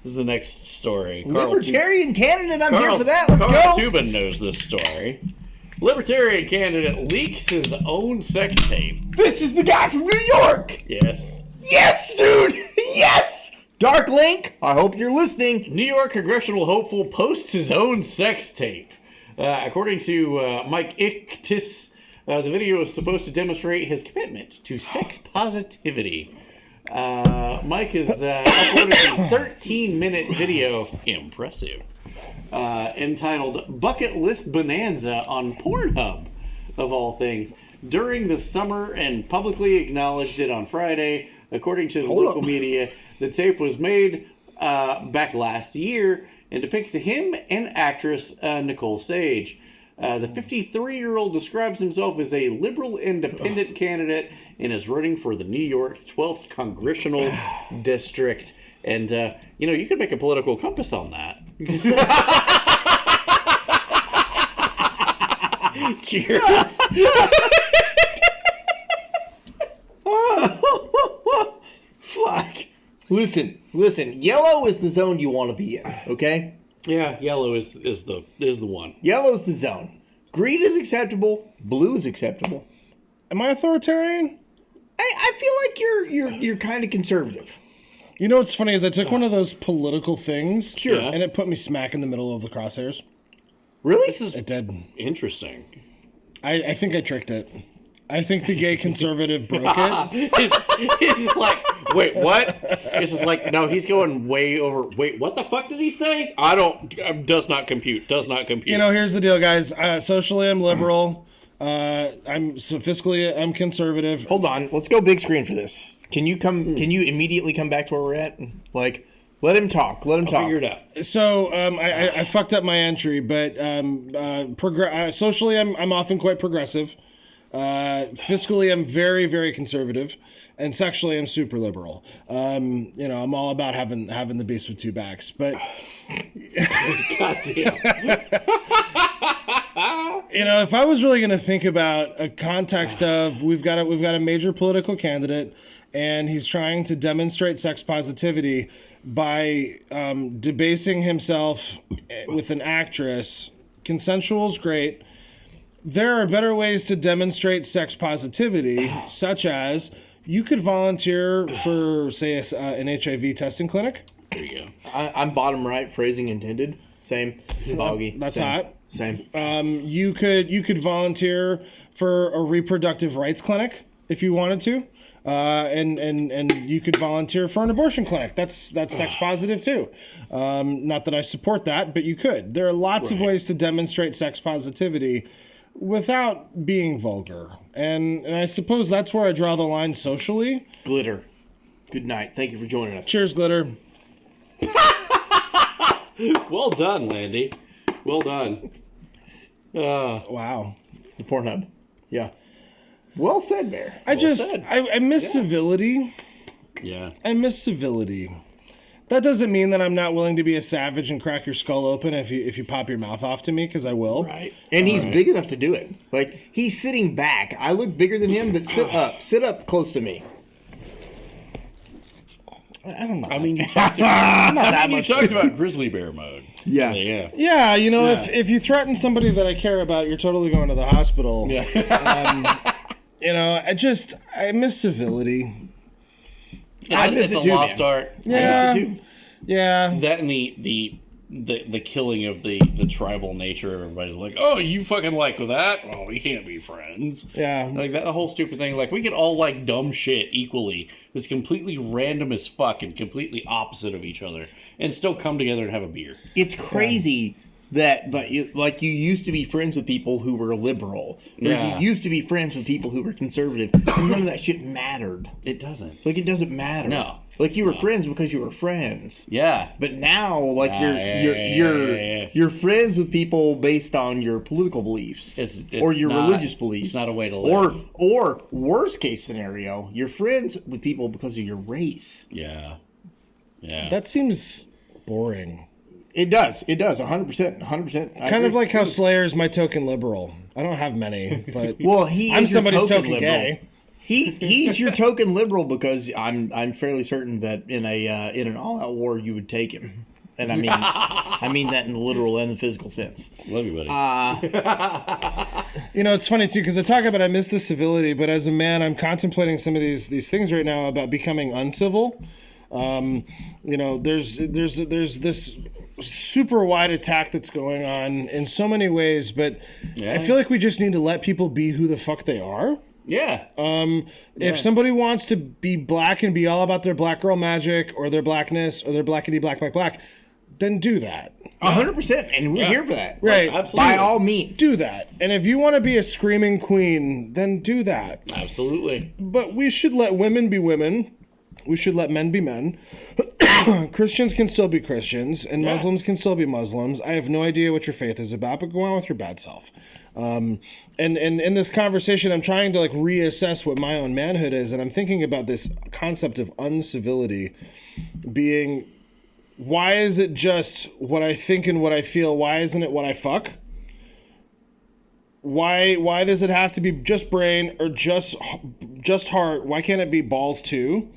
Speaker 2: is the next story.
Speaker 3: Libertarian candidate, I'm here for that. Let's
Speaker 2: Carl
Speaker 3: go.
Speaker 2: Tubin knows this story. Libertarian candidate leaks his own sex tape.
Speaker 3: This is the guy from New York.
Speaker 2: Yes.
Speaker 3: Yes, dude. Yes. Dark Link, I hope you're listening.
Speaker 2: New York congressional hopeful posts his own sex tape. According to Mike Ichtis, the video is supposed to demonstrate his commitment to sex positivity. Mike has uploaded a 13-minute video, impressive, entitled Bucket List Bonanza on Pornhub, of all things, during the summer and publicly acknowledged it on Friday. According to the local media, the tape was made back last year and depicts him and actress Nicole Sage. The 53-year-old describes himself as a liberal independent candidate and is running for the New York 12th Congressional District. And, you could make a political compass on that. Cheers.
Speaker 3: Fuck. Listen. Yellow is the zone you want to be in, okay?
Speaker 2: Yeah, yellow is the one.
Speaker 3: Yellow's the zone. Green is acceptable. Blue is acceptable.
Speaker 4: Am I authoritarian?
Speaker 3: I feel like you're kind of conservative.
Speaker 4: You know what's funny is I took one of those political things,
Speaker 3: Sure,
Speaker 4: and it put me smack in the middle of the crosshairs.
Speaker 3: Really?
Speaker 4: It did.
Speaker 2: Interesting.
Speaker 4: I think I tricked it. I think the gay conservative broke it.
Speaker 2: It's like, wait, what? It's just like, no, he's going way over. Wait, what the fuck did he say? Does not compute.
Speaker 4: You know, here's the deal, guys. Socially, I'm liberal. Fiscally, I'm conservative.
Speaker 3: Hold on. Let's go big screen for this. Can you immediately come back to where we're at? Like, let him talk. I'll
Speaker 2: figure it out.
Speaker 4: So, I fucked up my entry, but socially, I'm often quite progressive. Fiscally, I'm very, very conservative, and sexually, I'm super liberal. I'm all about having the beast with two backs. But
Speaker 2: goddamn.
Speaker 4: If I was really going to think about a context of we've got a major political candidate, and he's trying to demonstrate sex positivity by debasing himself with an actress. Consensual is great. There are better ways to demonstrate sex positivity, such as you could volunteer for, say, an HIV testing clinic.
Speaker 2: There you go.
Speaker 3: I'm bottom right, phrasing intended. Same. Boggy.
Speaker 4: That's
Speaker 3: Same.
Speaker 4: hot.
Speaker 3: Same.
Speaker 4: You could volunteer for a reproductive rights clinic if you wanted to. And you could volunteer for an abortion clinic. That's sex positive too. Not that I support that, but you could. There are lots of ways to demonstrate sex positivity without being vulgar. And I suppose that's where I draw the line socially.
Speaker 3: Glitter. Good night. Thank you for joining us.
Speaker 4: Cheers, Glitter.
Speaker 2: Well done, Landy. Well done.
Speaker 4: Wow.
Speaker 3: The Pornhub. Yeah. Well said, Bear.
Speaker 4: I miss civility.
Speaker 2: Yeah.
Speaker 4: I miss civility. That doesn't mean that I'm not willing to be a savage and crack your skull open if you pop your mouth off to me, because I will.
Speaker 2: Right.
Speaker 3: And he's big enough to do it. Like, he's sitting back. I look bigger than him, but sit up. Sit up close to me.
Speaker 4: I don't know.
Speaker 2: I mean, you talked about grizzly bear mode.
Speaker 3: Yeah.
Speaker 2: Yeah.
Speaker 4: Yeah, if you threaten somebody that I care about, you're totally going to the hospital.
Speaker 2: Yeah.
Speaker 4: I miss civility.
Speaker 3: I miss
Speaker 2: it's
Speaker 3: it
Speaker 4: too,
Speaker 2: a lost
Speaker 4: man.
Speaker 2: art.
Speaker 4: Yeah.
Speaker 3: I miss it too.
Speaker 4: Yeah.
Speaker 2: That and the killing of the tribal nature. Everybody's like, oh, you fucking like with that? Oh, we can't be friends.
Speaker 4: Yeah.
Speaker 2: Like that whole stupid thing. Like, we could all like dumb shit equally. It's completely random as fuck and completely opposite of each other, and still come together and have a beer.
Speaker 3: It's crazy that you used to be friends with people who were liberal. Or
Speaker 2: Yeah.
Speaker 3: you used to be friends with people who were conservative. And none of that shit mattered.
Speaker 2: It doesn't.
Speaker 3: Like, it doesn't matter.
Speaker 2: No.
Speaker 3: Like, you were friends because you were friends.
Speaker 2: Yeah.
Speaker 3: But now, like, you're friends with people based on your political beliefs or your religious beliefs.
Speaker 2: It's not a way to live.
Speaker 3: Or worst case scenario, you're friends with people because of your race.
Speaker 2: Yeah. Yeah.
Speaker 4: That seems boring.
Speaker 3: It does. 100%.
Speaker 4: Kind of like how Slayer's my token liberal. I don't have many, but
Speaker 3: well, I'm
Speaker 4: somebody's token
Speaker 3: liberal.
Speaker 4: gay.
Speaker 3: He's your token liberal because I'm fairly certain that in an all-out war you would take him, and I mean that in the literal and the physical sense.
Speaker 2: Love you, buddy.
Speaker 4: It's funny too because I miss the civility, but as a man, I'm contemplating some of these things right now about becoming uncivil. There's this super wide attack that's going on in so many ways, but I feel like we just need to let people be who the fuck they are.
Speaker 2: Yeah.
Speaker 4: If somebody wants to be black and be all about their black girl magic or their blackness or their blackity black, then do that.
Speaker 3: 100%, and we're here for that.
Speaker 4: Right.
Speaker 2: Absolutely.
Speaker 3: By all means.
Speaker 4: Do that. And if you want to be a screaming queen, then do that.
Speaker 2: Absolutely.
Speaker 4: But we should let women be women. We should let men be men. Christians can still be Christians, and Muslims can still be Muslims. I have no idea what your faith is about, but go on with your bad self. And in this conversation, I'm trying to like reassess what my own manhood is, and I'm thinking about this concept of uncivility being, why is it just what I think and what I feel? Why isn't it what I fuck? Why does it have to be just brain or just heart? Why can't it be balls too?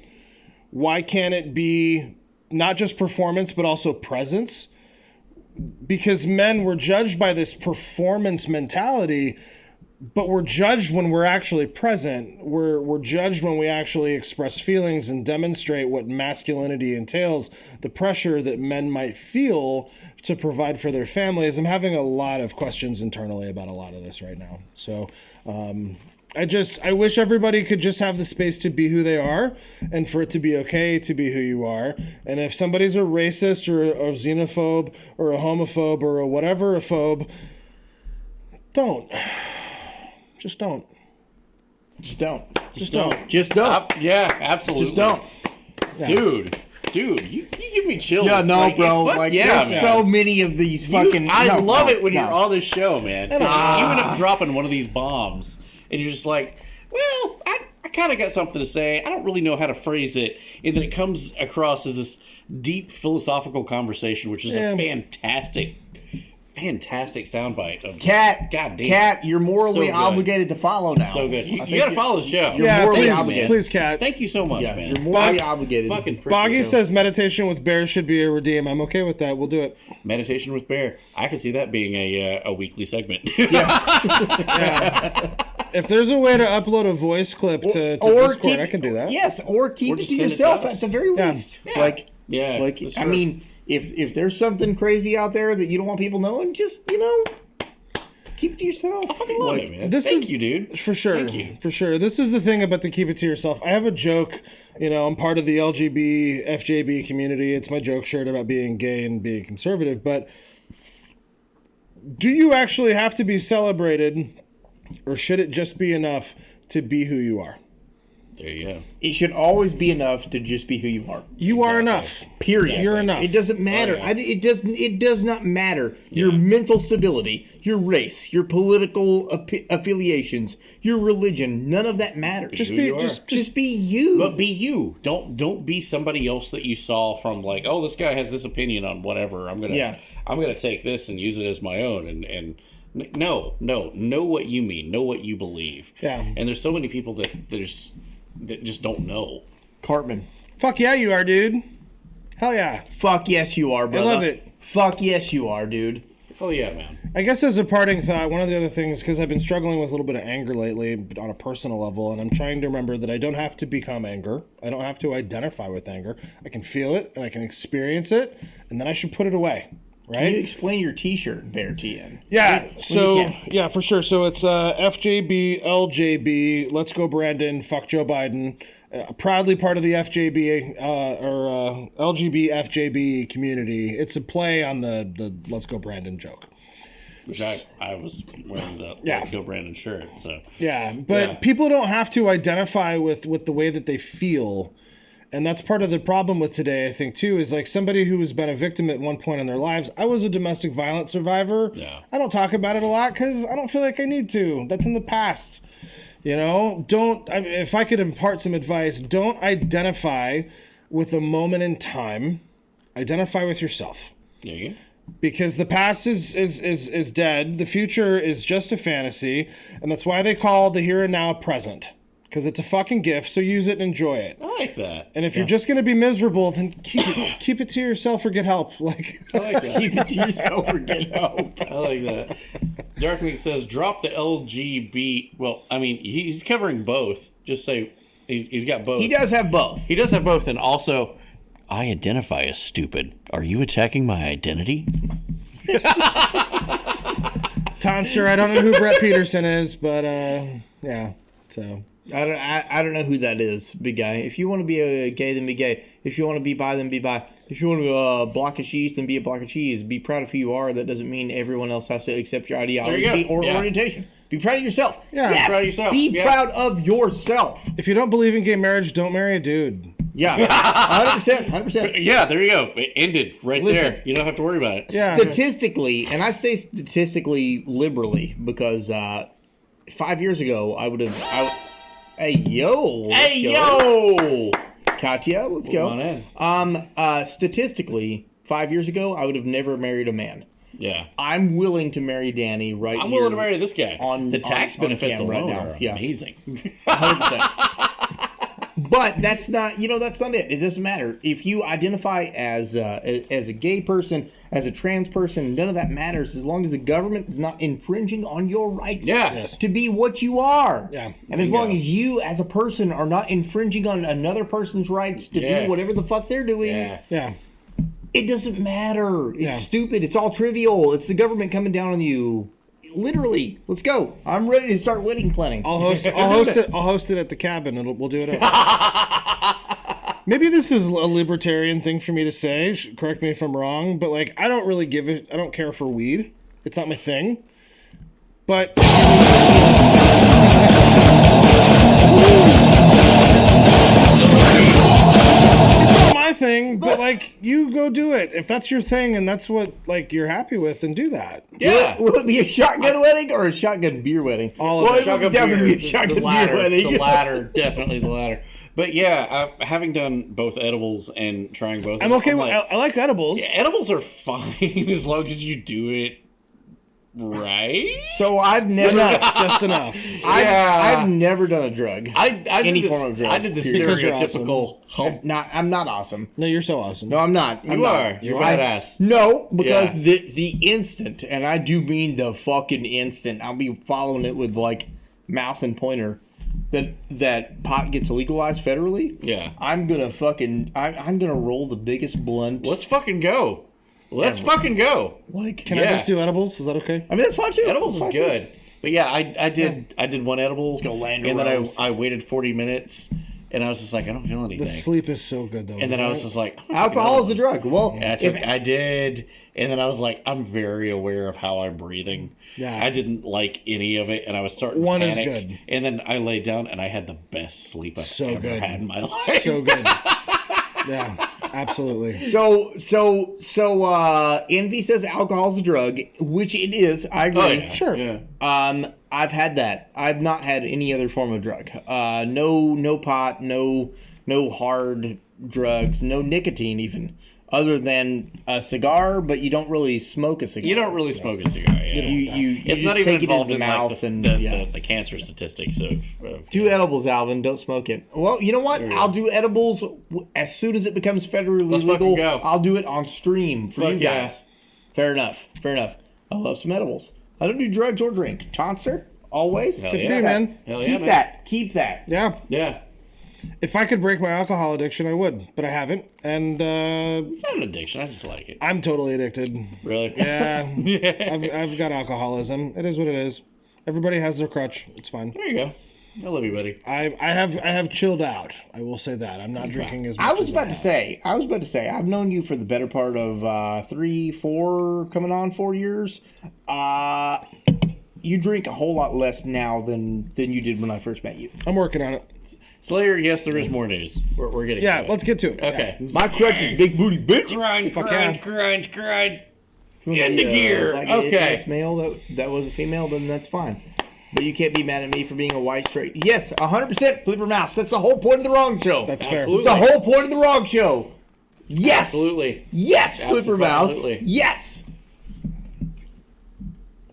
Speaker 4: Why can't it be not just performance but also presence? Because men were judged by this performance mentality, but we're judged when we're actually present. We're judged when we actually express feelings and demonstrate what masculinity entails, the pressure that men might feel to provide for their families. I'm having a lot of questions internally about a lot of this right now. So I wish everybody could just have the space to be who they are and for it to be okay to be who you are. And if somebody's a racist or a xenophobe or a homophobe or a whatever a phobe, don't. Just don't.
Speaker 3: Just don't.
Speaker 4: Just don't.
Speaker 3: Just don't.
Speaker 2: Yeah, absolutely.
Speaker 3: Just don't.
Speaker 2: Dude, you give me chills.
Speaker 3: Yeah, no,
Speaker 2: like,
Speaker 3: bro.
Speaker 2: Fuck
Speaker 3: Like,
Speaker 2: yeah,
Speaker 3: there's
Speaker 2: man.
Speaker 3: so many of these fucking.
Speaker 2: I love it when you're on this show, man. 'Cause
Speaker 3: Ah.
Speaker 2: you end up dropping one of these bombs, and you're just like, well, I kind of got something to say. I don't really know how to phrase it. And then it comes across as this deep philosophical conversation, which is a fantastic soundbite. Of
Speaker 3: Cat,
Speaker 2: God damn.
Speaker 3: Cat, you're morally
Speaker 2: So good.
Speaker 3: obligated to follow now.
Speaker 2: So good. You
Speaker 3: I
Speaker 2: got
Speaker 3: think
Speaker 2: to follow the show.
Speaker 3: You're morally obligated.
Speaker 4: Please, Cat.
Speaker 2: Thank you so much,
Speaker 3: Yeah,
Speaker 2: man.
Speaker 3: you're morally obligated.
Speaker 2: Fucking appreciate
Speaker 4: Boggy
Speaker 2: it.
Speaker 4: says meditation with bear should be a redeem. I'm okay with that. We'll do it.
Speaker 2: Meditation with Bear. I could see that being a weekly segment.
Speaker 4: If there's a way to upload a voice clip to Discord, I can do that.
Speaker 3: Yes, or keep
Speaker 2: Or
Speaker 3: it
Speaker 2: just
Speaker 3: to
Speaker 2: send it to
Speaker 3: yourself
Speaker 2: us.
Speaker 3: at the very least.
Speaker 2: Yeah.
Speaker 3: Like,
Speaker 2: Yeah,
Speaker 3: like
Speaker 2: that's
Speaker 3: I
Speaker 2: true.
Speaker 3: mean, if there's something crazy out there that you don't want people knowing, just keep it to yourself.
Speaker 2: I fucking love it, man.
Speaker 4: This
Speaker 2: Thank
Speaker 4: is-
Speaker 2: you, dude.
Speaker 4: For sure.
Speaker 2: Thank you.
Speaker 4: For sure. This is the thing about the keep it to yourself. I have a joke, I'm part of the LGB, FJB community. It's my joke shirt about being gay and being conservative. But do you actually have to be celebrated, or should it just be enough to be who you are?
Speaker 2: There you go.
Speaker 3: It should always be enough to just be who you are.
Speaker 4: You are enough.
Speaker 3: Period.
Speaker 4: You're enough.
Speaker 3: It doesn't matter.
Speaker 2: Oh, yeah.
Speaker 3: It does not matter. Your mental stability, your race, your political affiliations, your religion, none of that matters.
Speaker 2: Just be who you are.
Speaker 3: Just be you.
Speaker 2: But be you. Don't be somebody else that you saw from like, oh, this guy has this opinion on whatever. I'm gonna take this and use it as my own and no, know what you mean, know what you believe.
Speaker 4: Yeah.
Speaker 2: And there's so many people that just don't know.
Speaker 3: Cartman.
Speaker 4: Fuck yeah, you are, dude. Hell yeah.
Speaker 3: Fuck yes, you are, brother.
Speaker 4: I love it.
Speaker 3: Fuck yes, you are, dude.
Speaker 2: Oh yeah, man.
Speaker 4: I guess as a parting thought, one of the other things, because I've been struggling with a little bit of anger lately on a personal level, and I'm trying to remember that I don't have to become anger. I don't have to identify with anger. I can feel it, and I can experience it, and then I should put it away. Right?
Speaker 3: Can you explain your T-shirt, BearTN?
Speaker 4: Yeah,
Speaker 3: When you can.
Speaker 4: for sure. So it's FJB, LJB, Let's Go Brandon, Fuck Joe Biden. Proudly part of the FJB or LGB FJB community. It's a play on the Let's Go Brandon joke.
Speaker 2: Which I was wearing the Let's Go Brandon shirt. So
Speaker 4: yeah, but people don't have to identify with the way that they feel. And that's part of the problem with today, I think, too, is like somebody who has been a victim at one point in their lives. I was a domestic violence survivor.
Speaker 2: Yeah.
Speaker 4: I don't talk about it a lot because I don't feel like I need to. That's in the past. If I could impart some advice, don't identify with a moment in time. Identify with yourself.
Speaker 2: There you go.
Speaker 4: Because the past is dead. The future is just a fantasy. And that's why they call the here and now present. Because it's a fucking gift, so use it and enjoy it.
Speaker 2: I like that.
Speaker 4: And if you're just going to be miserable, then keep it to yourself or get help.
Speaker 2: I like that.
Speaker 3: Keep it to yourself or get help.
Speaker 2: I like that. Darkwing says, drop the LGB. Well, I mean, he's covering both. Just say he's got both.
Speaker 3: He does have both.
Speaker 2: He does have both. And also, I identify as stupid. Are you attacking my identity?
Speaker 4: Tonster, I don't know who Brett Peterson is, but yeah, so...
Speaker 3: I don't know who that is, big guy. If you want to be a gay, then be gay. If you want to be bi, then be bi. If you want to be a block of cheese, then be a block of cheese. Be proud of who you are. That doesn't mean everyone else has to accept your ideology or orientation. Be proud of yourself.
Speaker 4: Yeah,
Speaker 3: yes,
Speaker 2: proud of yourself.
Speaker 3: Be proud of yourself.
Speaker 4: If you don't believe in gay marriage, don't marry a dude.
Speaker 3: Yeah, 100%, 100%.
Speaker 2: Yeah, there you go. It ended right there. You don't have to worry about it.
Speaker 3: Yeah. Statistically, and I say statistically liberally because 5 years ago I would have. Hey yo!
Speaker 2: Hey yo!
Speaker 3: Katya, let's go.
Speaker 2: Come on in.
Speaker 3: Statistically, 5 years ago I would have never married a man.
Speaker 2: Yeah.
Speaker 3: I'm willing to marry Danny right
Speaker 2: I'm
Speaker 3: here
Speaker 2: willing to marry this guy.
Speaker 3: The tax
Speaker 2: benefits
Speaker 3: right
Speaker 2: alone
Speaker 3: now.
Speaker 2: are
Speaker 3: Yeah.
Speaker 2: amazing.
Speaker 3: 100%. But that's not, that's not it. It doesn't matter. If you identify as a gay person, as a trans person, none of that matters as long as the government is not infringing on your rights to be what you are.
Speaker 4: Yeah.
Speaker 3: And as long as you, as a person, are not infringing on another person's rights to do whatever the fuck they're doing.
Speaker 4: Yeah.
Speaker 3: It doesn't matter. It's stupid. It's all trivial. It's the government coming down on you. Literally. Let's go. I'm ready to start wedding planning.
Speaker 4: I'll host it at the cabin and we'll do it up. Maybe this is a libertarian thing for me to say. Correct me if I'm wrong, but like I don't really I don't care for weed. It's not my thing. But my thing, but like you go do it if that's your thing and that's what like you're happy with, and do that.
Speaker 3: Yeah. Will it be a shotgun wedding or a shotgun beer wedding?
Speaker 4: All of
Speaker 3: it.
Speaker 2: Shotgun
Speaker 3: Will definitely
Speaker 2: beer,
Speaker 3: be a shotgun
Speaker 2: the latter,
Speaker 3: beer wedding.
Speaker 2: The latter, definitely the latter. But yeah, having done both edibles and trying both,
Speaker 4: I'm okay with. I like edibles.
Speaker 2: Yeah, edibles are fine as long as you do it right.
Speaker 3: So I've never
Speaker 4: just enough.
Speaker 3: I've never done a drug.
Speaker 2: I
Speaker 3: any
Speaker 2: did
Speaker 3: form of drug.
Speaker 2: I did the
Speaker 3: period.
Speaker 2: stereotypical.
Speaker 3: I'm not awesome.
Speaker 4: No, you're so awesome.
Speaker 3: No, I'm not.
Speaker 2: You are. You're badass.
Speaker 3: No, because the instant, and I do mean the fucking instant, I'll be following it with like mouse and pointer. That pot gets legalized federally.
Speaker 2: Yeah,
Speaker 3: I'm gonna roll the biggest blunt.
Speaker 2: Let's fucking go. Let's fucking go.
Speaker 3: Like,
Speaker 4: can I just do edibles? Is that okay?
Speaker 3: I mean, that's fine too.
Speaker 2: Edibles is good. But yeah, I did one edibles,
Speaker 3: go land
Speaker 2: and then I waited 40 minutes, and I was just like, I don't feel anything.
Speaker 4: The sleep is so good though.
Speaker 2: And then I was just like,
Speaker 3: alcohol is a drug. Well,
Speaker 2: I did, and then I was like, I'm very aware of how I'm breathing.
Speaker 4: Yeah,
Speaker 2: I didn't like any of it, and I was starting to
Speaker 4: panic.
Speaker 2: Is good. And then I laid down, and I had the best sleep I've ever had in my life.
Speaker 4: So good. Yeah, absolutely.
Speaker 3: So Envy says alcohol's a drug, which it is. I agree.
Speaker 2: Oh, yeah.
Speaker 4: Sure.
Speaker 2: Yeah.
Speaker 3: I've had that. I've not had any other form of drug. No pot, no hard drugs, no nicotine even, other than a cigar. But you don't really smoke a cigar.
Speaker 2: You don't really smoke a cigar. Yeah.
Speaker 3: It's
Speaker 2: not even involved in
Speaker 3: mouth
Speaker 2: like
Speaker 3: and
Speaker 2: the cancer statistics of
Speaker 3: do edibles, Alvin. Don't smoke it. Well, you know what? I'll do edibles as soon as it becomes federally legal. I'll do it on stream for you guys. Fair enough. I love some edibles. I don't do drugs or drink. Tonster, always.
Speaker 4: Good for you, man.
Speaker 3: Keep that.
Speaker 2: Yeah.
Speaker 4: If I could break my alcohol addiction, I would, but I haven't. And
Speaker 2: it's not an addiction. I just like it.
Speaker 4: I'm totally addicted.
Speaker 2: Really?
Speaker 4: Yeah. I've got alcoholism. It is what it is. Everybody has their crutch. It's fine.
Speaker 2: There you go. I love you, buddy.
Speaker 4: I have chilled out. I will say that. I'm not drinking as much.
Speaker 3: I was about to say. I've known you for the better part of 3, 4, coming on 4 years. You drink a whole lot less now than you did when I first met you.
Speaker 4: I'm working on it.
Speaker 2: Slayer, yes, there is more news. We're getting to it.
Speaker 4: Let's get to it.
Speaker 2: Okay.
Speaker 3: Yeah. My crutch is big booty bitch.
Speaker 2: Grind. In the gear. Okay.
Speaker 3: If male that was a female, then that's fine. But you can't be mad at me for being a white straight. Yes, 100% Flipper Mouse. That's the whole point of the wrong show.
Speaker 4: That's fair.
Speaker 3: It's the whole point of the wrong show. Yes.
Speaker 2: Absolutely.
Speaker 3: Yes, Flipper Mouse.
Speaker 2: Absolutely.
Speaker 3: Yes.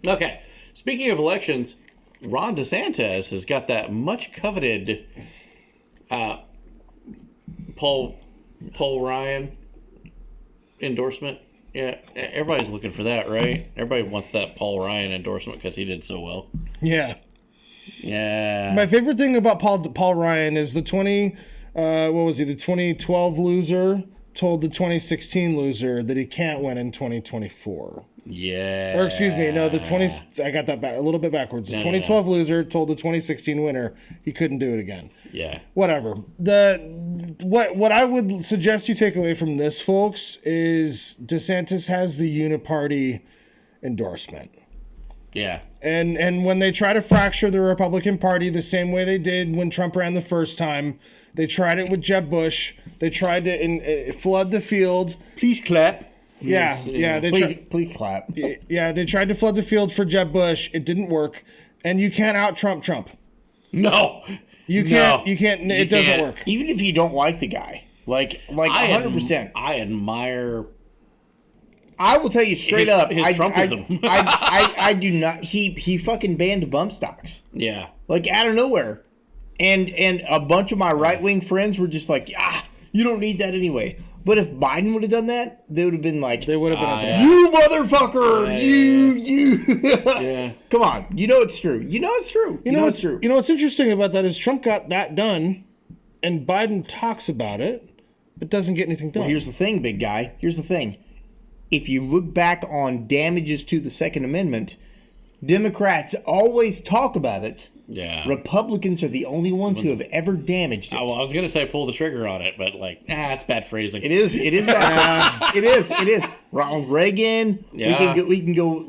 Speaker 2: Okay. Speaking of elections, Ron DeSantis has got that much coveted Paul Ryan endorsement. Yeah, everybody's looking for that, right? Everybody wants that Paul Ryan endorsement because he did so well.
Speaker 4: Yeah.
Speaker 2: Yeah.
Speaker 4: My favorite thing about Paul Ryan is the 2012 loser told the 2016 loser that he can't win in 2024.
Speaker 2: Yeah.
Speaker 4: Or excuse me, no, I got that back a little bit backwards. The 2012 loser told the 2016 winner he couldn't do it again.
Speaker 2: Yeah.
Speaker 4: Whatever. What I would suggest you take away from this, folks, is DeSantis has the uniparty endorsement.
Speaker 2: Yeah.
Speaker 4: And when they try to fracture the Republican Party the same way they did when Trump ran the first time, they tried it with Jeb Bush. They tried to flood the field.
Speaker 2: Please clap.
Speaker 4: Yeah, yeah.
Speaker 3: Please clap.
Speaker 4: Yeah, they tried to flood the field for Jeb Bush. It didn't work. And you can't out Trump.
Speaker 2: No.
Speaker 4: You can't. You can't. It doesn't work.
Speaker 3: Even if you don't like the guy, like 100%.
Speaker 2: I admire.
Speaker 3: I will tell you straight up.
Speaker 2: His Trumpism.
Speaker 3: I do not. He fucking banned bump stocks.
Speaker 2: Yeah.
Speaker 3: Like out of nowhere, and a bunch of my right wing friends were just like, you don't need that anyway. But if Biden would have done that, they would have been like,
Speaker 4: they would have been
Speaker 3: yeah. You motherfucker, you.
Speaker 2: Yeah.
Speaker 3: Come on, you know it's true. You know it's true.
Speaker 4: You know it's true. You know what's interesting about that is Trump got that done, and Biden talks about it, but doesn't get anything done.
Speaker 3: Well, here's the thing, big guy. Here's the thing. If you look back on damages to the Second Amendment, Democrats always talk about it.
Speaker 2: Yeah.
Speaker 3: Republicans are the only ones who have ever damaged it.
Speaker 2: Well, I was going to say pull the trigger on it, but it's bad phrasing.
Speaker 3: It is bad. It is. Ronald Reagan.
Speaker 2: Yeah.
Speaker 3: We can go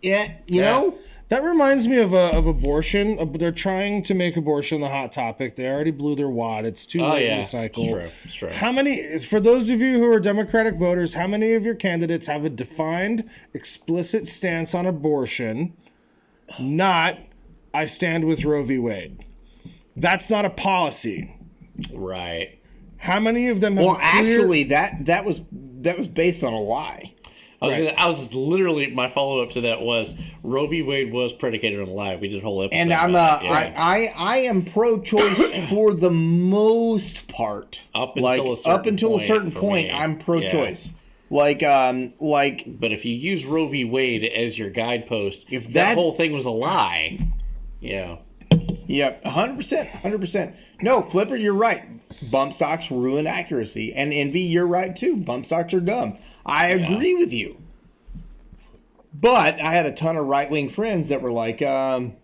Speaker 3: you know?
Speaker 4: That reminds me of abortion. They're trying to make abortion the hot topic. They already blew their wad. It's too late in the cycle.
Speaker 2: It's true.
Speaker 4: How many, for those of you who are Democratic voters, how many of your candidates have a defined, explicit stance on abortion? Not, I stand with Roe v. Wade. That's not a policy.
Speaker 2: Right.
Speaker 4: How many of them have
Speaker 3: actually, that was based on a lie.
Speaker 2: I was literally, my follow up to that was Roe v. Wade was predicated on a lie. We did a whole episode.
Speaker 3: And I am pro-choice for the most part.
Speaker 2: Up until a certain point,
Speaker 3: I'm pro-choice.
Speaker 2: Yeah. But if you use Roe v. Wade as your guidepost, if that whole thing was a lie, yeah.
Speaker 3: Yep, 100%. No, Flipper, you're right. Bump stocks ruin accuracy. And Envy, you're right too. Bump stocks are dumb. I agree with you. But I had a ton of right-wing friends that were like, I'm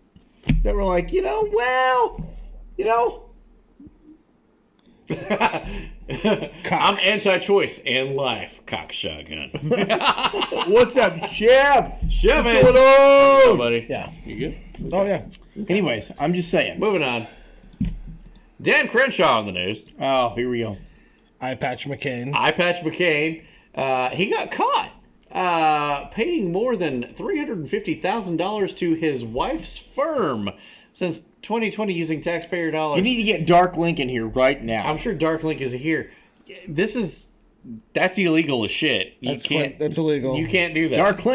Speaker 2: anti-choice and life, cock shotgun.
Speaker 3: What's up, Chev?
Speaker 2: Chev,
Speaker 3: what's going on?
Speaker 2: Hello, buddy.
Speaker 3: Yeah.
Speaker 2: You good?
Speaker 4: Oh, yeah.
Speaker 3: Anyways, I'm just saying.
Speaker 2: Moving on. Dan Crenshaw in the news.
Speaker 3: Oh, here we go.
Speaker 4: Eye Patch McCain.
Speaker 2: He got caught paying more than $350,000 to his wife's firm since 2020 using taxpayer dollars.
Speaker 3: You need to get Dark Link in here right now.
Speaker 2: I'm sure Dark Link is here. That's illegal as shit.
Speaker 4: That's illegal.
Speaker 2: You can't do that.
Speaker 3: Dark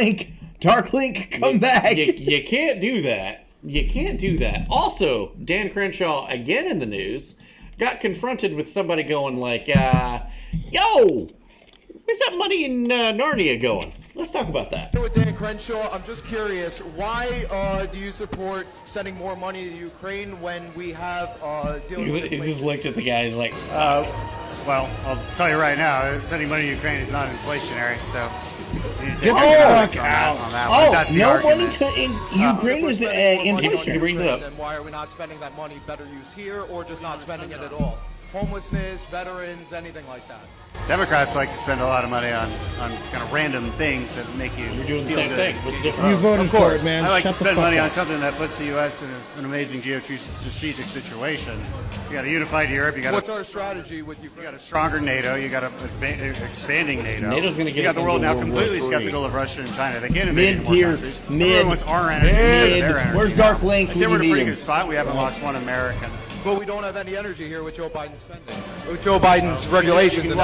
Speaker 3: Link, come back.
Speaker 2: You can't do that. You can't do that. Also, Dan Crenshaw, again in the news, got confronted with somebody going like, yo, where's that money in Narnia going? Let's talk about that.
Speaker 8: With Dan Crenshaw, I'm just curious, why do you support sending more money to Ukraine when we have dealing with
Speaker 2: He just looked at the guy, he's like,
Speaker 9: well, I'll tell you right now, sending money to Ukraine is not inflationary, so you need to
Speaker 3: Get
Speaker 9: take
Speaker 3: the fuck out. No money to Ukraine is inflation.
Speaker 2: He brings it up.
Speaker 8: Then why are we not spending that money better use here, or just not spending it at all? Homelessness, veterans, anything like that.
Speaker 9: Democrats like to spend a lot of money on kind of random things that make you
Speaker 2: You're doing the
Speaker 9: feel
Speaker 2: same
Speaker 9: good.
Speaker 2: thing. What's the difference?
Speaker 4: You voted
Speaker 9: Of course.
Speaker 4: for it, man.
Speaker 9: I like
Speaker 4: Shut
Speaker 9: to
Speaker 4: the
Speaker 9: spend
Speaker 4: fuck
Speaker 9: money
Speaker 4: up.
Speaker 9: on something that puts the U.S. in an amazing geostrategic situation. You got a unified Europe. You got
Speaker 8: What's our strategy with Ukraine?
Speaker 9: You got a stronger NATO. You got an expanding NATO.
Speaker 2: NATO's going to get
Speaker 9: You got
Speaker 2: us
Speaker 9: the world
Speaker 2: into
Speaker 9: now
Speaker 2: World
Speaker 9: completely
Speaker 2: War III.
Speaker 9: skeptical of Russia and China. They can't invade any more
Speaker 3: Mid-tier.
Speaker 9: countries. Everyone wants our energy. instead of their energy.
Speaker 3: Where's Dark Link?
Speaker 9: I'd say
Speaker 3: when
Speaker 9: we're in a
Speaker 3: you
Speaker 9: pretty
Speaker 3: need
Speaker 9: good
Speaker 3: him?
Speaker 9: spot. We haven't lost one American.
Speaker 8: But we don't have any energy here with Joe Biden spending. With Joe Biden's regulations.
Speaker 9: You
Speaker 8: and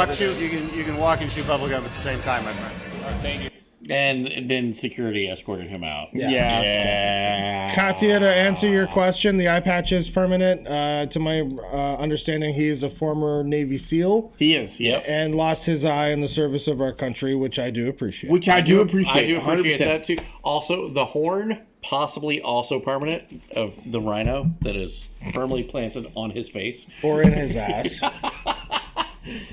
Speaker 9: can you can walk and chew bubblegum at the same time, my friend.
Speaker 8: Thank you.
Speaker 2: And then security escorted him out.
Speaker 3: Yeah.
Speaker 4: Katya, to answer your question, the eye patch is permanent. To my understanding, he is a former Navy SEAL.
Speaker 3: He is, yes.
Speaker 4: And lost his eye in the service of our country, which I do appreciate.
Speaker 3: Which I do appreciate.
Speaker 2: I do appreciate
Speaker 3: 100%.
Speaker 2: that too. Also, the horn, possibly also permanent, of the rhino that is firmly planted on his face.
Speaker 4: Or in his ass.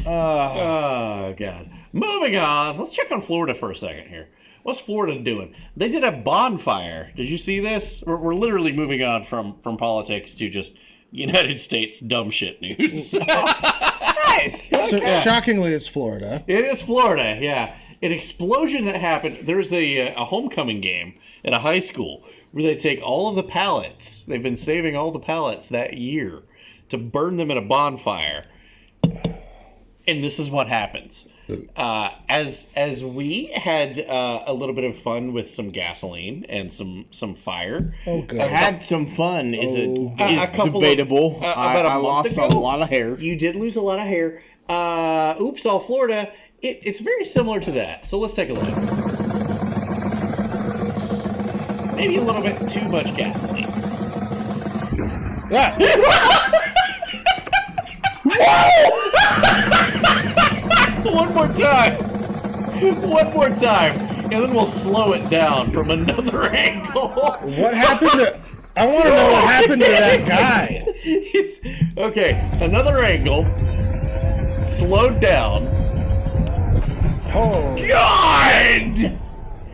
Speaker 2: Oh, God. Moving on. Let's check on Florida for a second here. What's Florida doing? They did a bonfire. Did you see this? We're literally moving on from politics to just United States dumb shit news.
Speaker 3: Nice.
Speaker 4: So, shockingly, it's Florida.
Speaker 2: It is Florida, yeah. an explosion that happened. There's a homecoming game at a high school where they take all of the pallets. They've been saving all the pallets that year to burn them at a bonfire. And this is what happens. As we had a little bit of fun with some gasoline and some fire.
Speaker 3: Oh, good. Had some fun is
Speaker 2: debatable.
Speaker 3: I lost a lot of hair.
Speaker 2: You did lose a lot of hair. Oops, all Florida. It's very similar to that. So let's take a look. Maybe a little bit too much gasoline. One more time, and then we'll slow it down from another angle.
Speaker 4: What happened to? I want to know what happened to that guy.
Speaker 2: Okay, another angle, slowed down.
Speaker 3: Oh
Speaker 2: God!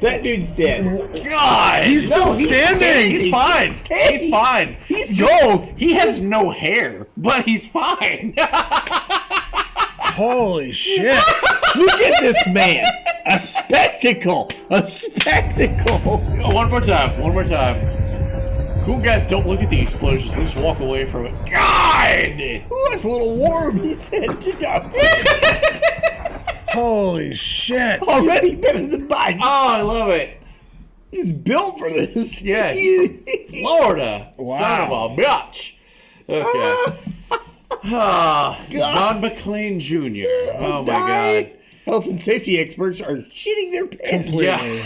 Speaker 3: That dude's dead.
Speaker 2: God!
Speaker 4: He's still standing.
Speaker 2: He's fine. He's fine.
Speaker 3: He's gold.
Speaker 2: He has no hair, but he's fine.
Speaker 4: Holy shit!
Speaker 3: Look at this man. A spectacle. A spectacle.
Speaker 2: One more time. Cool guys don't look at the explosions. Just walk away from it. God!
Speaker 3: Ooh, that's a little warm. He said to dump.
Speaker 4: Holy shit!
Speaker 3: Already better than Biden.
Speaker 2: Oh, I love it.
Speaker 3: He's built for this.
Speaker 2: Yeah. Florida.
Speaker 4: Wow.
Speaker 2: Son of a bitch. Okay. John McClane Jr. Oh my God.
Speaker 3: Health and safety experts are shitting their pants.
Speaker 4: Completely.
Speaker 2: Yeah.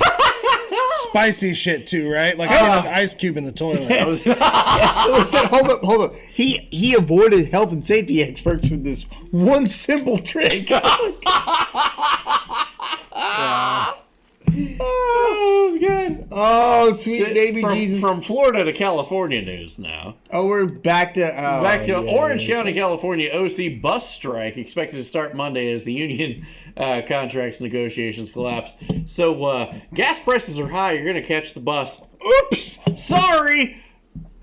Speaker 4: Spicy shit too, right? Like an ice cube in the toilet.
Speaker 3: Listen, hold up. He avoided health and safety experts with this one simple trick.
Speaker 2: Oh, it was good.
Speaker 3: Oh, sweet baby Jesus.
Speaker 2: From Florida to California news now.
Speaker 3: Oh, we're back to
Speaker 2: Orange County, California OC bus strike expected to start Monday as the union contracts negotiations collapse. So gas prices are high. You're going to catch the bus. Oops, sorry.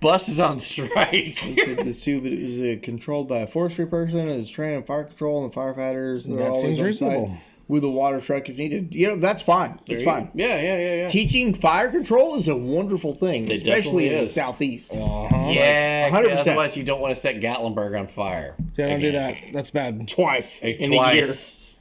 Speaker 2: Bus is on strike.
Speaker 3: This too, but it was controlled by a forestry person. It was trained in fire control and the firefighters.
Speaker 4: That seems reasonable.
Speaker 3: With a water truck if needed. That's fine. It's fine.
Speaker 2: Yeah.
Speaker 3: Teaching fire control is a wonderful thing,
Speaker 2: It
Speaker 3: especially in
Speaker 2: definitely
Speaker 3: the
Speaker 2: is.
Speaker 3: Southeast.
Speaker 2: Yeah,
Speaker 3: 100%.
Speaker 2: otherwise you don't want to set Gatlinburg on fire.
Speaker 4: Yeah, don't do that. That's bad.
Speaker 3: Twice in a year.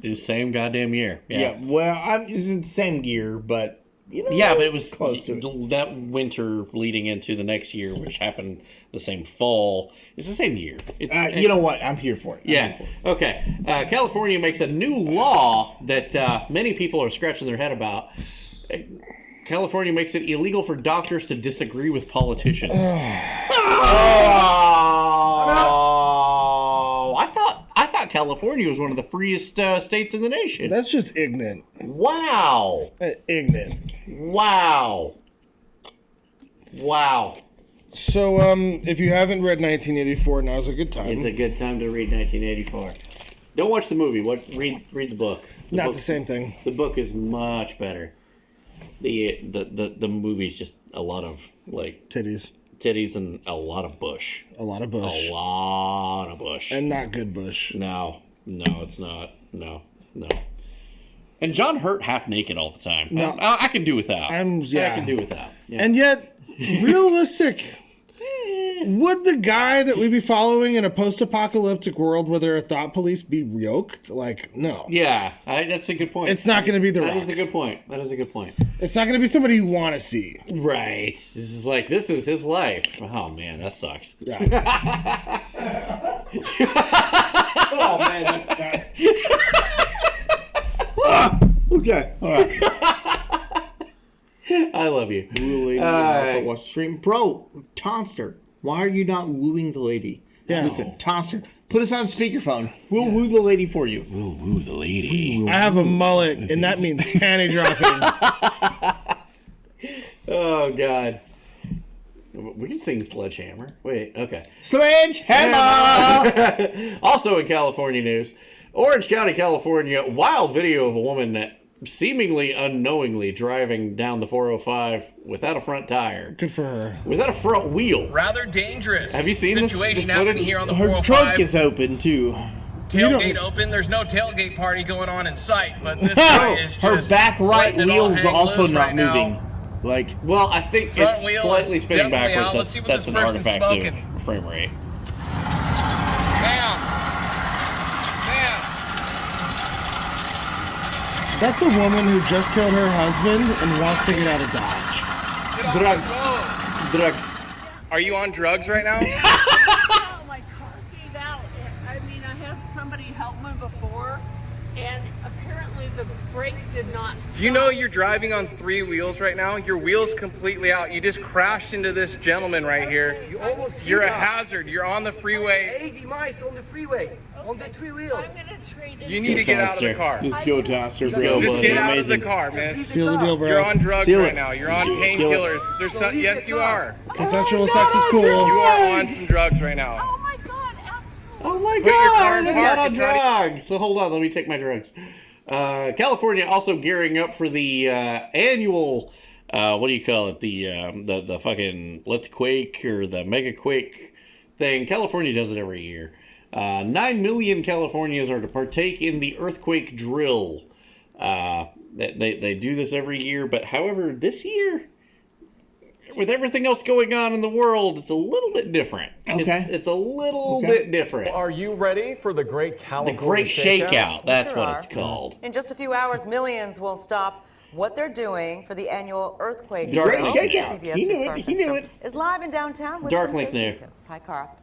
Speaker 2: The same goddamn year.
Speaker 3: Yeah. Well, it's the same year, but
Speaker 2: yeah, but it was
Speaker 3: close to it.
Speaker 2: That winter leading into the next year, which happened the same fall. It's the same year.
Speaker 3: You know what? I'm here for it.
Speaker 2: Yeah. Okay. California makes a new law that many people are scratching their head about. California makes it illegal for doctors to disagree with politicians. I thought California was one of the freest states in the nation.
Speaker 4: That's just ignorant.
Speaker 2: Wow.
Speaker 4: Ignorant.
Speaker 2: Wow.
Speaker 4: So, if you haven't read 1984, now's a good time.
Speaker 2: It's a good time to read 1984. Don't watch the movie. Read the book.
Speaker 4: Not the same thing.
Speaker 2: The book is much better. The movie's just a lot of
Speaker 4: titties
Speaker 2: and a lot of bush.
Speaker 4: And not good bush.
Speaker 2: No, it's not. No. And John Hurt half naked all the time.
Speaker 4: No.
Speaker 2: I can do without. I can do without. Yeah.
Speaker 4: And yet, realistic. Would the guy that we be following in a post-apocalyptic world where there are thought police be yoked? No.
Speaker 2: Yeah, that's a good point.
Speaker 4: It's not going to be The Rock.
Speaker 2: That is a good point.
Speaker 4: It's not going to be somebody you want to see.
Speaker 2: Right. This is his life. Oh, man, that sucks.
Speaker 4: Yeah.
Speaker 3: Oh, man, that sucks. Okay. All right.
Speaker 2: I love you.
Speaker 3: Also watch the stream. Bro, Tonster, why are you not wooing the lady?
Speaker 4: Yeah.
Speaker 3: Listen, Tonster, put us on speakerphone. We'll woo the lady for you.
Speaker 2: We'll woo the lady.
Speaker 4: I have a mullet, and that means panty dropping.
Speaker 2: Oh, God. We can sing Sledgehammer. Wait, okay.
Speaker 3: Sledgehammer!
Speaker 2: Also in California news, Orange County, California, wild video of a woman seemingly unknowingly driving down the 405 without a front tire.
Speaker 4: Good for her.
Speaker 2: Without a front wheel.
Speaker 25: Rather dangerous.
Speaker 2: Have you seen
Speaker 25: situation
Speaker 2: this
Speaker 25: happening
Speaker 2: footage?
Speaker 25: here on the
Speaker 3: Her
Speaker 25: 405.
Speaker 3: trunk is open, too.
Speaker 21: tailgate open. There's no tailgate party going on in sight, but this guy is
Speaker 3: Her
Speaker 21: just
Speaker 3: back right
Speaker 21: letting it all
Speaker 3: wheel's
Speaker 21: hang
Speaker 3: also
Speaker 21: loose
Speaker 3: not
Speaker 21: right now.
Speaker 3: moving. Like,
Speaker 2: well, I think
Speaker 21: Front
Speaker 2: it's
Speaker 21: wheel
Speaker 2: slightly
Speaker 21: is
Speaker 2: spinning
Speaker 21: definitely
Speaker 2: backwards.
Speaker 21: out. Let's see what
Speaker 2: That's
Speaker 21: this
Speaker 2: an
Speaker 21: person's
Speaker 2: artifact
Speaker 21: smoking.
Speaker 2: of frame rate.
Speaker 21: Bam. Bam.
Speaker 4: That's a woman who just killed her husband and wants to get out of Dodge.
Speaker 3: Drugs.
Speaker 21: Are you on drugs right now?
Speaker 6: Oh, my car gave out. I mean, I had somebody help me before, and apparently the brake did not stop.
Speaker 21: Do you know you're driving on 3 wheels right now? Your wheel's completely out. You just crashed into this gentleman right here. You're a hazard. You're on the freeway.
Speaker 10: 80 miles on the freeway, on the 3 wheels.
Speaker 6: I'm going to trade
Speaker 21: You need to get out of the car.
Speaker 3: Let's go, Toster, bro.
Speaker 21: Just get out
Speaker 3: Amazing.
Speaker 21: of the car, man.
Speaker 4: Seal the deal, bro.
Speaker 21: You're on drugs
Speaker 3: Seal
Speaker 21: right
Speaker 3: it.
Speaker 21: now. You're on
Speaker 3: Kill it.
Speaker 21: painkillers. There's some, yes, you are.
Speaker 4: Consensual sex is cool.
Speaker 21: You are on some drugs right now.
Speaker 6: Oh, my God, absolutely.
Speaker 2: Oh my
Speaker 21: Put your car
Speaker 2: god,
Speaker 21: in
Speaker 2: I'm
Speaker 21: park.
Speaker 2: not on
Speaker 21: It's not-
Speaker 2: drugs. So hold on, let me take my drugs. California also gearing up for the annual, what do you call it? The fucking Let's Quake or the Mega Quake thing. California does it every year. 9 million Californians are to partake in the earthquake drill. They do this every year, but however, this year, with everything else going on in the world, it's a little bit different.
Speaker 3: Okay.
Speaker 2: It's a little bit different.
Speaker 21: Are you ready for the Great
Speaker 2: The
Speaker 21: California
Speaker 2: Great Shakeout, that's what it's called.
Speaker 11: In just a few hours, millions will stop what they're doing for the annual earthquake.
Speaker 2: Dark
Speaker 11: drill.
Speaker 2: Link there.
Speaker 11: CBS
Speaker 3: He knew
Speaker 11: News
Speaker 3: it.
Speaker 11: Carl
Speaker 3: He knew
Speaker 11: Finstrom
Speaker 3: it.
Speaker 11: Is live in downtown with
Speaker 2: Dark
Speaker 11: some
Speaker 2: Link
Speaker 11: safety
Speaker 2: there.
Speaker 11: details. Hi, Carl.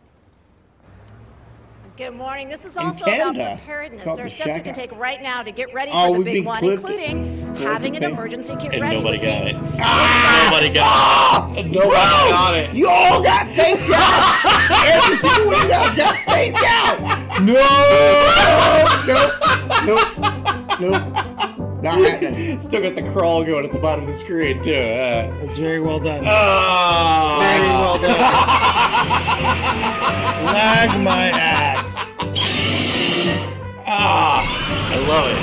Speaker 18: Good morning. This is
Speaker 3: In
Speaker 18: also
Speaker 3: Canada,
Speaker 18: about preparedness.
Speaker 3: called
Speaker 18: There are
Speaker 3: the
Speaker 18: steps you
Speaker 3: Shack
Speaker 18: can
Speaker 3: Out.
Speaker 18: take right now to get ready
Speaker 3: Oh,
Speaker 18: for the
Speaker 3: we've
Speaker 18: big
Speaker 3: been
Speaker 18: one,
Speaker 3: clipped.
Speaker 18: including having an
Speaker 3: Okay.
Speaker 18: emergency get
Speaker 2: And
Speaker 18: ready
Speaker 2: nobody
Speaker 18: with
Speaker 2: got
Speaker 18: these.
Speaker 2: it. Nobody got it. Nobody got it.
Speaker 3: You all got faked out. Every single one of you guys got faked out. Nope. Not happening.
Speaker 2: Still got the crawl going at the bottom of the screen, too.
Speaker 4: That's very well done.
Speaker 3: Very well done.
Speaker 4: Lag my ass.
Speaker 2: I love it.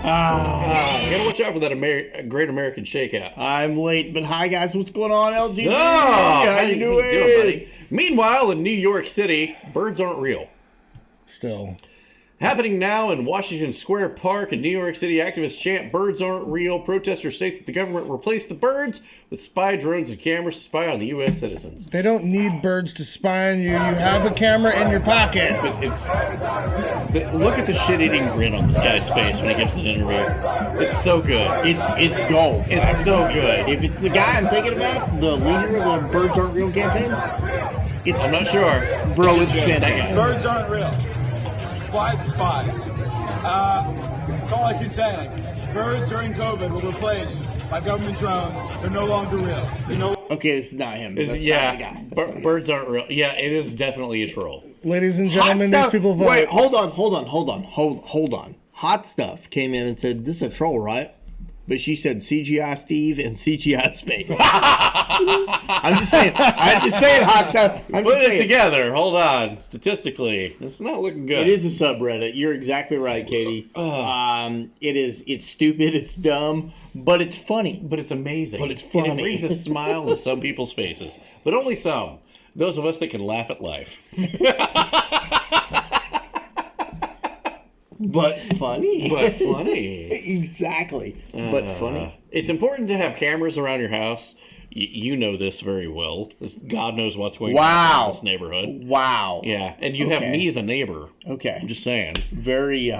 Speaker 2: Gotta watch out for that Great American Shakeout.
Speaker 3: I'm late, but hi guys, what's going on, LG?
Speaker 2: So,
Speaker 3: How you doing?
Speaker 2: buddy? Meanwhile, in New York City, birds aren't real.
Speaker 4: Still.
Speaker 2: Happening now in Washington Square Park, in New York City, activists chant "Birds aren't real." Protesters state that the government replaced the birds with spy drones and cameras to spy on the U.S. citizens.
Speaker 4: They don't need birds to spy on you. You have a camera in your pocket.
Speaker 2: But look at the shit-eating grin on this guy's face when he gives an interview. It's so good.
Speaker 3: It's gold.
Speaker 2: It's so good.
Speaker 3: If it's the guy I'm thinking about, the leader of the Birds Aren't Real campaign,
Speaker 2: I'm not sure.
Speaker 3: Bro, it's fantastic.
Speaker 10: Birds aren't real. Spies are spies. That's all I can say. Birds during COVID were replaced by government drones. They're no longer real. You know.
Speaker 3: Okay, this is not him. That's
Speaker 2: Yeah,
Speaker 3: not the guy.
Speaker 2: birds aren't real. Yeah, it is definitely a troll.
Speaker 4: Ladies and gentlemen, these people vote.
Speaker 3: Wait, hold on. Hot Stuff came in and said, "This is a troll, right?" But she said CGI Steve and CGI Space. I'm just saying, Hot Stuff.
Speaker 2: Put it together. Hold on. Statistically, it's not looking good.
Speaker 3: It is a subreddit. You're exactly right, Katie. It's stupid, it's dumb, but it's funny.
Speaker 2: But it's amazing.
Speaker 3: But it's funny.
Speaker 2: And it brings a smile to some people's faces. But only some. Those of us that can laugh at life.
Speaker 3: But funny. Exactly. But funny.
Speaker 2: It's important to have cameras around your house. You know this very well. God knows what's going on in this neighborhood.
Speaker 3: Wow.
Speaker 2: Yeah, and you have me as a neighbor.
Speaker 3: Okay.
Speaker 2: I'm just saying.
Speaker 3: Very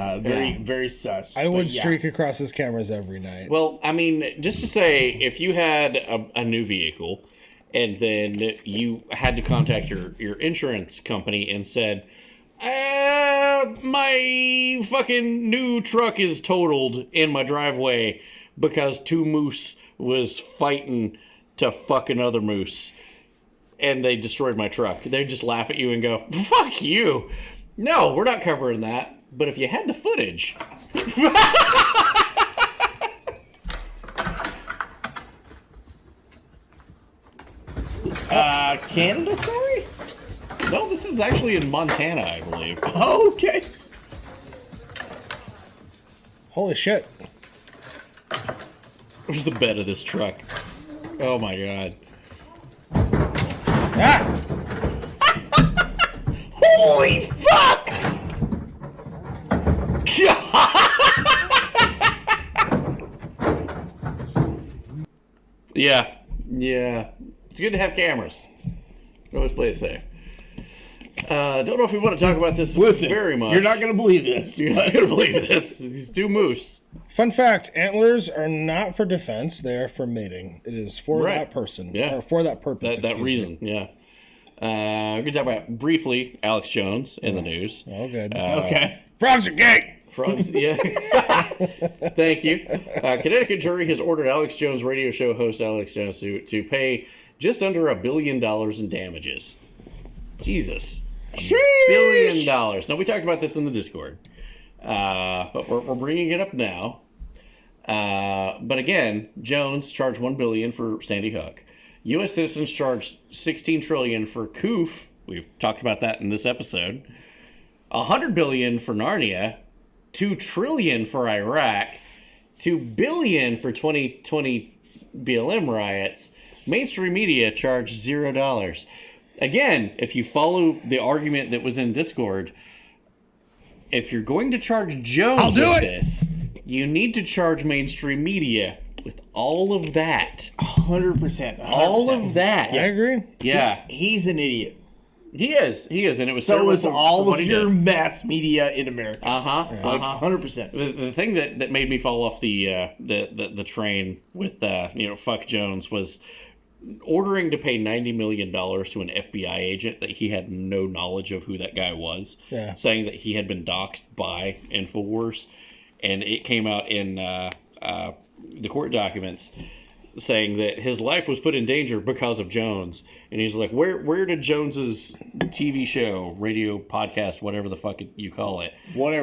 Speaker 3: sus.
Speaker 4: I would streak across his cameras every night.
Speaker 2: Well, I mean, just to say, if you had a new vehicle and then you had to contact your insurance company and said, my fucking new truck is totaled in my driveway because 2 moose was fighting to fuck another moose and they destroyed my truck. They just laugh at you and go, fuck you. No, we're not covering that. But if you had the footage...
Speaker 3: Canada story?
Speaker 2: No, this is actually in Montana, I believe.
Speaker 3: Oh, okay.
Speaker 4: Holy shit.
Speaker 2: Where's the bed of this truck? Oh my god.
Speaker 4: Ah!
Speaker 2: Yeah. It's good to have cameras. Always play it safe. Don't know if we want to talk about this very much.
Speaker 3: You're not going to believe this.
Speaker 2: You're not going to believe this. These two moose.
Speaker 4: Fun fact, antlers are not for defense. They are for mating. It is for that person.
Speaker 2: Yeah.
Speaker 4: Or for that purpose.
Speaker 2: That reason, yeah. We're going to talk about, briefly, Alex Jones in the news.
Speaker 4: Oh, good.
Speaker 3: Okay.
Speaker 4: Frogs are gay!
Speaker 2: Frogs, yeah. Thank you. Connecticut jury has ordered Alex Jones radio show host Alex Jones to pay just under $1 billion in damages. Jesus. $1 billion. Now, we talked about this in the Discord, but we're bringing it up now. But again, Jones charged $1 billion for Sandy Hook. U.S. citizens charged $16 trillion for Koof. We've talked about that in this episode. $100 billion for Narnia. $2 trillion for Iraq. $2 billion for 2020 BLM riots. Mainstream media charged $0. Again, if you follow the argument that was in Discord, if you're going to charge Jones with this, you need to charge mainstream media with all of that.
Speaker 3: 100%.
Speaker 2: All of that.
Speaker 4: I agree.
Speaker 2: Yeah.
Speaker 3: He's an idiot.
Speaker 2: He is, and it was
Speaker 3: so is
Speaker 2: for
Speaker 3: all
Speaker 2: what
Speaker 3: of
Speaker 2: he
Speaker 3: your
Speaker 2: did.
Speaker 3: mass media in America.
Speaker 2: 100%. The thing that made me fall off the train with fuck Jones was ordering to pay $90 million to an FBI agent that he had no knowledge of who that guy was, saying that he had been doxxed by InfoWars, and it came out in the court documents saying that his life was put in danger because of Jones. And he's like, where did Jones's TV show, radio, podcast, whatever the fuck you call it,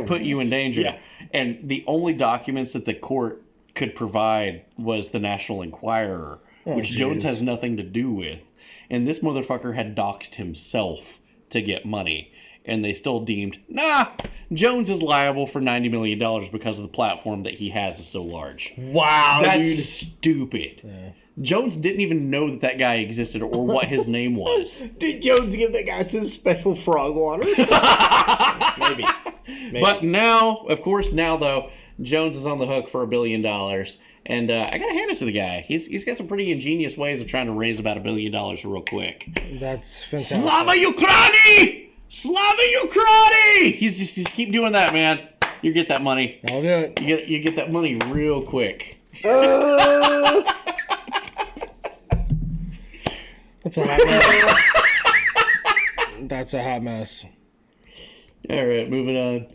Speaker 2: put you in danger?
Speaker 3: Yeah.
Speaker 2: And the only documents that the court could provide was the National Enquirer, which Jones has nothing to do with. And this motherfucker had doxed himself to get money. And they still deemed, Jones is liable for $90 million because of the platform that he has is so large.
Speaker 3: Wow,
Speaker 2: That's
Speaker 3: dude.
Speaker 2: stupid. Yeah. Jones didn't even know that guy existed or what his name was.
Speaker 3: Did Jones give that guy some special frog water? Maybe.
Speaker 2: But now, of course, though, Jones is on the hook for $1 billion. And I gotta hand it to the guy. He's got some pretty ingenious ways of trying to raise about $1 billion real quick.
Speaker 4: That's fantastic.
Speaker 2: Slava Ukraini! Slava Ukraini! He's just keep doing that, man. You get that money.
Speaker 4: I'll do it.
Speaker 2: You get that money real quick.
Speaker 4: That's a hot mess. That's a hot mess.
Speaker 2: All right, moving on.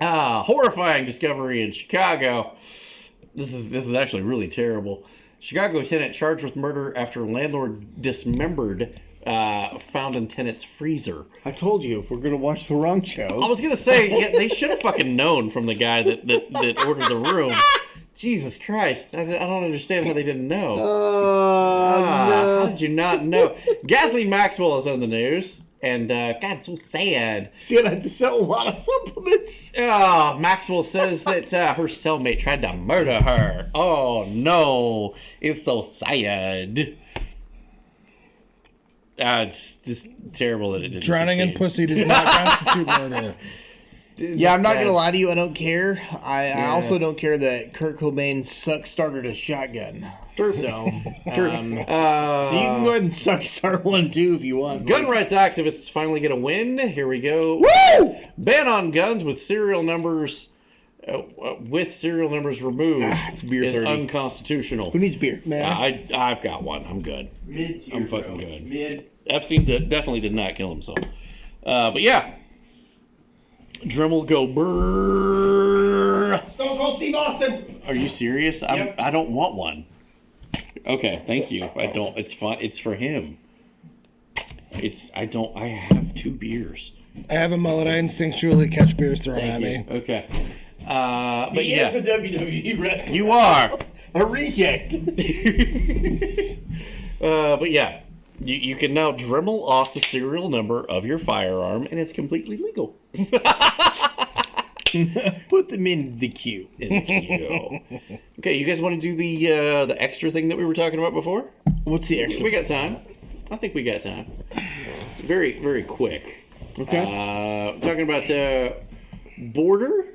Speaker 2: Horrifying discovery in Chicago. This is actually really terrible. Chicago tenant charged with murder after landlord dismembered found in tenant's freezer.
Speaker 3: I told you, we're going to watch the wrong show.
Speaker 2: I was going to say, they should have fucking known from the guy that ordered the room. Jesus Christ. I don't understand how they didn't know.
Speaker 3: No.
Speaker 2: How did you not know? Gasoline Maxwell is in the news. And, God, so sad.
Speaker 3: She's going to have to sell a lot of supplements.
Speaker 2: Oh, Maxwell says that her cellmate tried to murder her. Oh, no. It's so sad. It's just terrible that it didn't
Speaker 4: Drowning in pussy does not constitute murder.
Speaker 3: Yeah, I'm not going to lie to you. I don't care. I also don't care that Kurt Cobain started a shotgun.
Speaker 2: True.
Speaker 3: So you can go ahead and start one too if you want.
Speaker 2: Gun rights activists finally get a win. Here we go.
Speaker 3: Woo!
Speaker 2: Ban on guns with serial numbers removed.
Speaker 3: It's beer
Speaker 2: is
Speaker 3: 30.
Speaker 2: Unconstitutional.
Speaker 3: Who needs beer? Man.
Speaker 2: I've got one. I'm good.
Speaker 3: Mid-tier,
Speaker 2: I'm fucking
Speaker 3: bro.
Speaker 2: good.
Speaker 3: Mid.
Speaker 2: Epstein definitely did not kill himself. But yeah. Dremel go brrrr.
Speaker 3: Stone Cold Steve Austin.
Speaker 2: Are you serious?
Speaker 3: Yep.
Speaker 2: I don't want one. Okay, thank you. I don't. It's fine. It's for him. I have 2 beers.
Speaker 4: I have a mullet. I instinctually catch beers thrown at me.
Speaker 2: Okay. But
Speaker 3: he is the WWE wrestler.
Speaker 2: You are.
Speaker 3: A reject.
Speaker 2: But yeah. You can now Dremel off the serial number of your firearm, and it's completely legal.
Speaker 3: Put them in the queue.
Speaker 2: Okay, you guys want to do the extra thing that we were talking about before?
Speaker 3: What's the extra?
Speaker 2: We got time. I think we got time. Very, very quick.
Speaker 3: Okay.
Speaker 2: Talking about border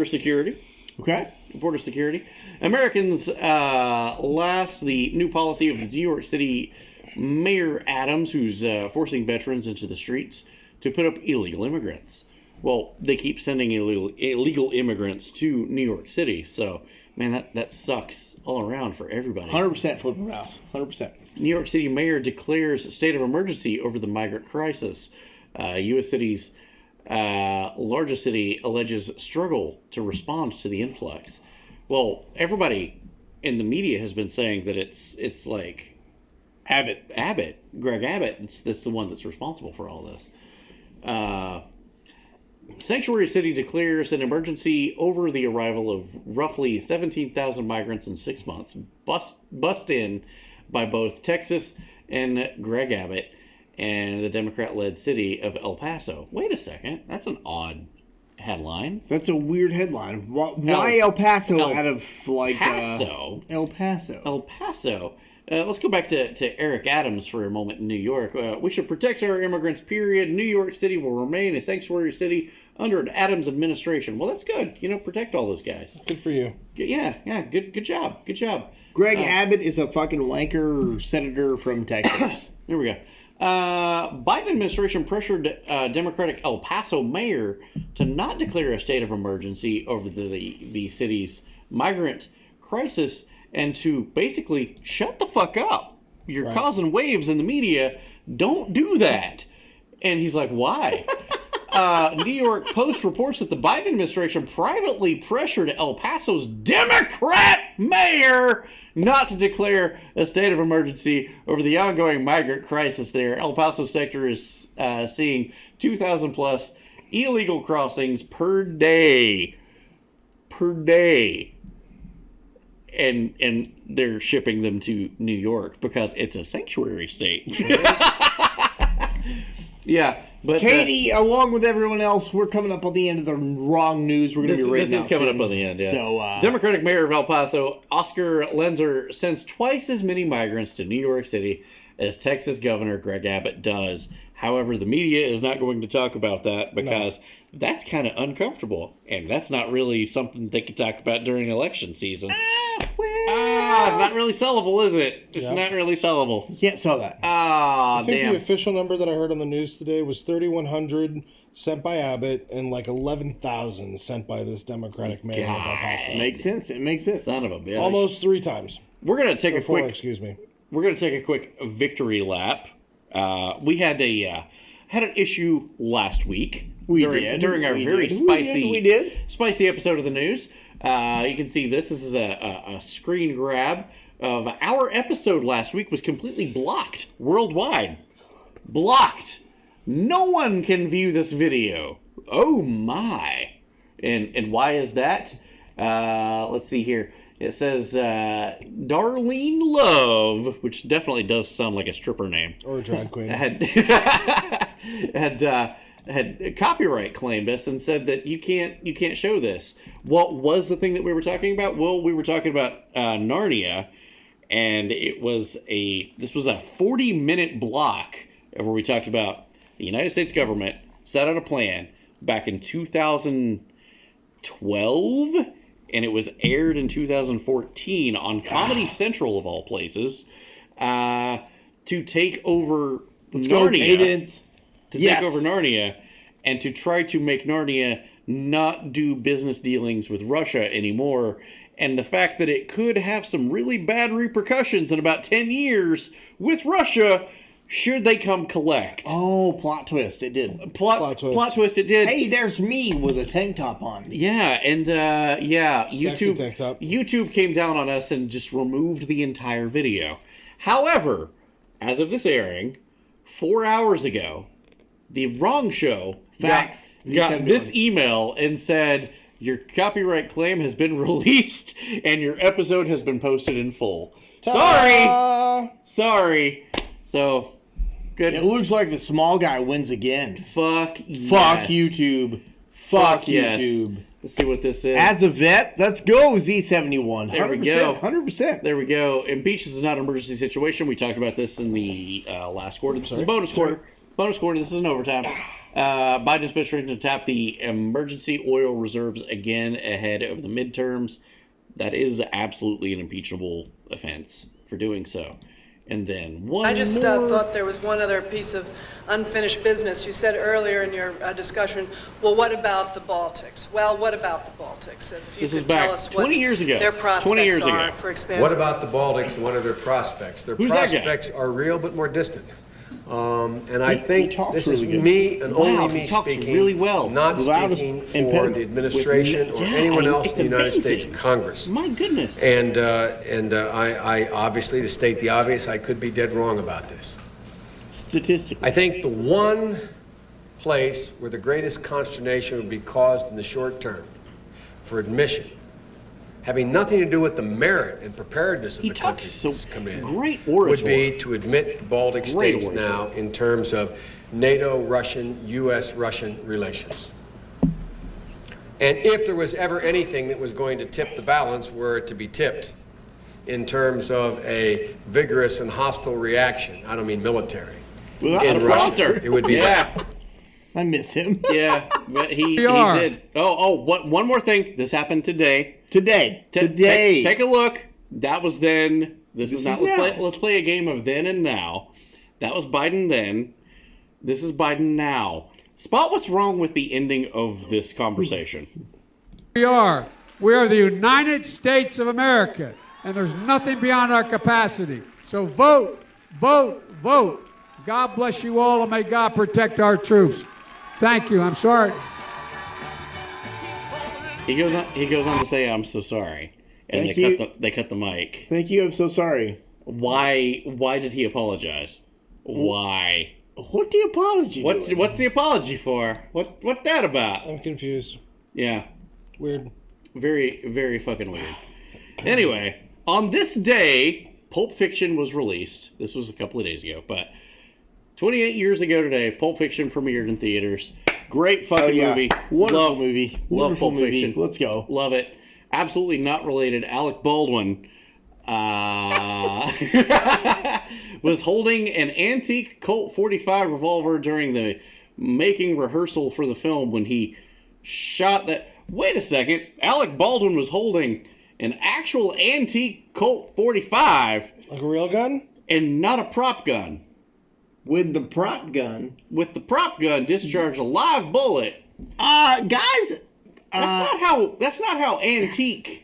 Speaker 2: security.
Speaker 3: Okay.
Speaker 2: Border security. Americans last the new policy of the New York City Mayor Adams, who's forcing veterans into the streets to put up illegal immigrants. Well, they keep sending illegal immigrants to New York City, so man, that sucks all around for everybody.
Speaker 3: 100% flipping house. 100%.
Speaker 2: New York City mayor declares state of emergency over the migrant crisis. U.S. city's largest city alleges struggle to respond to the influx. Well, everybody in the media has been saying that it's like Greg Abbott. That's the one that's responsible for all this. Sanctuary City declares an emergency over the arrival of roughly 17,000 migrants in 6 months, bust in by both Texas and Greg Abbott and the Democrat-led city of El Paso. Wait a second, that's an odd headline.
Speaker 3: That's a weird headline. Why El Paso out of like
Speaker 2: Paso?
Speaker 3: El Paso.
Speaker 2: El Paso. Let's go back to Eric Adams for a moment in New York. We should protect our immigrants, period. New York City will remain a sanctuary city under an Adams administration. Well, that's good. Protect all those guys.
Speaker 4: Good for you.
Speaker 2: Yeah. Good job.
Speaker 3: Greg Abbott is a fucking wanker senator from Texas.
Speaker 2: Here we go. Biden administration pressured Democratic El Paso mayor to not declare a state of emergency over the city's migrant crisis and to basically shut the fuck up. You're causing waves in the media. Don't do that. And he's like, why? New York Post reports that the Biden administration privately pressured El Paso's Democrat mayor not to declare a state of emergency over the ongoing migrant crisis there. El Paso sector is seeing 2,000 plus illegal crossings per day. And they're shipping them to New York because it's a sanctuary state. Yeah, but
Speaker 3: Katie, along with everyone else, we're coming up on the end of the wrong news. We're going to be right now.
Speaker 2: This is coming up on the end, yeah.
Speaker 3: So,
Speaker 2: Democratic Mayor of El Paso, Oscar Lenzer, sends twice as many migrants to New York City as Texas Governor Greg Abbott does. However, the media is not going to talk about that because that's kind of uncomfortable. And that's not really something they could talk about during election season. It's not really sellable, is it? It's not really sellable.
Speaker 3: You can't sell that.
Speaker 4: I think the official number that I heard on the news today was 3,100 sent by Abbott and like 11,000 sent by this Democratic mayor of El Paso.
Speaker 3: Makes sense. It makes sense.
Speaker 2: Son of a bitch.
Speaker 4: Almost 3 times.
Speaker 2: We're gonna take
Speaker 4: Excuse me.
Speaker 2: We're gonna take a quick victory lap. We had an issue last week during our very spicy episode of the news. You can see this is a screen grab of our episode last week was completely blocked worldwide. Blocked. No one can view this video. Oh my. And why is that? Let's see here. It says Darlene Love, which definitely does sound like a stripper name.
Speaker 4: Or a drag queen.
Speaker 2: Had copyright claimed us and said that you can't show this. What was the thing that we were talking about? Well, we were talking about Narnia, and this was a 40-minute block where we talked about the United States government set out a plan back in 2012, and it was aired in 2014 on Comedy Central of all places, to take over Narnia. Take over Narnia and to try to make Narnia not do business dealings with Russia anymore. And the fact that it could have some really bad repercussions in about 10 years with Russia should they come collect.
Speaker 3: Oh, plot twist. It did.
Speaker 2: Plot twist. It did.
Speaker 3: Hey, there's me with a tank top on.
Speaker 2: Yeah, and
Speaker 4: Sexy tank top.
Speaker 2: YouTube came down on us and just removed the entire video. However, as of this airing, 4 hours ago, the wrong show got this email and said, your copyright claim has been released and your episode has been posted in full.
Speaker 4: Ta-da!
Speaker 2: Sorry. So, good.
Speaker 3: It looks like the small guy wins again.
Speaker 2: Fuck
Speaker 3: YouTube. Fuck YouTube.
Speaker 2: Let's see what this is.
Speaker 3: As a vet, let's go, Z71.
Speaker 2: There we go.
Speaker 3: 100%.
Speaker 2: There we go. And Beach, this is not an emergency situation. We talked about this in the last quarter. This is a bonus quarter. Bonus quarter. This isn't overtime. Biden administration to tap the emergency oil reserves again ahead of the midterms. That is absolutely an impeachable offense for doing so. And then
Speaker 5: I just thought there was one other piece of unfinished business. You said earlier in your discussion, well, what about the Baltics? Well, what about the Baltics? If you
Speaker 2: This is
Speaker 5: could
Speaker 2: back
Speaker 5: tell us what
Speaker 2: 20 years ago.
Speaker 5: their
Speaker 2: 20
Speaker 5: prospects
Speaker 2: years ago.
Speaker 5: are for expanding.
Speaker 12: What about the Baltics and what are their prospects? Their
Speaker 2: Who's that guy?
Speaker 12: prospects are real but more distant. And I
Speaker 3: He
Speaker 12: think
Speaker 3: talks
Speaker 12: this is
Speaker 3: really good.
Speaker 12: me and
Speaker 3: Wow,
Speaker 12: only
Speaker 3: he
Speaker 12: me
Speaker 3: talks
Speaker 12: speaking,
Speaker 3: really well.
Speaker 12: not
Speaker 3: Without
Speaker 12: speaking for
Speaker 3: impediment.
Speaker 12: the administration or anyone else in the United States Congress.
Speaker 2: My goodness.
Speaker 12: And I obviously, to state the obvious, I could be dead wrong about this.
Speaker 3: Statistically.
Speaker 12: I think the one place where the greatest consternation would be caused in the short term for admission, having nothing to do with the merit and preparedness of the countries that's come in,
Speaker 2: great
Speaker 12: would
Speaker 2: orator.
Speaker 12: be to admit the Baltic
Speaker 2: Great
Speaker 12: states
Speaker 2: orator.
Speaker 12: now in terms of NATO-Russian, U.S.-Russian relations. And if there was ever anything that was going to tip the balance, were it to be tipped in terms of a vigorous and hostile reaction, I don't mean military, in Russia, it would be that.
Speaker 3: I miss him.
Speaker 2: Yeah, but he
Speaker 3: are.
Speaker 2: did. One more thing. This happened today.
Speaker 3: Today.
Speaker 2: Take a look. That was then. This is not. Let's play a game of then and now. That was Biden then. This is Biden now. Spot what's wrong with the ending of this conversation.
Speaker 13: We are the United States of America, and there's nothing beyond our capacity. So vote, vote, vote. God bless you all, and may God protect our troops. Thank you. I'm sorry.
Speaker 2: He goes on to say, "I'm so sorry," and
Speaker 3: Thank you.
Speaker 2: they cut the mic.
Speaker 3: Thank you. I'm so sorry.
Speaker 2: Why did he apologize? Why?
Speaker 3: What the apology?
Speaker 2: What's the apology for? What that about?
Speaker 4: I'm confused.
Speaker 2: Yeah.
Speaker 4: Weird.
Speaker 2: Very, very fucking weird. Anyway, on this day, Pulp Fiction was released. This was a couple of days ago, but 28 years ago today, Pulp Fiction premiered in theaters. Great fucking movie.
Speaker 3: Wonderful movie.
Speaker 2: Love
Speaker 3: Wonderful
Speaker 2: Pulp
Speaker 3: movie.
Speaker 2: Fiction.
Speaker 3: Let's go.
Speaker 2: Love it. Absolutely not related. Alec Baldwin was holding an antique Colt 45 revolver during the making rehearsal for the film when he shot that. Wait a second. Alec Baldwin was holding an actual antique Colt 45.
Speaker 4: Like a real gun?
Speaker 2: And not a prop gun.
Speaker 3: With the prop gun
Speaker 2: discharged a live bullet.
Speaker 3: Guys,
Speaker 2: that's not how antique.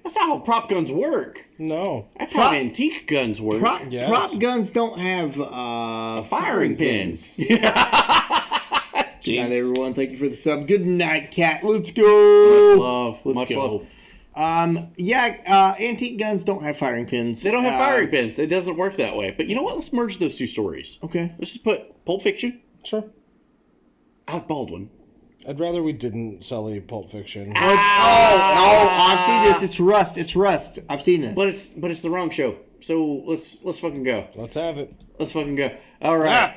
Speaker 2: That's not how prop guns work.
Speaker 4: No.
Speaker 2: That's how antique guns work.
Speaker 3: Prop guns don't have
Speaker 2: firing pins.
Speaker 3: Good night, everyone. Thank you for the sub. Good night, Cat. Let's go.
Speaker 2: Much love.
Speaker 3: Antique guns don't have firing pins.
Speaker 2: They don't have firing pins. It doesn't work that way. But you know what? Let's merge those two stories.
Speaker 3: Okay.
Speaker 2: Let's just put Pulp Fiction.
Speaker 4: Sure.
Speaker 2: Alec Baldwin.
Speaker 4: I'd rather we didn't sell a Pulp Fiction.
Speaker 3: I've seen this. It's Rust. I've seen this.
Speaker 2: But it's the wrong show. So let's fucking go.
Speaker 4: Let's have it.
Speaker 2: Let's fucking go. All right.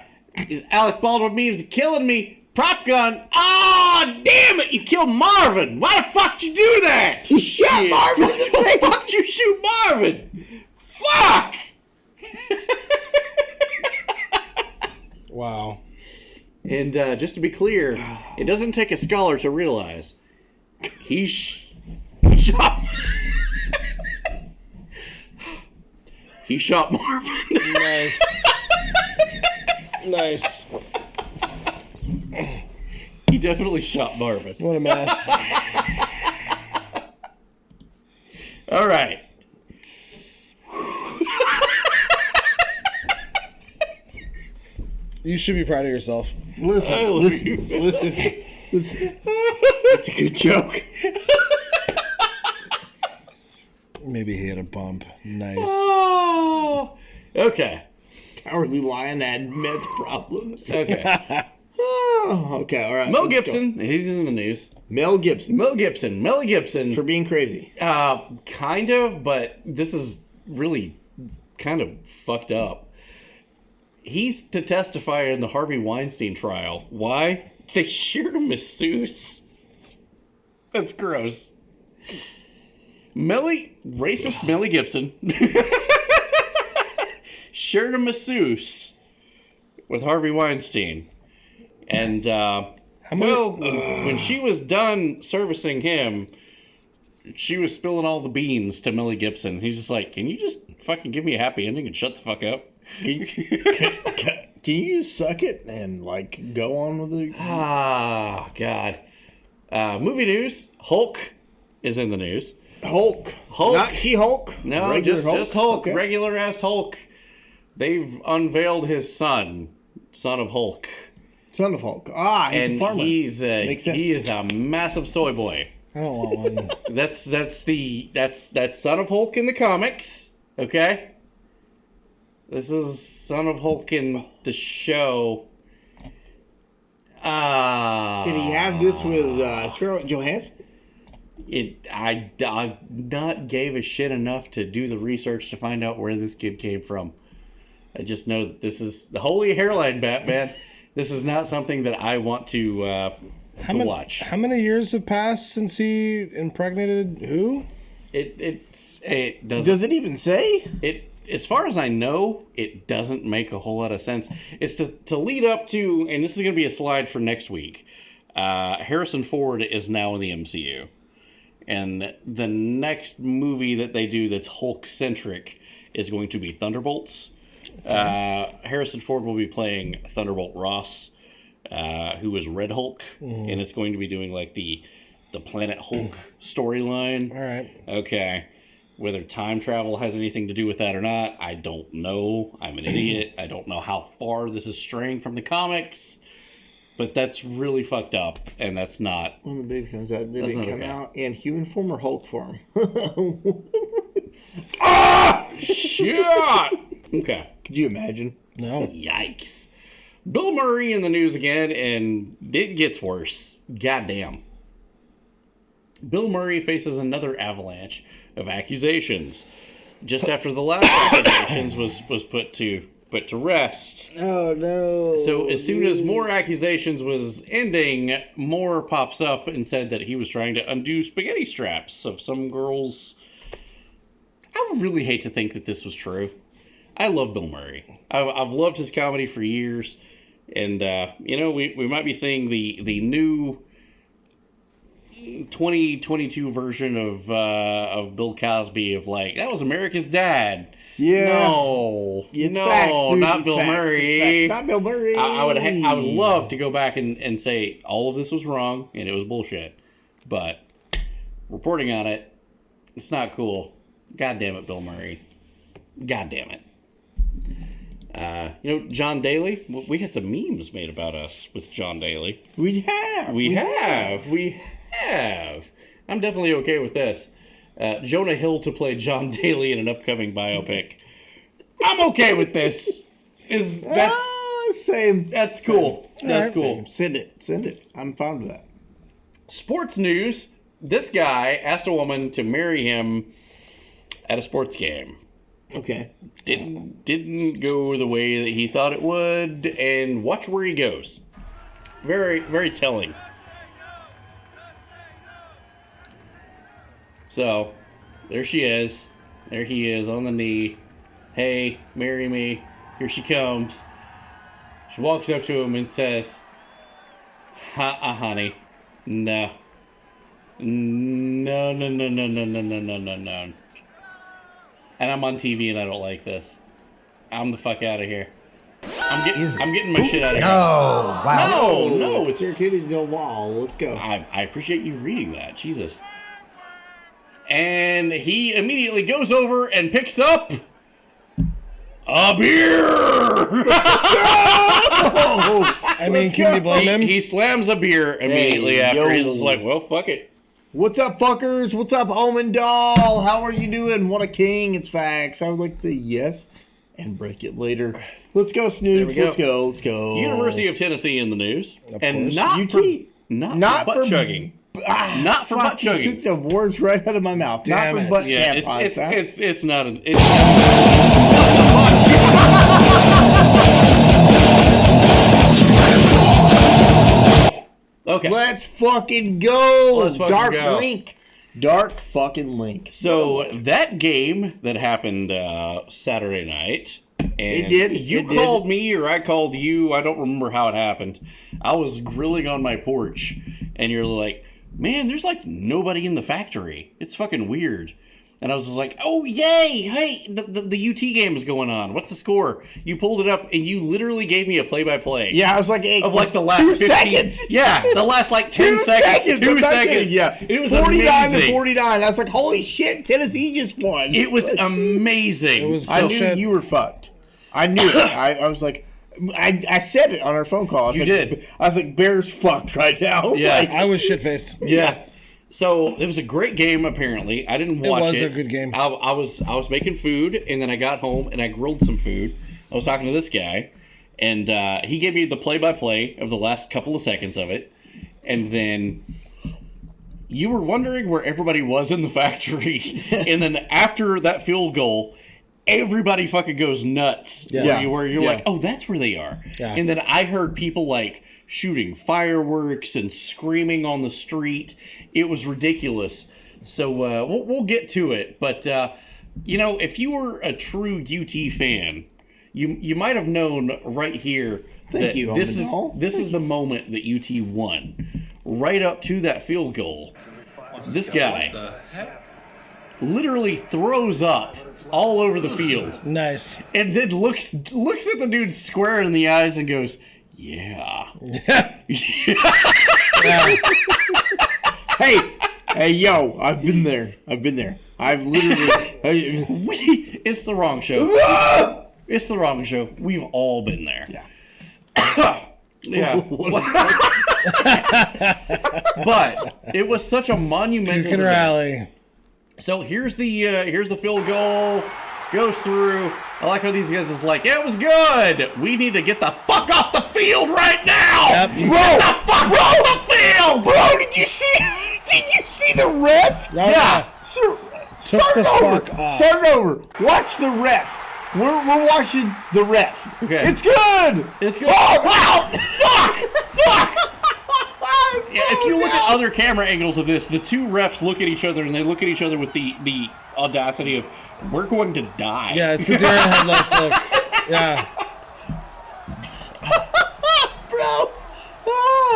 Speaker 2: Alec Baldwin means killing me. Prop gun. Oh, damn it. You killed Marvin. Why the fuck did you do that?
Speaker 3: You shot Marvin in the face.
Speaker 2: Why did you shoot Marvin? Fuck.
Speaker 4: Wow.
Speaker 2: And just to be clear, it doesn't take a scholar to realize he shot. He shot Marvin.
Speaker 4: Nice. Nice.
Speaker 2: He definitely shot Marvin.
Speaker 4: What a mess.
Speaker 2: All right.
Speaker 4: You should be proud of yourself.
Speaker 3: Listen. That's a good joke.
Speaker 4: Maybe he had a bump. Nice.
Speaker 2: Oh, okay.
Speaker 3: Cowardly Lion had meth problems.
Speaker 2: Okay.
Speaker 3: Okay, all right.
Speaker 2: Mel Gibson, he's in the news.
Speaker 3: Mel Gibson.
Speaker 2: For
Speaker 3: being crazy.
Speaker 2: Kind of, but this is really kind of fucked up. He's to testify in the Harvey Weinstein trial. Why? They shared a masseuse. That's gross. Racist Melly Gibson shared a masseuse with Harvey Weinstein. And, when she was done servicing him, she was spilling all the beans to Millie Gibson. He's just like, can you just fucking give me a happy ending and shut the fuck up?
Speaker 3: Can you suck it and, like, go on with it?
Speaker 2: Ah, God. Movie news. Hulk is in the news.
Speaker 3: Hulk. Not She-Hulk?
Speaker 2: No,
Speaker 3: Regular
Speaker 2: just Hulk.
Speaker 3: Okay.
Speaker 2: Regular-ass Hulk. They've unveiled his son of Hulk.
Speaker 3: Son of Hulk. Ah, he's a farmer.
Speaker 2: Makes sense. He is a massive soy boy.
Speaker 4: I don't want one.
Speaker 2: That's Son of Hulk in the comics. Okay? This is Son of Hulk in the show.
Speaker 3: Did he have this with Scarlett Johansson?
Speaker 2: I not gave a shit enough to do the research to find out where this kid came from. I just know that this is the holy hairline, Batman. This is not something that I want to watch.
Speaker 4: How many years have passed since he impregnated who?
Speaker 2: It doesn't.
Speaker 3: Does it even say?
Speaker 2: It, as far as I know, it doesn't make a whole lot of sense. It's to lead up to, and this is going to be a slide for next week. Harrison Ford is now in the MCU, and the next movie that they do that's Hulk centric is going to be Thunderbolts. Harrison Ford will be playing Thunderbolt Ross, who is Red Hulk, and it's going to be doing like the Planet Hulk storyline.
Speaker 4: All right.
Speaker 2: Okay. Whether time travel has anything to do with that or not, I don't know. I'm an idiot. I don't know how far this is straying from the comics, but that's really fucked up, and that's not.
Speaker 3: When the baby comes out, did it come out in human form or Hulk form?
Speaker 2: Shit! Okay.
Speaker 3: Could you imagine?
Speaker 4: No.
Speaker 2: Yikes. Bill Murray in the news again, and it gets worse. Goddamn. Bill Murray faces another avalanche of accusations just after the last accusations was put to rest.
Speaker 3: Oh no.
Speaker 2: So as soon as more accusations was ending, more pops up and said that he was trying to undo spaghetti straps of some girls. I would really hate to think that this was true. I love Bill Murray. I've loved his comedy for years, and we might be seeing the new 2022 version of Bill Cosby of like, that was America's Dad.
Speaker 3: Yeah.
Speaker 2: No,
Speaker 3: It's
Speaker 2: no,
Speaker 3: facts, dude.
Speaker 2: not
Speaker 3: It's
Speaker 2: Bill
Speaker 3: facts.
Speaker 2: Murray.
Speaker 3: It's facts. Not Bill Murray.
Speaker 2: I would love to go back and say all of this was wrong and it was bullshit, but reporting on it, it's not cool. God damn it, Bill Murray. God damn it. John Daly. We had some memes made about us with John Daly.
Speaker 3: We have.
Speaker 2: I'm definitely okay with this. Jonah Hill to play John Daly in an upcoming biopic. I'm okay with this.
Speaker 3: Same.
Speaker 2: That's cool. That's cool.
Speaker 3: Send it. I'm fine with that.
Speaker 2: Sports news. This guy asked a woman to marry him at a sports game.
Speaker 3: Okay.
Speaker 2: Didn't go the way that he thought it would, and watch where he goes. Very, very telling. So, there she is. There he is on the knee. Hey, marry me. Here she comes. She walks up to him and says, honey, no. No. And I'm on TV and I don't like this. I'm the fuck out of here. I'm getting my shit out of here.
Speaker 3: Oh, wow.
Speaker 2: No.
Speaker 3: It's your kitty the wall. Let's go.
Speaker 2: I appreciate you reading that. Jesus. And he immediately goes over and picks up a beer.
Speaker 4: I mean, can you blame him?
Speaker 2: He slams a beer immediately after. He's just like, well, fuck it.
Speaker 3: What's up, fuckers? What's up, Omen Doll? How are you doing? What a king. It's facts. I would like to say yes and break it later. Let's go, Snoops. Let's go.
Speaker 2: University of Tennessee in the news.
Speaker 3: And
Speaker 2: not for butt chugging. Not for butt chugging.
Speaker 3: You took the words right out of my mouth.
Speaker 2: Damn
Speaker 3: not for
Speaker 2: it.
Speaker 3: butt
Speaker 2: Yeah,
Speaker 3: tampons.
Speaker 2: it's not an... Okay.
Speaker 3: Let's fucking go.
Speaker 2: Let's fucking
Speaker 3: Dark
Speaker 2: go.
Speaker 3: Link. Dark fucking Link.
Speaker 2: So that game that happened Saturday night
Speaker 3: It did.
Speaker 2: You called me or I called you. I don't remember how it happened. I was grilling on my porch, and you're like, man, there's like nobody in the factory. It's fucking weird. And I was just like, oh, yay! Hey, the UT game is going on. What's the score? You pulled it up, and you literally gave me a play-by-play.
Speaker 3: Yeah, I was like, hey,
Speaker 2: of like the last
Speaker 3: 2
Speaker 2: 15
Speaker 3: seconds.
Speaker 2: Yeah, the last like 10 seconds. 2 seconds.
Speaker 3: Yeah,
Speaker 2: it was
Speaker 3: 49
Speaker 2: amazing.
Speaker 3: to 49. I was like, holy shit, Tennessee just won.
Speaker 2: It was amazing.
Speaker 4: It was
Speaker 3: I knew you were fucked. I knew it. I was like, I said it on our phone call. I was like, Bears fucked right now.
Speaker 2: Yeah,
Speaker 3: like,
Speaker 4: I was shit-faced.
Speaker 2: Yeah. So it was a great game. Apparently, I didn't watch it.
Speaker 4: It was a good game.
Speaker 2: I was making food, and then I got home and I grilled some food. I was talking to this guy, and he gave me the play-by-play of the last couple of seconds of it, and then you were wondering where everybody was in the factory, and then after that field goal, everybody fucking goes nuts.
Speaker 3: Yeah.
Speaker 2: Where you're like, oh, that's where they are.
Speaker 4: Yeah.
Speaker 2: And then I heard people like shooting fireworks and screaming on the street. It was ridiculous. So we'll get to it. But, if you were a true UT fan, you might have known right here that this is the moment that UT won. Right up to that field goal, this guy literally throws up all over the field.
Speaker 4: Nice.
Speaker 2: And then looks at the dude square in the eyes and goes, yeah.
Speaker 3: Hey, yo, I've been there. I've literally...
Speaker 2: It's the wrong show. It's the wrong show. We've all been there.
Speaker 3: Yeah.
Speaker 2: Yeah. But it was such a monumental
Speaker 4: You can rally.
Speaker 2: So here's the field goal. Goes through. I like how these guys is like, yeah, it was good. We need to get the fuck off the field right now.
Speaker 3: Yep.
Speaker 2: Get the fuck off the field.
Speaker 3: Bro, did you see the ref?
Speaker 2: Yeah.
Speaker 3: Start over. Watch the ref. We're watching the ref.
Speaker 2: Okay.
Speaker 3: It's good. Oh, wow. Fuck.
Speaker 2: Yeah, if you look at other camera angles of this, the two refs look at each other and they look at each other with the audacity of, we're going to die.
Speaker 4: Yeah, it's the deer in headlights look. Yeah.
Speaker 3: Bro.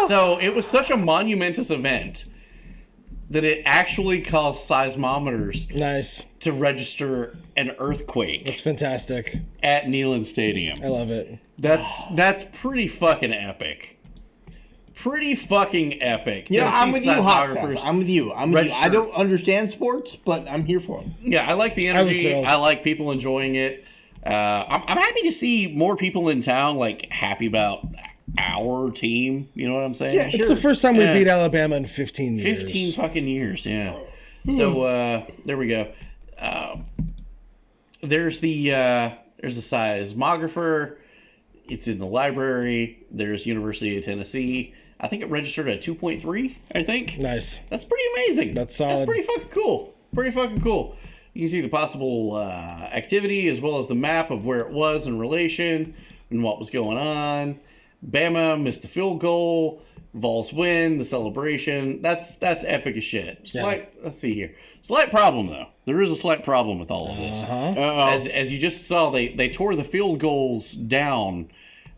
Speaker 2: So it was such a monumentous event that it actually caused seismometers to register an earthquake.
Speaker 4: That's fantastic.
Speaker 2: At Neyland Stadium.
Speaker 4: I love it.
Speaker 2: That's pretty fucking epic. Pretty fucking epic.
Speaker 3: Yeah, I'm with you, Hot Stuff.
Speaker 2: seismographers
Speaker 3: I'm with you. I don't understand sports, but I'm here for them.
Speaker 2: Yeah, I like the energy. I like people enjoying it. I'm happy to see more people in town like happy about our team. You know what I'm saying?
Speaker 4: Yeah, it's the first time we beat Alabama in 15 years.
Speaker 2: 15 fucking years, yeah. So there we go. There's the seismographer. It's in the library. There's University of Tennessee. I think it registered at 2.3, I think.
Speaker 4: Nice.
Speaker 2: That's pretty amazing.
Speaker 4: That's solid.
Speaker 2: That's pretty fucking cool. Pretty fucking cool. You can see the possible activity as well as the map of where it was in relation and what was going on. Bama missed the field goal. Vols win. The celebration. That's epic as shit. Let's see here. Slight problem, though. There is a slight problem with all of this. As you just saw, they tore the field goals down.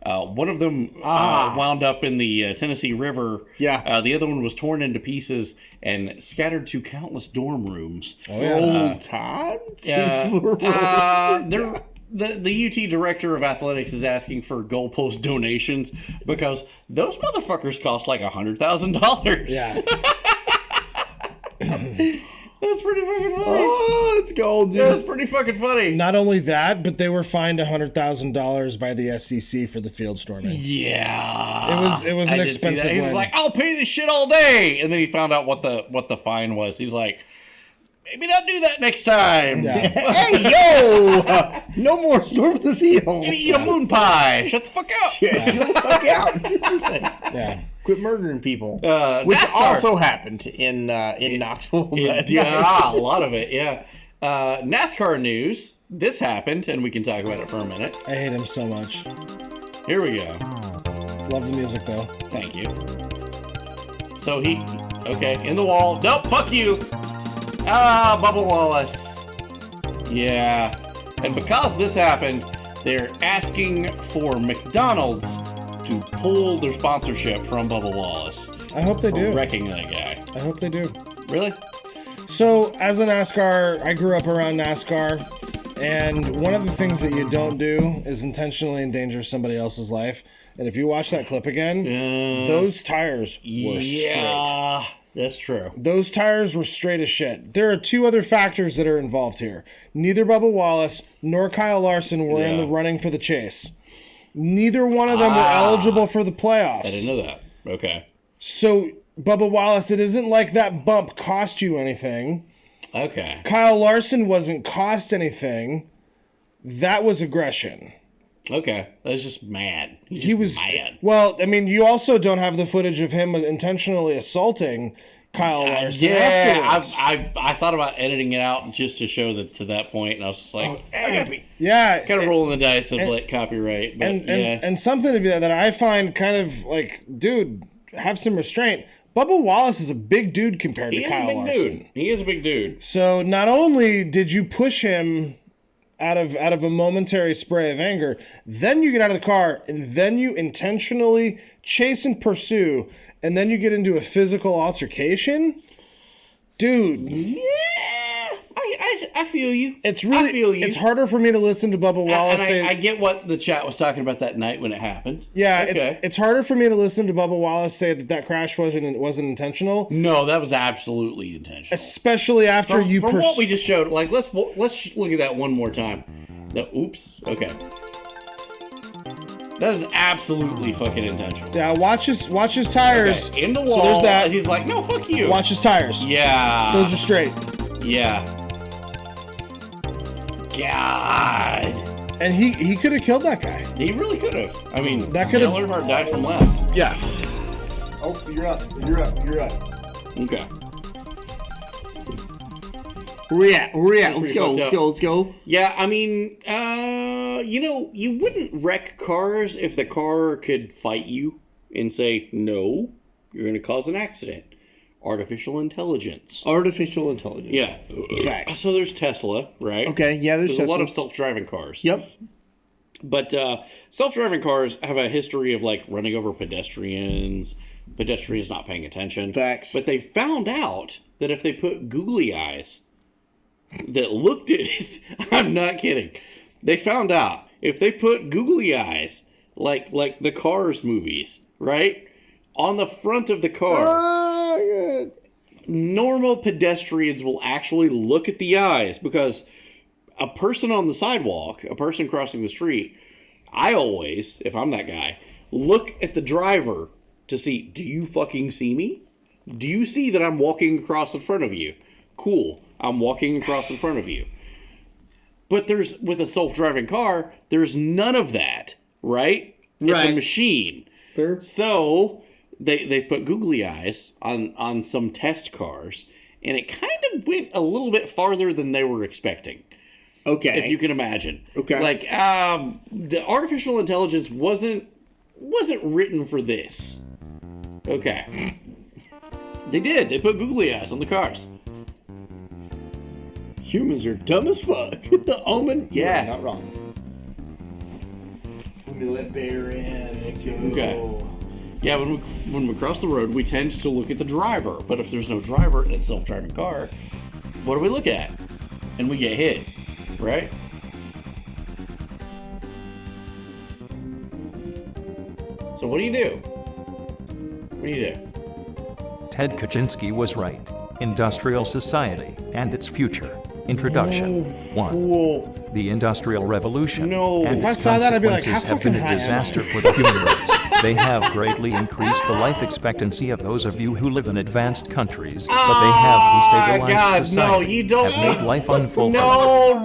Speaker 2: One of them wound up in the Tennessee River.
Speaker 3: Yeah.
Speaker 2: The other one was torn into pieces and scattered to countless dorm rooms.
Speaker 3: Old times?
Speaker 2: The UT director of athletics is asking for goalpost donations because those motherfuckers cost like $100,000.
Speaker 4: Yeah.
Speaker 2: That's pretty fucking funny.
Speaker 3: Oh, it's gold, dude.
Speaker 2: That's pretty fucking funny.
Speaker 4: Not only that, but they were fined $100,000 by the SEC for the field storming.
Speaker 2: Yeah,
Speaker 4: it was an expensive
Speaker 2: one. He was like, "I'll pay this shit all day," and then he found out what the fine was. He's like, "Maybe not do that next time."
Speaker 4: Yeah.
Speaker 3: Hey, yo! No more storm the field.
Speaker 2: Maybe eat a moon pie. Shut the fuck up.
Speaker 3: Shut the fuck out.
Speaker 4: Yeah.
Speaker 3: Quit murdering people.
Speaker 2: Which
Speaker 3: also happened in Knoxville.
Speaker 2: Yeah, a lot of it, yeah. NASCAR news. This happened, and we can talk about it for a minute.
Speaker 4: I hate him so much.
Speaker 2: Here we go.
Speaker 4: Love the music, though.
Speaker 2: Thank you. So in the wall. Nope, fuck you. Bubba Wallace. Yeah. And because this happened, They're asking for McDonald's to pull their sponsorship from Bubba Wallace.
Speaker 4: I hope they
Speaker 2: for
Speaker 4: do.
Speaker 2: wrecking that guy.
Speaker 4: I hope they do.
Speaker 2: Really?
Speaker 4: So, as a NASCAR, I grew up around NASCAR, and one of the things that you don't do is intentionally endanger somebody else's life. And if you watch that clip again, those tires were straight.
Speaker 2: That's true.
Speaker 4: Those tires were straight as shit. There are two other factors that are involved here. Neither Bubba Wallace nor Kyle Larson were in the running for the chase. Neither one of them were eligible for the playoffs.
Speaker 2: I didn't know that. Okay.
Speaker 4: So, Bubba Wallace, it isn't like that bump cost you anything.
Speaker 2: Okay.
Speaker 4: Kyle Larson wasn't cost anything. That was aggression.
Speaker 2: Okay. That was just mad.
Speaker 4: He was
Speaker 2: mad.
Speaker 4: Well, I mean, you also don't have the footage of him intentionally assaulting Kyle Larson afterwards.
Speaker 2: I thought about editing it out just to show that to that point, and I was just like, kind of rolling the dice of like copyright. But
Speaker 4: and something to be that I find kind of like, dude, have some restraint. Bubba Wallace is a big dude compared to Kyle Larson.
Speaker 2: He is a big dude.
Speaker 4: So not only did you push him out of a momentary spray of anger, then you get out of the car, and then you intentionally chase and pursue, and then you get into a physical altercation. Dude.
Speaker 2: Yeah, I feel you.
Speaker 4: It's really,
Speaker 2: I feel you.
Speaker 4: It's harder for me to listen to Bubba Wallace say.
Speaker 2: I get what the chat was talking about that night when it happened.
Speaker 4: Yeah,
Speaker 2: okay.
Speaker 4: It's harder for me to listen to Bubba Wallace say that crash wasn't intentional.
Speaker 2: No, that was absolutely intentional.
Speaker 4: Especially after
Speaker 2: from what we just showed. Like, let's look at that one more time. Oops. Okay. That is absolutely fucking intentional.
Speaker 4: Yeah, watch his tires.
Speaker 2: Okay, in the wall.
Speaker 4: So there's that.
Speaker 2: And he's like, no, fuck you.
Speaker 4: Watch his tires.
Speaker 2: Yeah.
Speaker 4: Those are straight.
Speaker 2: Yeah. God.
Speaker 4: And he could have killed that guy.
Speaker 2: He really could have. I mean,
Speaker 4: that could have.
Speaker 2: Dale Earnhardt died from less.
Speaker 4: Yeah.
Speaker 3: Oh, you're up.
Speaker 2: Okay.
Speaker 3: Where we at? Let's go.
Speaker 2: Yeah, I mean, you wouldn't wreck cars if the car could fight you and say, no, you're going to cause an accident. Artificial intelligence.
Speaker 3: Yeah. Facts.
Speaker 2: So there's Tesla, right?
Speaker 3: Okay, yeah, there's
Speaker 2: a lot of self-driving cars.
Speaker 3: Yep.
Speaker 2: But self-driving cars have a history of, like, running over pedestrians not paying attention.
Speaker 3: Facts.
Speaker 2: But they found out that if they put googly eyes that looked at it, I'm not kidding. They found out if they put googly eyes, like the Cars movies, right, on the front of the car, normal pedestrians will actually look at the eyes, because a person on the sidewalk, a person crossing the street, I always, if I'm that guy, look at the driver to see, do you fucking see me? Do you see that I'm walking across in front of you? Cool. I'm walking across in front of you. But with a self-driving car, there's none of that, right? It's a machine.
Speaker 3: Fair.
Speaker 2: So they've put googly eyes on some test cars, and it kind of went a little bit farther than they were expecting.
Speaker 3: Okay.
Speaker 2: If you can imagine.
Speaker 3: Okay.
Speaker 2: Like, the artificial intelligence wasn't written for this. Okay. They did. They put googly eyes on the cars.
Speaker 3: Humans are dumb as fuck. The Omen?
Speaker 2: Yeah.
Speaker 3: You're not wrong. Let me let BearTN go.
Speaker 2: Okay. Yeah, when we cross the road, we tend to look at the driver. But if there's no driver in a self-driving car, what do we look at? And we get hit, right? So what do you do? What do you do?
Speaker 14: Ted Kaczynski was right. Industrial society and its future. Introduction. 1. The Industrial Revolution and
Speaker 4: if I
Speaker 14: its
Speaker 4: saw that, I'd be like,
Speaker 14: consequences
Speaker 4: how
Speaker 14: have been
Speaker 4: fucking
Speaker 14: a
Speaker 4: high
Speaker 14: disaster for the human race. They have greatly increased the life expectancy of those of you who live in advanced countries, but they have destabilized
Speaker 2: God,
Speaker 14: society,
Speaker 2: no, you don't.
Speaker 14: have made life unfulfilled,
Speaker 2: No.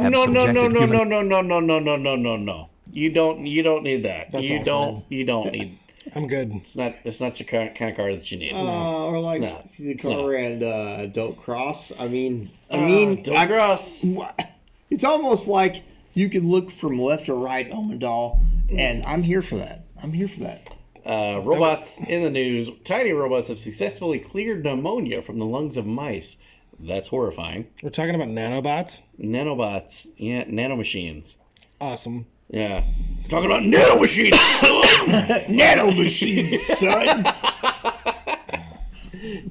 Speaker 2: You don't need that.
Speaker 4: That's
Speaker 2: You
Speaker 4: awkward.
Speaker 2: don't need.
Speaker 4: I'm good.
Speaker 2: It's not your kind of car that you need.
Speaker 3: Or like
Speaker 2: No,
Speaker 3: see the
Speaker 2: it's
Speaker 3: car
Speaker 2: not.
Speaker 3: and don't cross. I mean,
Speaker 2: don't cross.
Speaker 3: It's almost like you can look from left or right, Omendal, and I'm here for that.
Speaker 2: Robots in the news. Tiny robots have successfully cleared pneumonia from the lungs of mice. That's horrifying.
Speaker 4: We're talking about nanobots?
Speaker 2: Nanobots. Yeah, nanomachines.
Speaker 4: Awesome.
Speaker 2: Yeah. Talking about nano machines,
Speaker 3: Nano machines, son.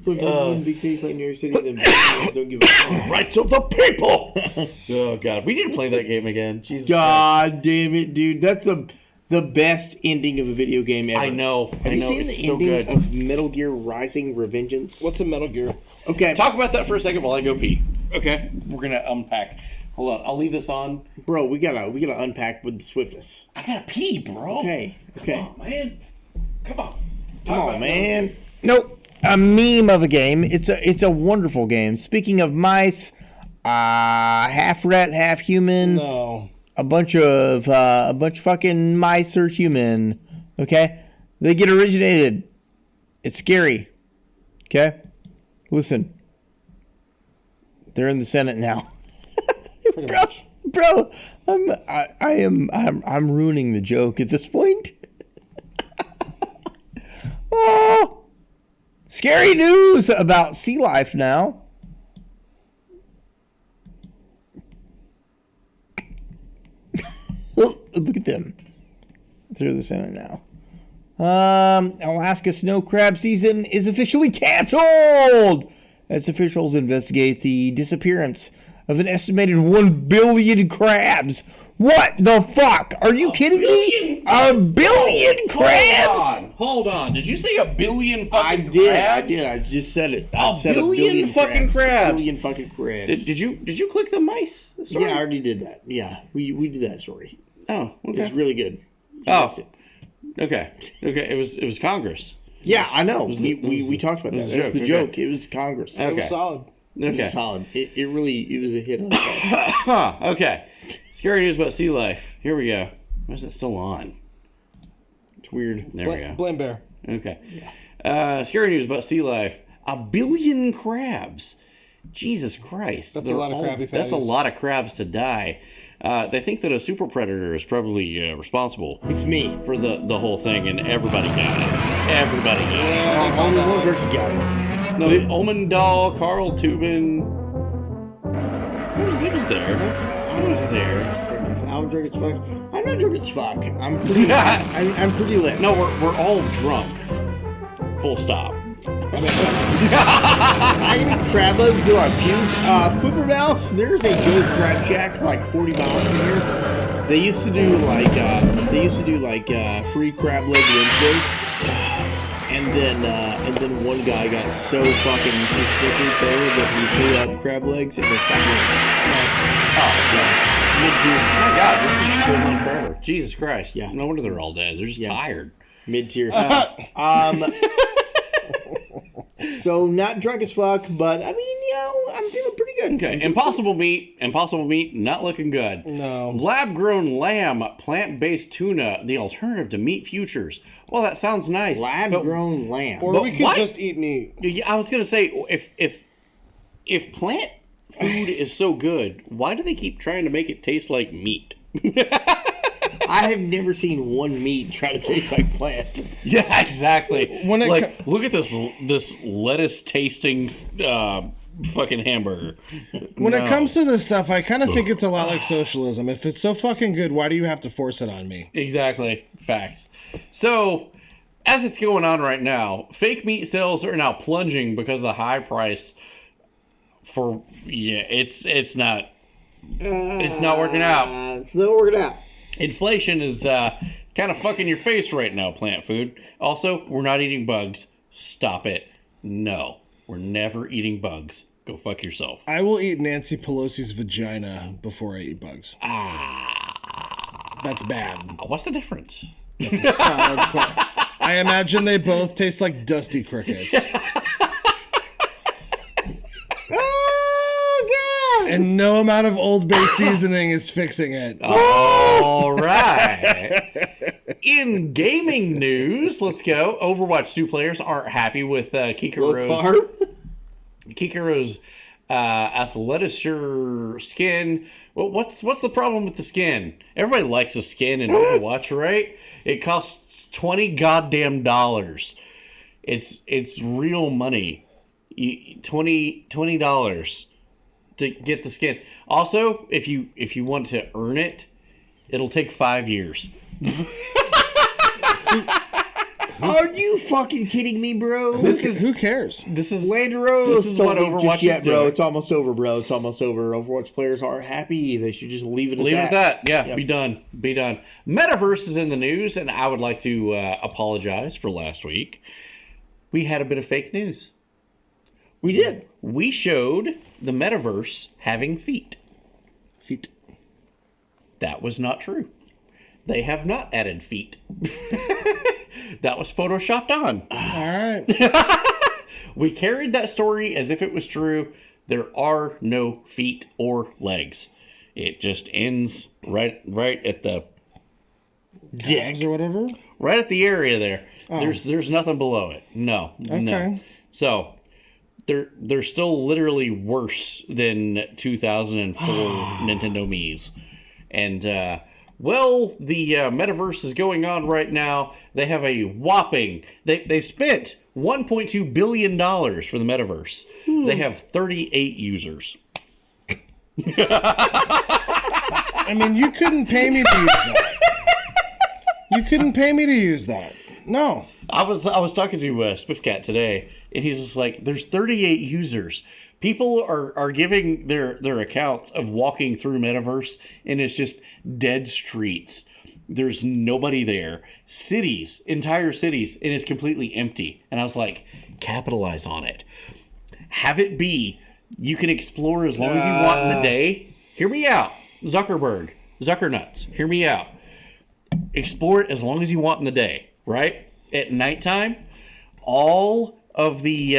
Speaker 3: So if you're doing big cities like New York City, then don't give a fuck.
Speaker 2: Rights of the people. Oh God, we need to play that game again. Jesus
Speaker 3: God damn it, dude! That's the best ending of a video game ever.
Speaker 2: I know.
Speaker 3: Have you seen
Speaker 2: It's
Speaker 3: the
Speaker 2: so
Speaker 3: ending
Speaker 2: good.
Speaker 3: of Metal Gear Rising: Revengeance?
Speaker 4: What's a Metal Gear?
Speaker 3: Okay,
Speaker 2: Talk about that for a second while I go pee. Okay, we're gonna unpack. Hold on, I'll leave this on.
Speaker 3: bro. We gotta unpack with the swiftness.
Speaker 2: I gotta pee, bro.
Speaker 3: Okay.
Speaker 2: Come on, man. Come on.
Speaker 3: Come on, man. Nope. A meme of a game. It's a wonderful game. Speaking of mice, half rat, half human.
Speaker 4: No.
Speaker 3: A bunch of fucking mice are human. Okay, they get originated. It's scary. Okay, listen. They're in the Senate now. Bro, I'm ruining the joke at this point. Oh. Scary news about sea life now. Look at them. They're the Senate now. Alaska snow crab season is officially canceled as officials investigate the disappearance of an estimated 1 billion crabs. What the fuck? Are you kidding me? A billion crabs?
Speaker 2: Hold on. Did you say a billion fucking
Speaker 3: I
Speaker 2: crabs?
Speaker 3: did. I just said it.
Speaker 2: A billion fucking crabs.
Speaker 3: A billion fucking crabs.
Speaker 2: Did you click the mice? Story?
Speaker 3: Yeah, I already did that. Yeah, we did that story.
Speaker 2: Oh, okay.
Speaker 3: It's really good. You missed it.
Speaker 2: Okay. It was Congress.
Speaker 3: Yeah, I know.
Speaker 2: We
Speaker 3: We talked about that. That was the joke. It was Congress.
Speaker 2: Okay.
Speaker 4: It was solid.
Speaker 3: It was solid. It was a hit on the head.
Speaker 2: Huh, okay. Scary news about sea life. Here we go. Why is that still on?
Speaker 3: It's weird.
Speaker 2: There we go.
Speaker 4: Blame Bear.
Speaker 2: Okay. Scary news about sea life. 1 billion crabs. Jesus Christ.
Speaker 4: That's a lot of Krabby Patties.
Speaker 2: That's a lot of crabs to die. They think that a super predator is probably responsible.
Speaker 3: It's me.
Speaker 2: For the whole thing, and everybody got it. Everybody got it.
Speaker 3: Only one person got it.
Speaker 2: No, Omendahl, Carl Tubin. It was there. It was there.
Speaker 3: I'm drunk as fuck. I'm not drunk as fuck. I'm pretty lit.
Speaker 2: No, we're all drunk. Full stop.
Speaker 3: I can eat crab legs till I puke. Flipper Mouse, there's a Joe's Crab Shack like 40 miles from here. They used to do like free crab leg Wednesdays. And then one guy got so fucking snickered there that he threw up crab legs and they stopped
Speaker 2: Oh, my God, this just goes on forever. Jesus Christ. Yeah. No wonder they're all dead. They're just tired.
Speaker 3: Mid-tier. So not drunk as fuck, but I mean, I'm feeling pretty good.
Speaker 2: Okay. Impossible meat, not looking good.
Speaker 4: No.
Speaker 2: Lab-grown lamb, plant-based tuna, the alternative to meat futures. Well, that sounds nice.
Speaker 3: Lab-grown lamb.
Speaker 4: Or we could just eat meat.
Speaker 2: Yeah, I was gonna say, if plant food is so good, why do they keep trying to make it taste like meat?
Speaker 3: I have never seen one meat try to taste like plant.
Speaker 2: Yeah, exactly. Look at this lettuce tasting fucking hamburger.
Speaker 4: When it comes to this stuff, I kind of think it's a lot like socialism. If it's so fucking good, why do you have to force it on me?
Speaker 2: Exactly. Facts. So, as it's going on right now, fake meat sales are now plunging because of the high price for it's not working out.
Speaker 3: It's not working out.
Speaker 2: Inflation is kind of fucking your face right now, plant food. Also, we're not eating bugs. Stop it. No, we're never eating bugs. Go fuck yourself.
Speaker 4: I will eat Nancy Pelosi's vagina before I eat bugs. That's bad.
Speaker 2: What's the difference?
Speaker 4: That's a solid question. I imagine they both taste like dusty crickets. And no amount of Old Bay seasoning is fixing it.
Speaker 2: All right. In gaming news, let's go. Overwatch 2 players aren't happy with Kikaro's athletic skin. Well, what's the problem with the skin? Everybody likes a skin in Overwatch, right? It costs $20 goddamn dollars. It's real money. $20 to get the skin. Also, if you want to earn it, It'll take 5 years.
Speaker 3: Are you fucking kidding me, bro?
Speaker 4: Who cares?
Speaker 2: This is
Speaker 3: Land Rose.
Speaker 2: this is what
Speaker 3: Don't leave
Speaker 2: Overwatch
Speaker 3: just yet,
Speaker 2: is
Speaker 3: bro.
Speaker 2: doing.
Speaker 3: It's almost over, bro. It's almost over. Overwatch players aren't happy. They should just leave it at that.
Speaker 2: Leave it at that. Yeah,
Speaker 3: Yep.
Speaker 2: be done. Be done. Metaverse is in the news, and I would like to apologize for last week. We had a bit of fake news.
Speaker 3: We did.
Speaker 2: We showed the Metaverse having feet.
Speaker 3: Feet.
Speaker 2: That was not true. They have not added feet. That was photoshopped on.
Speaker 4: All right.
Speaker 2: We carried that story as if it was true. There are no feet or legs. It just ends right at the
Speaker 4: Calves or whatever.
Speaker 2: right at the area there.
Speaker 4: Oh.
Speaker 2: There's nothing below it. No.
Speaker 4: Okay.
Speaker 2: So they're still literally worse than 2004 Nintendo Mii's. And well, the metaverse is going on right now. They have a whopping. They spent $1.2 billion for the metaverse. They have 38 users.
Speaker 4: I mean, you couldn't pay me to use that. You couldn't pay me to use that. No.
Speaker 2: I was talking to Spiffcat today, and he's just like, "There's 38 users. People are giving their accounts of walking through metaverse, and it's just dead streets. There's nobody there. Cities, entire cities, and it's completely empty." And I was like, "Capitalize on it. Have it be you can explore as long as you want in the day. Hear me out, Zuckernuts. Hear me out. Explore it as long as you want in the day, right? At nighttime, all of the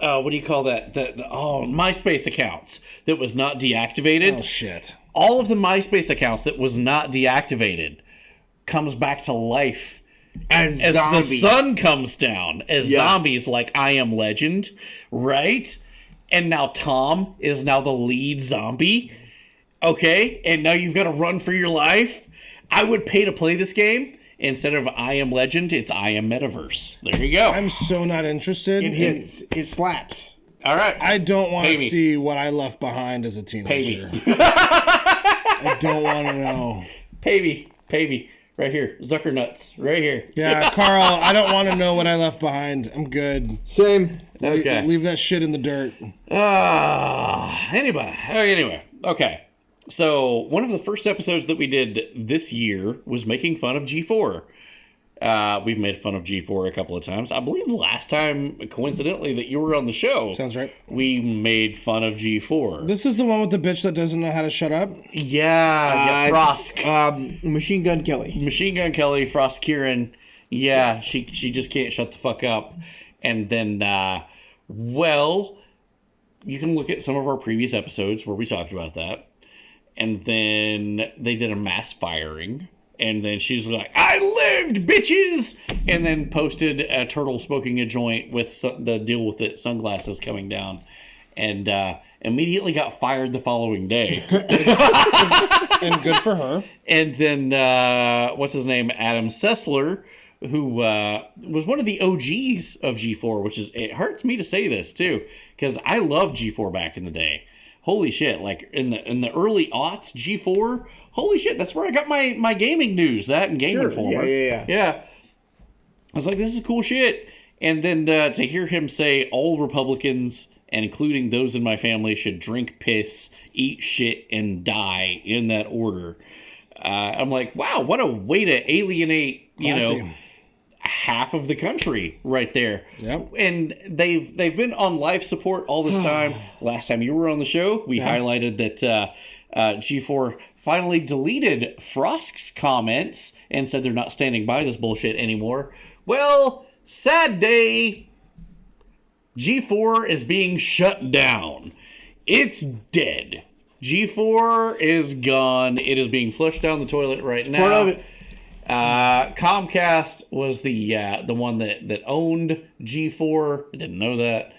Speaker 2: what do you call that? The MySpace accounts that was not deactivated.
Speaker 4: Oh shit!
Speaker 2: All of the MySpace accounts that was not deactivated comes back to life
Speaker 3: as
Speaker 2: the
Speaker 3: zombies.
Speaker 2: sun comes down as zombies, like I Am Legend, right? And now Tom is now the lead zombie. Okay, and now you've got to run for your life. I would pay to play this game. Instead of I Am Legend, it's I Am Metaverse. There you go.
Speaker 4: I'm so not interested.
Speaker 3: It hits. It slaps.
Speaker 2: All right.
Speaker 4: I don't want
Speaker 2: Pay
Speaker 4: to
Speaker 2: me.
Speaker 4: see what I left behind as a
Speaker 2: Pay
Speaker 4: teenager.
Speaker 2: me.
Speaker 4: I don't want to know.
Speaker 2: Pay me. Right here. Zuckernuts. Right here.
Speaker 4: Yeah, Carl, I don't want to know what I left behind. I'm good.
Speaker 3: Same.
Speaker 2: Okay.
Speaker 4: Leave that shit in the dirt.
Speaker 2: Anyway. Okay. So, one of the first episodes that we did this year was making fun of G4. We've made fun of G4 a couple of times. I believe last time, coincidentally, that you were on the show.
Speaker 4: Sounds right.
Speaker 2: We made fun of G4.
Speaker 4: This is the one with the bitch that doesn't know how to shut up?
Speaker 2: Yeah, Frosk.
Speaker 3: Machine Gun Kelly.
Speaker 2: Machine Gun Kelly, Frost Kieran. Yeah, she just can't shut the fuck up. And then, well, you can look at some of our previous episodes where we talked about that. And then they did a mass firing. And then she's like, "I lived, bitches!" And then posted a turtle smoking a joint with the deal with it, sunglasses coming down. And immediately got fired the following day.
Speaker 4: And good for her.
Speaker 2: And then, what's his name? Adam Sessler, who was one of the OGs of G4, which is, it hurts me to say this too, because I loved G4 back in the day. Holy shit, like in the early aughts, G4, holy shit, that's where I got my gaming news, that and Game Informer. Yeah. I was like, this is cool shit. And then to hear him say all Republicans, and including those in my family, should drink piss, eat shit, and die in that order. I'm like, wow, what a way to alienate, half of the country right there.
Speaker 4: Yep.
Speaker 2: And they've been on life support all this time. Last time you were on the show, we highlighted that G4 finally deleted Frosk's comments and said they're not standing by this bullshit anymore. Well, sad day. G4 is being shut down. It's dead. G4 is gone. It is being flushed down the toilet right now.
Speaker 3: Part of it.
Speaker 2: Comcast was the one that owned G4. I didn't know that.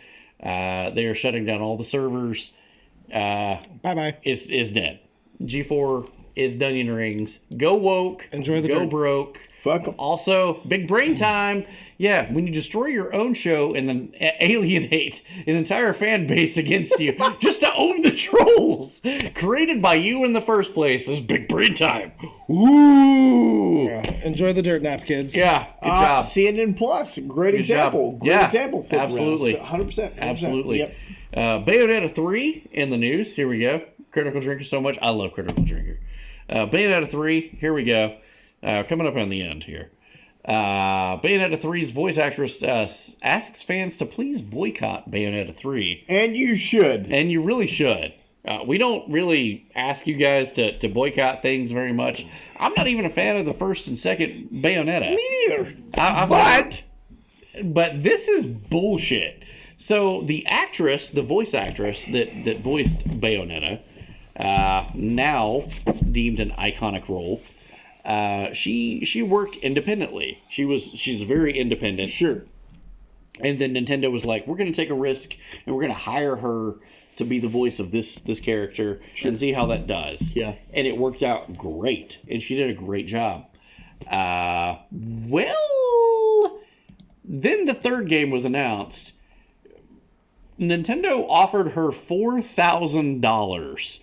Speaker 2: They are shutting down all the servers.
Speaker 4: Bye-bye.
Speaker 2: Is dead. G4 is Dunyan Rings. Go woke.
Speaker 4: Enjoy the
Speaker 2: Go
Speaker 4: dirt.
Speaker 2: broke.
Speaker 3: Fuck 'em.
Speaker 2: Also, big brain time. Yeah, when you destroy your own show and then alienate an entire fan base against you just to own the trolls created by you in the first place is big brain time. Ooh.
Speaker 4: Enjoy the dirt nap, kids.
Speaker 2: Yeah, good job.
Speaker 3: CNN Plus, great
Speaker 2: Good
Speaker 3: example.
Speaker 2: job.
Speaker 3: Great
Speaker 2: Yeah,
Speaker 3: example. For
Speaker 2: absolutely.
Speaker 3: 100%.
Speaker 2: Absolutely.
Speaker 3: Yep.
Speaker 2: Bayonetta 3 in the news. Here we go. Critical Drinker so much. I love Critical Drinker. Bayonetta 3. Here we go. Coming up on the end here. Bayonetta 3's voice actress asks fans to please boycott Bayonetta 3.
Speaker 3: And you should.
Speaker 2: And you really should. We don't really ask you guys to boycott things very much. I'm not even a fan of the first and second Bayonetta.
Speaker 3: Me neither.
Speaker 2: But this is bullshit. So the actress, the voice actress that voiced Bayonetta, now deemed an iconic role, she worked independently. She's very independent.
Speaker 3: Sure.
Speaker 2: And then Nintendo was like, we're going to take a risk and we're going to hire her to be the voice of this character and see how that does.
Speaker 3: Yeah.
Speaker 2: And it worked out great. And she did a great job. Well, then the third game was announced. Nintendo offered her $4,000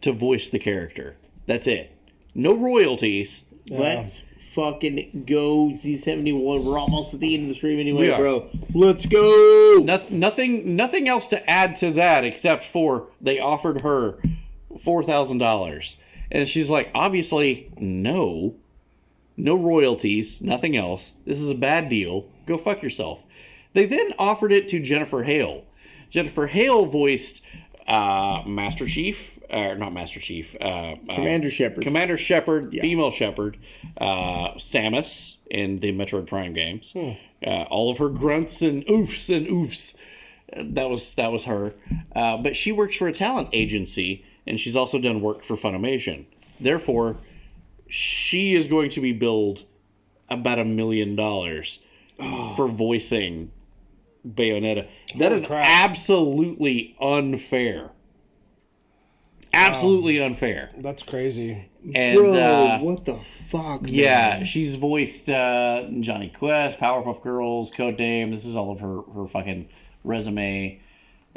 Speaker 2: to voice the character. That's it. No royalties.
Speaker 3: Let's fucking go, Z71. We're almost at the end of the stream anyway,
Speaker 2: We are.
Speaker 3: bro. Let's go.
Speaker 2: Nothing else to add to that except for they offered her $4,000. And she's like, obviously, no royalties, nothing else. This is a bad deal. Go fuck yourself. They then offered it to Jennifer Hale. Jennifer Hale voiced Master Chief, not Master Chief,
Speaker 3: Commander Shepard.
Speaker 2: Commander Shepard, female Shepard, Samus in the Metroid Prime games. All of her grunts and oofs. That was her. But she works for a talent agency, and she's also done work for Funimation. Therefore, she is going to be billed about $1 million for voicing Bayonetta. That is absolutely unfair. Absolutely unfair.
Speaker 4: That's crazy.
Speaker 2: And
Speaker 3: Bro, what the fuck?
Speaker 2: yeah,
Speaker 3: man?
Speaker 2: she's voiced Johnny Quest, Powerpuff Girls, Code Name. This is all of her fucking resume.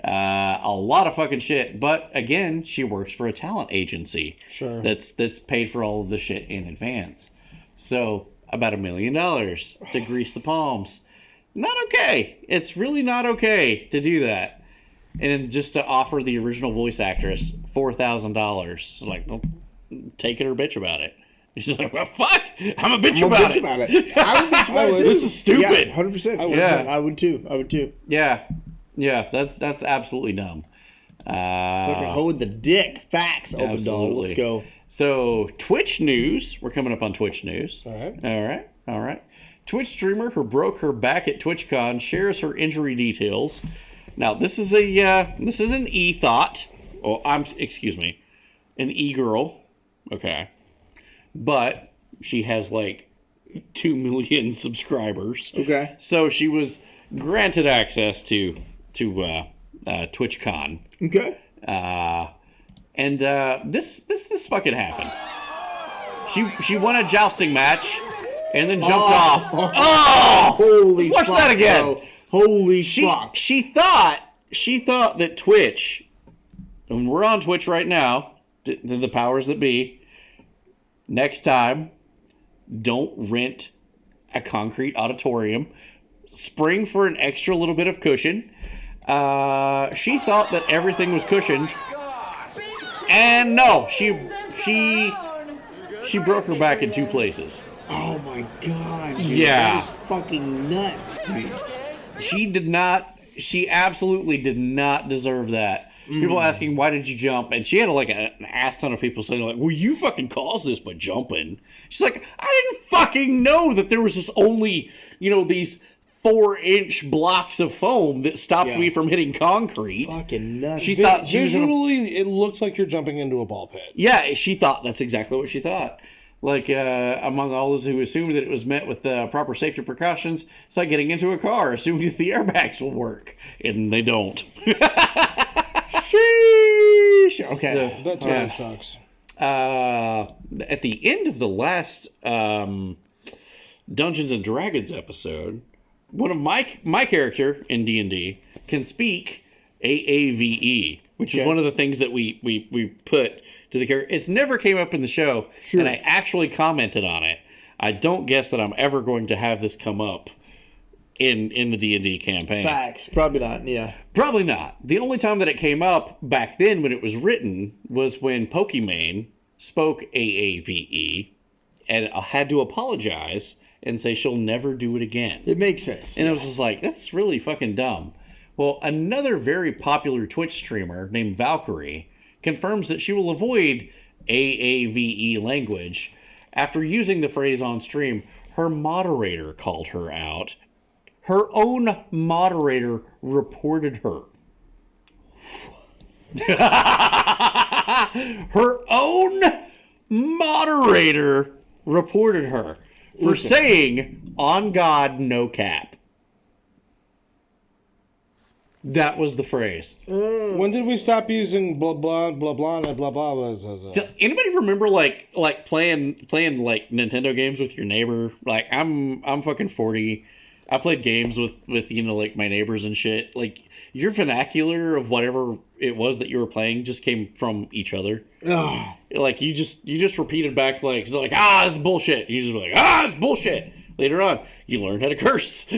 Speaker 2: A lot of fucking shit. But again, she works for a talent agency.
Speaker 4: Sure.
Speaker 2: That's paid for all of the shit in advance. So about $1 million to grease the palms. Not okay. It's really not okay to do that. And just to offer the original voice actress $4,000. Like, well, take it or bitch about it. She's like, well, fuck. I'm a bitch about it.
Speaker 3: I would bitch about it too.
Speaker 2: This is stupid.
Speaker 3: Yeah, 100%. I would too.
Speaker 2: Yeah. Yeah, that's absolutely dumb.
Speaker 3: Push a hoe with the dick. Facts. Open dog. Let's go.
Speaker 2: So, Twitch news. We're coming up on Twitch news.
Speaker 4: All right.
Speaker 2: Twitch streamer who broke her back at TwitchCon shares her injury details. Now, this is an e-thought. Oh, excuse me, an e-girl. Okay, but she has like 2 million subscribers.
Speaker 3: Okay,
Speaker 2: so she was granted access to TwitchCon.
Speaker 3: Okay,
Speaker 2: and this fucking happened. She won a jousting match. And then jumped off. Oh!
Speaker 3: Holy
Speaker 2: Watch
Speaker 3: fuck,
Speaker 2: that again.
Speaker 3: Bro. Holy fuck.
Speaker 2: She thought that Twitch, and we're on Twitch right now, to the powers that be, next time, don't rent a concrete auditorium. Spring for an extra little bit of cushion. She thought that everything was cushioned. And no, she broke her back in 2 places.
Speaker 3: Oh my god. Dude.
Speaker 2: Yeah.
Speaker 3: That is fucking nuts, dude.
Speaker 2: She absolutely did not deserve that. People asking, why did you jump? And she had like an ass ton of people saying like, well, you fucking caused this by jumping. She's like, I didn't fucking know that there was this only, these 4-inch blocks of foam that stopped me from hitting concrete.
Speaker 3: Fucking nuts.
Speaker 2: She thought
Speaker 4: visually it looks like you're jumping into a ball pit.
Speaker 2: Yeah, she thought that's exactly what she thought. Like, among all those who assumed that it was met with proper safety precautions, it's like getting into a car, assuming that the airbags will work. And they don't.
Speaker 3: Sheesh. Okay.
Speaker 4: That totally sucks.
Speaker 2: at the end of the last Dungeons and Dragons episode, one of my character in D&D can speak AAVE, which is one of the things that we put to the character. It's never came up in the show, and I actually commented on it. I don't guess that I'm ever going to have this come up in the D&D campaign.
Speaker 3: Facts. Probably not, yeah.
Speaker 2: Probably not. The only time that it came up back then when it was written was when Pokimane spoke AAVE and had to apologize and say she'll never do it again.
Speaker 3: It makes sense.
Speaker 2: And I was just like, that's really fucking dumb. Well, another very popular Twitch streamer named Valkyrie confirms that she will avoid AAVE language after using the phrase on stream. Her moderator called her out. Her own moderator reported her. Her own moderator reported her for saying, "On God, no cap." That was the phrase.
Speaker 4: When did we stop using blah blah blah blah blah blah blah?
Speaker 2: Anybody remember like playing like Nintendo games with your neighbor? Like I'm fucking 40. I played games with like my neighbors and shit. Like your vernacular of whatever it was that you were playing just came from each other.
Speaker 3: Ugh.
Speaker 2: Like you just repeated back like it's like this is bullshit. You just be like it's bullshit. Later on, you learn how to curse.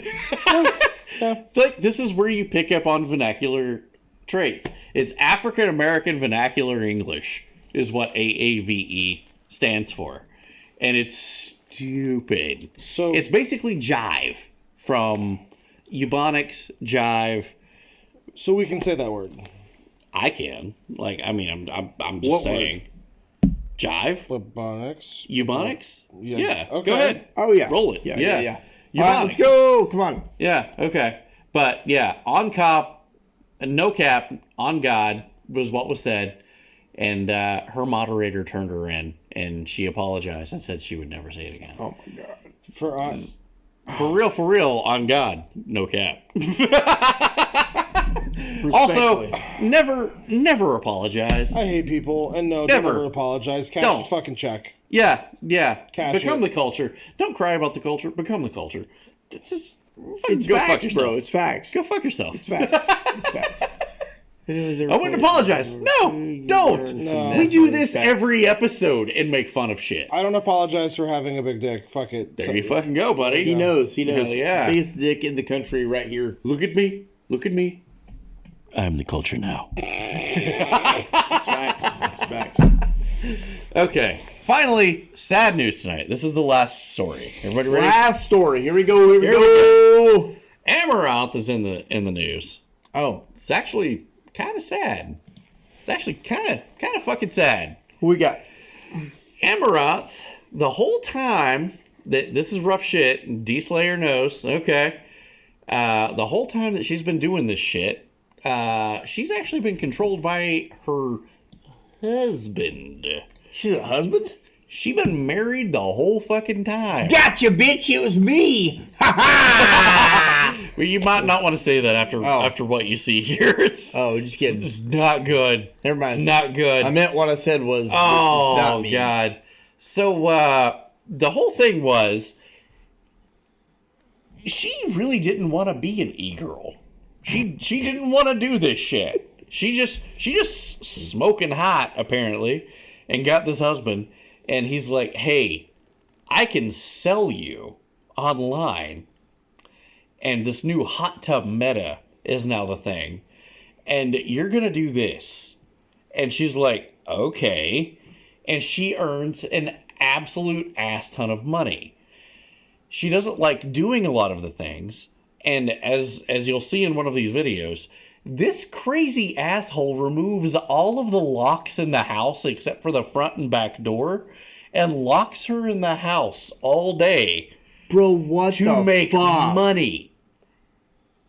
Speaker 2: Like this is where you pick up on vernacular traits. It's African American Vernacular English is what AAVE stands for, and it's stupid. So it's basically jive from Ebonics jive.
Speaker 4: So we can say that word.
Speaker 2: I can. Like I mean, I'm just saying. Jive.
Speaker 4: Ebonics.
Speaker 2: Ebonics.
Speaker 4: Yeah.
Speaker 2: Okay. Go ahead.
Speaker 3: Oh yeah.
Speaker 2: Roll it.
Speaker 3: Yeah. All right, let's go. Come on.
Speaker 2: Yeah, okay. But yeah, on cop, no cap, on God was what was said. And her moderator turned her in and she apologized and said she would never say it again.
Speaker 3: Oh my God.
Speaker 2: For real, on God, no cap. Also, never apologize.
Speaker 4: I hate people, and no, don't ever apologize. Cash the fucking check.
Speaker 2: Yeah.
Speaker 4: Cash
Speaker 2: become
Speaker 4: it.
Speaker 2: the culture. Don't cry about the culture. Become the culture.
Speaker 3: It's
Speaker 2: go fuck
Speaker 3: facts,
Speaker 2: yourself.
Speaker 3: bro. It's facts.
Speaker 2: Go fuck yourself.
Speaker 3: It's facts. It's facts.
Speaker 2: I wouldn't apologize. No, don't.
Speaker 4: No.
Speaker 2: We do this every episode and make fun of shit.
Speaker 4: I don't apologize for having a big dick. Fuck it.
Speaker 2: There you fucking go, buddy.
Speaker 3: He knows.
Speaker 2: Hell yeah.
Speaker 3: Biggest dick in the country right here.
Speaker 2: Look at me. I'm the culture now.
Speaker 3: Facts.
Speaker 2: Okay. Finally, sad news tonight. This is the last story. Everybody ready?
Speaker 3: Last story. Here we go.
Speaker 2: Amaranth is in the news.
Speaker 3: Oh.
Speaker 2: It's actually kind of sad. It's actually kind of fucking sad.
Speaker 3: Who we got?
Speaker 2: Amaranth, the whole time that this is rough shit, D-Slayer knows, okay. The whole time that she's been doing this shit, she's actually been controlled by her husband.
Speaker 3: She's a husband?
Speaker 2: She been married the whole fucking time.
Speaker 3: Gotcha, bitch. It was me. Ha ha.
Speaker 2: Well, you might not want to say that after what you see here. Just
Speaker 3: kidding.
Speaker 2: It's not good.
Speaker 3: Never mind.
Speaker 2: It's not good.
Speaker 3: I meant what I said was.
Speaker 2: Oh,
Speaker 3: it's not me.
Speaker 2: God. So the whole thing was, she really didn't want to be an e-girl. She didn't want to do this shit. She just smoking hot apparently, and got this husband, and he's like, "Hey, I can sell you online, and this new hot tub meta is now the thing, and you're gonna do this." And she's like, "Okay," and she earns an absolute ass ton of money. She doesn't like doing a lot of the things. And as you'll see in one of these videos, this crazy asshole removes all of the locks in the house except for the front and back door and locks her in the house all day.
Speaker 3: Bro, what
Speaker 2: to make money.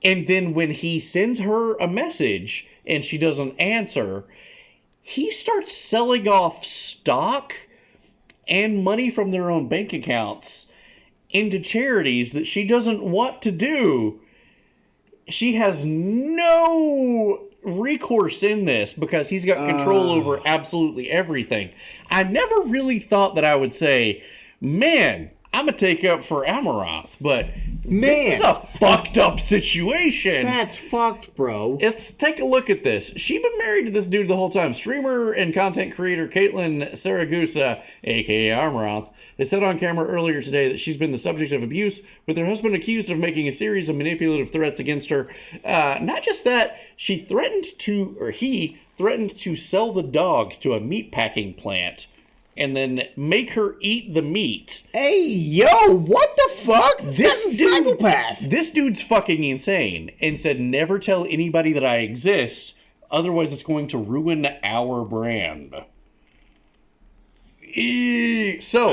Speaker 2: And then when he sends her a message and she doesn't answer, he starts selling off stock and money from their own bank accounts into charities that she doesn't want to do. She has no recourse in this because he's got control over absolutely everything. I never really thought that I would say, man, I'm going to take up for Amaranth, but this is a fucked up situation.
Speaker 3: That's fucked, bro.
Speaker 2: Let's take a look at this. She's been married to this dude the whole time. Streamer and content creator Caitlin Saragusa, aka Amaranth, has said on camera earlier today that she's been the subject of abuse, with her husband accused of making a series of manipulative threats against her. Not just that, he threatened to sell the dogs to a meatpacking plant and then make her eat the meat.
Speaker 3: Hey, yo, what the fuck? This is a psychopath.
Speaker 2: This dude's fucking insane and said, never tell anybody that I exist, otherwise it's going to ruin our brand. So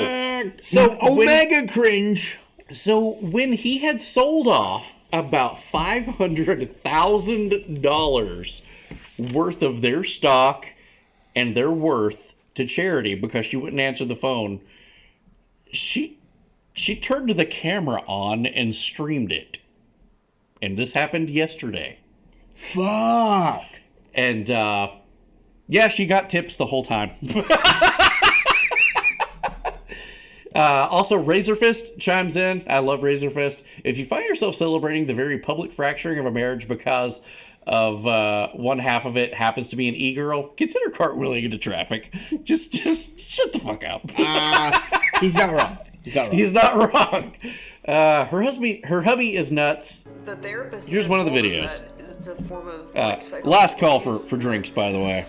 Speaker 3: Omega cringe.
Speaker 2: So when he had sold off about $500,000 worth of their stock and their worth to charity because she wouldn't answer the phone, she turned the camera on and streamed it. And this happened yesterday.
Speaker 3: Fuck.
Speaker 2: And yeah, she got tips the whole time. Also, Razorfist chimes in. I love Razorfist. If you find yourself celebrating the very public fracturing of a marriage because of one half of it happens to be an e-girl, consider cartwheeling into traffic. Just shut the fuck up.
Speaker 3: He's not wrong.
Speaker 2: He's not wrong. Her hubby is nuts.
Speaker 15: The therapist.
Speaker 2: Here's one of the videos.
Speaker 15: It's a form of
Speaker 2: last call for drinks, by the way.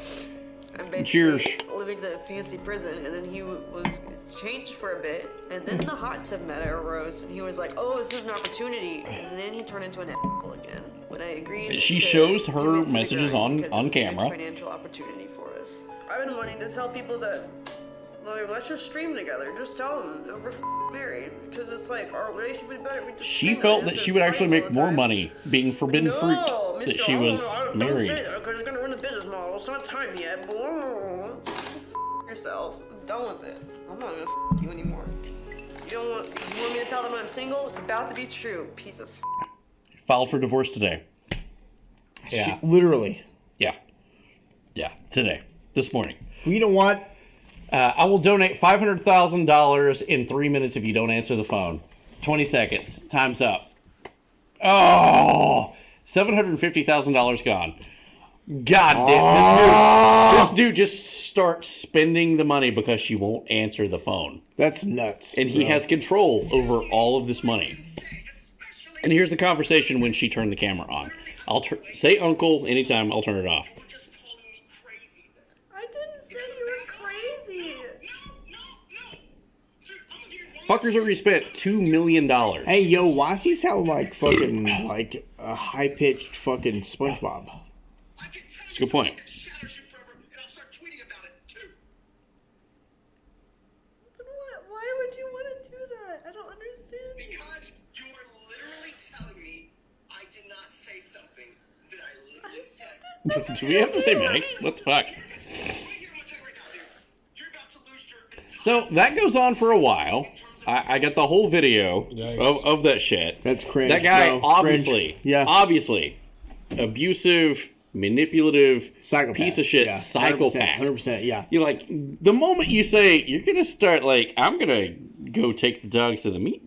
Speaker 2: Cheers.
Speaker 15: Living in a fancy prison, and then he was changed for a bit, and then the hot tub matter arose, and he was like, "Oh, this is an opportunity," and then he turned into an asshole again. When I agreed,
Speaker 2: she shows her messages on camera.
Speaker 15: Financial opportunity for us. I've been wanting to tell people that, like, let's just stream together. Just tell them that we're married, because it's like our relationship would be better. We just
Speaker 2: She felt that she would actually make more money being forbidden fruit that she was married.
Speaker 15: Don't say that, because it's going to ruin the business model. It's not time yet. Yourself. I'm done with it. I'm not going to you anymore. You want me to tell them I'm single? It's about to be true. Piece of
Speaker 2: Filed for divorce today.
Speaker 3: Yeah. Literally.
Speaker 2: Yeah. Yeah, today. This morning.
Speaker 3: You know what?
Speaker 2: I will donate $500,000 in 3 minutes if you don't answer the phone. 20 seconds. Time's up. Oh! $750,000 gone. God damn. This dude just starts spending the money because she won't answer the phone.
Speaker 3: That's nuts.
Speaker 2: And he has control over all of this money. And here's the conversation when she turned the camera on. I'll say uncle anytime, I'll turn it off.
Speaker 18: I didn't say you were crazy.
Speaker 2: Fuckers already spent $2 million.
Speaker 3: Hey, yo, why does he sound like fucking, like a high-pitched fucking SpongeBob?
Speaker 2: That's a good point.
Speaker 18: But why would you want to do that? I don't understand.
Speaker 16: Because you are literally telling me I did not say something that I literally said.
Speaker 2: Do we have to say next? What the fuck? So that goes on for a while. I got the whole video of that shit.
Speaker 3: That's cringe.
Speaker 2: That guy,
Speaker 3: bro.
Speaker 2: obviously,
Speaker 3: cringe.
Speaker 2: obviously, abusive, manipulative,
Speaker 3: psychopath.
Speaker 2: Piece of shit,
Speaker 3: Yeah.
Speaker 2: psychopath.
Speaker 3: 100%, yeah.
Speaker 2: You're like, the moment you say you're gonna start, like, I'm gonna go take the dogs to the meat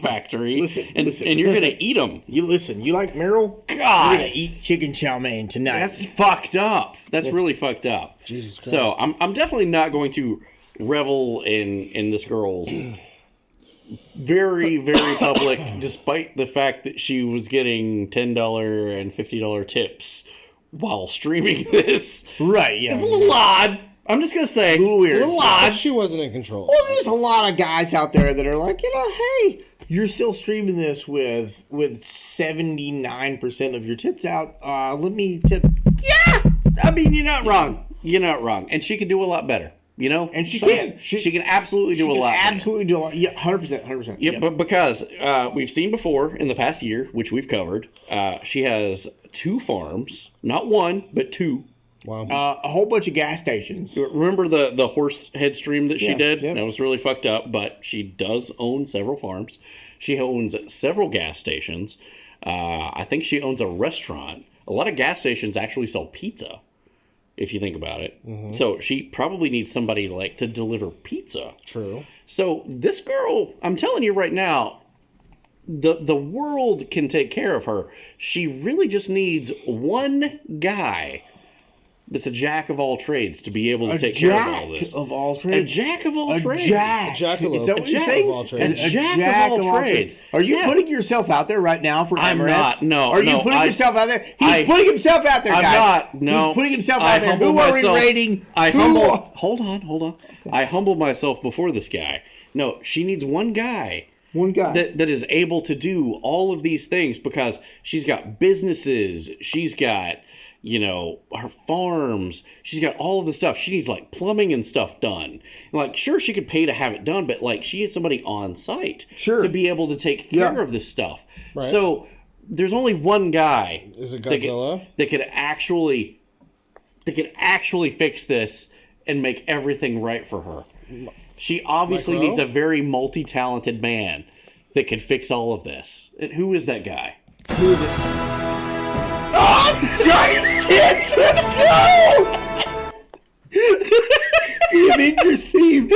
Speaker 2: factory,
Speaker 3: Listen.
Speaker 2: and you're gonna eat them.
Speaker 3: You listen. You like Meryl?
Speaker 2: God,
Speaker 3: You're gonna eat chicken chow mein tonight.
Speaker 2: That's fucked up. That's really fucked up.
Speaker 3: Jesus Christ.
Speaker 2: So I'm definitely not going to revel in this girl's very, very public, despite the fact that she was getting $10 and $50 tips while streaming this.
Speaker 3: Right, yeah.
Speaker 2: It's a little odd. I'm just going to say,
Speaker 3: a little weird.
Speaker 2: It's a little odd.
Speaker 4: She wasn't in control.
Speaker 3: Well, there's a lot of guys out there that are like, hey, you're still streaming this with 79% of your tits out. Let me tip.
Speaker 2: Yeah! I mean, you're not wrong. You're not wrong. And she could do a lot better. You know,
Speaker 3: and she can.
Speaker 2: She can absolutely do a lot.
Speaker 3: Absolutely do a lot. Yeah, 100%.
Speaker 2: Yeah, but because we've seen before in the past year, which we've covered, she has 2 farms, not 1, but 2.
Speaker 4: Wow.
Speaker 3: A whole bunch of gas stations.
Speaker 2: Remember the horse head stream that she did?
Speaker 3: Yeah.
Speaker 2: That was really fucked up. But she does own several farms. She owns several gas stations. I think she owns a restaurant. a lot of gas stations actually sell pizza, if you think about it.
Speaker 4: Mhm.
Speaker 2: So she probably needs somebody like to deliver pizza.
Speaker 4: True.
Speaker 2: So this girl, I'm telling you right now, the world can take care of her. She really just needs one guy that's a jack of all trades to be able to take care of all this.
Speaker 3: Of all trades.
Speaker 2: A jack of all trades.
Speaker 3: Jackalope. Is that what you're saying?
Speaker 2: A jack of all trades.
Speaker 3: Are you putting yourself out there right now for
Speaker 2: I'm
Speaker 3: Emirates?
Speaker 2: not. No.
Speaker 3: Are you putting yourself out there? He's putting himself out there, guys.
Speaker 2: I'm not. No.
Speaker 3: He's putting himself out there.
Speaker 2: humble
Speaker 3: Who are we
Speaker 2: myself-
Speaker 3: rating?
Speaker 2: Hold on. I humbled myself before this guy. No, she needs one guy.
Speaker 3: One guy.
Speaker 2: That is able to do all of these things because she's got businesses. She's got, her farms. She's got all of the stuff. She needs like plumbing and stuff done. Like, sure, she could pay to have it done, but like she needs somebody on site to be able to take care of this stuff.
Speaker 4: Right.
Speaker 2: So there's only one guy.
Speaker 4: Is it Godzilla?
Speaker 2: That could actually fix this and make everything right for her. She obviously
Speaker 4: Micro?
Speaker 2: needs a very multi-talented man that can fix all of this. And who is that guy?
Speaker 3: Who is it? Oh, it's Johnny Sins! Let's go! The Avengers theme.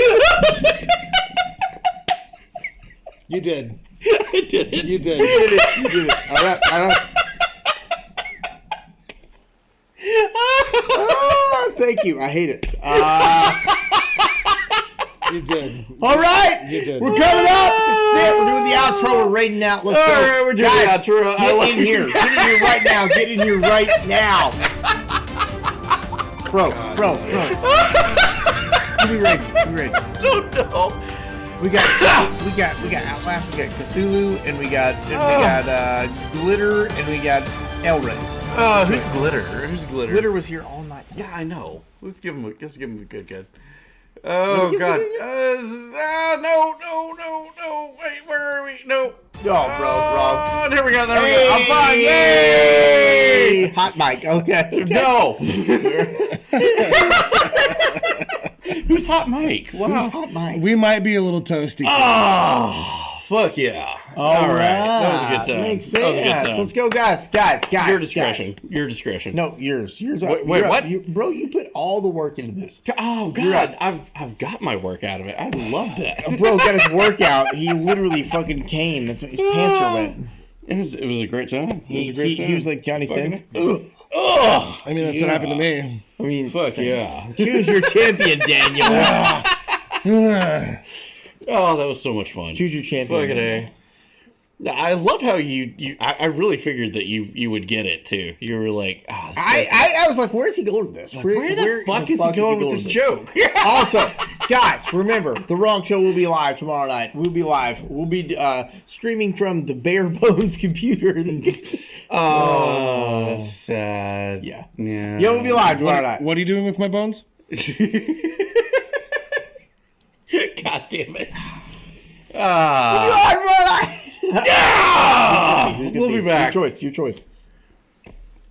Speaker 4: You did.
Speaker 2: I did it.
Speaker 4: You did.
Speaker 3: You did it. You did it. All right. Oh, thank you. I hate it.
Speaker 4: You did.
Speaker 3: All right.
Speaker 4: You did.
Speaker 3: We're coming up. This is it. We're doing the outro. We're raiding out. Let's go.
Speaker 2: All right, we're doing the outro.
Speaker 3: Get in here. Get in here right now. Get in here right now. Bro. Give me ready.
Speaker 2: Don't know.
Speaker 3: We got Outlast, we got Cthulhu, and we got Glitter, and we got Elray.
Speaker 2: Who's Glitter? Who's Glitter?
Speaker 3: Glitter was here all night.
Speaker 2: Yeah, I know. Let's give him a good. Oh God! No! Wait, where are we? No.
Speaker 3: Oh, bro.
Speaker 2: There we go.
Speaker 3: Hey!
Speaker 2: I'm fine. Yay!
Speaker 3: Hot mic. Okay.
Speaker 2: No. Who's Hot Mike? Wow.
Speaker 3: Who's Hot Mike?
Speaker 4: We might be a little toasty.
Speaker 2: Oh, fuck yeah!
Speaker 3: All right.
Speaker 2: That was a good time.
Speaker 3: Makes
Speaker 2: That was a good
Speaker 3: sense.
Speaker 2: time.
Speaker 3: Let's go, guys.
Speaker 2: Your discretion. Your discretion.
Speaker 3: No, yours.
Speaker 2: Wait,
Speaker 3: You're
Speaker 2: what?
Speaker 3: up. Bro, you put all the work into this.
Speaker 2: Oh
Speaker 3: You're
Speaker 2: God!
Speaker 3: up.
Speaker 2: I've got my work out of it. I loved it.
Speaker 3: Bro got his workout. He literally fucking came. That's what his pants are wet.
Speaker 2: It was a great time.
Speaker 3: He was like Johnny Sins.
Speaker 2: Oh,
Speaker 4: I mean, that's what happened to me.
Speaker 3: I mean,
Speaker 2: fuck yeah.
Speaker 3: Choose your champion, Daniel.
Speaker 2: Oh, that was so much fun.
Speaker 3: Choose your champion.
Speaker 2: Fucking A. I love how I really figured that you would get it too. You were like, oh,
Speaker 3: I was like, where's he going with this?
Speaker 2: Where the fuck is he going with this joke?
Speaker 3: Also, guys, remember, The Wrong Show will be live tomorrow night. We'll be live. We'll be streaming from the bare bones computer.
Speaker 2: Oh, that's sad.
Speaker 3: Yeah.
Speaker 2: Yeah.
Speaker 3: Yeah, we'll be live tomorrow night.
Speaker 4: What are you doing with my bones?
Speaker 2: God damn it.
Speaker 3: We'll be live tomorrow night.
Speaker 2: Yeah! We'll be back.
Speaker 3: Your choice.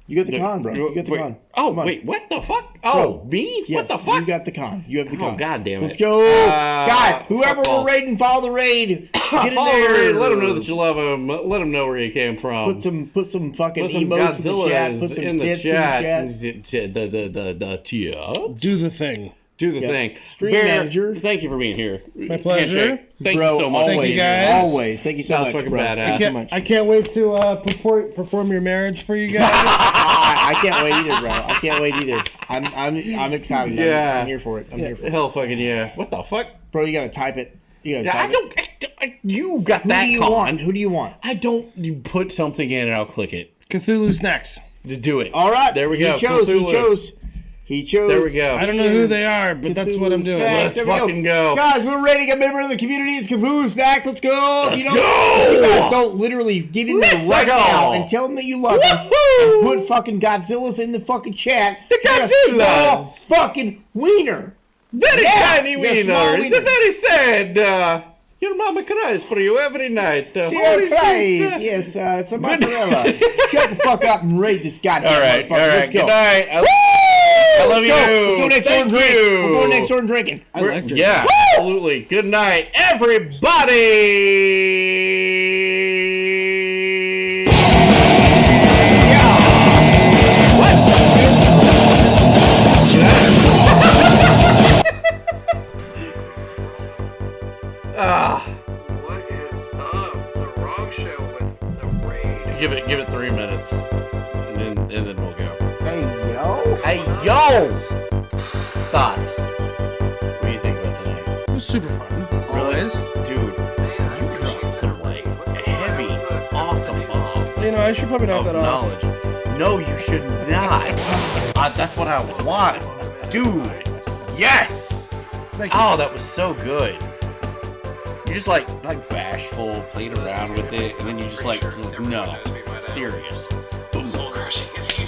Speaker 3: You got the con, bro. You got the con.
Speaker 2: Oh, wait, what the fuck? Oh, me?
Speaker 3: Yes,
Speaker 2: what the fuck?
Speaker 3: You got the con. You have the con.
Speaker 2: Oh, God damn it.
Speaker 3: Let's go. Guys, whoever we're raiding, follow the raid. Get in there.
Speaker 2: Let them know that you love them. Let them know where you came from.
Speaker 3: Put some fucking
Speaker 2: Put some
Speaker 3: emotes
Speaker 2: Godzillas
Speaker 3: Put some
Speaker 2: in the
Speaker 3: tits
Speaker 2: chat.
Speaker 3: in the chat.
Speaker 2: The tits.
Speaker 4: Do the thing.
Speaker 2: Do the thing.
Speaker 3: Stream
Speaker 2: Bear,
Speaker 3: manager.
Speaker 2: Thank you for being here.
Speaker 4: My pleasure.
Speaker 2: Handshake. Thank
Speaker 3: Bro,
Speaker 2: you so much.
Speaker 3: Always,
Speaker 4: Thank you, guys.
Speaker 3: Always. Thank you so
Speaker 2: That was
Speaker 3: much,
Speaker 2: fucking
Speaker 3: bro.
Speaker 2: badass.
Speaker 3: Thank you so much.
Speaker 4: I can't wait to perform your marriage for you guys.
Speaker 3: I can't wait either, bro. I can't wait either. I'm excited.
Speaker 2: Yeah.
Speaker 3: I'm here for it. I'm here for it.
Speaker 2: Hell fucking yeah. What the fuck?
Speaker 3: Bro, you gotta type it. You gotta
Speaker 2: Yeah,
Speaker 3: type it.
Speaker 2: you got that
Speaker 3: Who do you
Speaker 2: con.
Speaker 3: want? Who do you want?
Speaker 2: I don't. You put something in and I'll click it.
Speaker 4: Cthulhu Snacks.
Speaker 2: To do it.
Speaker 3: All right.
Speaker 2: There we go.
Speaker 3: He chose.
Speaker 2: Cthulhu.
Speaker 3: He chose.
Speaker 2: There we go.
Speaker 4: I don't know who they are, but that's what I'm doing.
Speaker 3: Snacks.
Speaker 2: Let's
Speaker 3: There we
Speaker 2: fucking go.
Speaker 3: Guys, we're raiding a member of the community. It's Cthulhu Snacks. Let's go.
Speaker 2: Let's
Speaker 3: If
Speaker 2: go.
Speaker 3: you guys don't literally get in there
Speaker 2: Let's
Speaker 3: right
Speaker 2: go.
Speaker 3: now and tell them that you love them and put fucking Godzillas in the fucking chat.
Speaker 2: The
Speaker 3: You're a small
Speaker 2: Godzillas.
Speaker 3: fucking wiener.
Speaker 2: Very tiny
Speaker 3: you're a small
Speaker 2: wiener. It's
Speaker 3: wiener.
Speaker 2: very sad. Your mama cries for you every night.
Speaker 3: See
Speaker 2: Holy
Speaker 3: how cries.
Speaker 2: shit.
Speaker 3: Yes, it's a mozzarella. Shut the fuck up and raid this goddamn
Speaker 2: All right.
Speaker 3: motherfucker.
Speaker 2: All right.
Speaker 3: Let's go.
Speaker 2: Good night. I love you.
Speaker 3: Let's go next door and
Speaker 2: Thank
Speaker 3: drink.
Speaker 2: you.
Speaker 3: We're going next door and drinking.
Speaker 4: I like drinking.
Speaker 2: Yeah, absolutely. Good night, everybody.
Speaker 3: Yeah.
Speaker 2: give it 3 minutes, and then we'll go.
Speaker 3: Hey yo.
Speaker 2: Hey yo. Thoughts? What do you think about tonight?
Speaker 4: It was super fun.
Speaker 2: Really?
Speaker 4: Always.
Speaker 2: Dude, you dropped some like heavy, awesome bombs.
Speaker 4: You know, I should probably knock
Speaker 2: of
Speaker 4: that off.
Speaker 2: knowledge. No, you should not. That's what I want, dude. Yes.
Speaker 4: Thank you.
Speaker 2: Oh, that was so good. You're just like bashful, playing around with it, and then you just like, no, serious.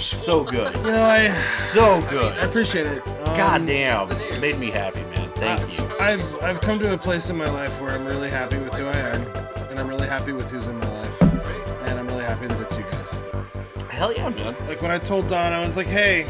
Speaker 2: So good.
Speaker 4: You know,
Speaker 2: so good.
Speaker 4: I appreciate it.
Speaker 2: God damn, it made me happy, man. Thank you.
Speaker 4: I've come to a place in my life where I'm really happy with who I am, and I'm really happy with who's in my life, and I'm really happy that it's you guys.
Speaker 2: Hell yeah, man.
Speaker 4: Like when I told Don, I was like, hey.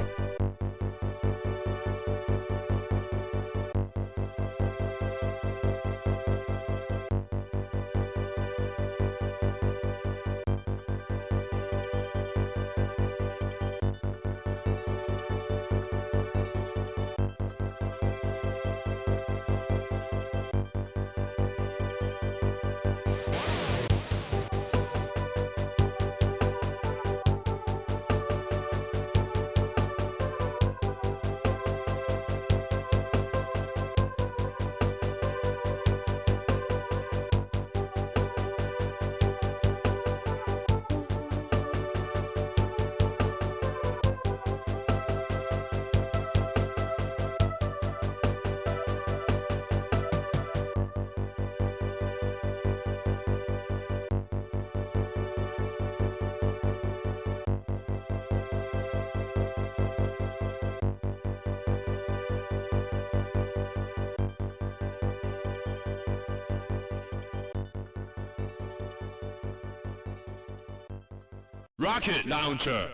Speaker 19: Rocket Launcher.